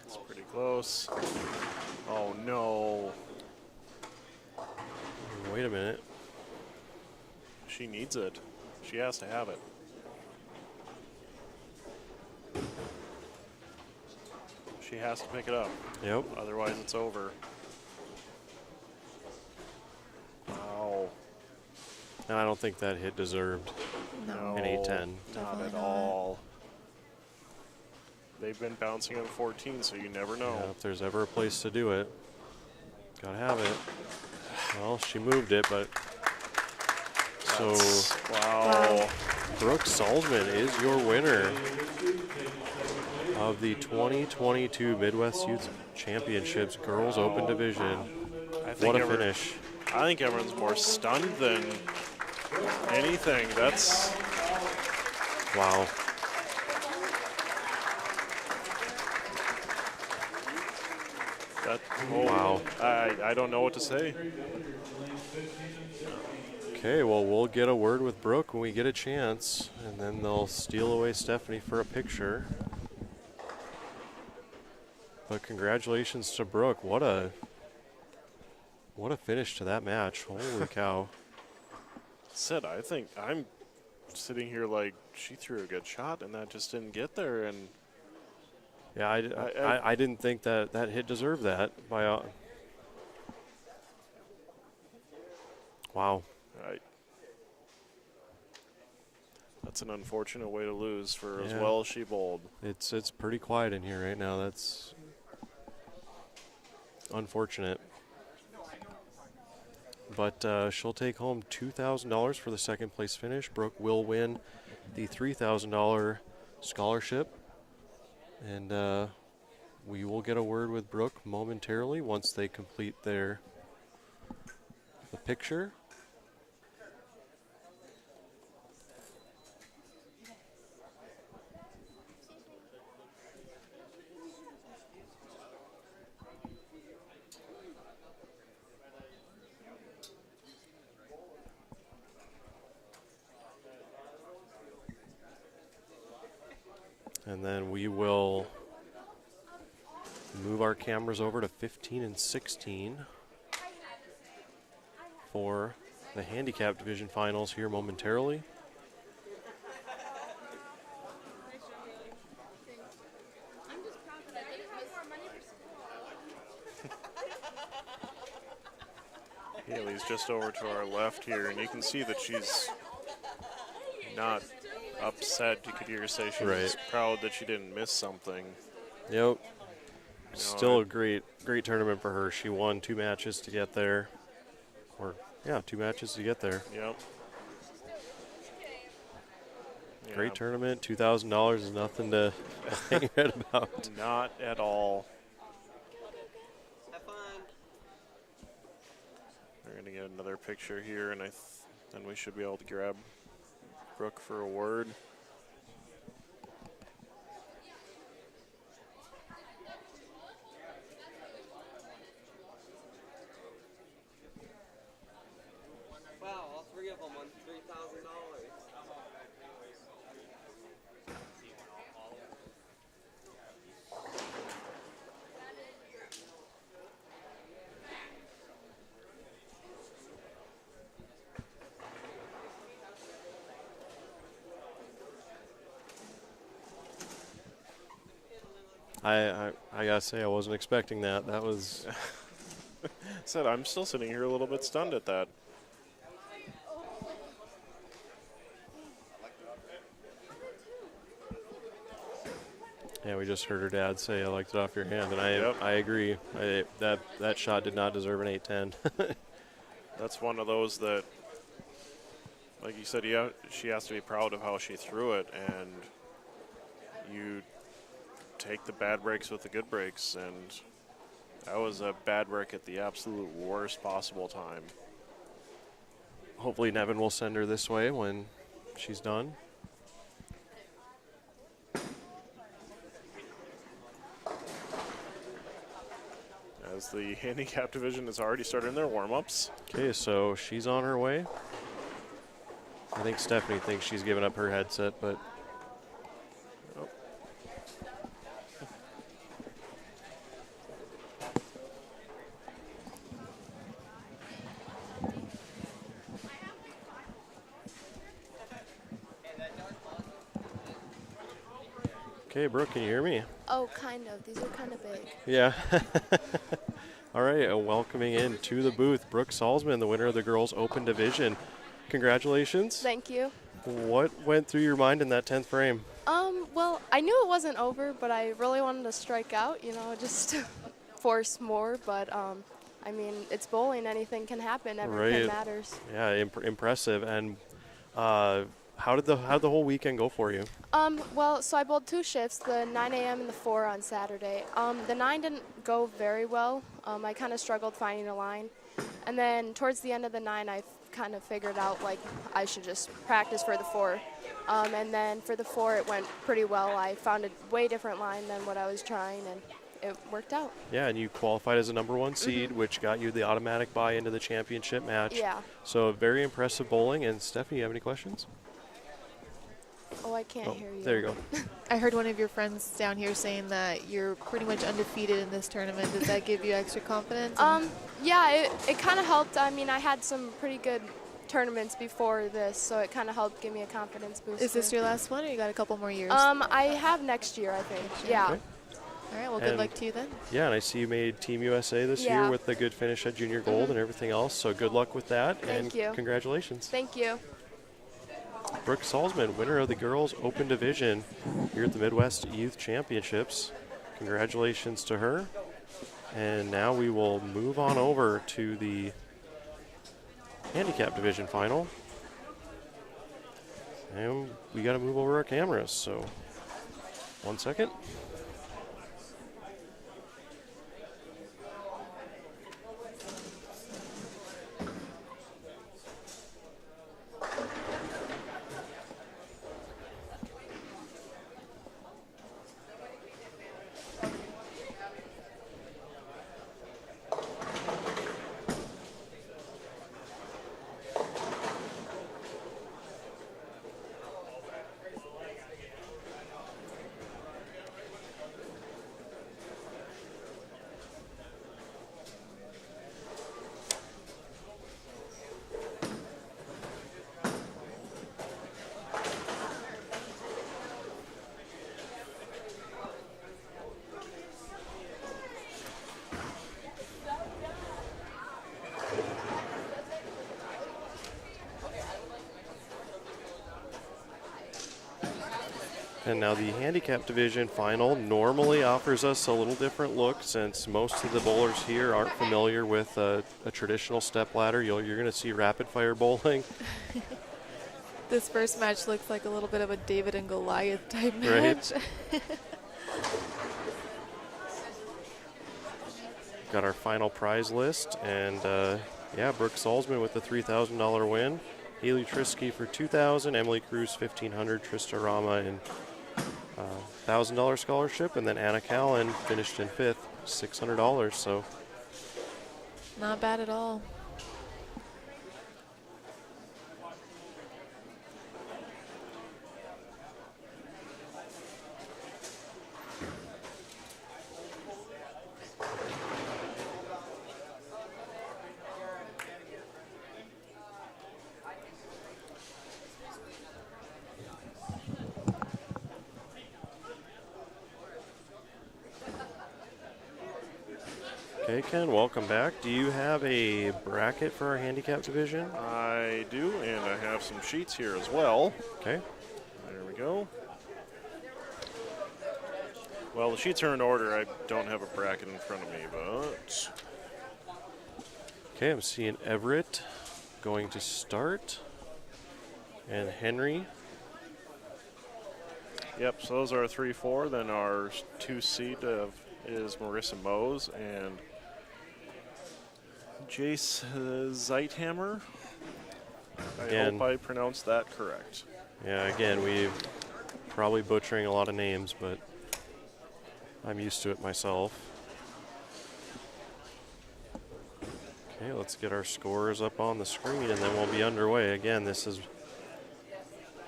It's pretty close. Oh no. Wait a minute. She needs it. She has to have it. She has to pick it up. Yep. Otherwise, it's over. Wow. And I don't think that hit deserved No. an 8-10. Not Definitely at not. all. They've been bouncing on 14, so you never know. Yeah, if there's ever a place to do it, gotta have it. Well, she moved it, but so Wow. Brooke Salzman is your winner of the 2022 Midwest Youth Championships Girls Open Division. What a finish. I think everyone's more stunned than anything. That's Wow. that. Wow. I don't know what to say. Okay, well, we'll get a word with Brooke when we get a chance, and then they'll steal away Stephanie for a picture. But congratulations to Brooke. What a finish to that match. Holy cow. Said I think I'm sitting here like she threw a good shot and that just didn't get there. And Yeah, I didn't think that hit deserved that. Wow. that's an unfortunate way to lose for as Yeah. well as she bowled. It's pretty quiet in here right now. That's unfortunate. But she'll take home $2,000 for the second place finish. Brooke will win the $3,000 scholarship. And we will get a word with Brooke momentarily once they complete the picture. And then we will move our cameras over to 15 and 16 for the handicap division finals here momentarily. Haley's just over to our left here, and you can see that she's not upset. You could hear her say she was proud that she didn't miss something. Yep. Still a great tournament for her. She won 2 matches to get there. Or, 2 matches to get there. Yep. Great tournament. $2,000 is nothing to hang your head about. Not at all. Have fun. We're going to get another picture here, and then we should be able to grab Brooke for a word. Wow, all 3 of them won $3,000. I gotta say I wasn't expecting that. That was Said I'm still sitting here a little bit stunned at that. yeah. We just heard her dad say I liked it off your hand, and Yep. I agree. That shot did not deserve an 8-10. That's one of those that, like you said, she has to be proud of how she threw it, and you take the bad breaks with the good breaks, and That was a bad work at the absolute worst possible time. Hopefully Nevin will send her this way when she's done. As the handicap division has already started their warm-ups. Okay, so she's on her way. I think Stephanie thinks she's given up her headset, but okay, Brooke, can you hear me? Oh, kind of. These are kind of big. Yeah. All right, welcoming in to the booth, Brooke Salzman, the winner of the girls' open division. Congratulations. Thank you. What went through your mind in that 10th frame? Well, I knew it wasn't over, but I really wanted to strike out, you know, just to force more. But, I mean, it's bowling. Anything can happen. Everything matters. Yeah, impressive. And how'd the whole weekend go for you? Well, so I bowled 2 shifts, the 9 a.m. and the 4 on Saturday. The 9 didn't go very well. I kind of struggled finding a line. And then towards the end of the 9, I kind of figured out, like, I should just practice for the 4. And then for the 4, it went pretty well. I found a way different line than what I was trying, and it worked out. Yeah, and you qualified as a #1 seed, which got you the automatic bye into the championship match. Yeah. So very impressive bowling. And Stephanie, you have any questions? Oh, I can't hear you. There you go. I heard one of your friends down here saying that you're pretty much undefeated in this tournament. Does that give you extra confidence? Yeah, it kind of helped. I mean, I had some pretty good tournaments before this, so it kind of helped give me a confidence boost. Is this your last one, or you got a couple more years? I have next year, I think. Yeah. Okay. All right, well, good luck to you then. Yeah, and I see you made Team USA this year with the good finish at Junior Gold and everything else, so good luck with that. Thank you. Congratulations. Thank you. Brooke Salzman, winner of the girls' open division here at the Midwest Youth Championships. Congratulations to her. And now we will move on over to the handicap division final. And we got to move over our cameras, so 1 second. And now the handicap division final normally offers us a little different look since most of the bowlers here aren't familiar with a traditional step ladder. You're going to see rapid fire bowling. This first match looks like a little bit of a David and Goliath type match. Got our final prize list, and yeah, Brooke Salzman with the $3,000 win. Haley Trisky for $2,000, Emily Cruz $1,500, Trista Rama and $1,000 scholarship, and then Anna Callan finished in 5th, $600. So not bad at all. Okay, Ken, welcome back. Do you have a bracket for our handicap division? I do, and I have some sheets here as well. Okay. There we go. Well, the sheets are in order. I don't have a bracket in front of me, but... Okay, I'm seeing Everett going to start, and Henry. Yep, so those are 3-4. Then our 2 seed is Marissa Mose, and Jace Zeithammer. I Again. hope I pronounced that correct. Yeah, again, we're probably butchering a lot of names, but I'm used to it myself. Okay, let's get our scores up on the screen, and then we'll be underway. Again, this is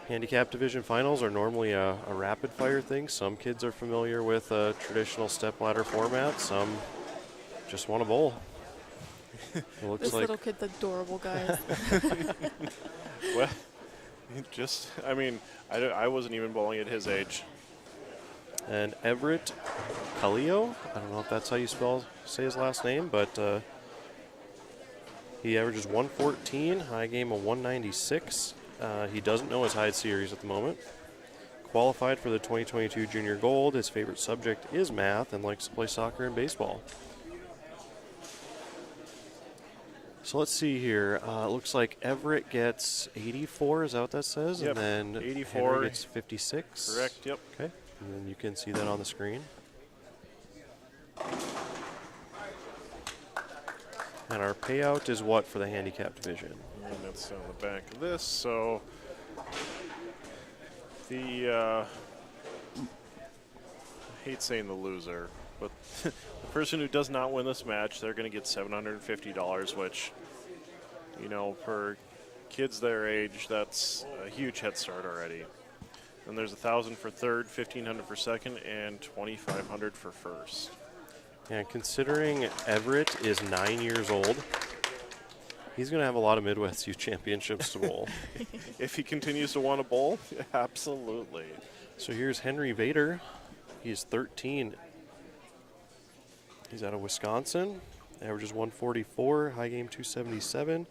Handicap Division Finals are normally a rapid-fire thing. Some kids are familiar with a traditional stepladder format. Some just want to bowl. It looks This like little kid's adorable, guys. Well, I mean, I wasn't even bowling at his age. and Everett Cullio. I don't know if that's how you say his last name, but he averages 114, high game of 196. He doesn't know his Hyde series at the moment. Qualified for the 2022 Junior Gold. His favorite subject is math and likes to play soccer and baseball. So let's see here. It looks like Everett gets 84. Is that what that says? Yep, And then 84. Henry gets 56. Correct, yep. Okay. And then you can see that on the screen. And our payout is what for the handicap division? And that's on the back of this. So the I hate saying the loser, but the person who does not win this match, they're going to get $750, which, you know, for kids their age, that's a huge head start already. And there's $1,000 for third, $1,500 for second, and $2,500 for first. And considering Everett is 9 years old, he's going to have a lot of Midwest Youth Championships to bowl. If he continues to want to bowl, absolutely. So here's Henry Vader. He's 13. He's out of Wisconsin. Averages 144, high game 277,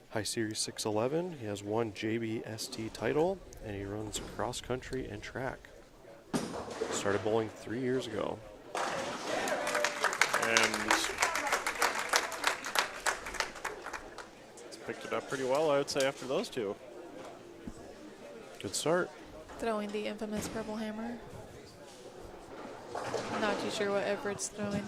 high series 611. He has one JBST title, and he runs cross country and track. Started bowling 3 years ago. And it's picked it up pretty well, I would say, after those two. Good start. Throwing the infamous purple hammer. Not too sure what Everett's throwing.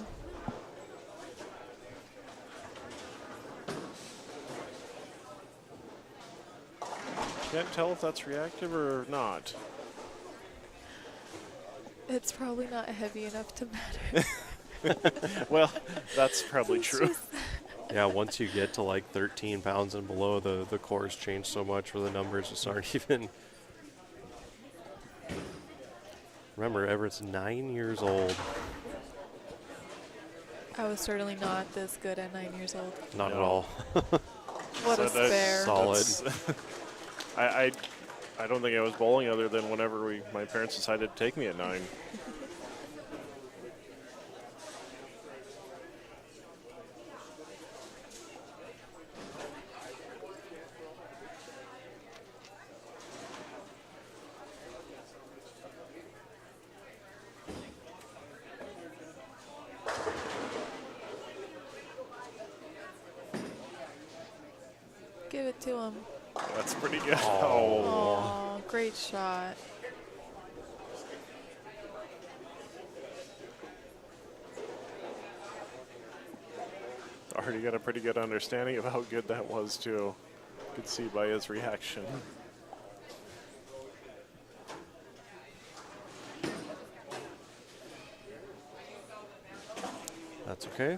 Can't tell if that's reactive or not. It's probably not heavy enough to matter. Well, that's probably It's true. just- Yeah, once you get to like 13 pounds and below, the cores change so much where the numbers just aren't even. Remember, Everett's 9 years old. I was certainly not this good at 9 years old. Not at No. all. What So a that's spare. Solid. I don't think I was bowling other than whenever my parents decided to take me at 9. Give it to him. That's pretty good. Oh, great shot. Already got a pretty good understanding of how good that was, too. Could see by his reaction. That's okay.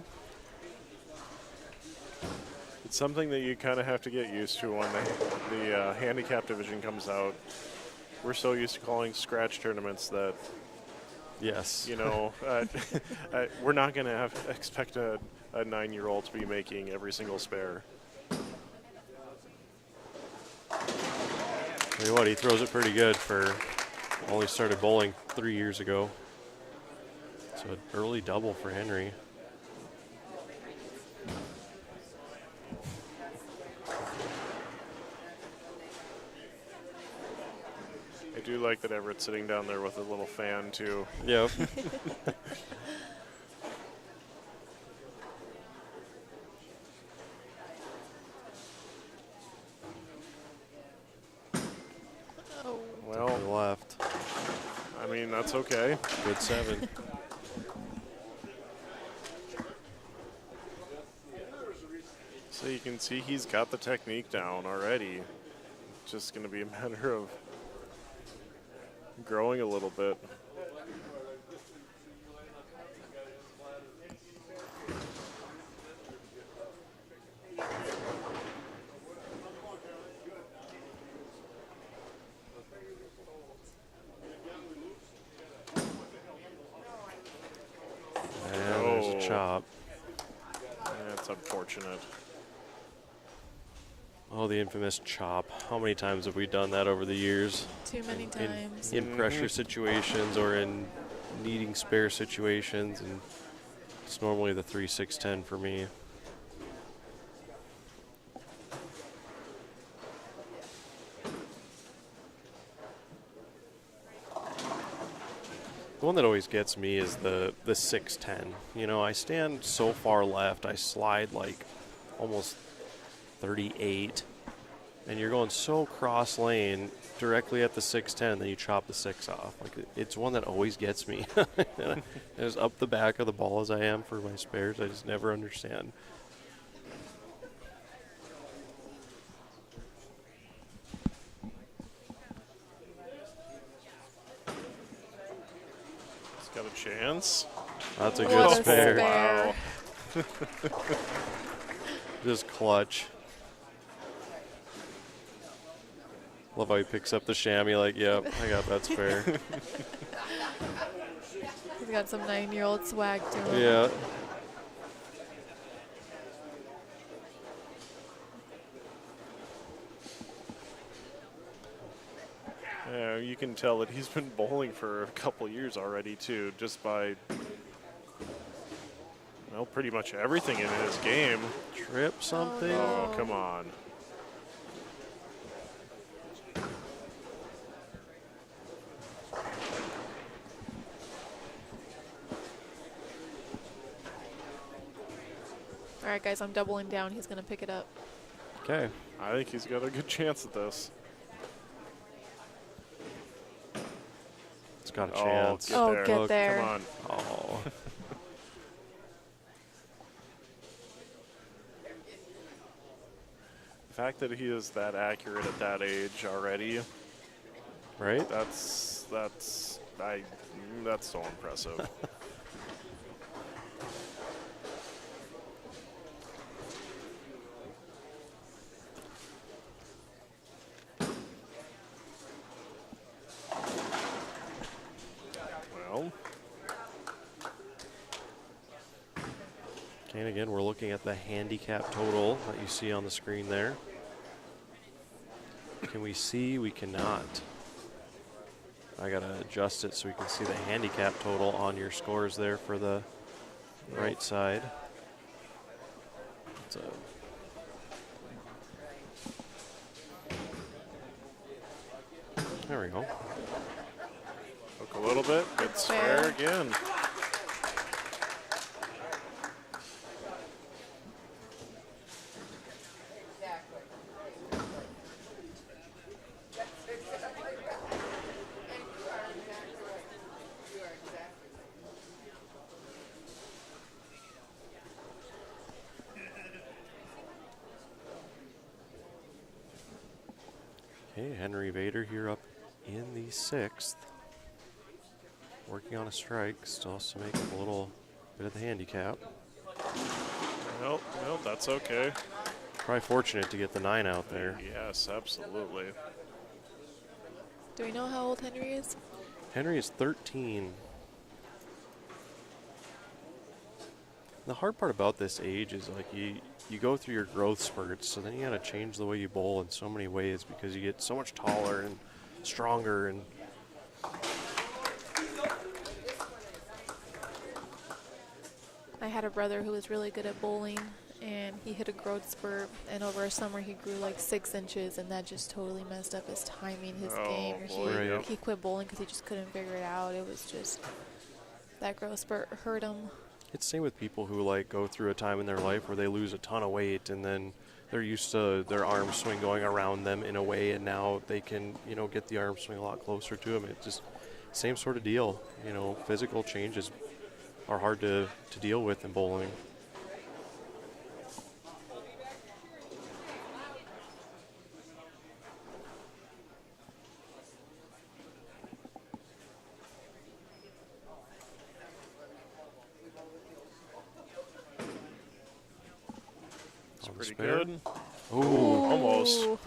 It's something that you kind of have to get used to when the handicap division comes out. We're so used to calling scratch tournaments that, Yes. you know, we're not going to expect a 9-year-old to be making every single spare. Tell you what, he throws it pretty good for only started bowling 3 years ago. So an early double for Henry. I do like that Everett's sitting down there with a little fan, too. Yep. Oh, To Well, the left. I mean, that's okay. Good 7. So you can see he's got the technique down already. Just going to be a matter of growing a little bit. And there's a chop. That's unfortunate. Oh, the infamous chop. How many times have we done that over the years? Too many times. In pressure situations or in needing spare situations, and it's normally the 3-6-10 for me. The one that always gets me is the 6-10. You know, I stand so far left, I slide like almost 38, and you're going so cross lane directly at the 6-10, then you chop the 6 off. Like, it's one that always gets me. As up the back of the ball as I am for my spares, I just never understand. He's got a chance. That's a What good a spare. spare. Wow. Just clutch. Love how he picks up the chamois like, yep, I got that spare. He's got some 9-year-old swag to him. Yeah. Yeah, you can tell that he's been bowling for a couple years already too, just by, well, pretty much everything in his game. Trip something. Oh, no. come on. All right, guys, I'm doubling down. He's going to pick it up. Okay. I think he's got a good chance at this. It's got a Oh, chance. get Oh, there. get Look, there. Come on. Oh. The fact that he is that accurate at that age already, Right? that's so impressive. Well, Okay, and again, we're looking at the handicap total that you see on the screen there. Can we see? We cannot. I gotta adjust it so we can see the handicap total on your scores there for the right side. It's there we go. look a little bit. Good spare again. Okay, Henry Vader here up in the 6th. Working on a strike, still has to make up a little bit of the handicap. Nope, that's okay. Probably fortunate to get the 9 out there. Yes, absolutely. Do we know how old Henry is? Henry is 13. The hard part about this age is like you go through your growth spurts, so then you gotta change the way you bowl in so many ways because you get so much taller and stronger. And I had a brother who was really good at bowling, and he hit a growth spurt, and over a summer he grew like 6 inches, and that just totally messed up his timing, his Oh, game. boy, Right. yep. He quit bowling because he just couldn't figure it out. It was just, that growth spurt hurt him. it's same with people who like go through a time in their life where they lose a ton of weight and then they're used to their arm swing going around them in a way, and now they can, you know, get the arm swing a lot closer to them. It's just same sort of deal. You know, physical changes are hard to deal with in bowling. Pretty spare. good. Ooh. Almost. Ooh.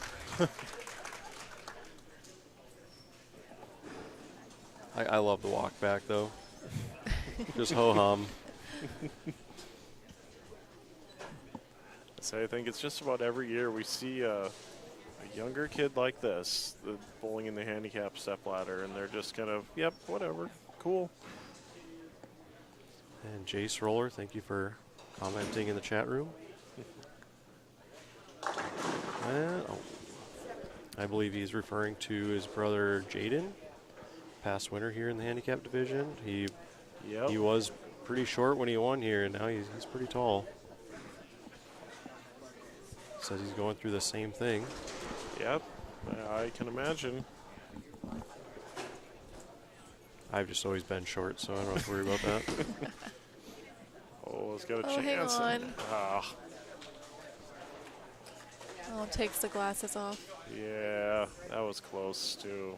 I love the walk back, though. Just ho-hum. So I think it's just about every year we see a younger kid like this, the bowling in the handicap stepladder, and they're just kind of, yep, whatever, cool. And Jace Roller, thank you for commenting in the chat room. Oh, I believe he's referring to his brother Jaden, past winner here in the handicap division. He was pretty short when he won here, and now he's pretty tall. Says he's going through the same thing. Yep, I can imagine. I've just always been short, so I don't have to worry about that. Oh, it's got a Oh, hang chance. on. Ah, Oh, takes the glasses off. yeah, that was close too.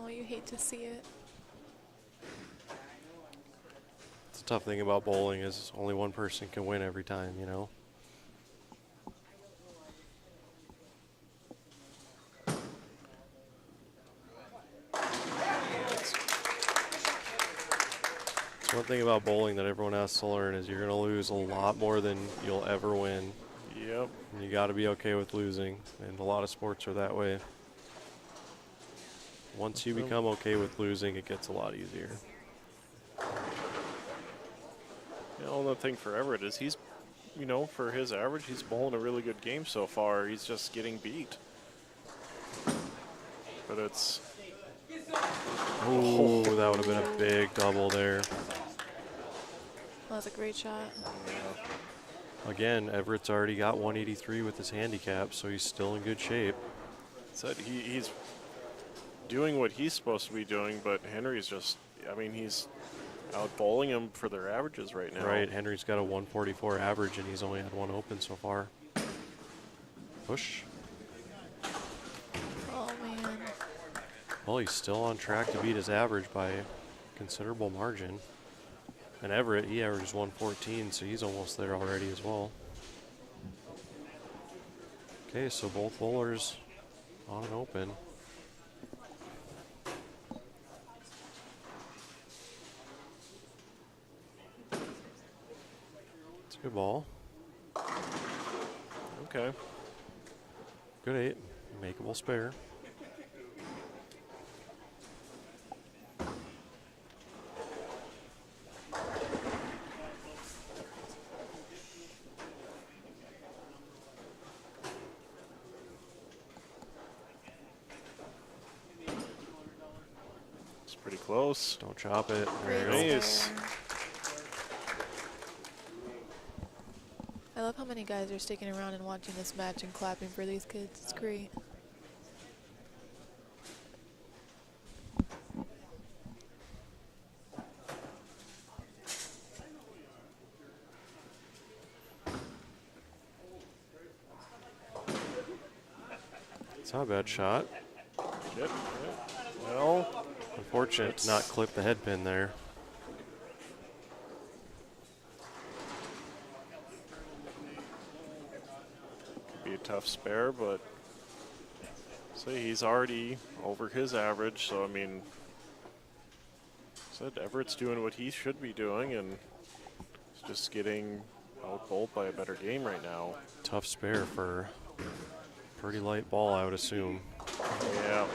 Oh, you hate to see it. It's a tough thing about bowling is only one person can win every time, you know? It's one thing about bowling that everyone has to learn is you're going to lose a lot more than you'll ever win. Yep. And you got to be okay with losing, and a lot of sports are that way. Once you become okay with losing, it gets a lot easier. You know, the thing for Everett is he's, you know, for his average, he's bowling a really good game so far. He's just getting beat. But it's... Oh, that would have been a big double there. That was a great shot. Again, Everett's already got 183 with his handicap, so he's still in good shape. Said he's doing what he's supposed to be doing, but Henry's just, I mean, he's out bowling him for their averages right now. Right, Henry's got a 144 average, and he's only had one open so far. Push. Oh, man. Well, he's still on track to beat his average by a considerable margin. And Everett, he averages 114, so he's almost there already as well. Okay, so both bowlers on and open. It's a good ball. Okay. Good 8. Makeable spare. It's pretty close. Don't chop it. There you Great go. Nice. spare. I love how many guys are sticking around and watching this match and clapping for these kids. It's great. It's not a bad shot. Yep. Well, Unfortunate to not clip the head pin there. be a tough spare, but say he's already over his average, so I mean, said Everett's doing what he should be doing, and he's just getting out bowled by a better game right now. Tough spare for pretty light ball, I would assume. Yeah.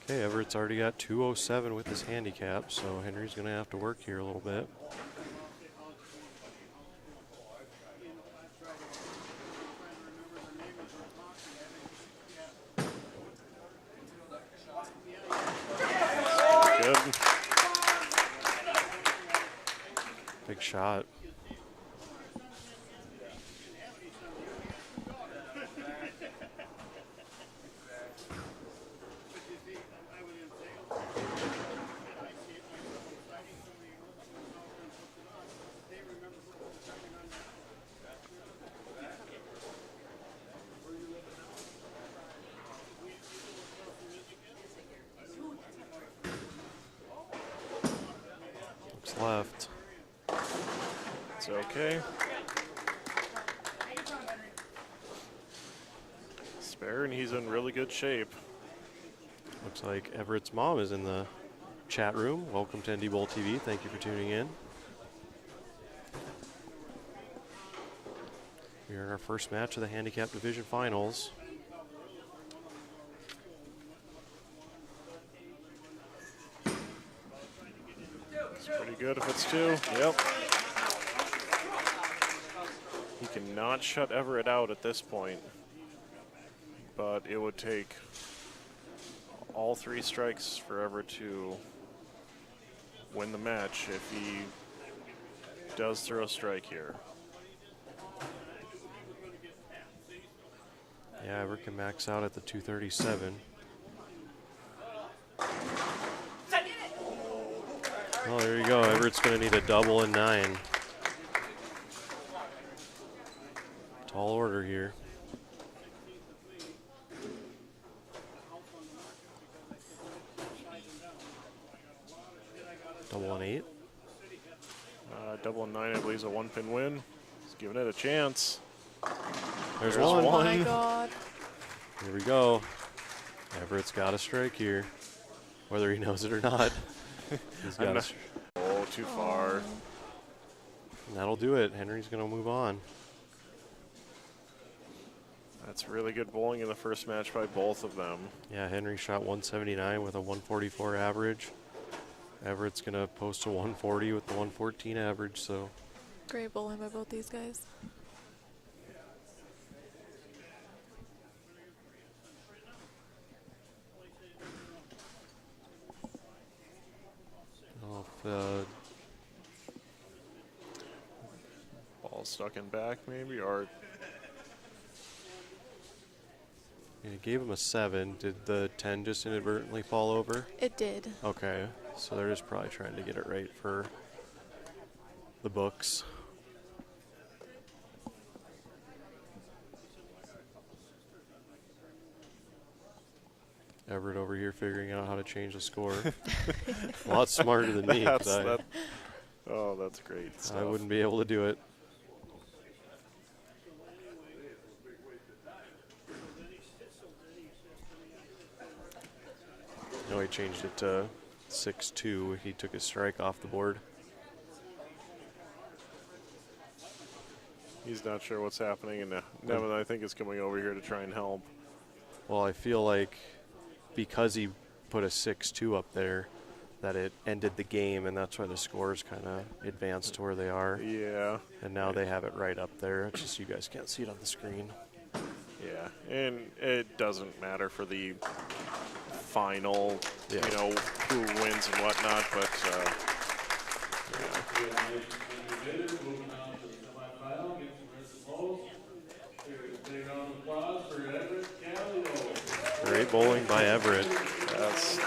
Okay, Everett's already got 207 with his handicap, so Henry's going to have to work here a little bit. Good. Big shot. left. It's okay. Spare, and he's in really good shape. Looks like Everett's mom is in the chat room. Welcome to NDBowlTV. Thank you for tuning in. We are in our first match of the Handicap Division Finals. It's pretty good if it's 2. Yep. He cannot shut Everett out at this point. But it would take all 3 strikes for Everett to win the match if he does throw a strike here. Yeah, Everett can max out at the 237. Oh, there you go. Everett's going to need a double and 9. Tall order here. Double and 8. Double and 9, I believe, is a 1-pin win. He's giving it a chance. There's There's one. Oh one. my God. Here we go. Everett's got a strike here, whether he knows it or not. He's got a Oh, too far. and that'll do it. Henry's going to move on. That's really good bowling in the first match by both of them. Yeah, Henry shot 179 with a 144 average. Everett's going to post a 140 with the 114 average, so Great bowling by both these guys. Ball stuck in back maybe, or yeah, gave him a 7. Did the 10 just inadvertently fall over? It did. Okay, so they're just probably trying to get it right for the books. Everett over here figuring out how to change the score. A lot smarter than me. 'Cause oh, that's great stuff. I wouldn't be able to do it. No, he changed it to 6-2. He took his strike off the board. He's not sure what's happening, and Nevin, I think, is coming over here to try and help. Well, I feel like because he put a 6-2 up there, that it ended the game, and that's why the scores kind of advanced to where they are. Yeah. And now they have it right up there. It's just you guys can't see it on the screen. Yeah, and it doesn't matter for the final, Yeah. you know, who wins and whatnot, but Moving on to the semifinal, get some rest of those. Big round of applause for Everett Callio. Great bowling by Everett. that's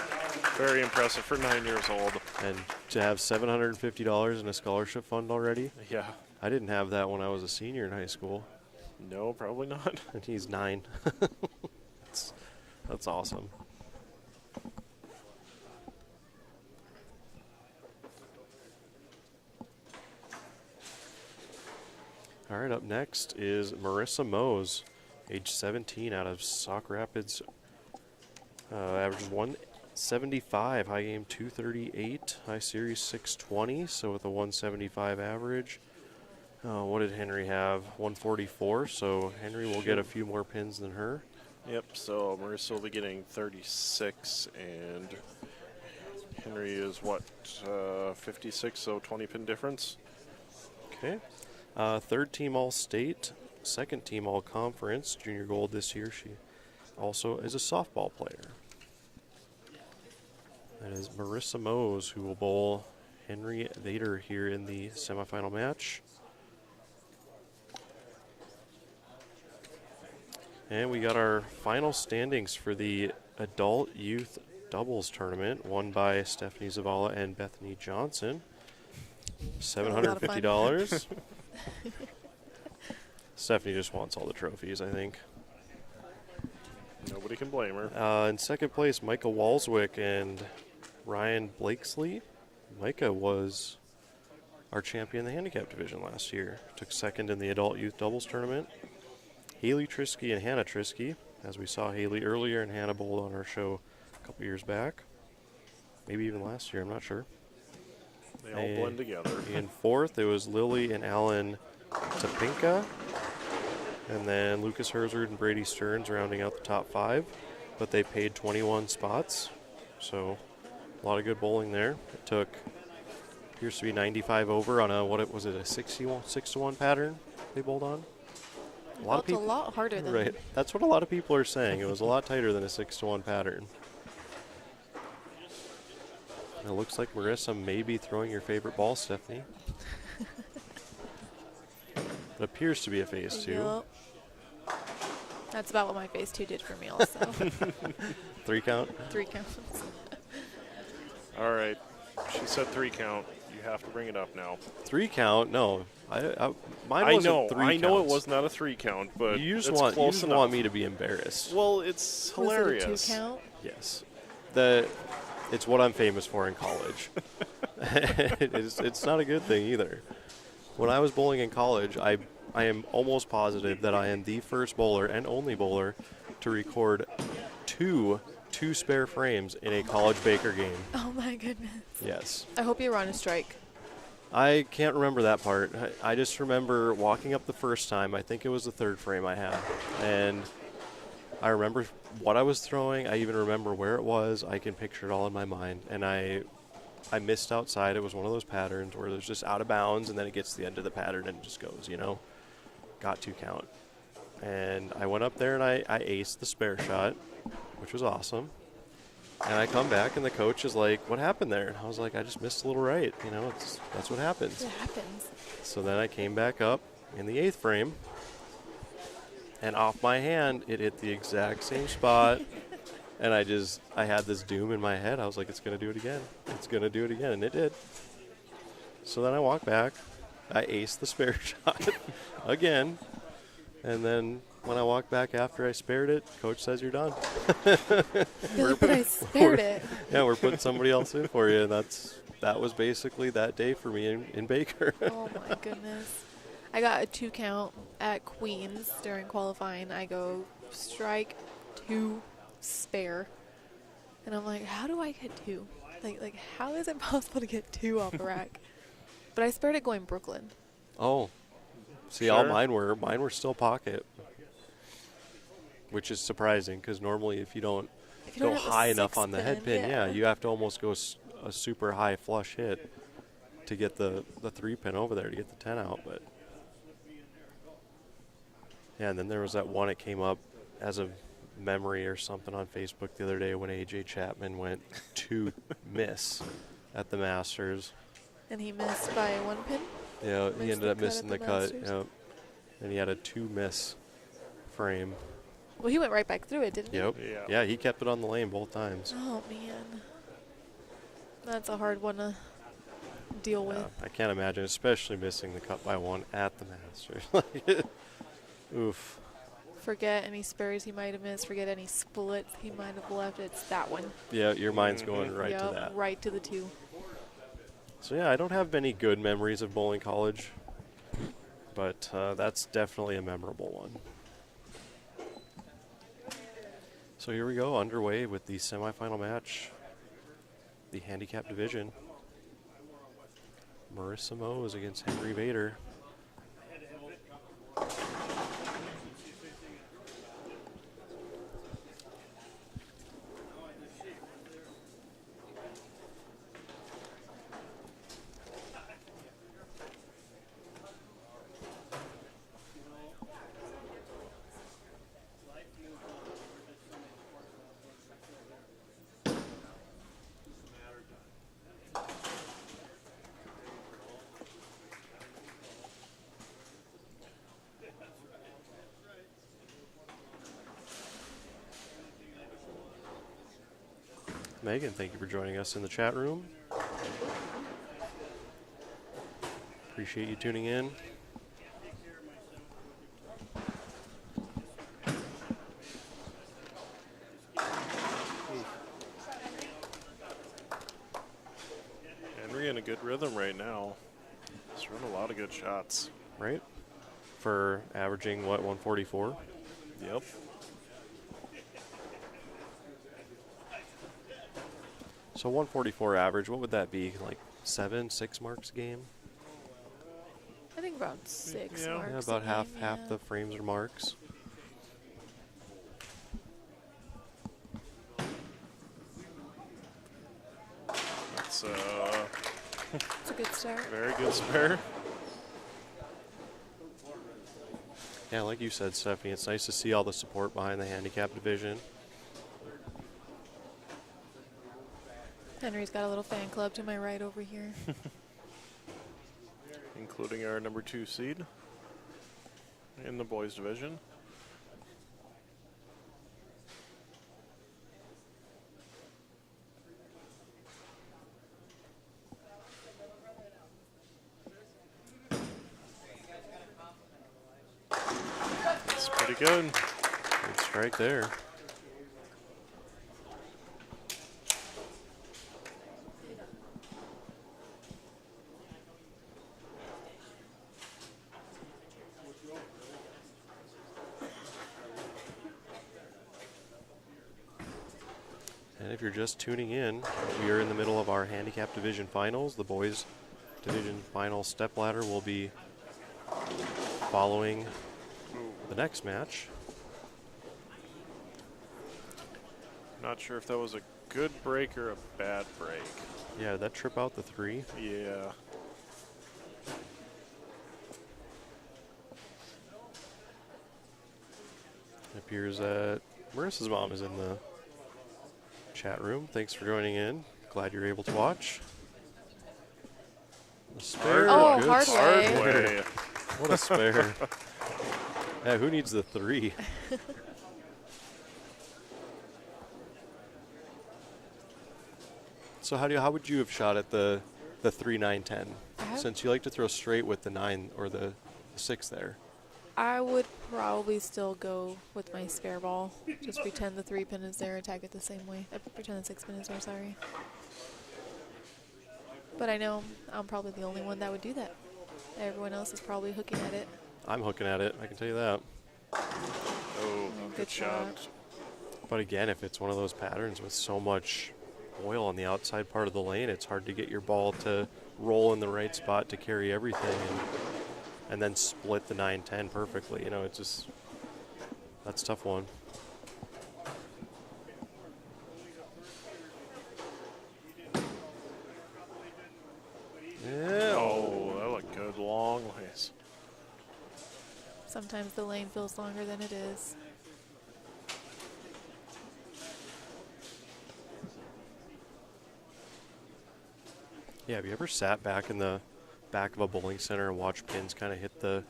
very impressive for 9 years old. And to have $750 in a scholarship fund already, Yeah. I didn't have that when I was a senior in high school. No, probably not. And he's 9. That's awesome. All right, up next is Marissa Mose, age 17, out of Sauk Rapids. Average 175, high game 238, high series 620, so with a 175 average. What did Henry have? 144, so Henry will get a few more pins than her. Yep, so Marissa will be getting 36, and Henry is, what, 56, so 20-pin difference. Okay. Third team All-State, second team All-Conference, junior gold this year. She also is a softball player. That is Marissa Mose, who will bowl Henry Vader here in the semifinal match. And we got our final standings for the Adult Youth Doubles Tournament, won by Stephanie Zavala and Bethany Johnson. $750. Stephanie just wants all the trophies, I think. Nobody can blame her. In second place, Micah Walswick and Ryan Blakesley. Micah was our champion in the handicap division last year. Took second in the adult youth doubles tournament. Haley Trisky and Hannah Trisky, as we saw Haley earlier and Hannah bowled on our show a couple years back. Maybe even last year, I'm not sure. They all blend together. In fourth, it was Lily and Alan Topinka. And then Lucas Herzard and Brady Stearns rounding out the top 5. But they paid 21 spots. So a lot of good bowling there. It took, appears to be 95 over on a, was it, a 6-to-1 pattern they bowled on? A lot harder than Right. That's what a lot of people are saying. It was a lot tighter than a 6-to-1 pattern. It looks like Marissa may be throwing your favorite ball, Stephanie. It appears to be a phase 2. Yep. That's about what my phase 2 did for me also. 3 count? 3 counts. All right. She said 3 count. You have to bring it up now. 3 count? No. Mine I wasn't know. 3 I know it counts. was not a 3 count, but You just it's close enough. want me to be embarrassed. Well, it's hilarious. Was it a 2 count? Yes. It's what I'm famous for in college. It's not a good thing either. When I was bowling in college, I am almost positive that I am the first bowler and only bowler to record two spare frames in a college Baker game. Oh my goodness. Yes. I hope you were on a strike. I can't remember that part. I just remember walking up the first time. I think it was the 3rd frame I had. And I remember what I was throwing. I even remember where it was. I can picture it all in my mind. And I missed outside. It was one of those patterns where there's just out of bounds, and then it gets to the end of the pattern and it just goes, Got 2 count. And I went up there and I aced the spare shot, which was awesome. And I come back and the coach is like, "What happened there?" And I was like, "I just missed a little right. That's what happens." It happens. So then I came back up in the 8th frame, and off my hand, it hit the exact same spot. And I had this doom in my head. I was like, it's going to do it again. It's going to do it again. And it did. So then I walked back. I aced the spare shot again. And then when I walked back after I spared it, coach says you're done. But I spared it. Yeah, we're putting somebody else in for you. And that was basically that day for me in Baker. Oh my goodness. I got a 2 count at Queens during qualifying. I go strike 2 spare. And I'm like, how do I get 2? Like how is it possible to get 2 off the rack? But I spared it going Brooklyn. Oh. See, Sure. all mine were still pocket. Which is surprising because normally if you don't go have a high enough 6 on the pin, head pin, yeah. you have to almost go a super high flush hit to get the 3 pin over there to get the 10 out. But yeah, and then there was that one that came up as a memory or something on Facebook the other day when AJ Chapman went 2 miss at the Masters. And he missed by 1 pin. Yeah, Missed he ended the up cut missing at the the cut. Masters. Yep. And he had a 2 miss frame. Well, he went right back through it, didn't Yep. Yeah. Yeah, he kept it on the lane both times. he? Oh, man. That's a hard one to deal with. I can't imagine, especially missing the cut by 1 at the Masters. Oof. Forget any spares he might have missed. Forget any splits he might have left. It's that one. Yeah, your mind's going right Yep, to that. right to the 2. So yeah, I don't have many good memories of bowling college, but that's definitely a memorable one. So here we go, underway with the semifinal match, the handicap division. Marissa Mose against Henry Vader. Megan, thank you for joining us in the chat room. Appreciate you tuning in. Henry in a good rhythm right now. He's run a lot of good shots. right? For averaging, what, 144? Yep. So 144 average, what would that be? Like 6 marks a game? I think about 6 Yeah. marks. Yeah, a about half game, the frames are marks. That's It's a good start. very good spare. Yeah, like you said, Stephanie, it's nice to see all the support behind the handicap division. Henry's got a little fan club to my right over here. Including our number 2 seed in the boys division. That's pretty good. Good strike there. And if you're just tuning in, we are in the middle of our handicap division finals. The boys division final stepladder will be following the next match. Not sure if that was a good break or a bad break. Yeah, did that trip out the 3? Yeah. It appears that Marissa's mom is in the chat room. Thanks for joining in. Glad you're able to watch. A spare. Oh, good hard way. spare. Hard way. What a spare. Yeah, who needs the 3? So how would you have shot at the 3, 9, 10? Since you like to throw straight with the 9 or the 6 there. I would probably still go with my spare ball. Just pretend the 3 pin is there, attack it the same way. Pretend the 6 pin is there, sorry. But I know I'm probably the only one that would do that. Everyone else is probably hooking at it. I'm hooking at it, I can tell you that. Oh, good good shot. shot. But again, if it's one of those patterns with so much oil on the outside part of the lane, it's hard to get your ball to roll in the right spot to carry everything and then split the 9-10 perfectly. You know, it's just, that's a tough one. Yeah. Oh, that looked good. Long ways. Sometimes the lane feels longer than it is. Yeah, have you ever sat back in the back of a bowling center and watched pins kind of hit the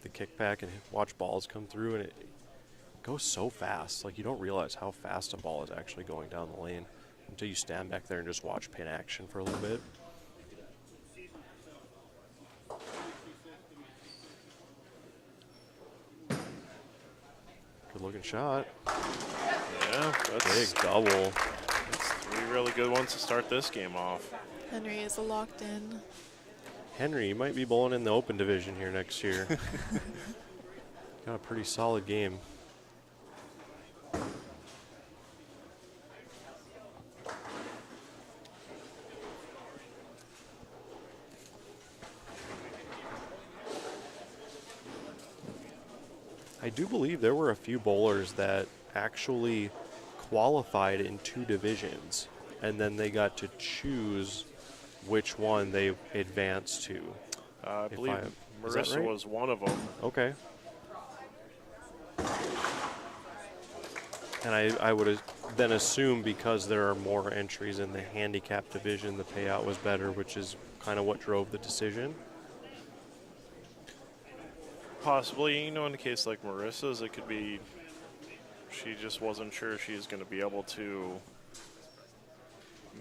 kickback and watch balls come through, and it goes so fast. Like, you don't realize how fast a ball is actually going down the lane until you stand back there and just watch pin action for a little bit. Good looking shot. Yeah, that's Big double. That's 3 really good ones to start this game off. Henry is locked in. Henry, you might be bowling in the open division here next year. Got a pretty solid game. I do believe there were a few bowlers that actually qualified in 2 divisions, and then they got to choose which one they advanced to. I If believe is that Marissa right? was one of them. Okay. And I would then assume because there are more entries in the handicap division, the payout was better, which is kind of what drove the decision. Possibly, you know, in a case like Marissa's, it could be she just wasn't sure she was going to be able to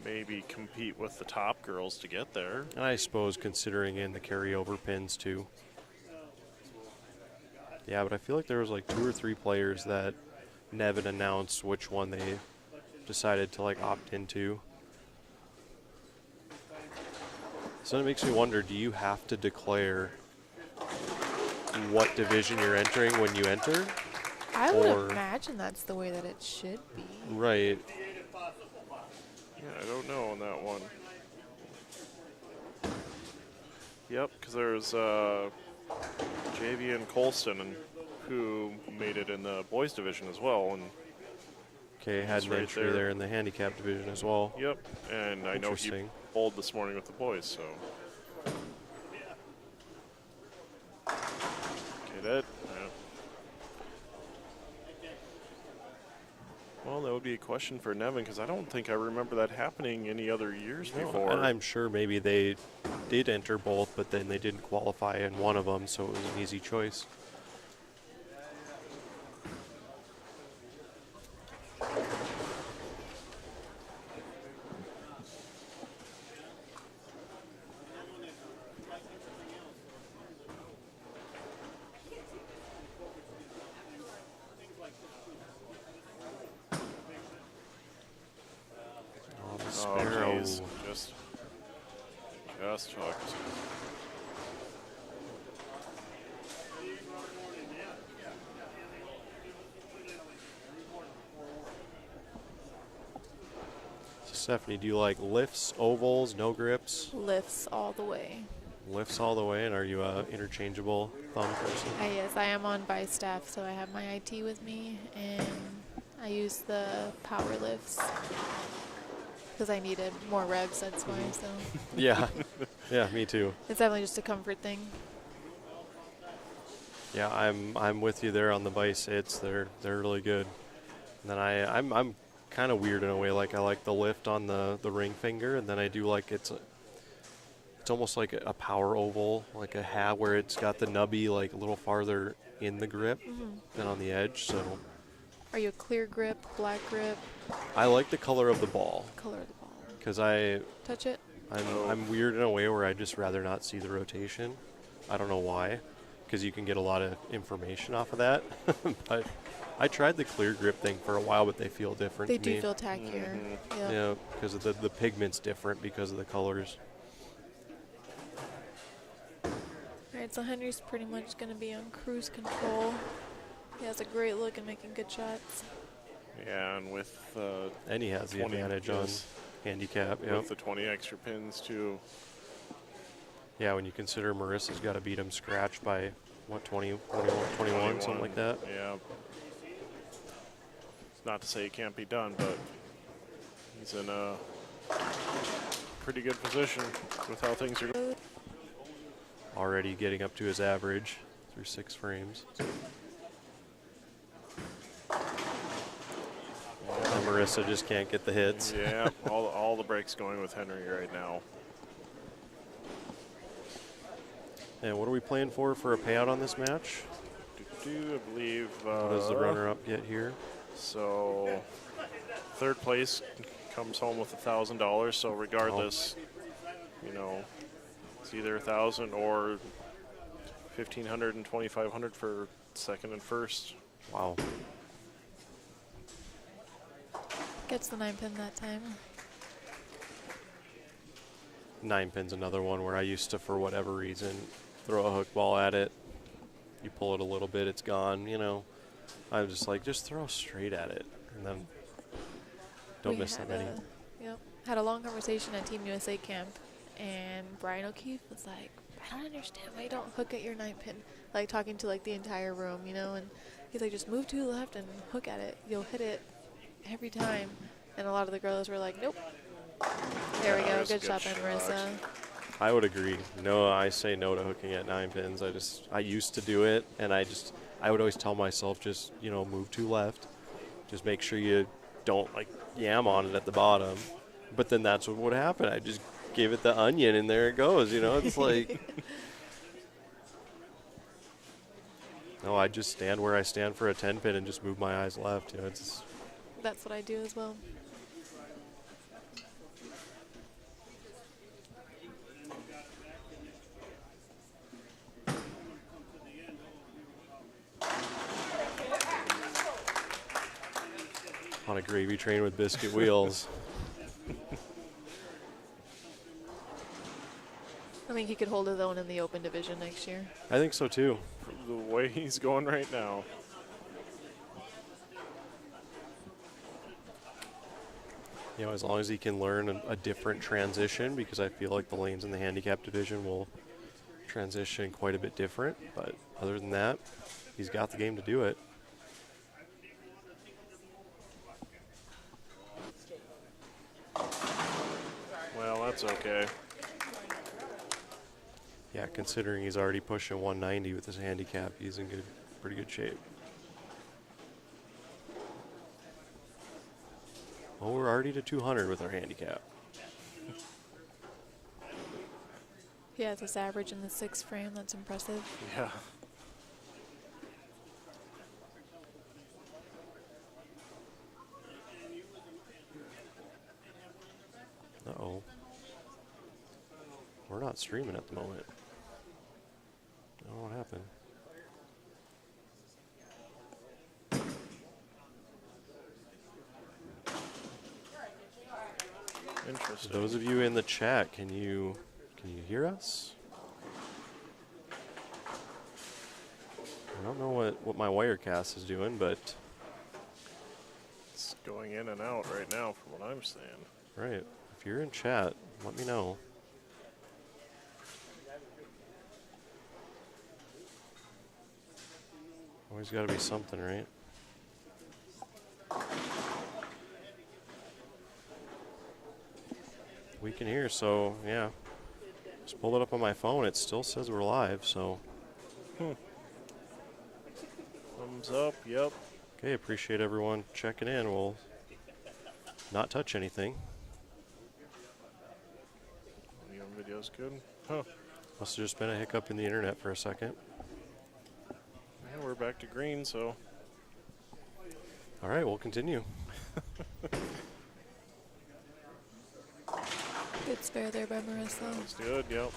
maybe compete with the top girls to get there. And I suppose considering in the carryover pins too. Yeah, but I feel like there was like 2 or 3 players that Nevin announced which one they decided to like opt into. So it makes me wonder, do you have to declare what division you're entering when you enter? I would Or- imagine that's the way that it should be. Right. Yeah, I don't know on that one. Yep, because there's JV and Colston, and who made it in the boys division as well. And Okay, had an right entry there. there in the handicap division as well. yep, and I know he Interesting. bowled this morning with the boys. So okay, that. Yeah. Well, that would be a question for Nevin, because I don't think I remember that happening any other years before. And I'm sure maybe they did enter both, but then they didn't qualify in one of them, so it was an easy choice. Oh, the Oh, Sparrow. jeez. Just hooked. So Stephanie, do you like lifts, ovals, no grips? Lifts all the way. Lifts all the way, and are you a interchangeable thumb person? Yes, I am on by staff, so I have my IT with me, and I use the power lifts because I needed more revs. That's why. So Yeah, yeah, me too. it's definitely just a comfort thing. Yeah, I'm with you there on the bice hits. They're really good. And then I'm kind of weird in a way. Like I like the lift on the ring finger, and then I do like it's almost like a power oval, like a hat where it's got the nubby like a little farther in the grip than on the edge. So Are you a clear grip, black grip, I like the color of the ball color of the ball? because Touch it. I'm weird in a way where I just rather not see the rotation. I don't know why, because you can get a lot of information off of that. But I tried the clear grip thing for a while, but they feel different They to do me. feel tackier. Yep. Yeah, because of the pigment's different because of the colors. All right, so Henry's pretty much going to be on cruise control. He has a great look and making good shots. Yeah, and with And he has the 20, advantage on yes. handicap. Yep. with the 20 extra pins too. Yeah, when you consider Marissa's got to beat him scratch by, what, 20, 21, something like that. Yeah. It's not to say it can't be done, but he's in a pretty good position with how things are going. Already getting up to his average through 6 frames. And Marissa just can't get the hits. Yeah, all the breaks going with Henry right now. And what are we playing for a payout on this match? I believe. What does the runner-up get here? So, third place comes home with $1,000. So regardless, you know, it's either 1,000 or 1,500 and 2,500 for second and first. Wow. Gets the 9 pin that time. 9 pin's another one where I used to, for whatever reason, throw a hook ball at it. You pull it a little bit, it's gone, you know. I'm just like, just throw straight at it, and then don't We miss that many. had a long conversation at Team USA camp, and Brian O'Keefe was like, I don't understand why you don't hook at your 9 pin. Like talking to like the entire room, you know, and he's like, just move to the left and hook at it. You'll hit it every time. And a lot of the girls were like, nope. There we go. There's a Good good shot by shot. Marissa. I would agree. No, I say no to hooking at 9 pins. I used to do it, and I would always tell myself, just, you know, move to left. Just make sure you don't, like, yam on it at the bottom. But then that's what would happen. I just give it the onion, and there it goes, you know? It's like... No, I just stand where I stand for a 10 pin and just move my eyes left. You know, it's... That's what I do as well. on a gravy train with biscuit wheels. I think he could hold his own in the open division next year. I think so too. The way he's going right now. You know, as long as he can learn a different transition, because I feel like the lanes in the handicap division will transition quite a bit different. But other than that, he's got the game to do it. Well, that's okay. Yeah, considering he's already pushing 190 with his handicap, he's in pretty good shape. Oh, we're already to 200 with our handicap. He has this average in the 6th frame. That's impressive. Yeah. Uh-oh. We're not streaming at the moment. I don't know what happened. Interesting. Those of you in the chat, can you hear us? I don't know what my Wirecast is doing, but It's going in and out right now from what I'm seeing. right. If you're in chat, let me know. Always got to be something, right? We can hear, so yeah. Just pulled it up on my phone. It still says we're live, so. Thumbs up, yep. Okay, appreciate everyone checking in. We'll not touch anything. Video's good. Huh. Must have just been a hiccup in the internet for a second. Yeah, we're back to green, so. All right, we'll continue. Good spare there by Marissa. It's good, yep.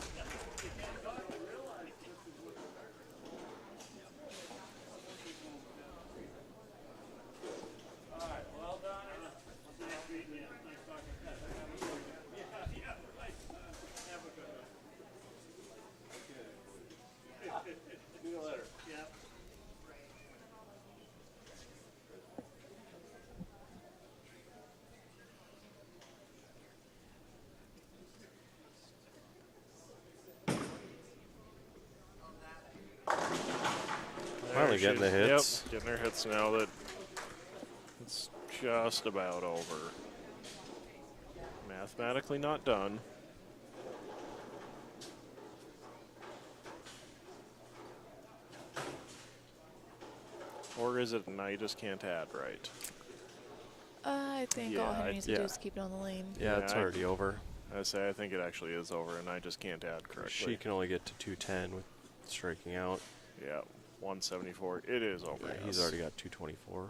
Finally getting the hits. Yep, getting her hits now that it's just about over. Mathematically not done. Or is it and I just can't add right? I think all Yeah, Henry needs to do yeah. is keep it on the lane. Yeah, Yeah, it's I- already over. I say I think it actually is over and I just can't add correctly. She can only get to 210 with striking out. Yeah, 174. It is over. Yeah, he's yes. already got 224.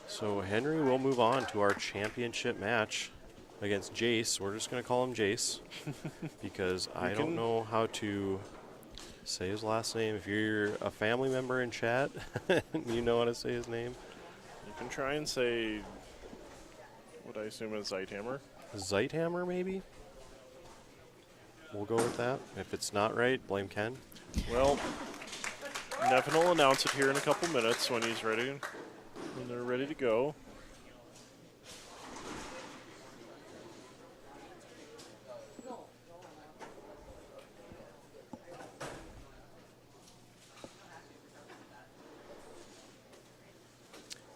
So Henry will move on to our championship match against Jace. We're just going to call him Jace because I don't can- know how to say his last name. If you're a family member in chat, you know how to say his name. You can try and say what I assume is Zeithammer. Zeithammer, maybe? We'll go with that. If it's not right, blame Ken. Well, Nevin will announce it here in a couple minutes when he's ready, when they're ready to go.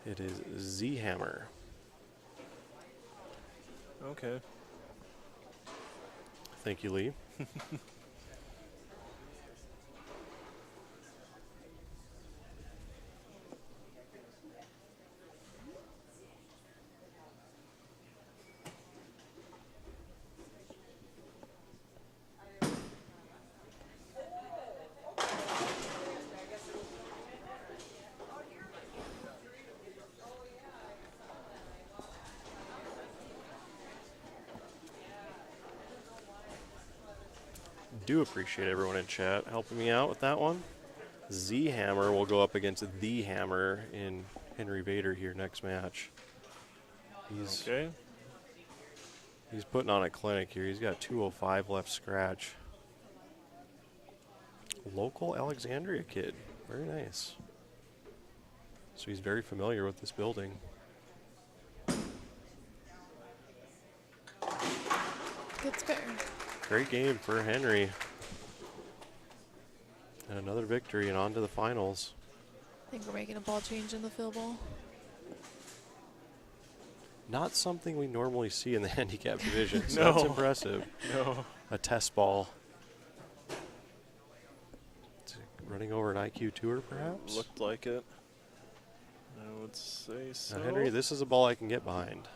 It is Z-Hammer. Okay. Thank you, Lee. Do appreciate everyone in chat helping me out with that one. Z-Hammer will go up against the Hammer in Henry Vader here next match. He's Okay. He's putting on a clinic here. He's got 205 left scratch. Local Alexandria kid. Very nice. So he's very familiar with this building. Good spare. Great game for Henry. And another victory and on to the finals. I think we're making a ball change in the field ball. Not something we normally see in the handicap division, so No. that's impressive. No. A test ball. Running over an IQ tour, perhaps? Looked like it. I would say so. Now, Henry, this is a ball I can get behind.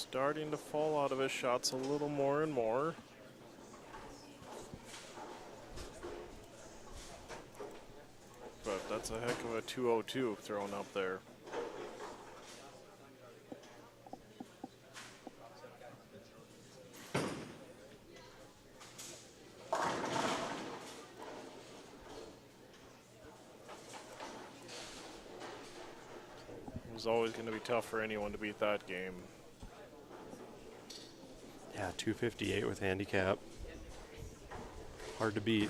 Starting to fall out of his shots a little more and more. But that's a heck of a 202 thrown up there. It was always going to be tough for anyone to beat that game. Yeah, 258 with handicap. Hard to beat.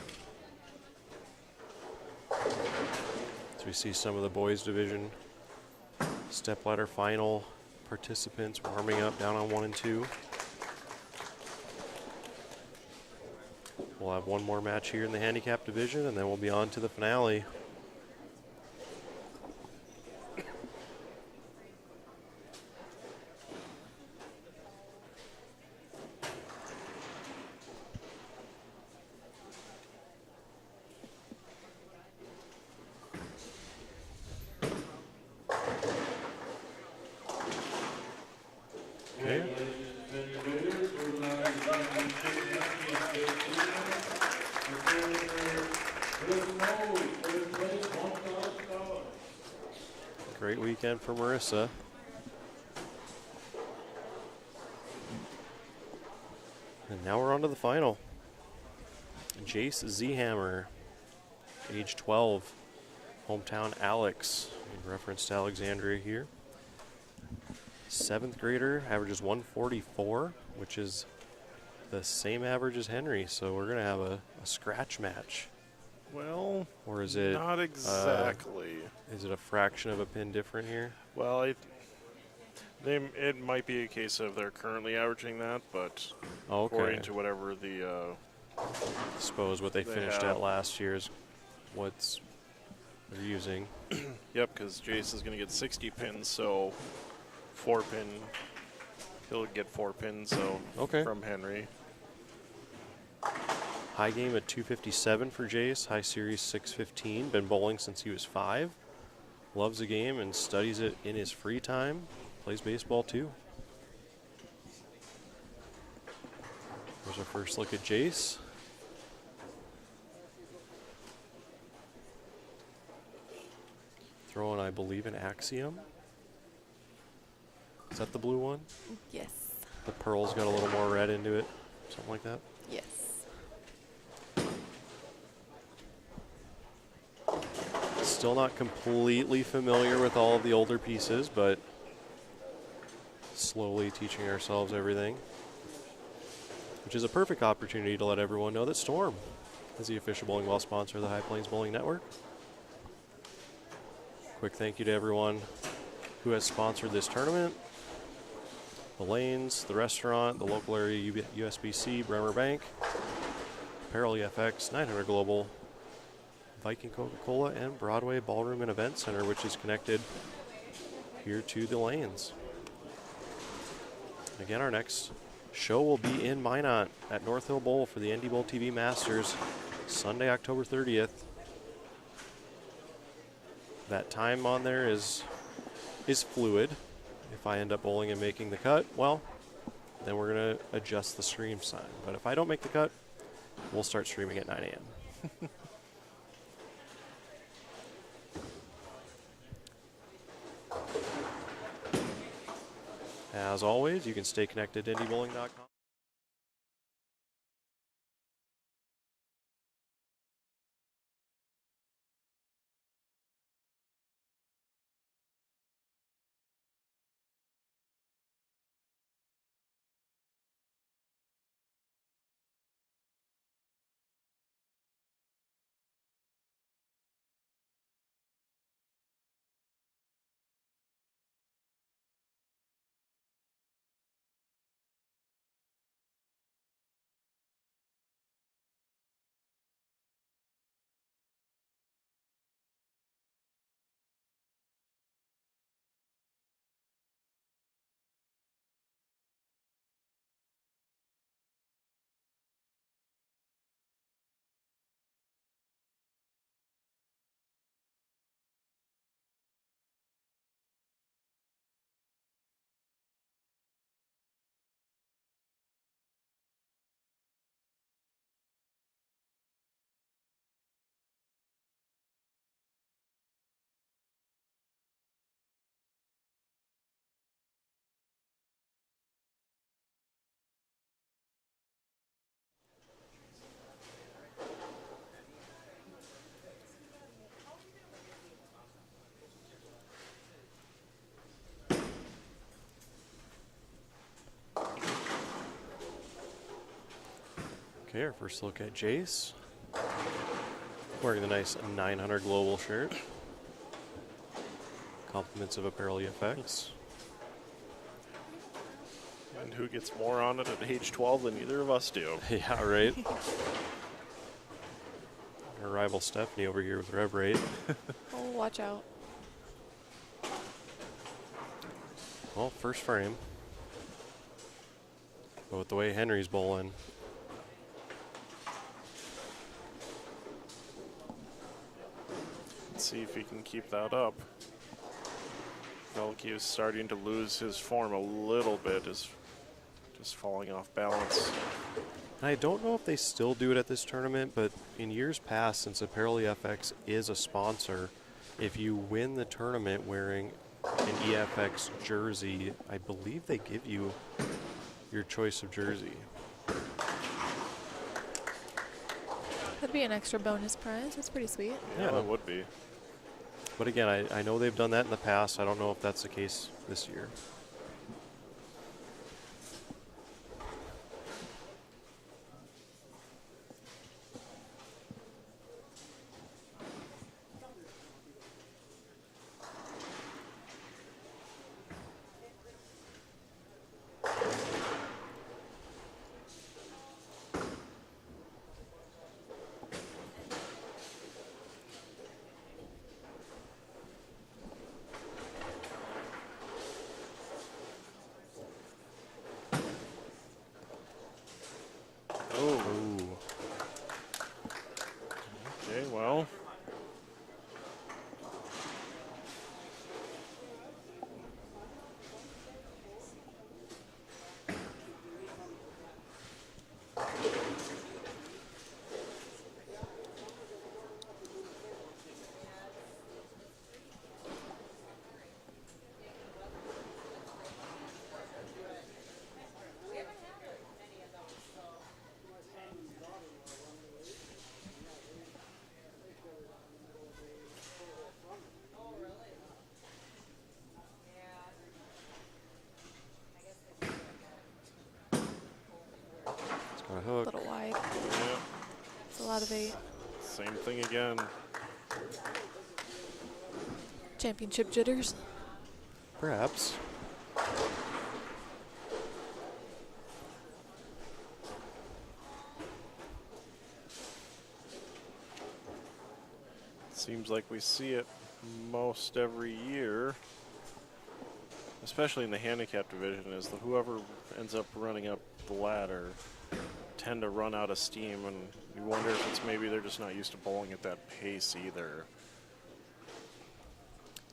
So we see some of the boys division stepladder final participants warming up down on 1 and 2. We'll have one more match here in the handicap division, and then we'll be on to the finale. Okay. Great weekend for Marissa. And now we're on to the final. Jace Zehammer, age 12, hometown Alex, in reference to Alexandria here. 7th grader, averages 144, which is the same average as Henry, so we're going to have a scratch match. Well, Or is it not exactly. Is it a fraction of a pin different here? Well, it might be a case of they're currently averaging that, but according to whatever the Suppose what they finished have. at last year is what's they're using. yep, because Jace is going to get 60 pins, so 4 pin. He'll get 4 pins, so from Henry. High game at 257 for Jace. High series 615. Been bowling since he was 5. Loves the game and studies it in his free time. Plays baseball too. There's our first look at Jace. Throwing, I believe, an Axiom. Is that the blue one? Yes. The pearl's got a little more red into it. Something like that. Yes. Still not completely familiar with all of the older pieces, but slowly teaching ourselves everything. Which is a perfect opportunity to let everyone know that Storm is the official bowling ball sponsor of the High Plains Bowling Network. Quick thank you to everyone who has sponsored this tournament. The lanes, the restaurant, the local area USBC, Bremer Bank, Apparel EFX, 900 Global, Viking Coca-Cola, and Broadway Ballroom and Event Center, which is connected here to the lanes. Again, our next show will be in Minot at North Hill Bowl for the NDBowlTV Masters, Sunday, October 30th. That time on there is fluid. If I end up bowling and making the cut, well, then we're going to adjust the stream sign. But if I don't make the cut, we'll start streaming at 9 a.m. As always, you can stay connected to NDBowling.com. Okay, our first look at Jace. Wearing the nice 900 global shirt. Compliments of Apparel EFX. And who gets more on it at age 12 than either of us do? Yeah, right. Our rival Stephanie over here with Rev Rate. Oh, watch out. Well, first frame. But with the way Henry's bowling, Let's see if he can keep that up. Velke is starting to lose his form a little bit, is just falling off balance. I don't know if they still do it at this tournament, but in years past, since Apparel EFX is a sponsor, if you win the tournament wearing an EFX jersey, I believe they give you your choice of jersey. That'd be an extra bonus prize. That's pretty sweet. Yeah, that would be. But again, I know they've done that in the past. I don't know if that's the case this year. Okay, well. Got a A hook. little wide. Yeah, It's a lot of 8. same thing again. Championship jitters. Perhaps. Seems like we see it most every year, especially in the handicap division, is the whoever ends up running up the ladder tend to run out of steam, and you wonder if it's maybe they're just not used to bowling at that pace either.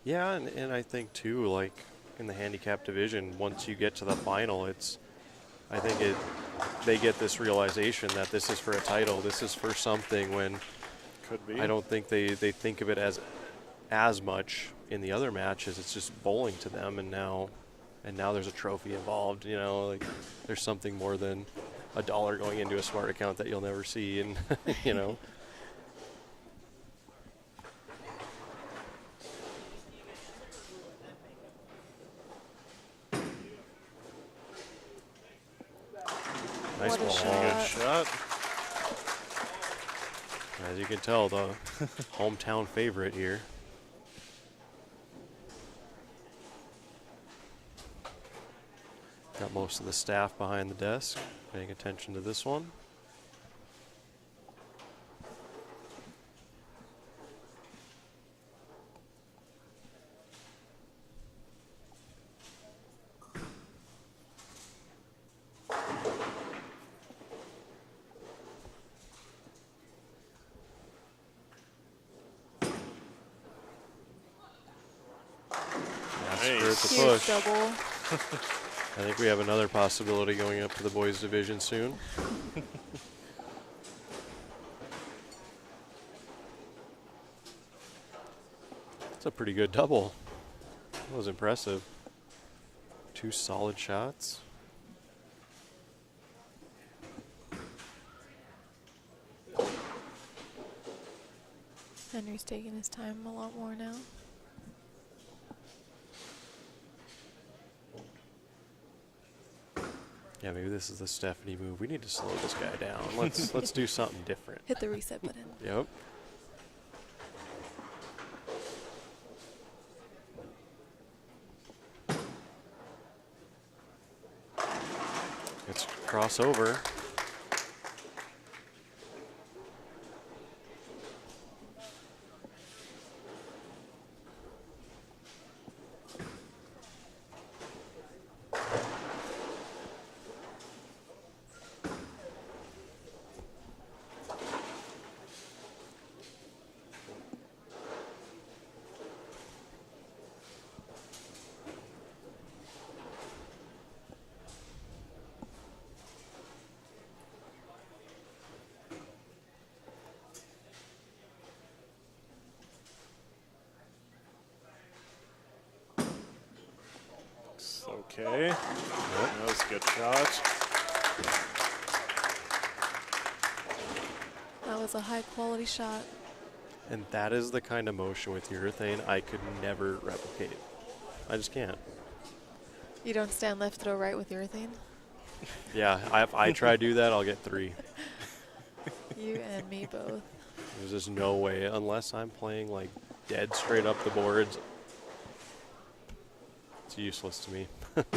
Yeah, and I think too, like in the handicap division, once you get to the final, they get this realization that this is for a title, this is for something, when Could be. I don't think they think of it as much in the other matches. It's just bowling to them, and now And now there's a trophy involved, you know, like there's something more than $1 going into a smart account that you'll never see, and you know. Nice What a ball. shot. Good shot. As you can tell, the hometown favorite here. Got most of the staff behind the desk paying attention to this one. Nice. The Huge push. double. I think we have another possibility going up to the boys division soon. It's a pretty good double. That was impressive. 2 solid shots. Henry's taking his time a lot more now. Yeah, maybe this is the Stephanie move. We need to slow this guy down. Let's do something different. Hit the reset button. Yep. It's crossover. Okay. That was a good shot. That was a high quality shot. And that is the kind of motion with urethane I could never replicate. I just can't. You don't stand left, throw right with urethane? Yeah, if I try to do that, I'll get 3. You and me both. There's just no way, unless I'm playing like dead straight up the boards. It's useless to me. Looks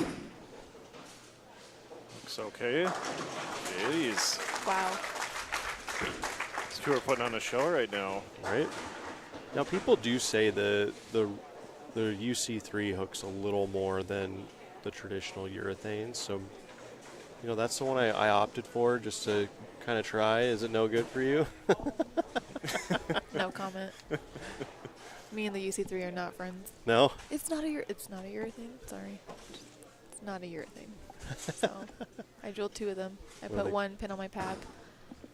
okay. Jeez. Wow. These two are putting on a show right now. Right? Now people do say the UC3 hooks a little more than the traditional urethanes, so you know that's the one I opted for just to kind of try. Is it no good for you? No comment. Me and the UC3 are not friends. No? It's not a urethane. Sorry. It's not a urethane. So I drilled 2 of them. I Well, put one pin on my pad.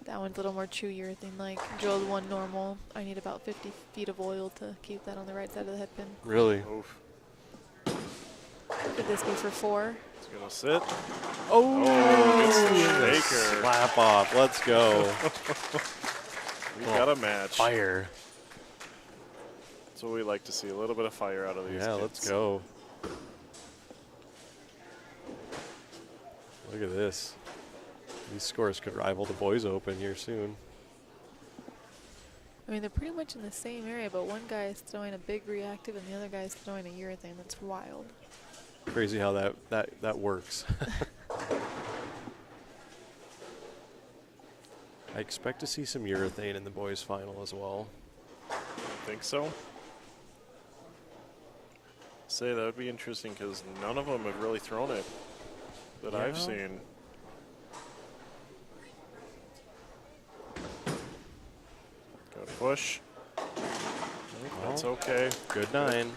That one's a little more true urethane like. Drilled one normal. I need about 50 feet of oil to keep that on the right side of the head pin. Really? Oof. Could this be for 4? It's gonna sit. Oh, It's the shaker. slap off. Let's go. We got a match. Fire. That's what we like to see. A little bit of fire out of these Yeah, kids. let's go. Look at this. These scores could rival the boys open here soon. I mean, they're pretty much in the same area, but one guy is throwing a big reactive and the other guy is throwing a urethane. That's wild. Crazy how that works. I expect to see some urethane in the boys final as well. I think so. Say that would be interesting because none of them have really thrown it that I've Yeah. seen. Good push. That's okay. Good 9.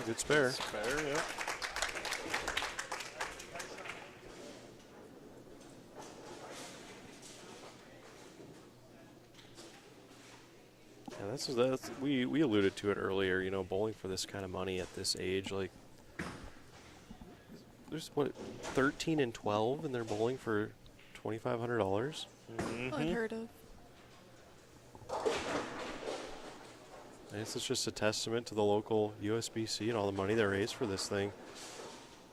Good spare. Spare, yeah. Yeah, that's we alluded to it earlier. You know, bowling for this kind of money at this age, like there's what 13 and 12, and they're bowling for $2,500. Unheard of. I guess it's just a testament to the local USBC and all the money they raised for this thing.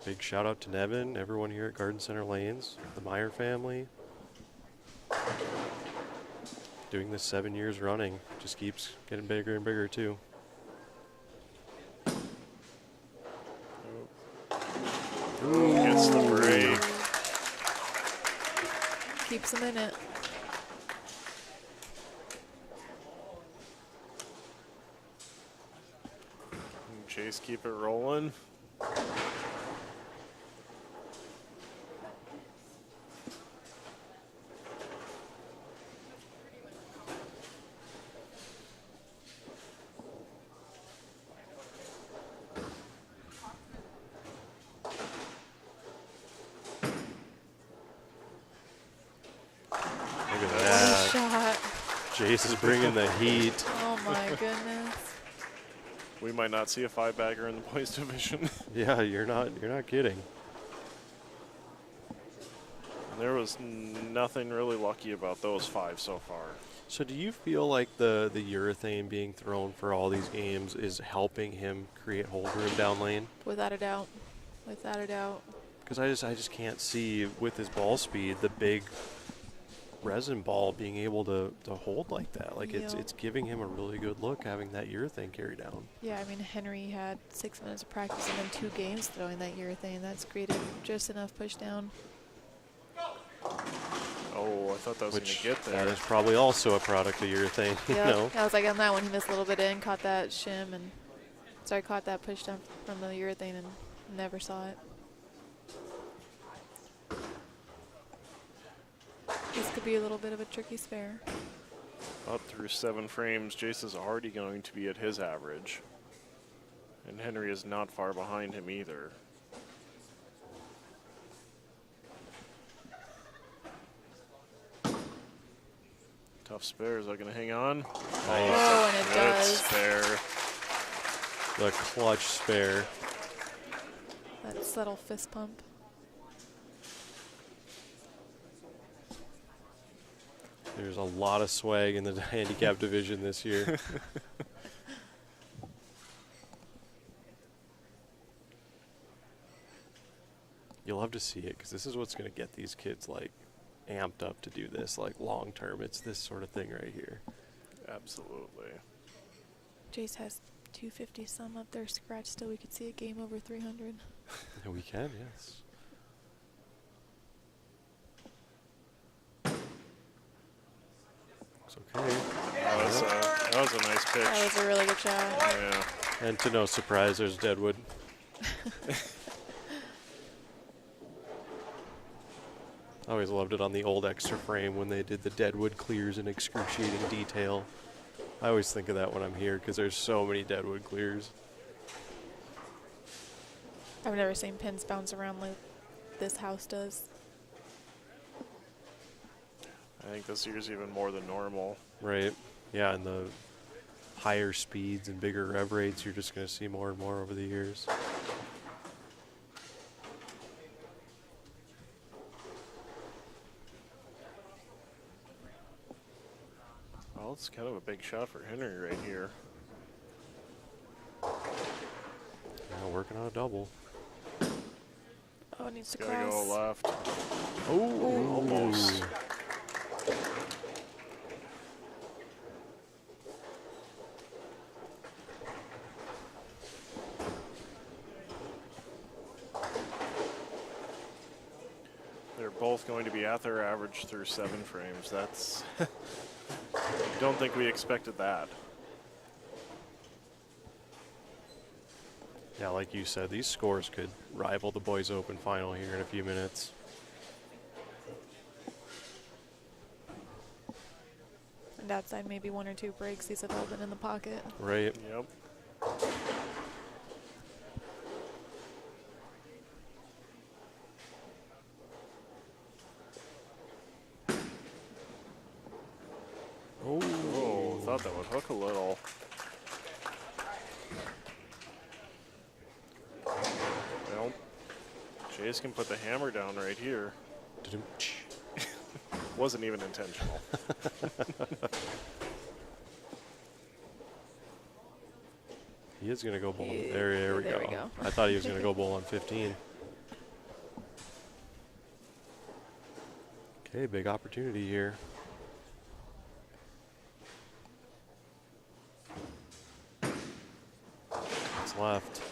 Big shout out to Nevin, everyone here at Garden Center Lanes, the Meyer family. Doing this 7 years running, just keeps getting bigger and bigger too. Gets the break. Keeps them in it. Chase keep it rolling. Look at that. Shot. Jace is bringing the heat. Oh my goodness. We might not see a 5-bagger in the boys division. Yeah, you're not kidding. There was nothing really lucky about those 5 so far. So do you feel like the urethane being thrown for all these games is helping him create hold room down lane? Without a doubt. Without a doubt. Because I just can't see with his ball speed the big resin ball being able to hold like that. Like Yeah. it's giving him a really good look having that urethane carry down. Yeah, I mean, Henry had 6 minutes of practice and then 2 games throwing that urethane. That's created just enough push down. Oh, I thought that was going Which to get there. that is probably also a product of urethane, you Yeah, know? I was like on that one, he missed a little bit in, caught that shim, and caught that push down from the urethane and never saw it. This could be a little bit of a tricky spare. Up through 7 frames, Jace is already going to be at his average. And Henry is not far behind him either. Tough spare. Is that going to hang on? Oh, and it Good does. spare. The clutch spare. That subtle fist pump. There's a lot of swag in the handicap division this year. You'll love to see it because this is what's going to get these kids like amped up to do this like long term. It's this sort of thing right here. Absolutely. Jace has 250 some up there scratch still. We could see a game over 300. And we can, yes. It's okay. That was a nice pitch. That was a really good shot. Yeah. And to no surprise, there's Deadwood. I always loved it on the old extra frame when they did the Deadwood clears in excruciating detail. I always think of that when I'm here because there's so many Deadwood clears. I've never seen pins bounce around like this house does. I think this year's even more than normal. Right. Yeah, and the higher speeds and bigger rev rates, you're just going to see more and more over the years. Well, it's kind of a big shot for Henry right here. Now working on a double. Oh, it needs to Gotta cross. go left. Oh, Almost. They're both going to be at their average through 7 frames. That's... Don't think we expected that. Yeah, like you said, these scores could rival the Boys Open final here in a few minutes. And outside, maybe 1 or 2 breaks. These have all been in the pocket. Right. Yep. thought that would hook a little. Well, Jace can put the hammer down right here. Wasn't even intentional. He is going to go bowl. There we go. I thought he was going to go bowl on 15. Okay, big opportunity here. What's left?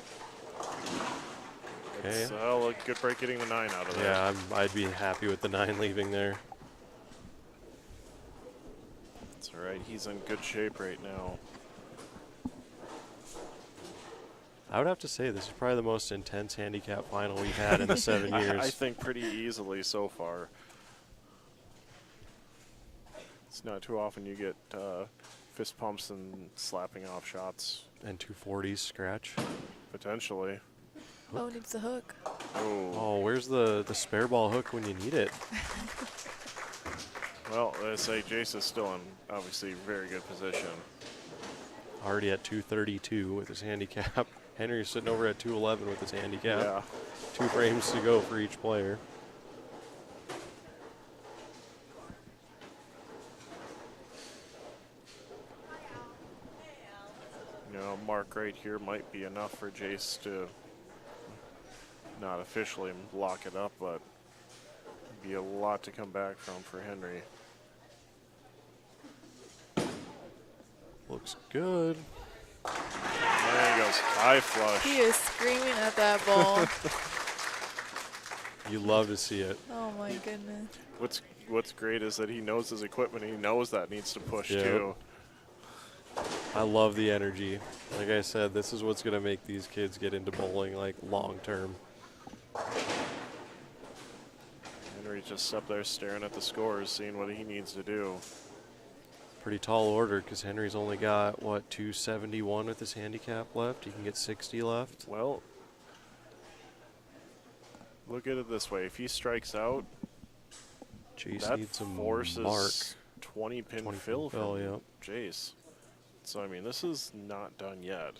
Okay. It's a good break getting the 9 out of there. Yeah, I'd be happy with the 9 leaving there. That's all right. He's in good shape right now. I would have to say this is probably the most intense handicap final we've had in the 7 years. I think pretty easily so far. It's not too often you get fist pumps and slapping off shots. And 240s scratch. Potentially. Oh, needs the hook. Oh, where's the spare ball hook when you need it? Well, let's say Jace is still in obviously very good position. Already at 232 with his handicap. Henry's sitting over at 211 with his handicap. Yeah. 2 frames to go for each player. You know, mark right here might be enough for Jace to not officially lock it up, but be a lot to come back from for Henry. Looks good. There he goes, high flush. He is screaming at that ball. You love to see it. Oh my goodness. What's great is that he knows his equipment. He knows that needs to push too. I love the energy. Like I said, this is what's going to make these kids get into bowling like long term. Henry's just up there staring at the scores, seeing what he needs to do. Pretty tall order because Henry's only got, what, 271 with his handicap left? He can get 60 left. Well, look at it this way. If he strikes out, Jace that needs some forces mark. 20 pin 20 fill pin fill, from yep. Jace. So, I mean, this is not done yet.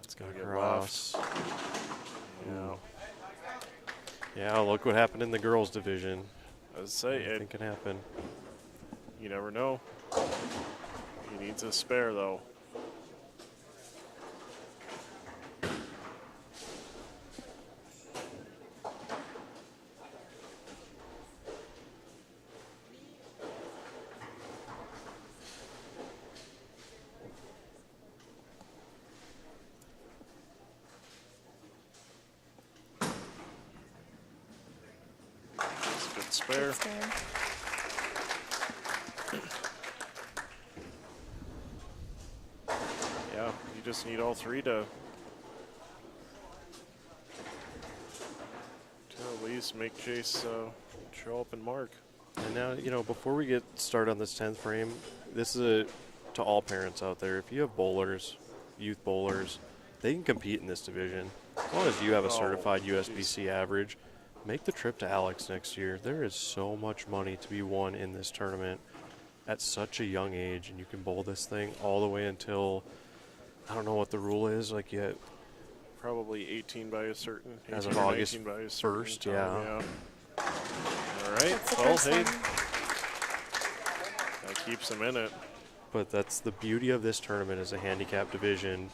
It's going to get Cross. left. Yeah. Yeah, look what happened in the girls' division. I would say Anything can happen. You never know. He needs a spare, though. Spare. Good spare. Yeah, you just need all 3 to at least make Jace show up and mark. And now, you know, before we get started on this 10th frame, this is to all parents out there. If you have bowlers, youth bowlers, they can compete in this division. As long as you have a certified USBC average, make the trip to Alex next year. There is so much money to be won in this tournament at such a young age, and you can bowl this thing all the way until, I don't know what the rule is, like you Probably 18 by a certain. As 18 of or August 19 by a certain 1st, time, yeah. All right, That's the well, first hey, one. that keeps him in it. But that's the beauty of this tournament is a handicap division,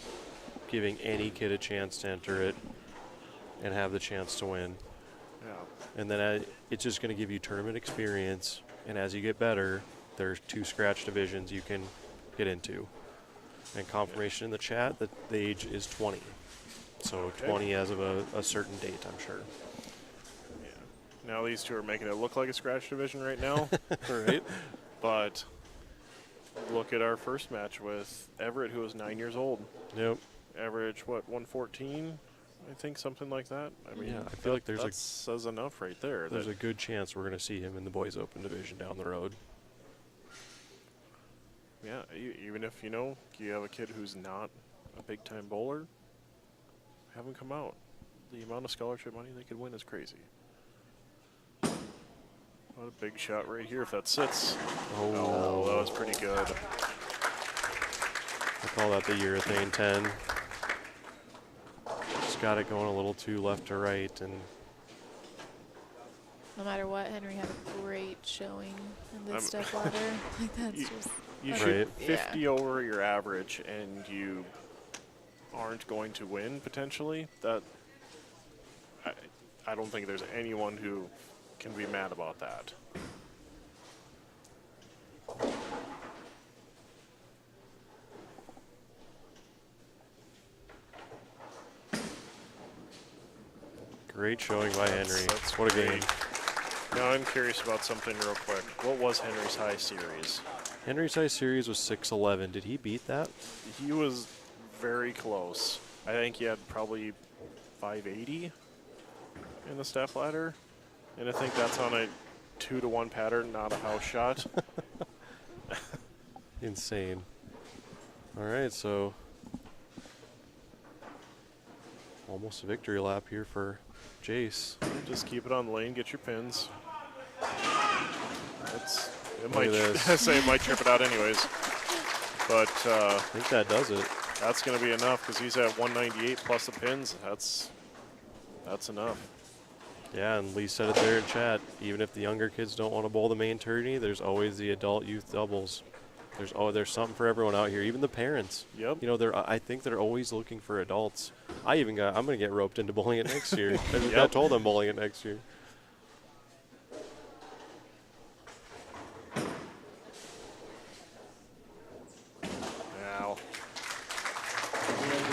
giving any kid a chance to enter it and have the chance to win. Yeah. And then it's just going to give you tournament experience. And as you get better, there's 2 scratch divisions you can get into. And confirmation in the chat that the age is 20. So Okay. 20 as of a certain date, I'm sure. Yeah. Now these 2 are making it look like a scratch division right now. Right? But look at our first match with Everett, who was 9 years old. Yep. Average, what, 114? I think something like that. I mean, Yeah, I feel like there's that says enough right there. There's that a good chance we're going to see him in the boys' open division down the road. Yeah, even if, you know, you have a kid who's not a big-time bowler, have him come out. The amount of scholarship money they could win is crazy. What a big shot right here if that sits. Oh. Oh, that was pretty good. I call that the urethane 10. Just got it going a little too left to right, and No matter what, Henry had a great showing in this step ladder. Like that's just. You Right. shoot Yeah. 50 over your average, and you aren't going to win potentially. That I don't think there's anyone who can be mad about that. great showing by Henry. That's What a game. great. Now I'm curious about something real quick. What was Henry's high series? Henry's high series was 6'11". Did he beat that? He was very close. I think he had probably 580 in the step ladder. And I think that's on a 2-to-1 pattern, not a house shot. Insane. All right, so almost a victory lap here for Jace. Just keep it on the lane, get your pins. It Look might at this. say it might trip it out anyways. But I think that does it. that's going to be enough because he's at 198 plus the pins. That's enough. Yeah, and Lee said it there in chat. Even if the younger kids don't want to bowl the main tourney, there's always the adult youth doubles. There's something for everyone out here, even the parents. Yep. You know, I think they're always looking for adults. I'm going to get roped into bowling it next year. I just got told I'm bowling it next year. Now,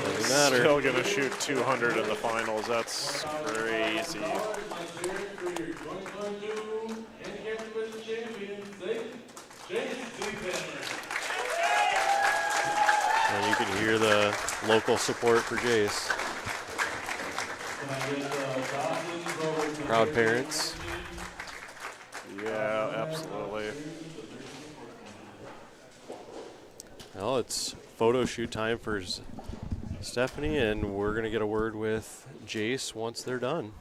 Doesn't matter. still going to shoot 200 in the finals. That's crazy. For your 2022 Handicap Division champion, Jace And you can hear the local support for Jace. Proud parents. Yeah, absolutely. Well, it's photo shoot time for Stephanie, and we're going to get a word with Jace once they're done.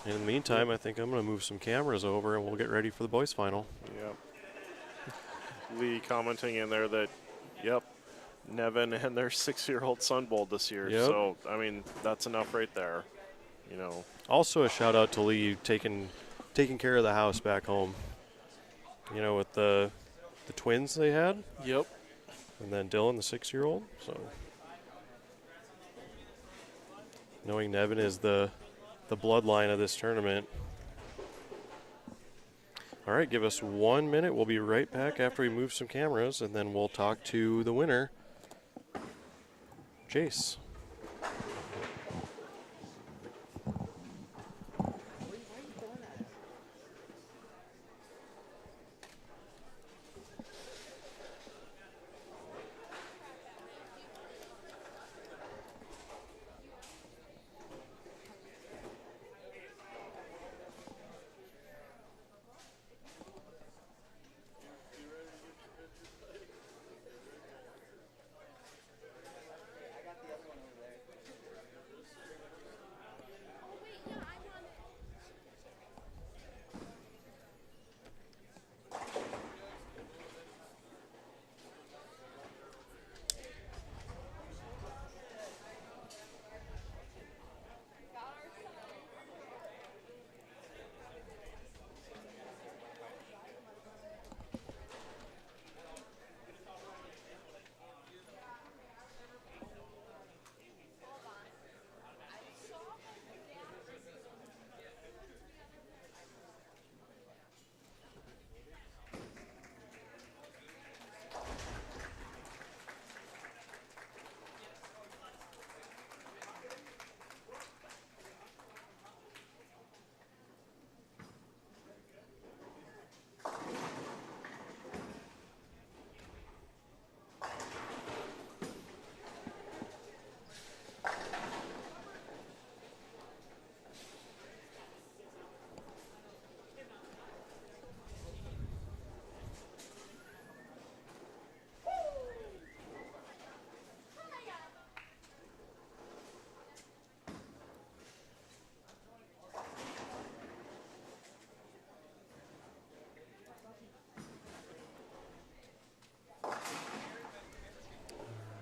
In the meantime, I think I'm going to move some cameras over and we'll get ready for the boys' final. Yep. Lee commenting in there that, yep, Nevin and their 6-year-old son bowled this year. Yep. So, I mean, that's enough right there. You know, Also, a shout out to Lee taking care of the house back home. You know, with the twins they had. Yep. And then Dylan, the 6-year-old. So, knowing Nevin is the bloodline of this tournament. All right, give us 1 minute. We'll be right back after we move some cameras, and then we'll talk to the winner, Jace.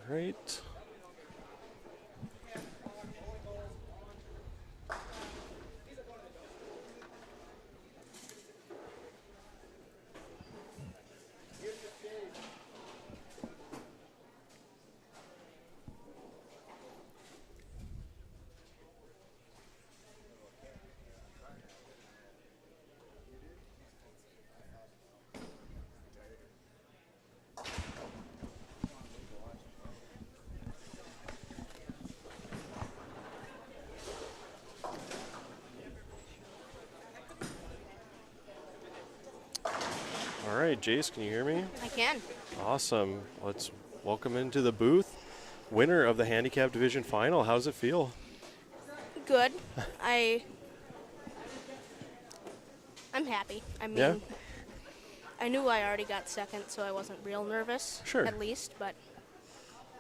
right. All right, Jace, can you hear me? I can. Awesome. Let's welcome into the booth. Winner of the handicap division final. How does it feel? Good. I'm happy. I mean, Yeah? I knew I already got second, so I wasn't real nervous. Sure. At least, but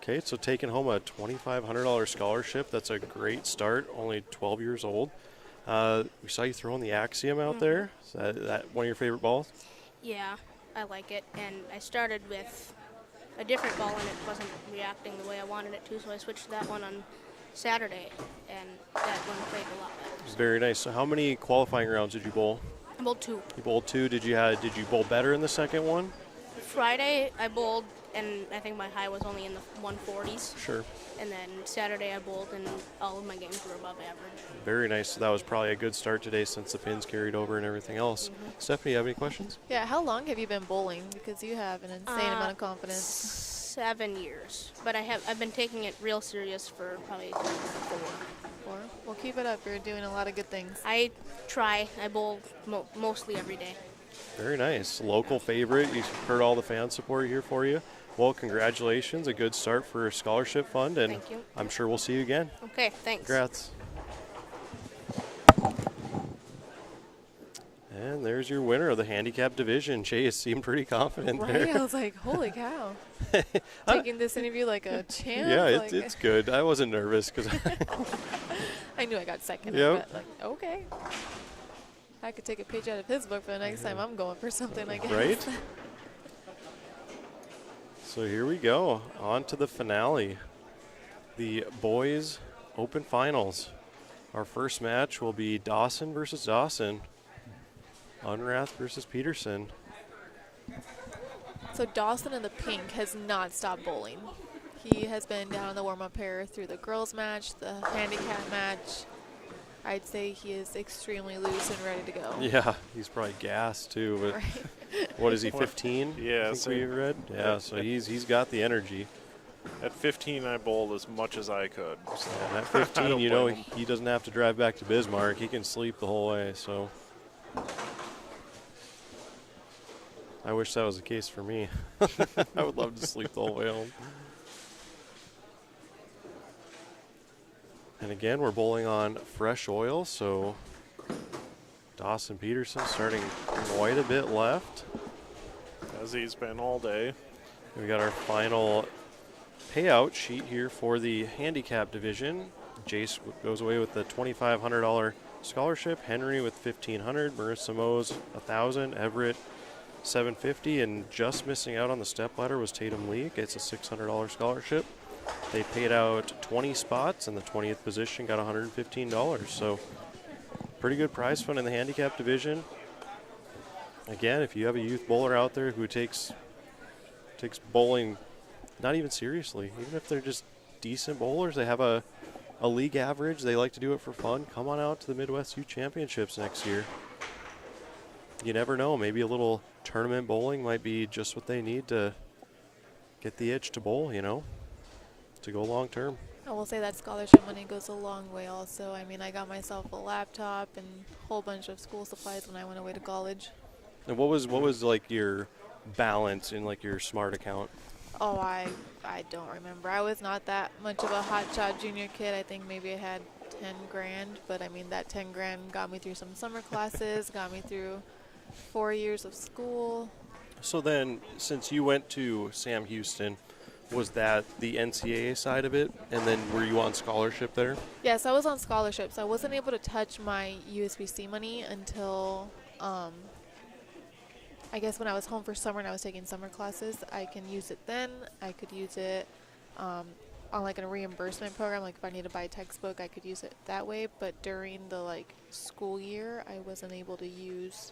Okay, so taking home a $2,500 scholarship. That's a great start. Only 12 years old. We saw you throwing the Axiom out there. Is that one of your favorite balls? yeah, I like it. And I started with a different ball, and it wasn't reacting the way I wanted it to, so I switched to that one on Saturday, and that one played a lot better. Very nice. So how many qualifying rounds did you bowl? I bowled 2. You bowled 2. Did you bowl better in the second one? Friday, I bowled, and I think my high was only in the 140s. Sure. And then Saturday, I bowled, and all of my games were above average. Very nice. So that was probably a good start today since the pins carried over and everything else. Stephanie, you have any questions? Yeah, how long have you been bowling? Because you have an insane amount of confidence. 7 years, but I've been taking it real serious for probably 4. Well, keep it up. You're doing a lot of good things. I try. I bowl mostly every day. Very nice. Local favorite. You heard all the fan support here for you. Well, congratulations. A good start for a scholarship fund, and Thank you. I'm sure we'll see you again. Okay, thanks. Congrats. And there's your winner of the handicap division. Chase seemed pretty confident Right? there. I was like, holy cow. Taking this interview like a champ. Yeah, like, it's good. I wasn't nervous because I knew I got second. Yep. But like, okay. I could take a page out of his book for the next time I'm going for something, I guess. right? So here we go. On to the finale. The boys open finals. Our first match will be Dawson versus Dawson. Unrath versus Peterson. So Dawson in the pink has not stopped bowling. He has been down in the warm-up pair through the girls match, the handicap match. I'd say he is extremely loose and ready to go. Yeah, he's probably gassed too. But Right. what is he, 15? Yeah, I think we same. read. Yeah, so he's got the energy. At 15, I bowled as much as I could. So And at I 15, don't you know, blame him. he doesn't have to drive back to Bismarck. He can sleep the whole way. So I wish that was the case for me. I would love to sleep the whole way home. And again, we're bowling on fresh oil, so Dawson Peterson starting quite a bit left. As he's been all day. We got our final payout sheet here for the handicap division. Jace goes away with the $2,500 scholarship. Henry with $1,500. Marissa Mose $1,000. Everett $750. And just missing out on the stepladder was Tatum Lee. Gets a $600 scholarship. They paid out 20 spots, and the 20th position got $115. So pretty good prize fund in the handicap division. Again, if you have a youth bowler out there who takes bowling not even seriously, even if they're just decent bowlers, they have a league average, they like to do it for fun, come on out to the Midwest Youth Championships next year. You never know, maybe a little tournament bowling might be just what they need to get the itch to bowl, you know, to go long term. I will say that scholarship money goes a long way also. I mean, I got myself a laptop and a whole bunch of school supplies when I went away to college. And what was like your balance in like your smart account? Oh, I don't remember. I was not that much of a hotshot junior kid. I think maybe I had 10 grand, but I mean that 10 grand got me through some summer classes, got me through 4 years of school. So then, since you went to Sam Houston, was that the NCAA side of it? And then were you on scholarship there? Yes, I was on scholarships. I wasn't able to touch my USBC money until I guess when I was home for summer and I was taking summer classes. I can use it then. I could use it on like a reimbursement program. Like if I need to buy a textbook, I could use it that way. But during the like school year, I wasn't able to use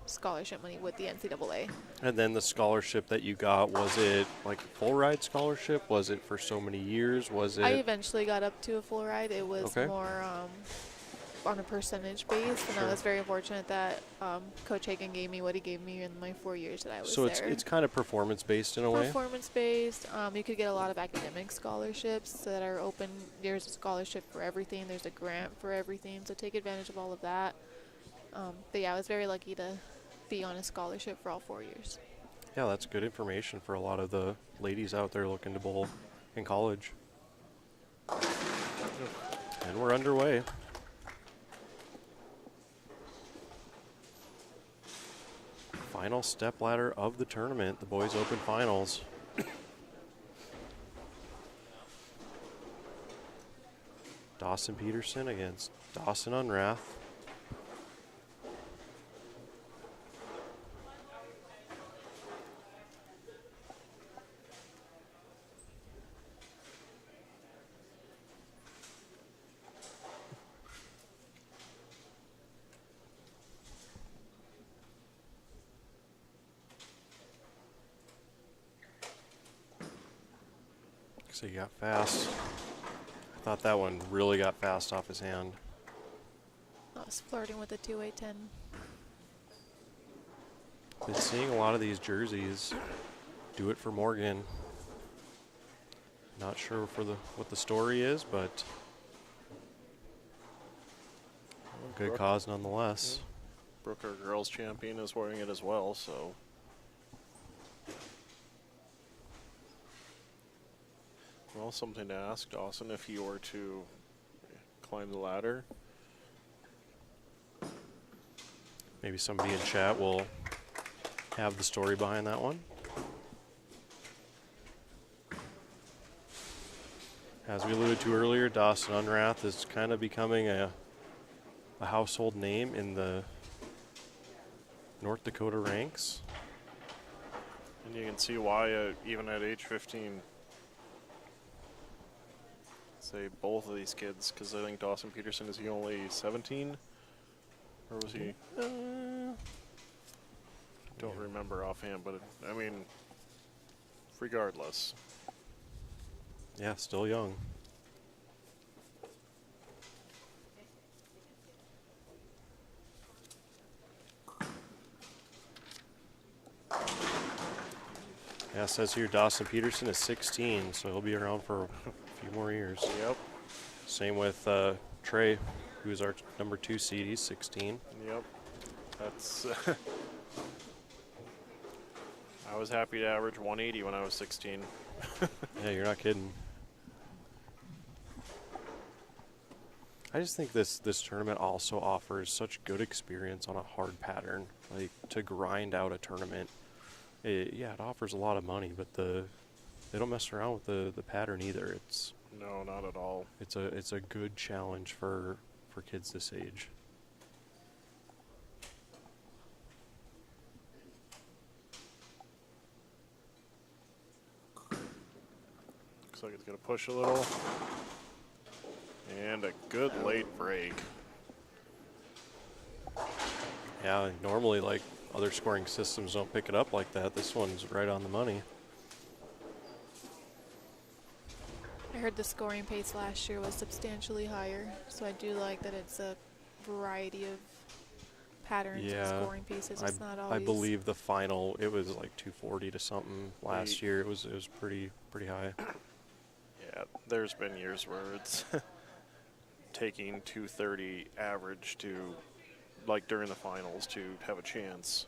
scholarship money with the NCAA. And then the scholarship that you got, was it like a full ride scholarship? Was it for so many years? Was I it? eventually got up to a full ride. It was Okay. more on a percentage base, and Sure. I was very fortunate that Coach Hagan gave me what he gave me in my 4 years that I was So there. it's kind of performance based in a way. Performance based. You could get a lot of academic scholarships that are open. There's a scholarship for everything. There's a grant for everything. So take advantage of all of that. But yeah, I was very lucky to be on a scholarship for all 4 years. Yeah, that's good information for a lot of the ladies out there looking to bowl in college. And we're underway. Final step ladder of the tournament, the boys open finals. Dawson Peterson against Dawson Unrath. So he got fast. I thought that one really got fast off his hand. I was flirting with the 2-8-10. Been seeing a lot of these jerseys. Do it for Morgan. Not sure for what the story is, but good cause nonetheless. Brooke, our girls champion, is wearing it as well, so. Well, something to ask Dawson if he were to climb the ladder. Maybe somebody in chat will have the story behind that one. As we alluded to earlier, Dawson Unrath is kind of becoming a household name in the North Dakota ranks. And you can see why, even at age 15, say both of these kids, because I think Dawson Peterson, is he only 17? Or was he? Don't remember offhand, but I mean, regardless. Yeah, still young. Yeah, it says here Dawson Peterson is 16, so he'll be around for a few more years. Yep. Same with Trey, who's our number 2 seed. He's 16. Yep. That's. I was happy to average 180 when I was 16. Yeah, you're not kidding. I just think this tournament also offers such good experience on a hard pattern. Like, to grind out a tournament, it offers a lot of money, but they don't mess around with the pattern either. No, not at all. It's a good challenge for kids this age. Looks like it's going to push a little. And a good late break. Yeah, normally like other scoring systems don't pick it up like that. This one's right on the money. I heard the scoring pace last year was substantially higher, so I do like that it's a variety of patterns and scoring pieces. It's not always. I believe the final, it was like 240 to something last year. It was pretty high. Yeah, there's been years where it's taking 230 average to, like during the finals, to have a chance.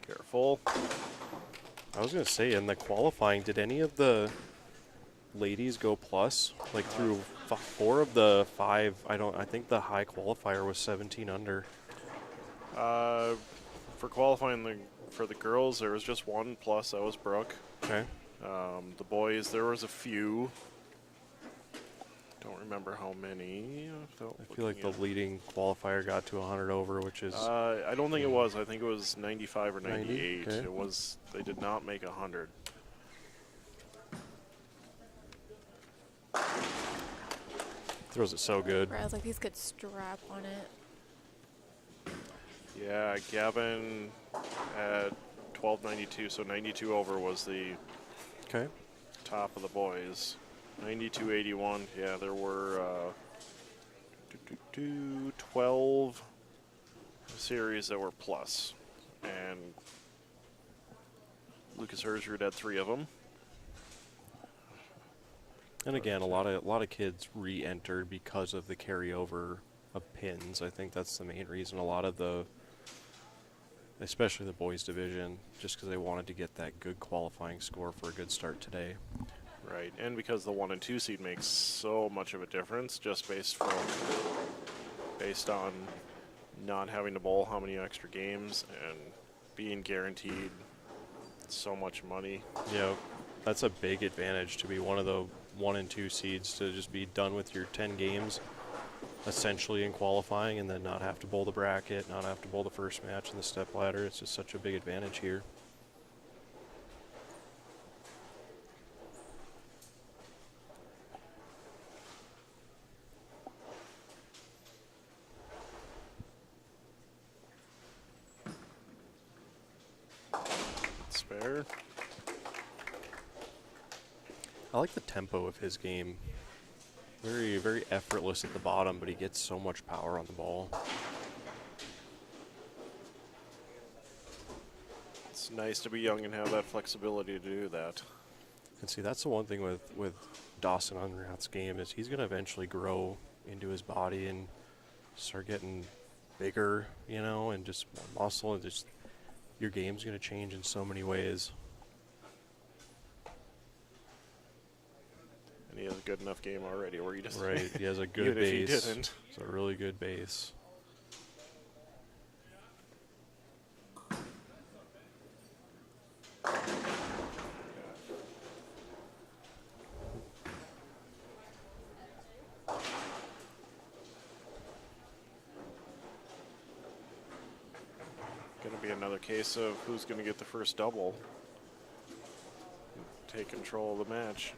Careful. I was going to say, in the qualifying, did any of the ladies go plus? Like through 4 of the 5, I think the high qualifier was 17 under. For qualifying for the girls, there was just 1 plus. That was Brooke. Okay. The boys, there was a few. Don't remember how many. I feel like the leading qualifier got to 100 over, which is I don't think it was. I think it was 95 or 90? 98. Okay. It was. They did not make 100. throws it so good. Where I was like, these could strap on it. Yeah, Gavin at 1292, so 92 over was the Okay. top of the boys. 92.81. Yeah, there were 12 series that were plus, and Lucas Hersrud had 3 of them. And again, a lot of kids re-entered because of the carryover of pins. I think that's the main reason. A lot of especially the boys division, just because they wanted to get that good qualifying score for a good start today. Right, and because the 1 and 2 seed makes so much of a difference, just based on not having to bowl how many extra games and being guaranteed so much money. Yeah, that's a big advantage to be one of the 1 and 2 seeds, to just be done with your 10 games essentially in qualifying and then not have to bowl the bracket, not have to bowl the first match in the step ladder. It's just such a big advantage here. Spare. I like the tempo of his game. Very, very effortless at the bottom, but he gets so much power on the ball. It's nice to be young and have that flexibility to do that. And see, that's the one thing with Dawson Unrath's game is he's going to eventually grow into his body and start getting bigger, you know, and just more muscle, and just your game's going to change in so many ways. And he has a good enough game already where he just Right, he has a good even base. if he didn't. It's a really good base. Going to be another case of who's going to get the first double. Take control of the match.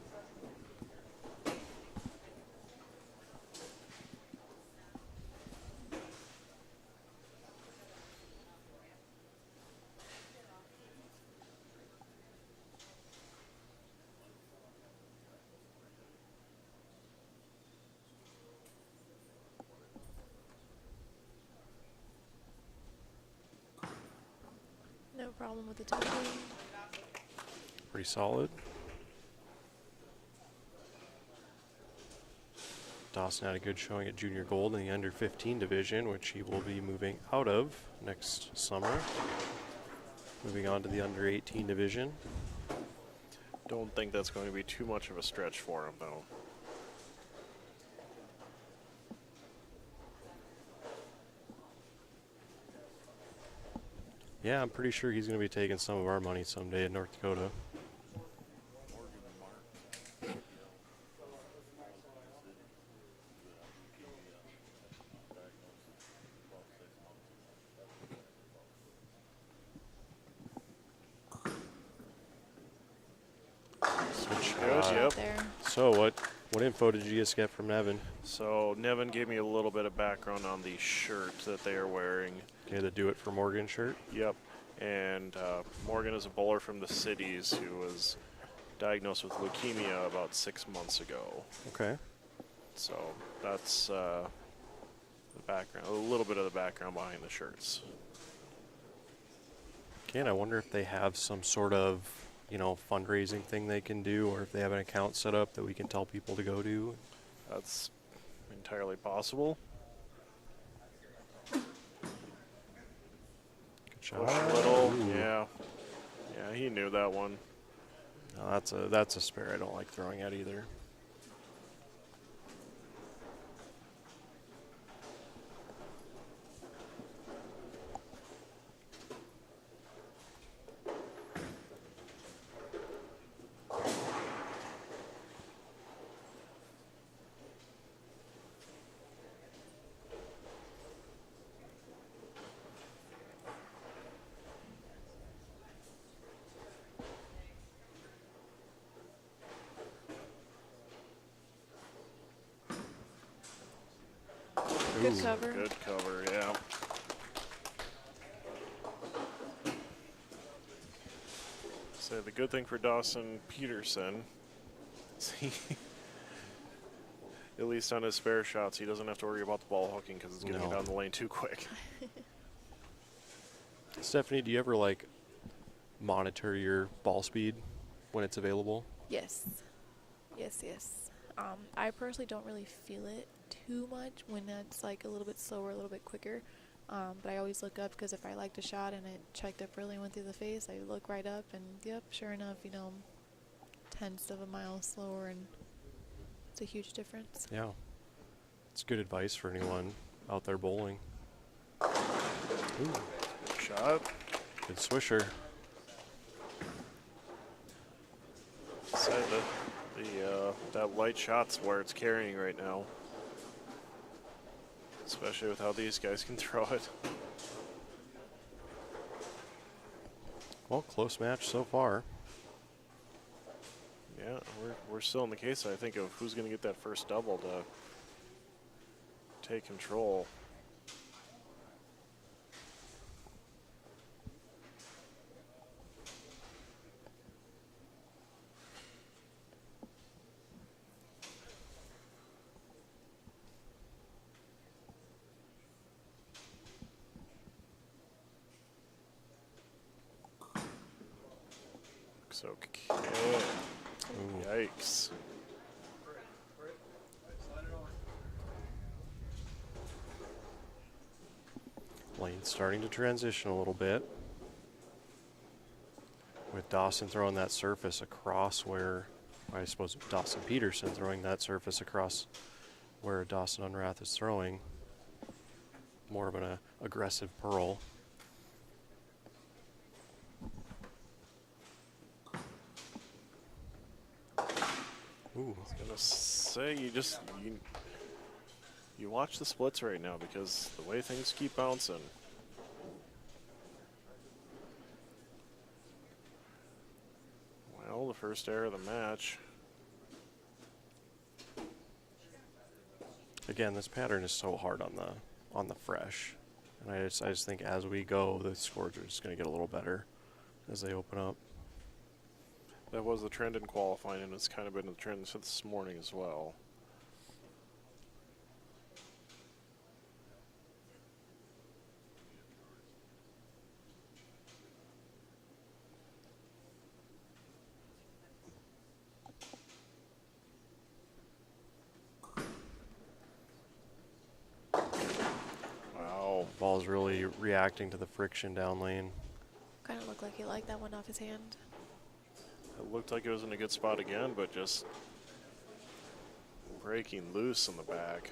No problem with the tempo. Pretty solid. Dawson had a good showing at junior gold in the under 15 division, which he will be moving out of next summer. Moving on to the under 18 division. Don't think that's going to be too much of a stretch for him, though. Yeah, I'm pretty sure he's going to be taking some of our money someday in North Dakota. Switch Good, shot. yep. There. So what info did you just get from Nevin? So Nevin gave me a little bit of background on the shirt that they are wearing. Okay, the Do It for Morgan shirt. Yep. And Morgan is a bowler from the cities who was diagnosed with leukemia about 6 months ago. Okay. So that's the background, a little bit of the background behind the shirts. Okay, and I wonder if they have some sort of, fundraising thing they can do, or if they have an account set up that we can tell people to go to. That's entirely possible. Good shot. Push a little, Ooh. yeah. Yeah, he knew that one. No, that's a spare I don't like throwing at either. Good Ooh. cover. Good cover, yeah. So the good thing for Dawson Peterson is he, at least on his spare shots, he doesn't have to worry about the ball hooking because it's getting it No. down the lane too quick. Stephanie, do you ever like monitor your ball speed when it's available? Yes. Yes, yes. I personally don't really feel it too much when it's like a little bit slower, a little bit quicker. But I always look up because if I liked a shot and it checked up really and went through the face, I look right up and yep, sure enough, you know, tenths of a mile slower, and it's a huge difference. Yeah. It's good advice for anyone out there bowling. Ooh, Shot. good swisher. Said that light shot's where it's carrying right now. Especially with how these guys can throw it. Well, close match so far. Yeah, we're still in the case, I think, of who's going to get that first double to take control. Okay. Ooh. Yikes. Lane's starting to transition a little bit. With Dawson throwing that surface across where, I suppose Dawson Peterson throwing that surface across where Dawson Unrath is throwing. More of an aggressive pearl. Ooh. Gonna say you watch the splits right now because the way things keep bouncing. Well, the first error of the match. Again, this pattern is so hard on the fresh. And I just think as we go, the scores are just going to get a little better as they open up. That was the trend in qualifying, and it's kind of been the trend this morning as well. Wow. Ball's really reacting to the friction down lane. Kind of looked like he liked that one off his hand. It looked like it was in a good spot again, but just breaking loose in the back.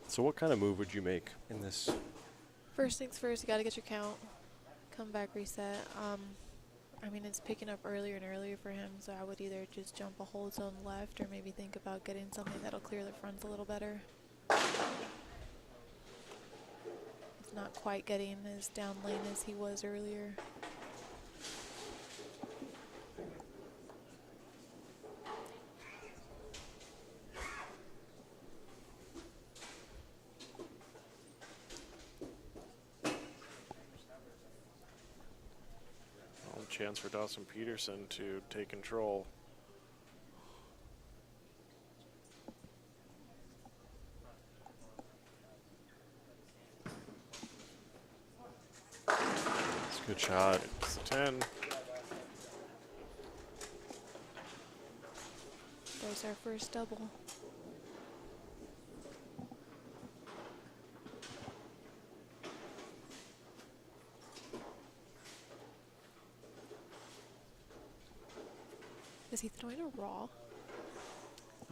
So what kind of move would you make in this? First things first, you got to get your count. Come back, reset. I mean, it's picking up earlier and earlier for him, so I would either just jump a hold zone left or maybe think about getting something that'll clear the fronts a little better. It's not quite getting as down lane as he was earlier. Chance for Dawson Peterson to take control. It's a good shot. It's 10. There's our first double. Is he throwing a raw?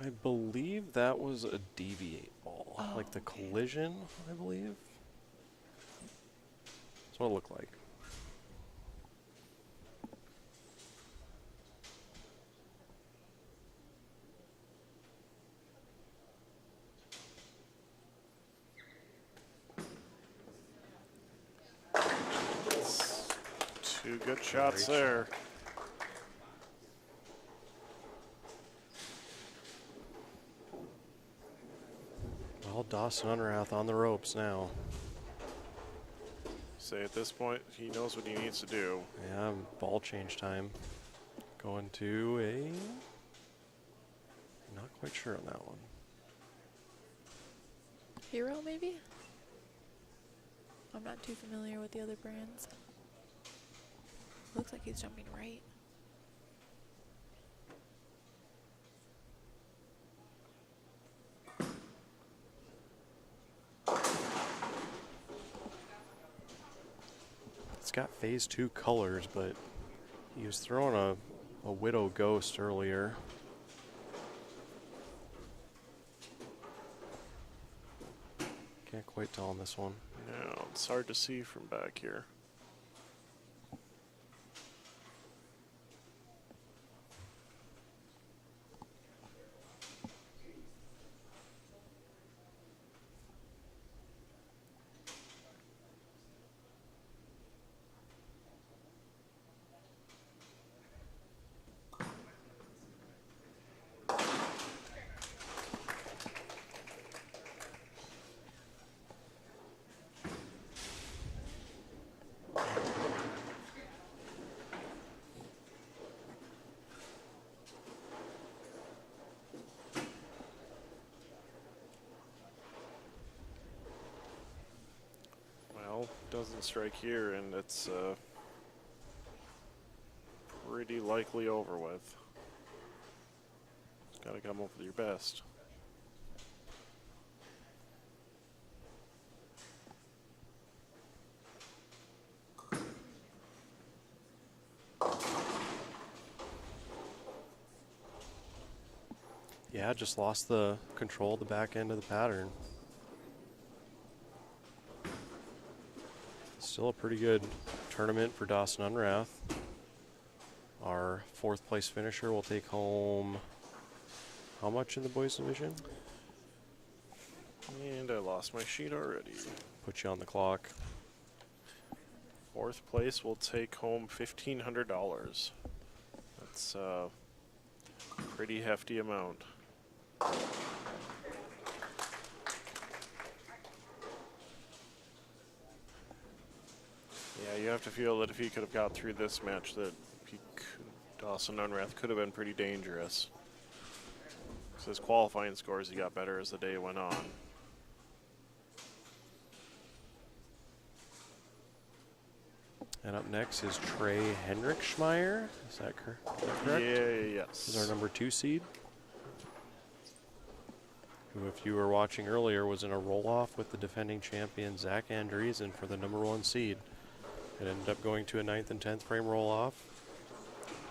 I believe that was a deviate ball. Oh, like the okay. collision, I believe. That's what it looked like. Two good shots there. Well, Dawson Unrath on the ropes now. Say at this point, he knows what he needs to do. Yeah, ball change time. Going to a... Not quite sure on that one. Hero, maybe? I'm not too familiar with the other brands. Looks like he's jumping right. It's got phase 2 colors, but he was throwing a Widow Ghost earlier. Can't quite tell on this one. No, it's hard to see from back here. Doesn't strike here, and it's pretty likely over with. Got to come up with your best. Yeah, just lost the control of the back end of the pattern. Still a pretty good tournament for Dawson Unrath. Our 4th place finisher will take home how much in the boys division? And I lost my sheet already. Put you on the clock. 4th place will take home $1,500. That's a pretty hefty amount. Yeah, you have to feel that if he could have got through this match, that Dawson Unrath could have been pretty dangerous. So his qualifying scores, he got better as the day went on. And up next is Trey Henrikschmeyer. Is that correct? Yeah, This is our yes. number 2 seed. Who, if you were watching earlier, was in a roll-off with the defending champion Zach Andreessen for the number 1 seed. It ended up going to a 9th and 10th frame roll-off.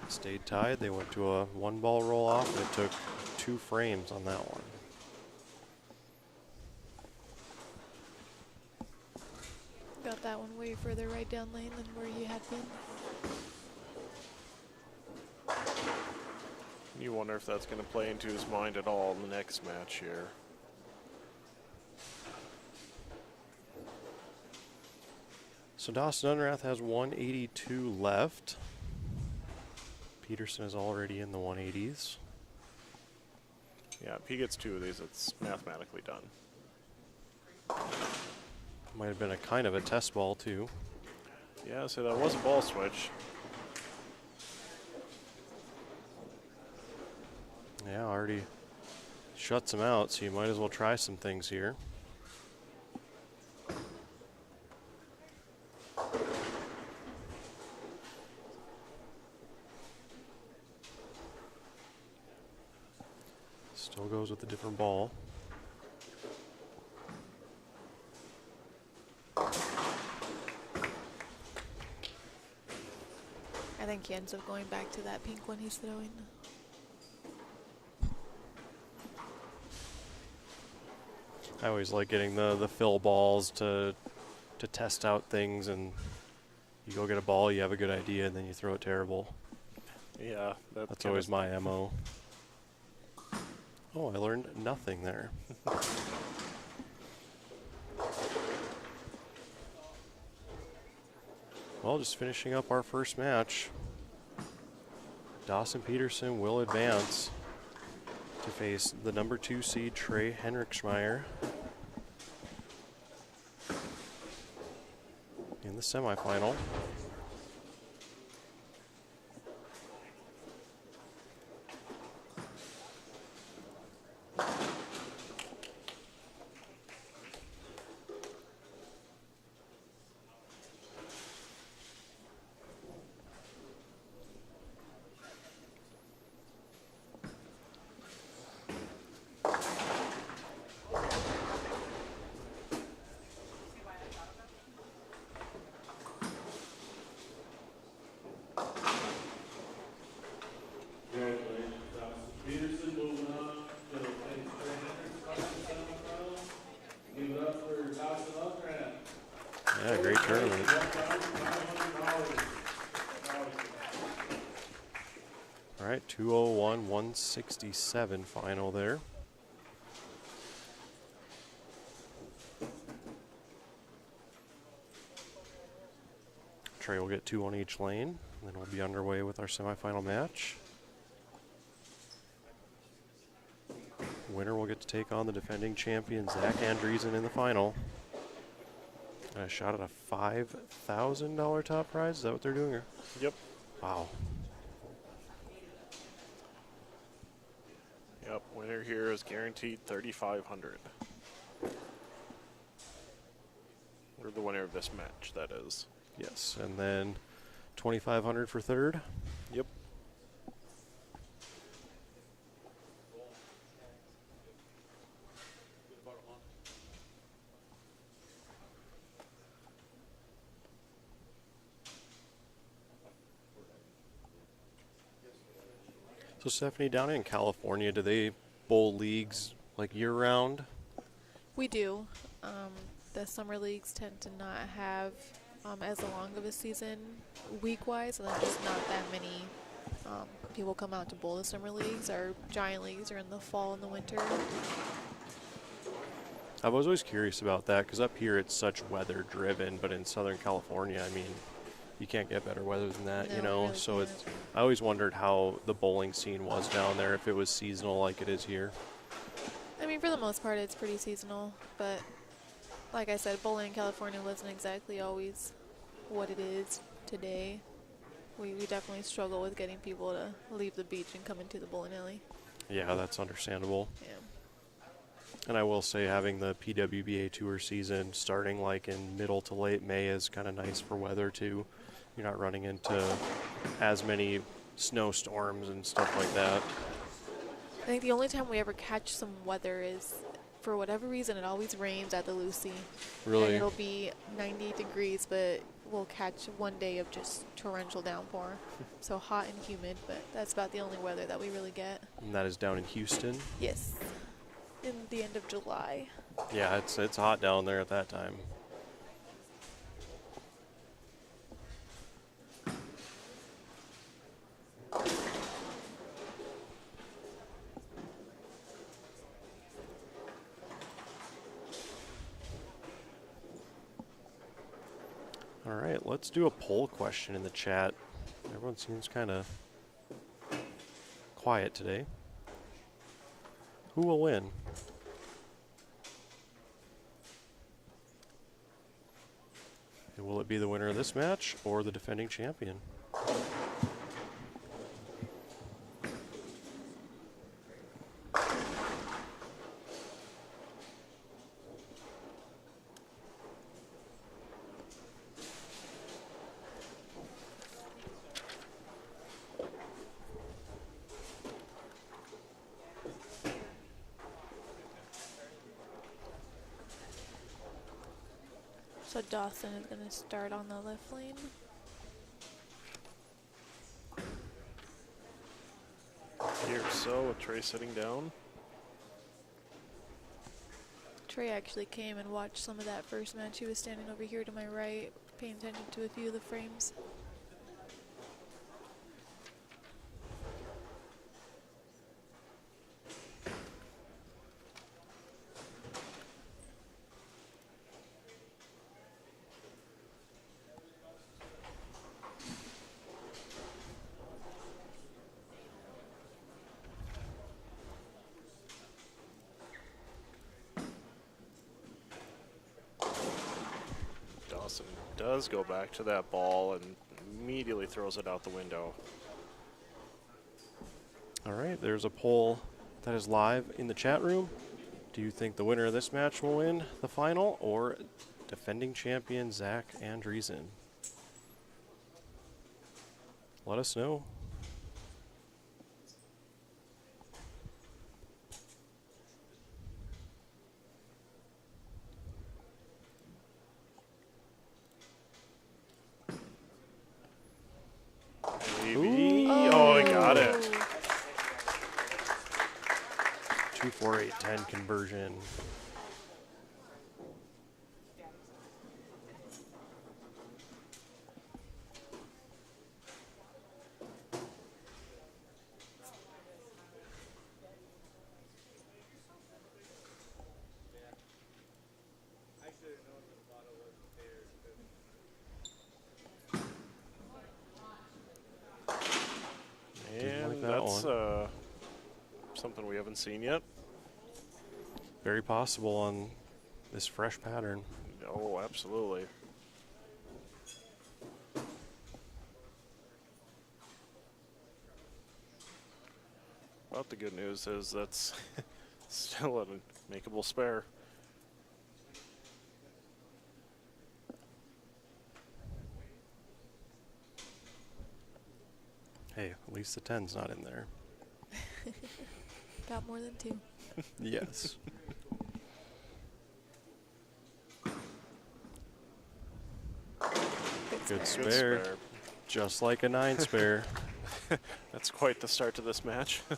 Stayed tied. They went to a 1-ball roll-off, and it took 2 frames on that one. Got that one way further right down lane than where you had been. You wonder if that's going to play into his mind at all in the next match here. So Dawson Unrath has 182 left. Peterson is already in the 180s. Yeah, if he gets 2 of these, it's mathematically done. Might have been a kind of a test ball too. Yeah, so that was a ball switch. Yeah, already shuts him out, so you might as well try some things here. Still goes with a different ball. I think he ends up going back to that pink one he's throwing. I always like getting the fill balls to test out things, and you go get a ball, you have a good idea, and then you throw it terrible. Yeah, That's always my MO. Oh, I learned nothing there. Well, just finishing up our first match. Dawson Peterson will advance to face the number 2 seed Trey Henrikschmeyer. in the semifinal. Congratulations, Dawson Peterson, moving on to the semifinals. Give it up for Dawson Upcraft. Yeah, great tournament. All right, 201, 167 final there. Trey will get 2 on each lane, and then we'll be underway with our semifinal match. Winner will get to take on the defending champion, Zach Andreessen, in the final. A shot at a $5,000 top prize. Is that what they're doing here? Yep. Wow. Yep. Winner here is guaranteed $3,500. We're the winner of this match, that is. Yes, and then $2,500 for third. Yep. So Stephanie, down in California, do they bowl leagues like year round? We do. The summer leagues tend to not have as long of a season week-wise, and there's just not that many people come out to bowl the summer leagues. Our giant leagues are in the fall and the winter. I was always curious about that because up here it's such weather driven, but in Southern California, I mean, you can't get better weather than that, No, you you know? really So can't. I always wondered how the bowling scene was down there, if it was seasonal like it is here. I mean, for the most part, it's pretty seasonal, but like I said, bowling in California wasn't exactly always what it is today. We definitely struggle with getting people to leave the beach and come into the bowling alley. Yeah, that's understandable. Yeah. And I will say having the PWBA Tour season starting like in middle to late May is kind of nice for weather too. You're not running into as many snowstorms and stuff like that. I think the only time we ever catch some weather is, for whatever reason, it always rains at the Lucy. Really? And it'll be 90 degrees, but we'll catch one day of just torrential downpour. So hot and humid, but that's about the only weather that we really get. And that is down in Houston. Yes. In the end of July. Yeah, it's hot down there at that time. All right, let's do a poll question in the chat. Everyone seems kind of quiet today. Who will win? And will it be the winner of this match or the defending champion? So Dawson is going to start on the left lane. Here, so with Trey sitting down. Trey actually came and watched some of that first match. He was standing over here to my right, paying attention to a few of the frames. Dawson does go back to that ball and immediately throws it out the window. All right, there's a poll that is live in the chat room. Do you think the winner of this match will win the final, or defending champion Zach Andreessen? Let us know. Maybe. Oh, he got it. 2-4-8-10 conversion. And that that's one. something we haven't seen yet. Very possible on this fresh pattern. Oh, absolutely. But the good news is that's still a makeable spare. Hey, at least the 10's not in there. Got more than 2. Yes. Good spare. Just like a 9 spare. That's quite the start to this match. I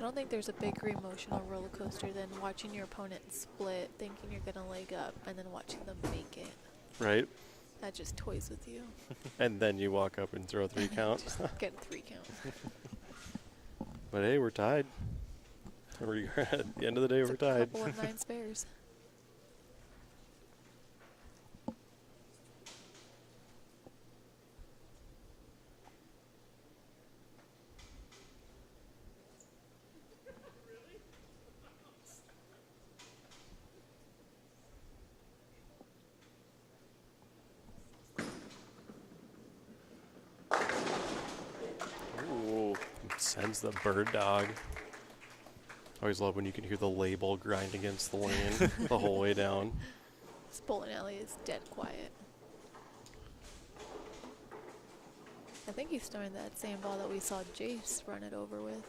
don't think there's a bigger emotional roller coaster than watching your opponent split, thinking you're going to leg up, and then watching them make it. Right? That just toys with you. And then you walk up and throw a 3 count. Just get a 3 count. But hey, we're tied. At the end of the day, It's we're a tied. couple of 9 spares. Ooh. Sends the bird dog. Always love when you can hear the label grind against the lane the whole way down. This bowling alley is dead quiet. I think he's throwing that same ball that we saw Jace run it over with.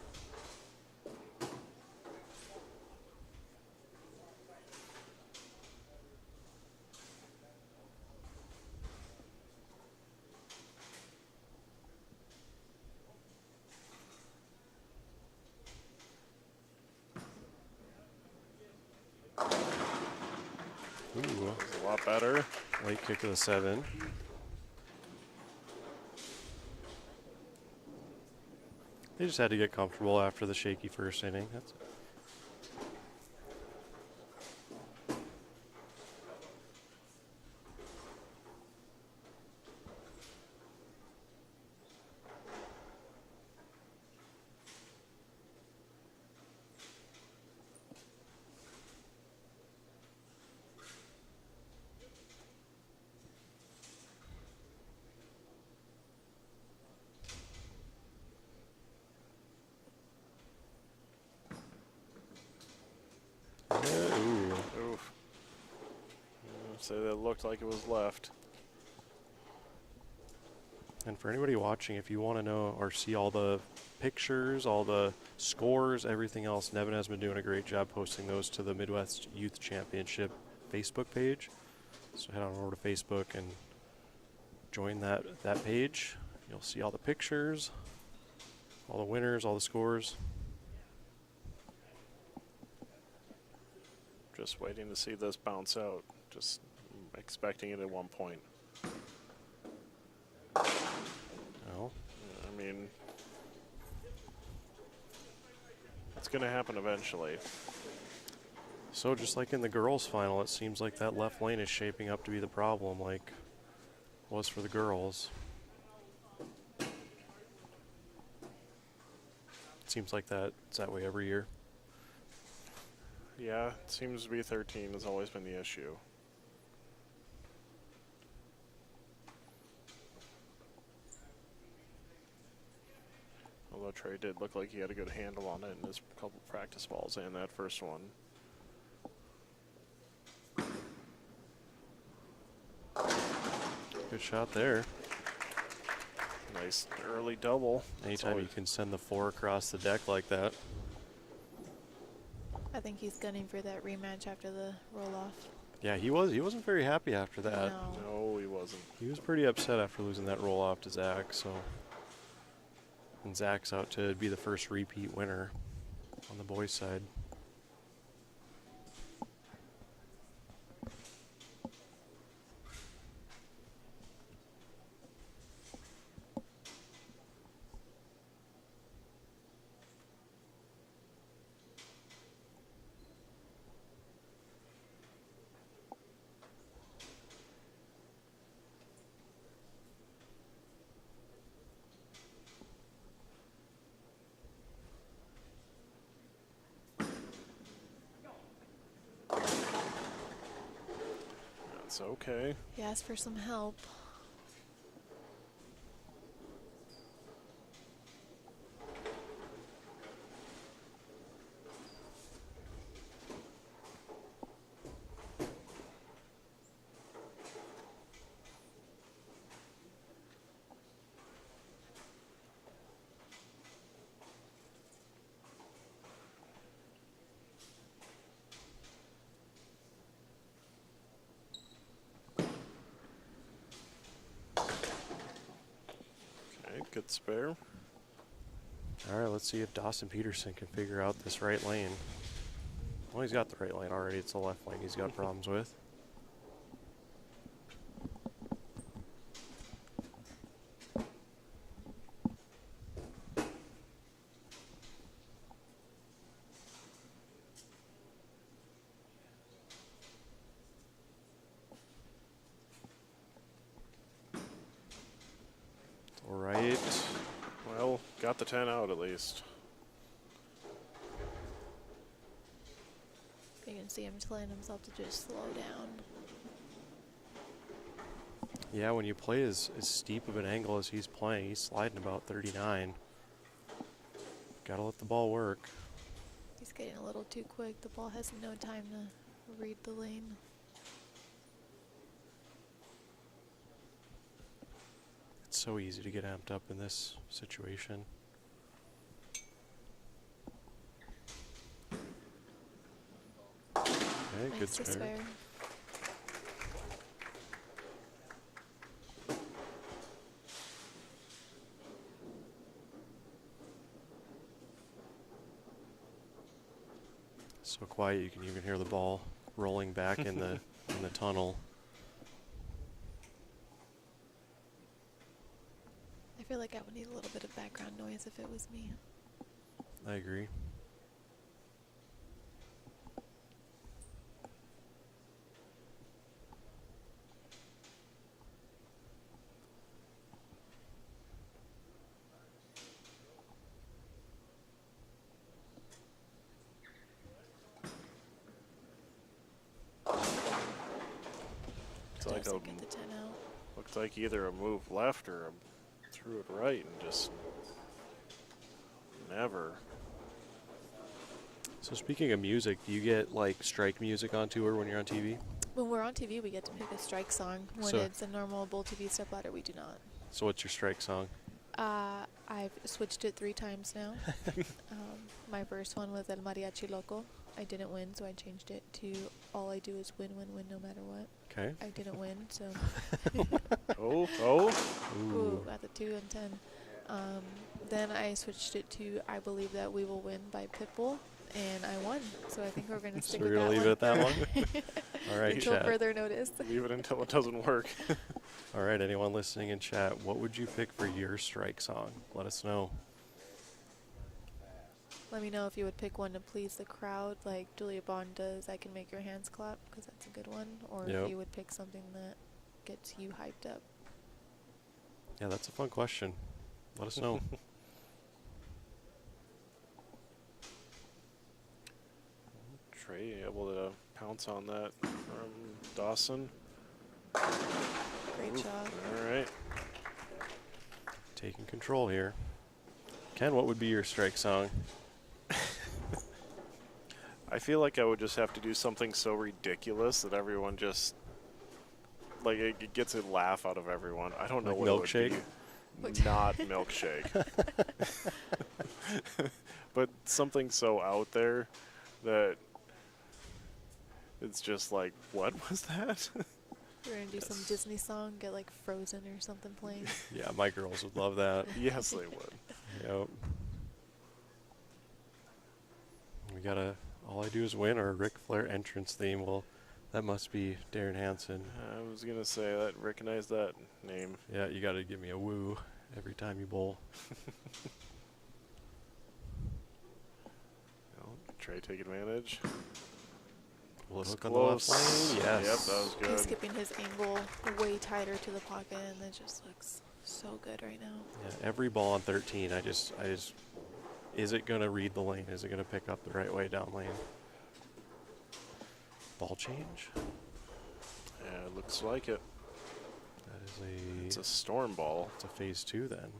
Ooh, A lot better. late kick to the 7. They just had to get comfortable after the shaky first inning. That's it. Ooh. Oof. Say that looked like it was left. And for anybody watching, if you want to know or see all the pictures, all the scores, everything else, Nevin has been doing a great job posting those to the Midwest Youth Championship Facebook page. So head on over to Facebook and join that page. You'll see all the pictures, all the winners, all the scores. Just waiting to see this bounce out. Just expecting it at one point. Oh, I mean, it's going to happen eventually. so just like in the girls' final, it seems like that left lane is shaping up to be the problem, like was for the girls. Seems like that it's that way every year. Yeah, it seems to be 13 has always been the issue. Although Trey did look like he had a good handle on it in his couple practice balls and that first one. Good shot there. Nice early double. Anytime you can send the 4 across the deck like that. I think he's gunning for that rematch after the roll-off. Yeah, he wasn't very happy after that. No. No, he wasn't. He was pretty upset after losing that roll off to Zach, so. And Zach's out to be the first repeat winner on the boys' side. That's okay. He asked for some help. Okay, good spare. All right, let's see if Dawson Peterson can figure out this right lane. Well, he's got the right lane already. It's the left lane he's got problems with. All right. Well, got the 10 out at least. You can see him telling himself to just slow down. Yeah, when you play as steep of an angle as he's playing, he's sliding about 39. Gotta let the ball work. He's getting a little too quick. The ball has no time to read the lane. It's so easy to get amped up in this situation. Okay, good Nice to spare. spare. So quiet you can even hear the ball rolling back in the tunnel. I feel like I would need a little bit of background noise if it was me. I agree. It's like Doesn't get the 10 out. looked like either a move left or threw it right and just never. So speaking of music, do you get like strike music on tour when you're on TV? When we're on TV, we get to pick a strike song. When So- it's a normal NDBowlTV stepladder, we do not. So what's your strike song? I've switched it 3 times now. My first one was El Mariachi Loco. I didn't win, so I changed it to All I Do Is Win, Win, Win, no matter what. Okay. I didn't win, so Oh. ooh, at the 2 and 10. Then I switched it to I Believe That We Will Win by Pitbull, and I won. So I think we're going to So stick we're with gonna that leave one it at that one? All right, until chat. further notice. Leave it until it doesn't work. All right, anyone listening in chat, what would you pick for your strike song? Let us know. Let me know if you would pick one to please the crowd, like Julia Bond does I Can Make Your Hands Clap, because that's a good one. Or Yep. if you would pick something that gets you hyped up. Yeah, that's a fun question. Let us know. Trey able to pounce on that from Dawson. Great job. All right. Taking control here. Ken, what would be your strike song? I feel like I would just have to do something so ridiculous that everyone just, like, it gets a laugh out of everyone. I don't know Like what milkshake? it would be. Not milkshake. But something so out there that it's just like, what was that? We're gonna do some Disney song, get like Frozen or something playing. Yeah, my girls would love that. Yes, they would. Yep. We gotta. All I do is win, or a Ric Flair entrance theme. Well, that must be Darren Hansen. I was going to say that, recognize that name. Yeah, you gotta give me a woo every time you bowl. Well, Trey take advantage. Will it It's hook on the left close. lane? Yes. Yep, that was He's good. skipping his angle way tighter to the pocket, and it just looks so good right now. Yeah, every ball on 13, I just, is it gonna read the lane? Is it gonna pick up the right way down lane? Ball change? Yeah, it looks like it. That is It's a storm ball. it's a phase 2 then.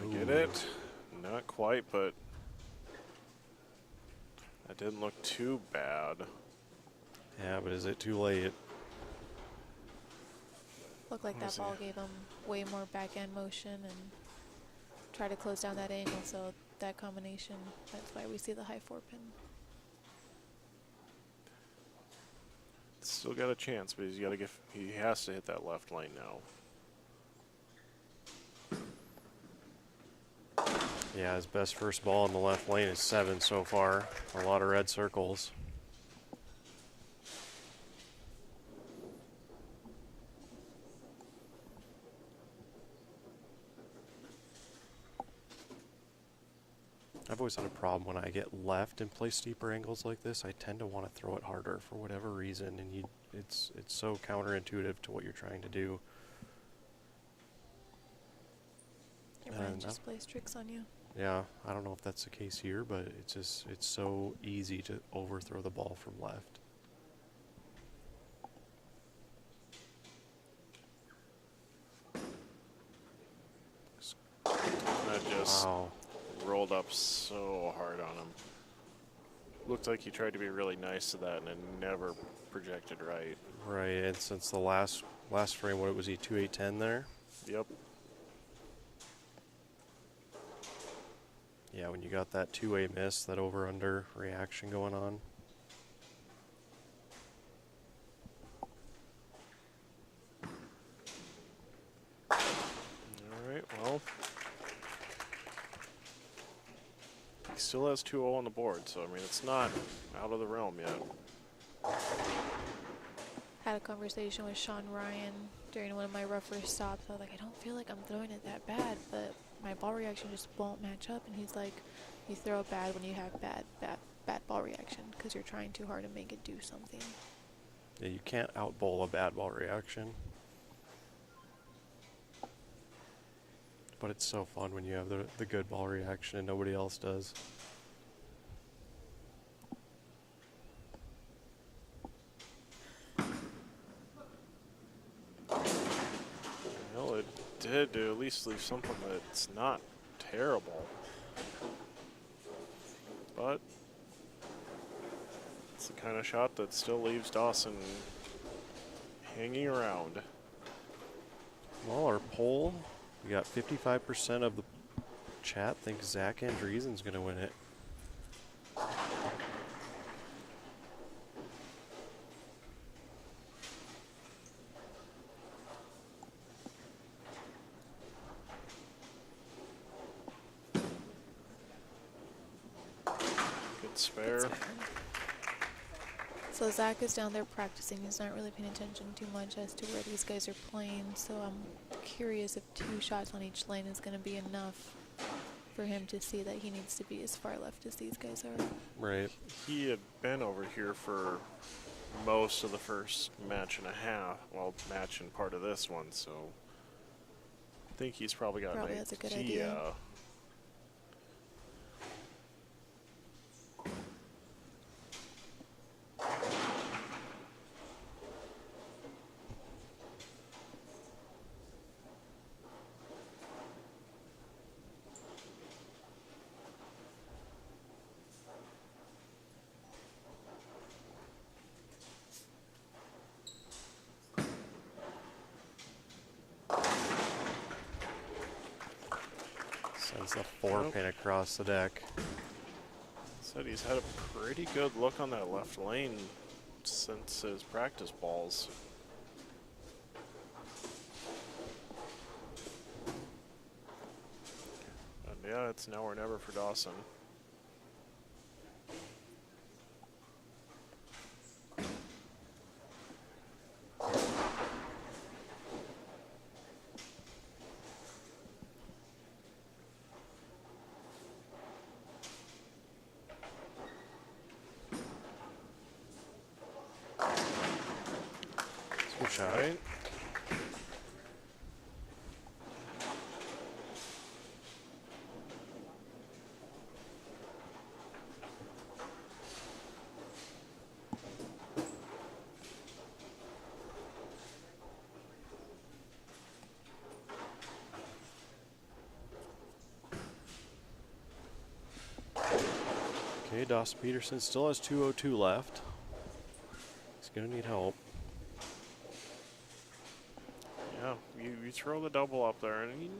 Gonna get it. Not quite, but that didn't look too bad. Yeah, but is it too late? Looked like What that was ball it? gave him way more backhand motion and try to close down that angle. So that combination, that's why we see the high 4-pin. Still got a chance, but he has to hit that left lane now. Yeah, his best first ball in the left lane is 7 so far. A lot of red circles. I've always had a problem when I get left and play steeper angles like this. I tend to want to throw it harder for whatever reason, and it's so counterintuitive to what you're trying to do. Your mind And just plays tricks on you. Yeah, I don't know if that's the case here, but it's so easy to overthrow the ball from left. That just Wow. rolled up so hard on him. Looked like he tried to be really nice to that and it never projected right. Right, and since the last frame, what was he, 2-8-10 there? Yep. Yeah, when you got that two-way miss, that over-under reaction going on. All right, well. He still has 2-0 on the board, so I mean, it's not out of the realm yet. Had a conversation with Sean Ryan during one of my rougher stops. I was like, I don't feel like I'm throwing it that bad, but my ball reaction just won't match up. And he's like, you throw it bad when you have bad ball reaction because you're trying too hard to make it do something. Yeah, you can't out-bowl a bad ball reaction. But it's so fun when you have the good ball reaction and nobody else does. Well, it did to at least leave something that's not terrible. But it's the kind of shot that still leaves Dawson hanging around. Well, our poll, we got 55% of the chat thinks Zach Andriesen's going to win it. Good spare. So Zach is down there practicing. He's not really paying attention too much as to where these guys are playing. So I'm curious if 2 shots on each lane is going to be enough. for him to see that he needs to be as far left as these guys are. Right. He had been over here for most of the first match and a half. Well, match and part of this one, so I think he's probably got Probably an has a good idea. idea. Sends the 4-pin across the deck. Said he's had a pretty good look on that left lane since his practice balls. And yeah, it's now or never for Dawson. Good shot. Right. Okay, Dawson Peterson still has 2:02 left. He's going to need help. Yeah, you throw the double up there and he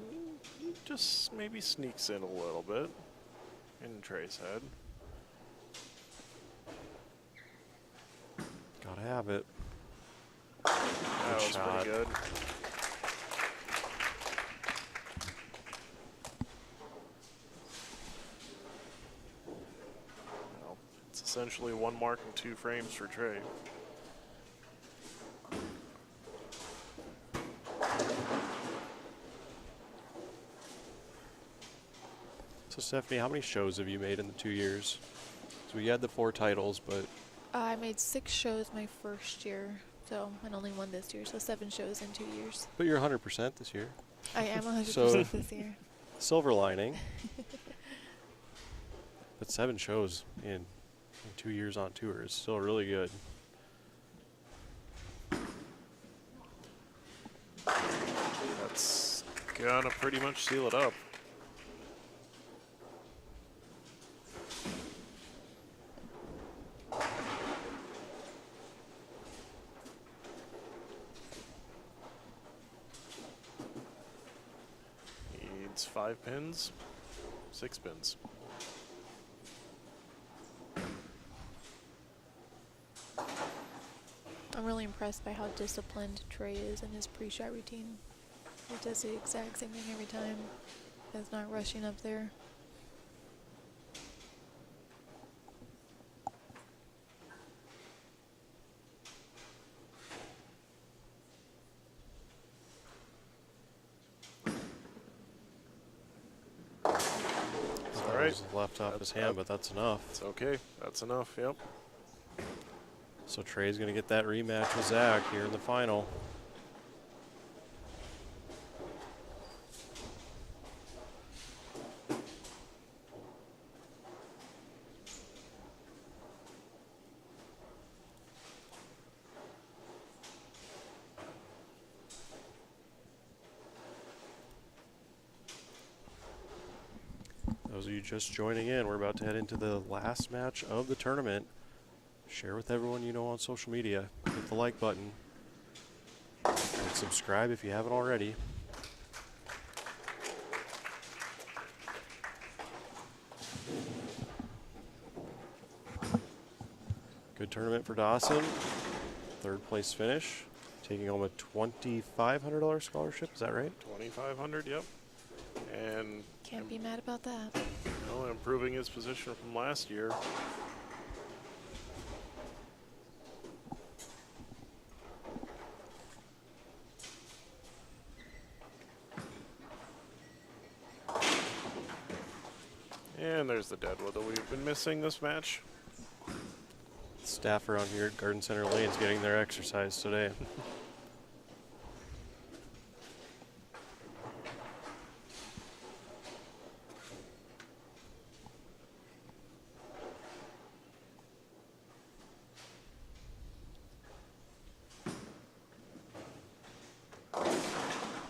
just maybe sneaks in a little bit in Trey's head. Gotta have it. That was shot. pretty good. Well, it's essentially 1 mark and 2 frames for Trey. So Stephanie, how many shows have you made in the 2 years? So we had the 4 titles, but I made 6 shows my first year, so and only 1 this year, so 7 shows in 2 years. you're 100% this year. I am 100% So- this year. Silver lining. But 7 shows in 2 years on tour is still really good. That's gonna pretty much seal it up. Needs 5 pins, 6 pins. I'm really impressed by how disciplined Trey is in his pre-shot routine. He does the exact same thing every time. He's not rushing up there. All right. Left off his hand, but that's enough. It's okay. That's enough. Yep. So Trey's going to get that rematch with Zach here in the final. Those of you just joining in, we're about to head into the last match of the tournament. Share with everyone you know on social media. Hit the like button. And subscribe if you haven't already. Good tournament for Dawson. 3rd place finish. Taking home a $2,500 scholarship, is that right? 2,500. Yep. And Can't be mad about that. you know, improving his position from last year. What have we been missing this match? Staff around here at Garden Center Lane's getting their exercise today.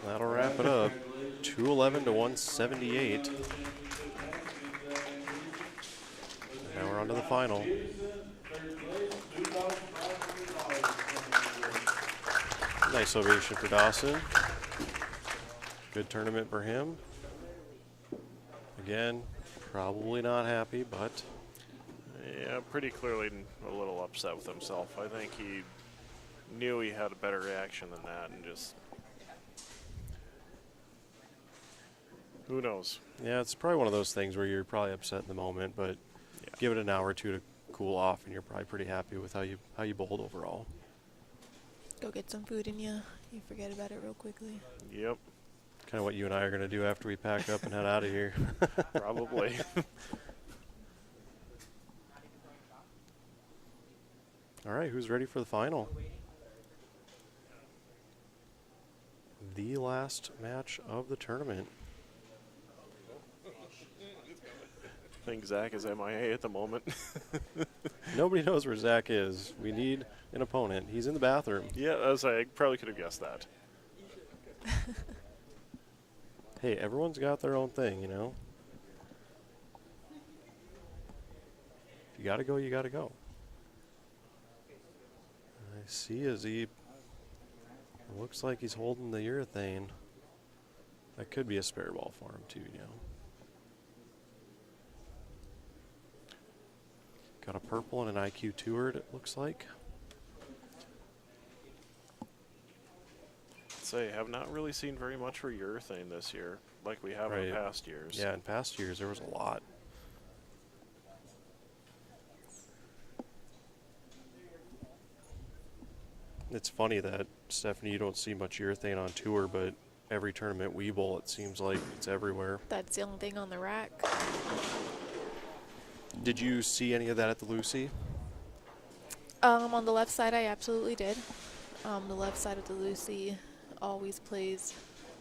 That'll wrap it up. 211 to 178. Now we're on to the final. Nice ovation for Dawson. Good tournament for him. Again, probably not happy, but Yeah, pretty clearly a little upset with himself. I think he knew he had a better reaction than that, and just who knows. yeah, it's probably one of those things where you're probably upset in the moment, but give it an hour or two to cool off, and you're probably pretty happy with how you bowled overall. Go get some food and you forget about it real quickly. Yep, Kind of what you and I are going to do after we pack up and head out of here. probably. All right, who's ready for the final? The last match of the tournament. I think Zach is MIA at the moment. Nobody knows where Zach is. We need an opponent. He's in the bathroom. Yeah, I probably could have guessed that. Hey, everyone's got their own thing, you know? If you gotta go, you gotta go. I see as he looks like he's holding the urethane. That could be a spare ball for him too, you know? Got a purple and an IQ toured, it looks like. Say, have not really seen very much for urethane this year, like we have in Right. past years. Yeah, in past years there was a lot. It's funny that, Stephanie, you don't see much urethane on tour, but every tournament we bowl, it seems like it's everywhere. That's the only thing on the rack. Did you see any of that at the Lucy? On the left side, I absolutely did. The left side of the Lucy always plays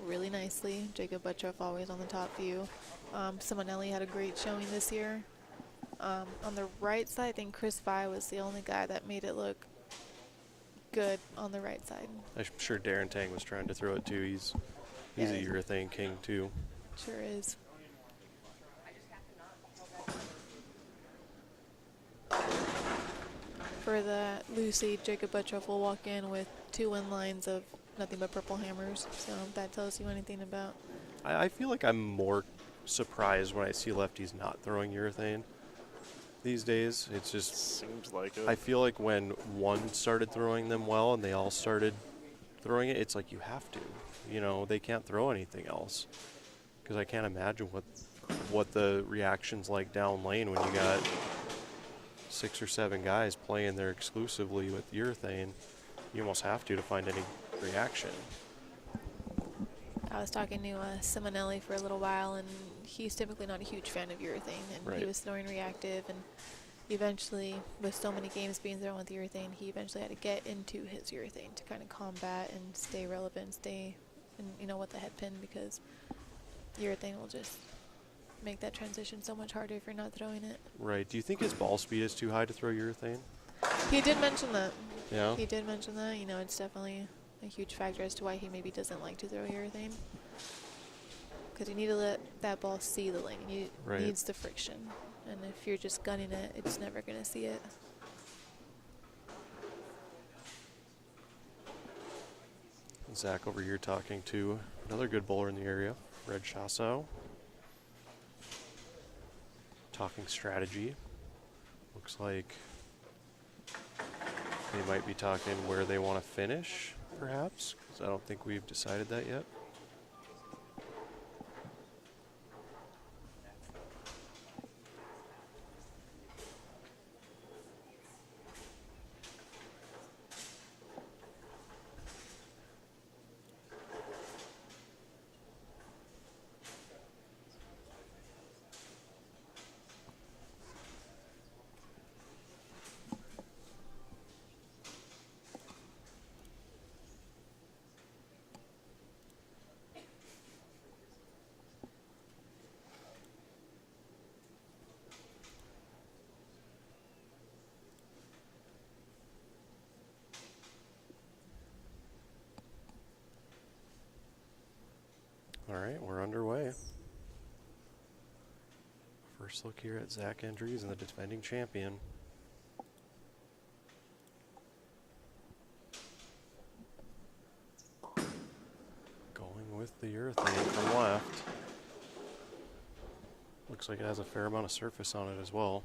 really nicely. Jacob Buttroff always on the top view. Simonelli had a great showing this year. On the right side, I think Chris Vi was the only guy that made it look good on the right side. I'm sure Darren Tang was trying to throw it too. He's Yeah, a urethane king too. Sure is. For the Lucy, Jacob Buttroff will walk in with 2 win lines of nothing but purple hammers. So if that tells you anything about. I feel like I'm more surprised when I see lefties not throwing urethane these days. It's just, Seems like it. I feel like when one started throwing them well and they all started throwing it, it's like you have to. You know, they can't throw anything else. Because I can't imagine what the reaction's like down lane when you got 6 or 7 guys playing there exclusively with urethane. You almost have to find any reaction. I was talking to Simonelli for a little while, and he's typically not a huge fan of urethane, and Right. he was throwing reactive, and eventually, with so many games being thrown with urethane, he eventually had to get into his urethane to kind of combat and stay relevant, stay, with the head pin, because urethane will just make that transition so much harder if you're not throwing it. Right. Do you think his ball speed is too high to throw urethane? He did mention that. Yeah. He did mention that. It's definitely a huge factor as to why he maybe doesn't like to throw urethane. Because you need to let that ball see the lane. It Right. needs the friction. And if you're just gunning it, it's never going to see it. Zach over here talking to another good bowler in the area, Red Chasso. Talking strategy. Looks like they might be talking where they want to finish, perhaps, because I don't think we've decided that yet. All right, we're underway. First look here at Zach Andrews and the defending champion. Going with the urethane from left. Looks like it has a fair amount of surface on it as well.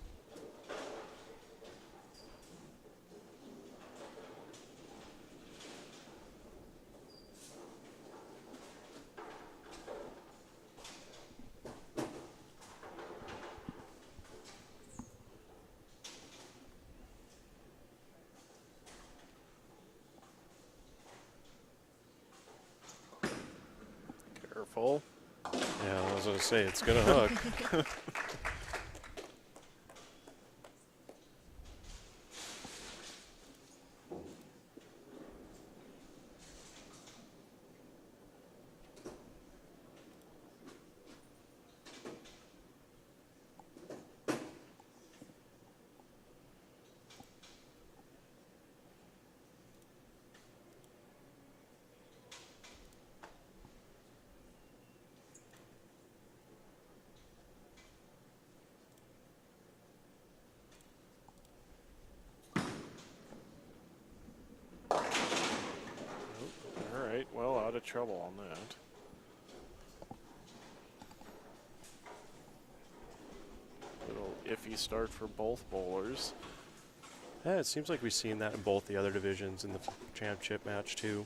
Careful. Yeah, I was going to say, it's going to hook. All right, well, out of trouble on that. Little iffy start for both bowlers. Yeah, it seems like we've seen that in both the other divisions in the championship match too.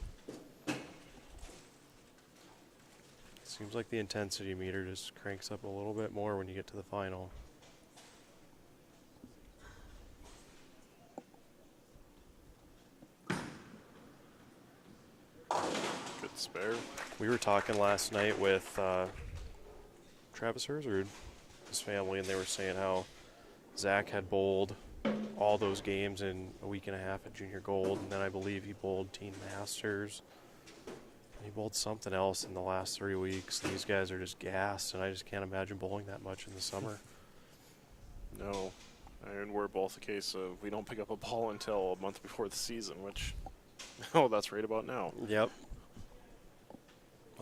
Seems like the intensity meter just cranks up a little bit more when you get to the final. Good spare. We were talking last night with Travis Herzard, his family, and they were saying how Zach had bowled all those games in a week and a half at Junior Gold, and then I believe he bowled Teen Masters. And he bowled something else in the last 3 weeks. These guys are just gassed, and I just can't imagine bowling that much in the summer. No. And we're both a case of we don't pick up a ball until a month before the season, which, oh, that's right about now. Yep.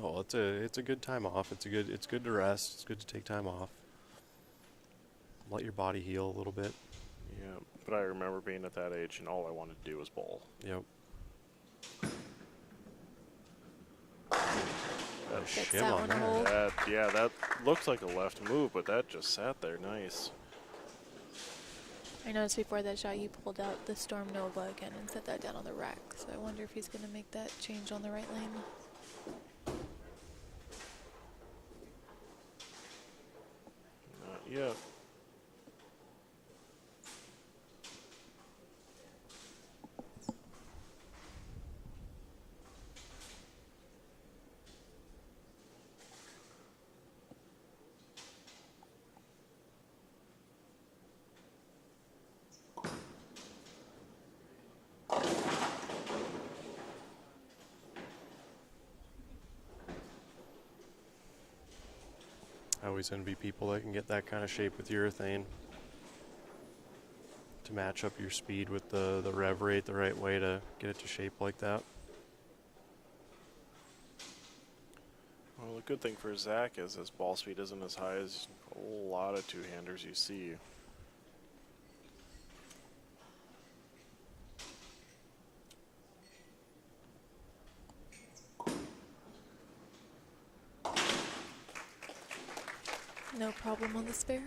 Oh, it's a good time off. It's good to rest. It's good to take time off. Let your body heal a little bit. Yeah, but I remember being at that age and all I wanted to do was bowl. Yep. That Gets shim that on one that. hold. that looked like a left move, but that just sat there nice. I noticed before that shot you pulled out the Storm Nova again and set that down on the rack. So I wonder if he's going to make that change on the right lane. Not yet. I always envy people that can get that kind of shape with urethane to match up your speed with the rev rate the right way to get it to shape like that. Well, the good thing for Zach is his ball speed isn't as high as a lot of two-handers you see. No problem on the spare.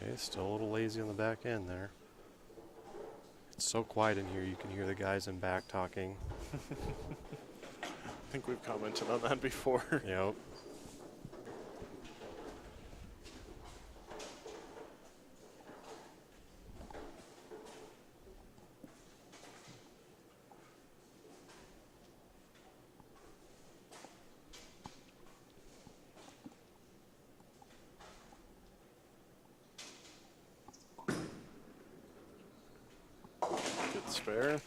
Okay, still a little lazy on the back end there. It's so quiet in here, you can hear the guys in back talking. think we've commented on that before. Yep. Good spare.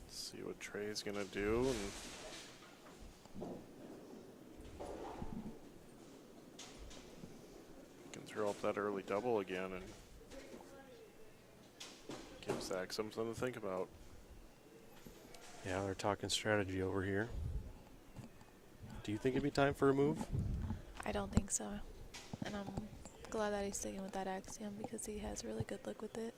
See what Trey's gonna do. And can throw up that early double again and give Zach something to think about. Yeah, they're talking strategy over here. Do you think it'd be time for a move? I don't think so. And I'm glad that he's sticking with that axiom because he has really good luck with it.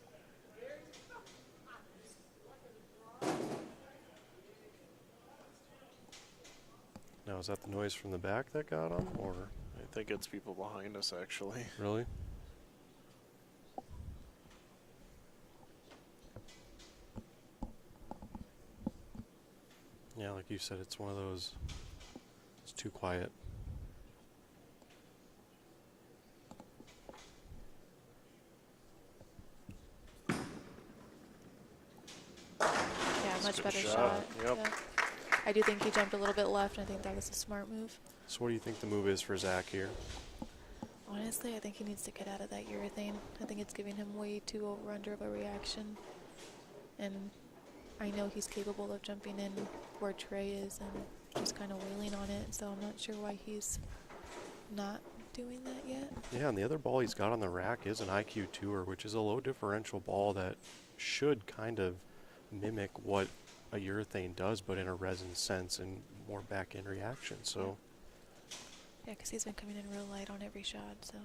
Now, is that the noise from the back that got him, or I think it's people behind us, actually. really? Yeah, like you said, it's one of those, it's too quiet. Yeah, much Good better shot. shot. Yep. Yeah. I do think he jumped a little bit left, and I think that was a smart move. So what do you think the move is for Zach here? Honestly, I think he needs to get out of that urethane. I think it's giving him way too over-under of a reaction. And I know he's capable of jumping in where Trey is and just kind of wheeling on it, so I'm not sure why he's not doing that yet. Yeah, and the other ball he's got on the rack is an IQ tour, which is a low differential ball that should kind of mimic what a urethane does, but in a resin sense and more back-end reaction. So Yeah, because he's been coming in real light on every shot, so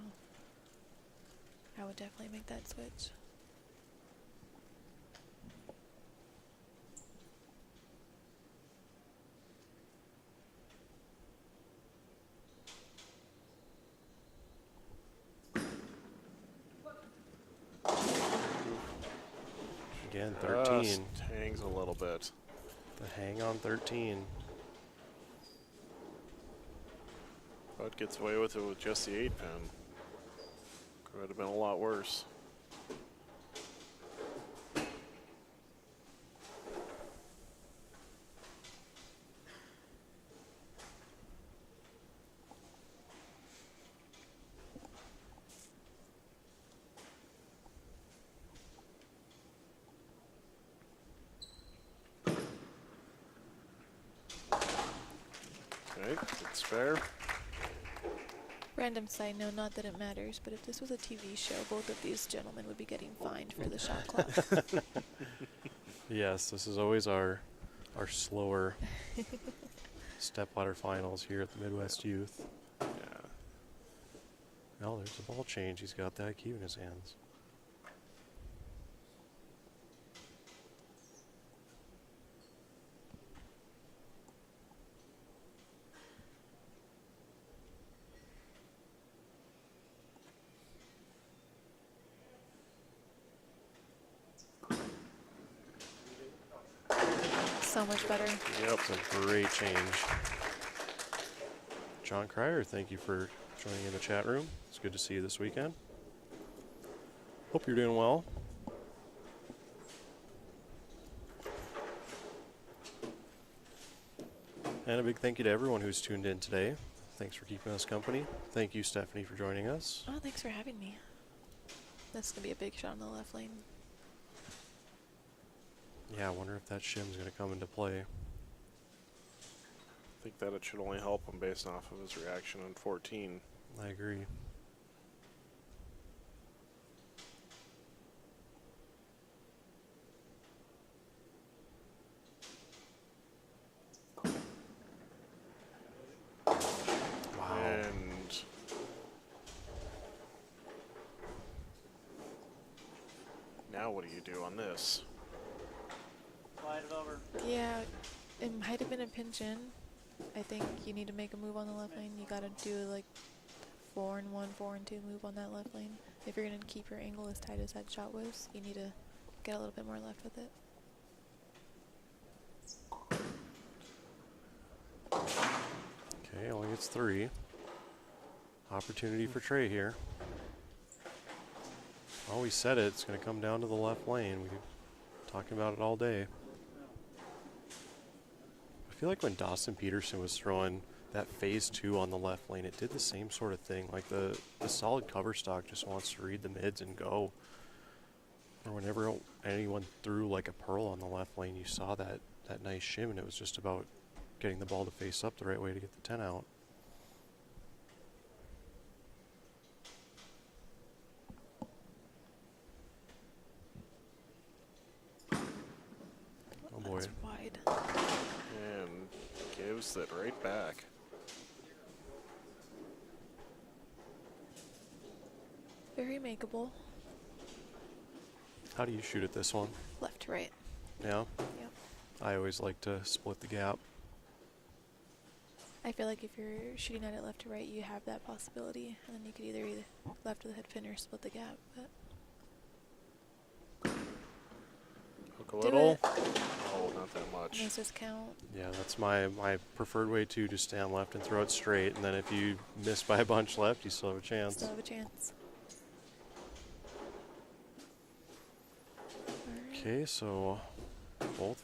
I would definitely make that switch. again, 13. Just hangs a little bit. The hang on 13. But gets away with it with just the 8-pin. Could have been a lot worse. Okay, it's fair. Random side note, not that it matters, but if this was a TV show, both of these gentlemen would be getting fined for the shot clock. Yes, this is always our slower stepladder finals here at the Midwest Youth. Yeah. Oh, there's a ball change. He's got the IQ in his hands. So much better. Yep, it's a great change. John Cryer, thank you for joining in the chat room. It's good to see you this weekend. Hope you're doing well. And a big thank you to everyone who's tuned in today. Thanks for keeping us company. Thank you, Stephanie, for joining us. Oh, thanks for having me. That's going to be a big shot in the left lane. Yeah, I wonder if that shim's going to come into play. I think that it should only help him based off of his reaction on 14. I agree. Wow. And now what do you do on this? Slide it over. Yeah, it might have been a pinch in. I think you need to make a move on the left lane. You got to do like 4 and 1, 4 and 2 move on that left lane. If you're going to keep your angle as tight as that shot was, you need to get a little bit more left with it. gets 3. Opportunity for Trey here. Oh, we said it. It's going to come down to the left lane. We've been talking about it all day. I feel like when Dawson Peterson was throwing that phase 2 on the left lane, it did the same sort of thing. Like the solid cover stock just wants to read the mids and go. Or whenever anyone threw like a pearl on the left lane, you saw that nice shim, and it was just about getting the ball to face up the right way to get the 10 out. Oh boy. That's wide. And gives it right back. Very makeable. How do you shoot at this one? Left to right. Yeah? Yep. I always like to split the gap. I feel like if you're shooting at it left to right, you have that possibility, and then you could either left of the head pin or split the gap. But Hook a do little. it. Oh, not that much. Misses count. Yeah, that's my preferred way too. Just stand left and throw it straight, and then if you miss by a bunch left, you still have a chance. Still have a chance. Okay, so both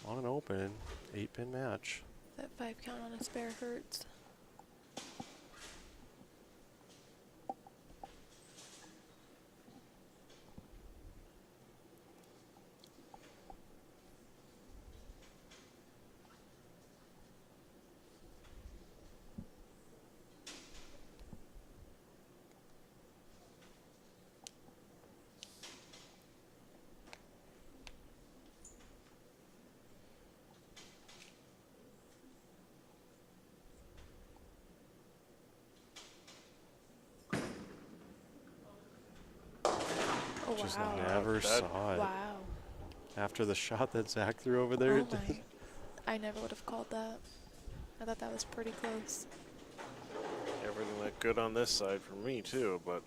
on an open 8-pin match. That 5 count on a spare hurts. Oh, Just wow. never That- saw it. Wow. After the shot that Zach threw over there. Oh my. I never would have called that. I thought that was pretty close. Everything looked good on this side for me too, but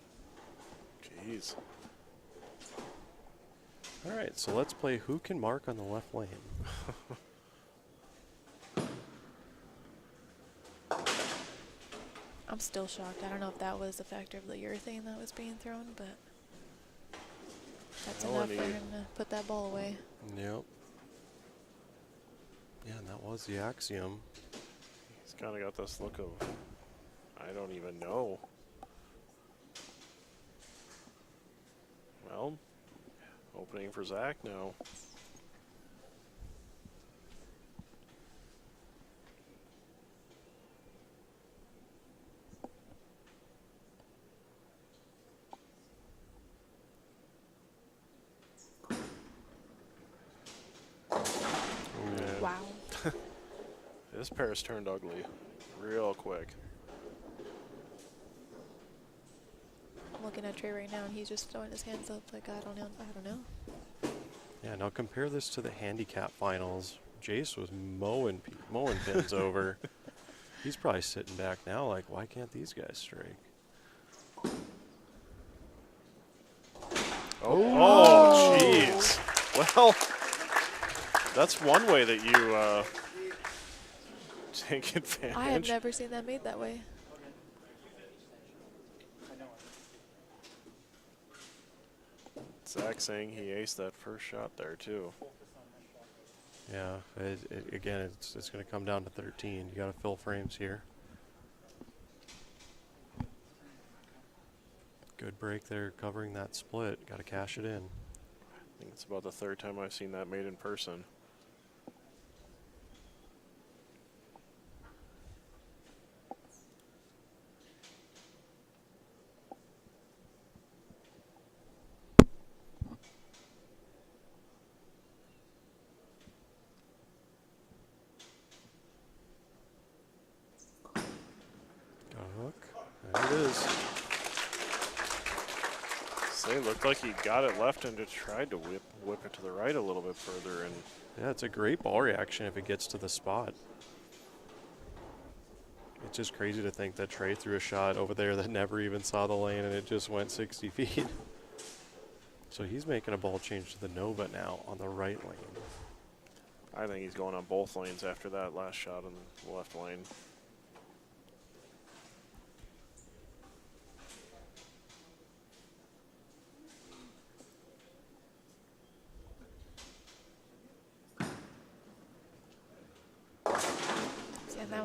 jeez. All right, so let's play who can mark on the left lane. I'm still shocked. I don't know if that was the factor of the urethane that was being thrown, but that's Well, enough and for he- him to put that ball away. Yep. Yeah, and that was the axiom. He's kind of got this look of, I don't even know. Well, opening for Zach now. And Wow. this pair's turned ugly real quick. I'm looking at Trey right now, and he's just throwing his hands up like, I don't know. Yeah, now compare this to the handicap finals. Jace was mowing pins over. He's probably sitting back now like, why can't these guys strike? Oh, jeez. Well, that's one way that you take advantage. I have never seen that made that way. Zach saying he aced that first shot there too. Yeah, again, it's going to come down to 13. You got to fill frames here. Good break there, covering that split. Got to cash it in. I think it's about the third time I've seen that made in person. Got a hook. There it is. So it looked like he got it left and just tried to whip it to the right a little bit further, and Yeah, it's a great ball reaction if it gets to the spot. It's just crazy to think that Trey threw a shot over there that never even saw the lane and it just went 60 feet. So he's making a ball change to the Nova now on the right lane. I think he's going on both lanes after that last shot in the left lane.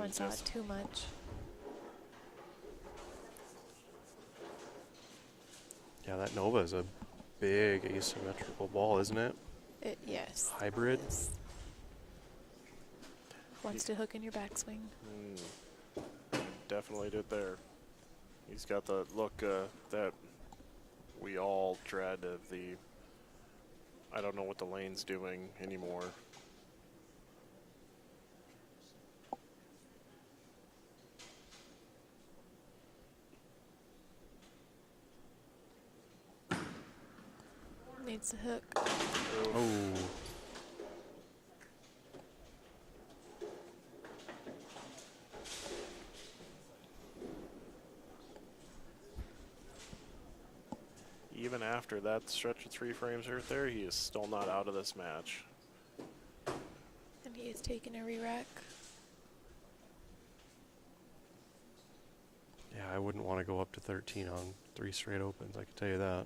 haven't saw it too much. Yeah, that Nova is a big asymmetrical ball, isn't it? Yes. Hybrid. Yes. Wants to hook in your backswing. Definitely did there. He's got the look that we all dread of the, I don't know what the lane's doing anymore. Needs to hook. Oh. Even after that stretch of 3 frames right there, he is still not out of this match. And he is taking a re-rack. Yeah, I wouldn't want to go up to 13 on 3 straight opens, I can tell you that.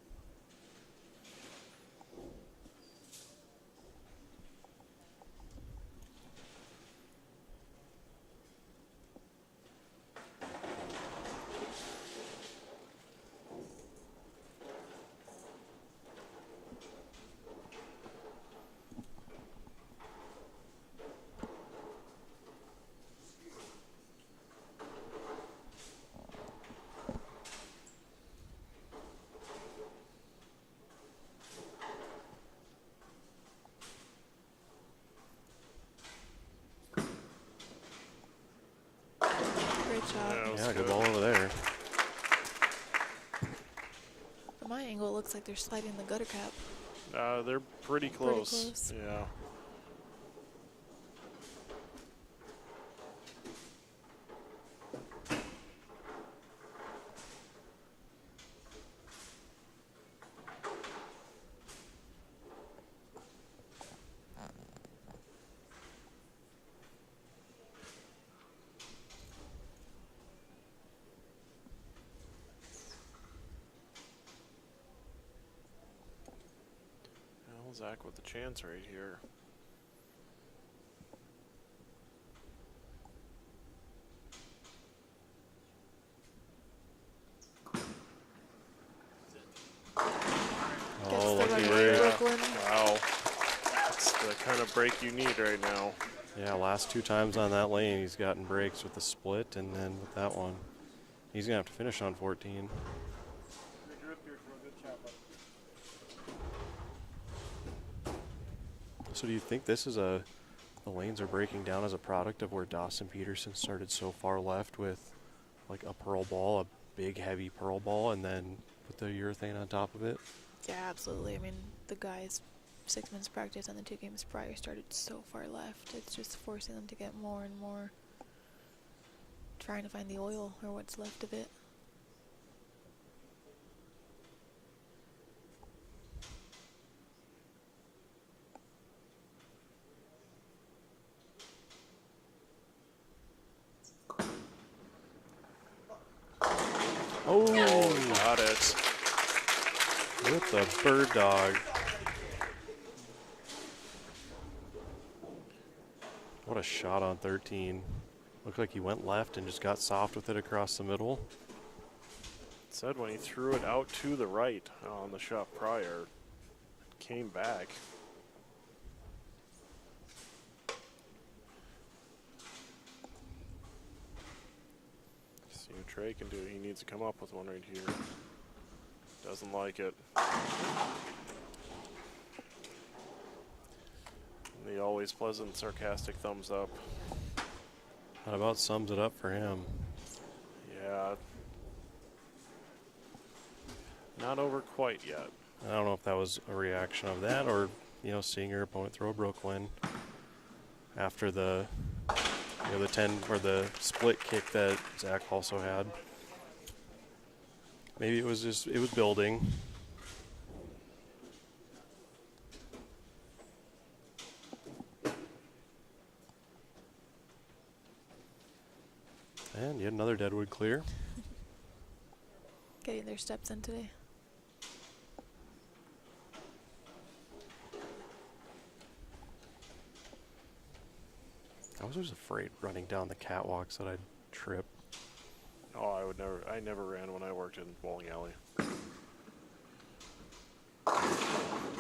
Great job. That was Yeah, good ball over there. From my angle, it looks like they're sliding the gutter cap. They're pretty close. close. Yeah. Well, Zach with the chance right here. Oh, Gets the lucky run break. Brooklyn. Wow. That's the kind of break you need right now. Yeah, last 2 times on that lane, he's gotten breaks with the split and then with that one. He's going to have to finish on 14. So do you think this is the lanes are breaking down as a product of where Dawson Peterson started so far left with like a pearl ball, a big heavy pearl ball, and then put the urethane on top of it? Yeah, absolutely. I mean, the guys 6 months practice and the 2 games prior started so far left. It's just forcing them to get more and more, trying to find the oil or what's left of it. Oh, Got it. with the bird dog. What a shot on 13. Looked like he went left and just got soft with it across the middle. Said when he threw it out to the right on the shot prior, came back. See what Trey can do. He needs to come up with one right here. Doesn't like it. The always pleasant, sarcastic thumbs up. That about sums it up for him. Yeah. Not over quite yet. I don't know if that was a reaction of that or, you know, seeing your opponent throw a Brooklyn after the, you know, the 10 or the split kick that Zach also had. Maybe it was just, it was building. And yet another deadwood clear. Getting their steps in today. I was always afraid running down the catwalks that I'd trip. Oh, I never ran when I worked in bowling alley.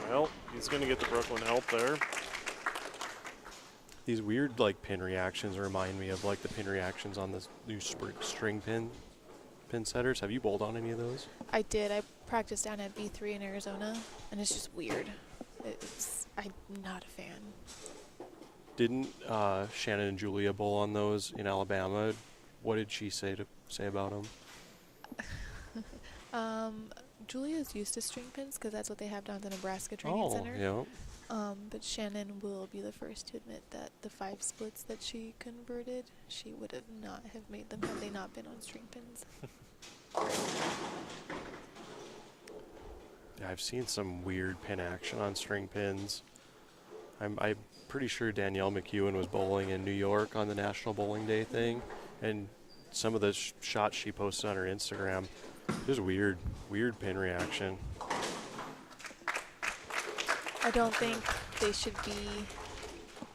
Well, he's going to get the Brooklyn help there. These weird like pin reactions remind me of like the pin reactions on this new string pin setters. Have you bowled on any of those? I did. I practiced down at B3 in Arizona, and it's just weird. I'm not a fan. Didn't Shannon and Julia bowl on those in Alabama? What did she say about them? Julia's used to string pins because that's what they have down at the Nebraska Training Center. Yeah. But Shannon will be the first to admit that the 5 splits that she converted, she would have not have made them had they not been on string pins. Yeah, I've seen some weird pin action on string pins. I'm pretty sure Danielle McEwen was bowling in New York on the National Bowling Day thing, and some of the shots she posted on her Instagram, just weird pin reaction. I don't think they should be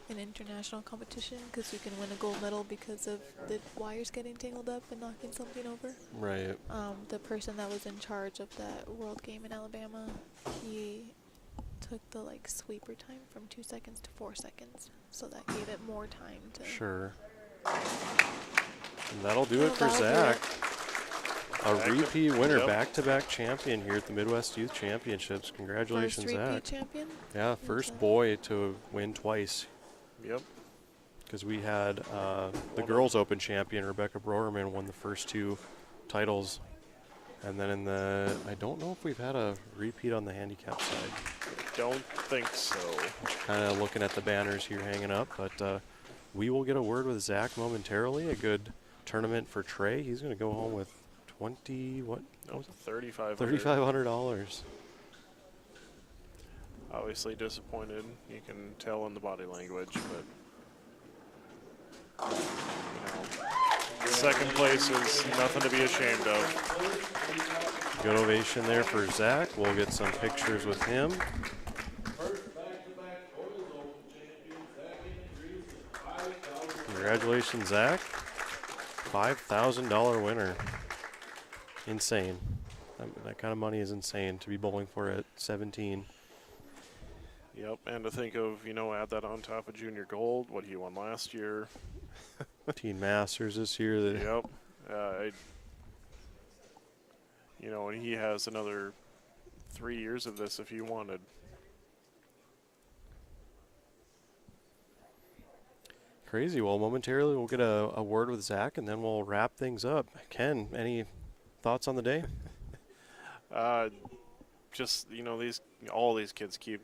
in international competition because you can win a gold medal because of the wires getting tangled up and knocking something over. Right. The person that was in charge of that world game in Alabama, he took the like sweeper time from 2 seconds to 4 seconds, so that gave it more time to. Sure. And that'll do it for That'll do Zach. it. A repeat winner, Yep. back-to-back champion here at the Midwest Youth Championships. Congratulations, First repeat Zach. champion? Yeah, first boy to win twice. Yep. Because we had the Girls Open champion, Rebecca Broerman, won the first 2 titles. And then I don't know if we've had a repeat on the handicap side. Don't think so. Kind of looking at the banners here hanging up, but we will get a word with Zach momentarily. A good tournament for Trey. He's going to go home with $3,500. Obviously disappointed. You can tell in the body language, but second place is nothing to be ashamed of. Good ovation there for Zach. We'll get some pictures with him. Congratulations, Zach. $5,000 winner. Insane. That kind of money is insane to be bowling for at 17. Yep, and to think of, add that on top of junior gold, what he won last year. Teen Masters this year. Yep. And he has another 3 years of this if he wanted. Crazy. Well, momentarily we'll get a word with Zach, and then we'll wrap things up. Ken, any thoughts on the day? Just, all these kids keep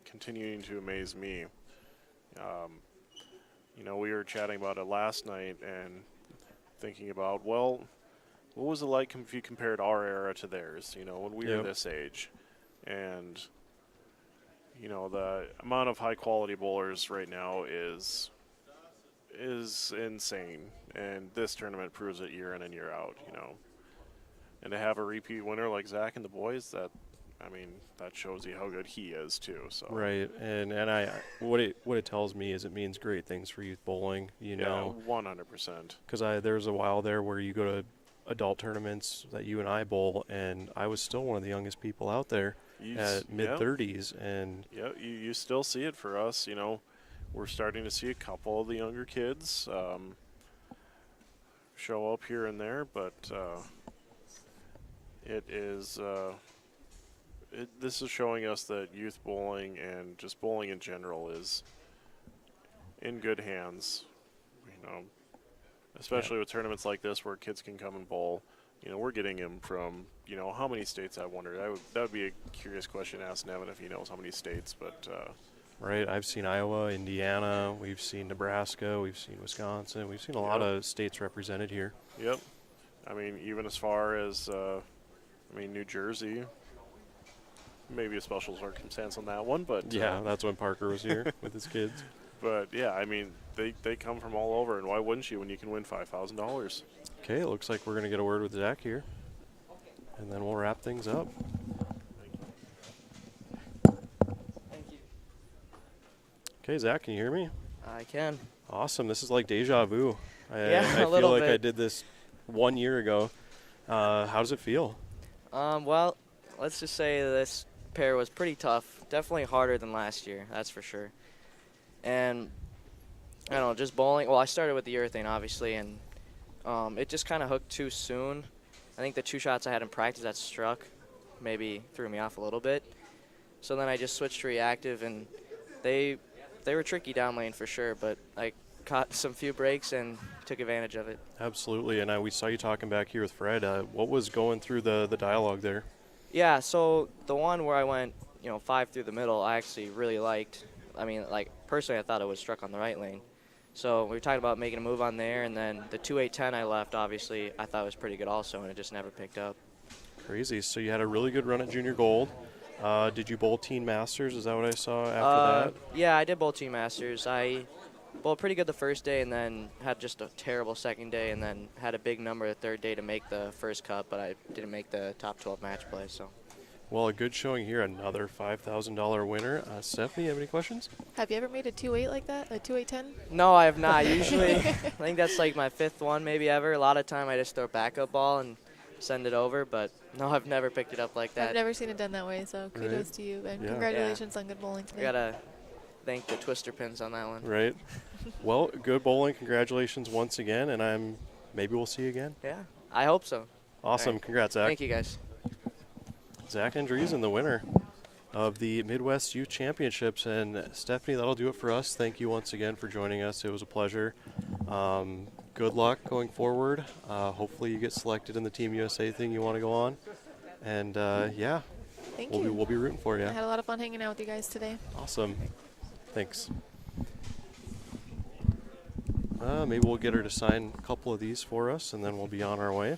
continuing to amaze me. We were chatting about it last night and thinking about, well, what was it like if you compared our era to theirs, when we were this age? And, the amount of high-quality bowlers right now is insane. And this tournament proves it year in and year out, And to have a repeat winner like Zach and the boys, that shows you how good he is too. So right, and what it tells me is it means great things for youth bowling. 100%. Because there's a while there where you go to adult tournaments that you and I bowl, and I was still one of the youngest people out there at mid-30s, and you still see it for us. We're starting to see a couple of the younger kids show up here and there, but it is. This is showing us that youth bowling and just bowling in general is in good hands, especially with tournaments like this where kids can come and bowl. We're getting them from, how many states, I wonder. That would be a curious question to ask Nevin if he knows how many states, but. Right, I've seen Iowa, Indiana, we've seen Nebraska, we've seen Wisconsin, we've seen a lot of states represented here. Yep. Even as far as, New Jersey. Maybe a special circumstance on that one, but yeah, that's when Parker was here with his kids. But yeah, they come from all over, and why wouldn't you when you can win $5,000? Okay, it looks like we're going to get a word with Zach here, and then we'll wrap things up. Thank you. Okay, Zach, can you hear me? I can. Awesome. This is like deja vu. Yeah, I a feel little like I bit. did this 1 year ago. How does it feel? Well, let's just say this pair was pretty tough. Definitely harder than last year, that's for sure. And I don't know, just bowling. Well, I started with the urethane, obviously, and it just kind of hooked too soon. I think the 2 shots I had in practice that struck maybe threw me off a little bit. So then I just switched to reactive, and they were tricky down lane for sure, but I caught some few breaks and took advantage of it. Absolutely. And we saw you talking back here with Fred. What was going through the dialogue there? Yeah, so the one where I went, 5 through the middle, I actually really liked. I mean, like, personally, I thought it was struck on the right lane. So we were talking about making a move on there, and then the 2-8-10 I left, obviously, I thought was pretty good also, and it just never picked up. Crazy. So you had a really good run at Junior Gold. Did you bowl Teen Masters? Is that what I saw after that? Yeah, I did bowl Team Masters. I bowled pretty good the first day, and then had just a terrible second day, and then had a big number the third day to make the first cut, but I didn't make the top 12 match play. So. Well, a good showing here. Another $5,000 winner. Stephanie, you have any questions? Have you ever made a 2-8 like that? A 2-8-10? No, I have not. Usually, I think that's like my 5th one maybe ever. A lot of time I just throw backup ball and send it over, but no, I've never picked it up like that. I've never seen it done that way, so kudos to you. And congratulations on good bowling today. I gotta thank the twister pins on that one. Right. Well, good bowling. Congratulations once again, and maybe we'll see you again. Yeah, I hope so. Awesome. Right. Congrats, Zach. Thank you, guys. Zach Andreessen, the winner of the Midwest Youth Championships. And Stephanie, that'll do it for us. Thank you once again for joining us. It was a pleasure. Good luck going forward. Hopefully you get selected in the Team USA thing you want to go on. And Thank you. We'll be rooting for you. I had a lot of fun hanging out with you guys today. Awesome. Thanks. Maybe we'll get her to sign a couple of these for us, and then we'll be on our way.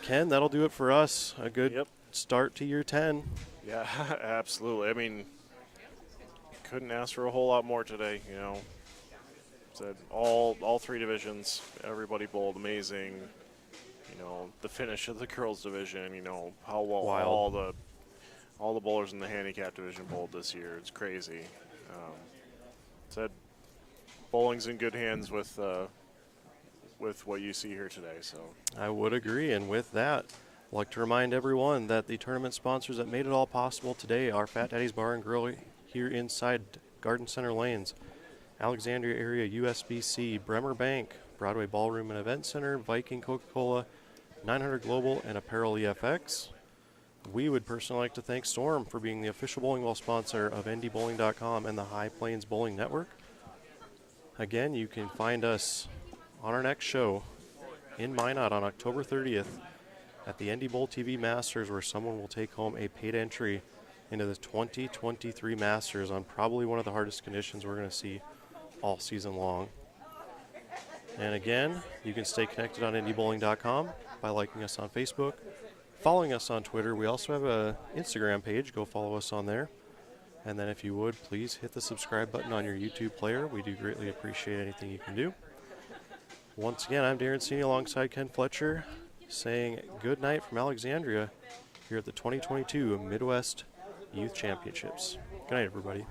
Ken, that'll do it for us. A good start to year 10. Yeah, absolutely. I mean, couldn't ask for a whole lot more today, Said all 3 divisions, everybody bowled amazing. The finish of the girls division, how well all the bowlers in the handicap division bowled this year. It's crazy. Said bowling's in good hands with what you see here today. So I would agree, and with that, I'd like to remind everyone that the tournament sponsors that made it all possible today are Fat Daddy's Bar and Grill here inside Garden Center Lanes, Alexandria area USBC, Bremer Bank, Broadway Ballroom and Event Center, Viking Coca-Cola, 900 Global, and Apparel EFX. We would personally like to thank Storm for being the official bowling ball sponsor of NDBowling.com and the High Plains Bowling Network. Again, you can find us on our next show in Minot on October 30th at the NDBowlTV Masters, where someone will take home a paid entry into the 2023 Masters on probably one of the hardest conditions we're going to see all season long. And again, you can stay connected on NDBowling.com by liking us on Facebook, following us on Twitter. We also have an Instagram page. Go follow us on there. And then if you would, please hit the subscribe button on your YouTube player. We do greatly appreciate anything you can do. Once again, I'm Darren Sini alongside Ken Fletcher, saying good night from Alexandria here at the 2022 Midwest Youth Championships. Good night, everybody.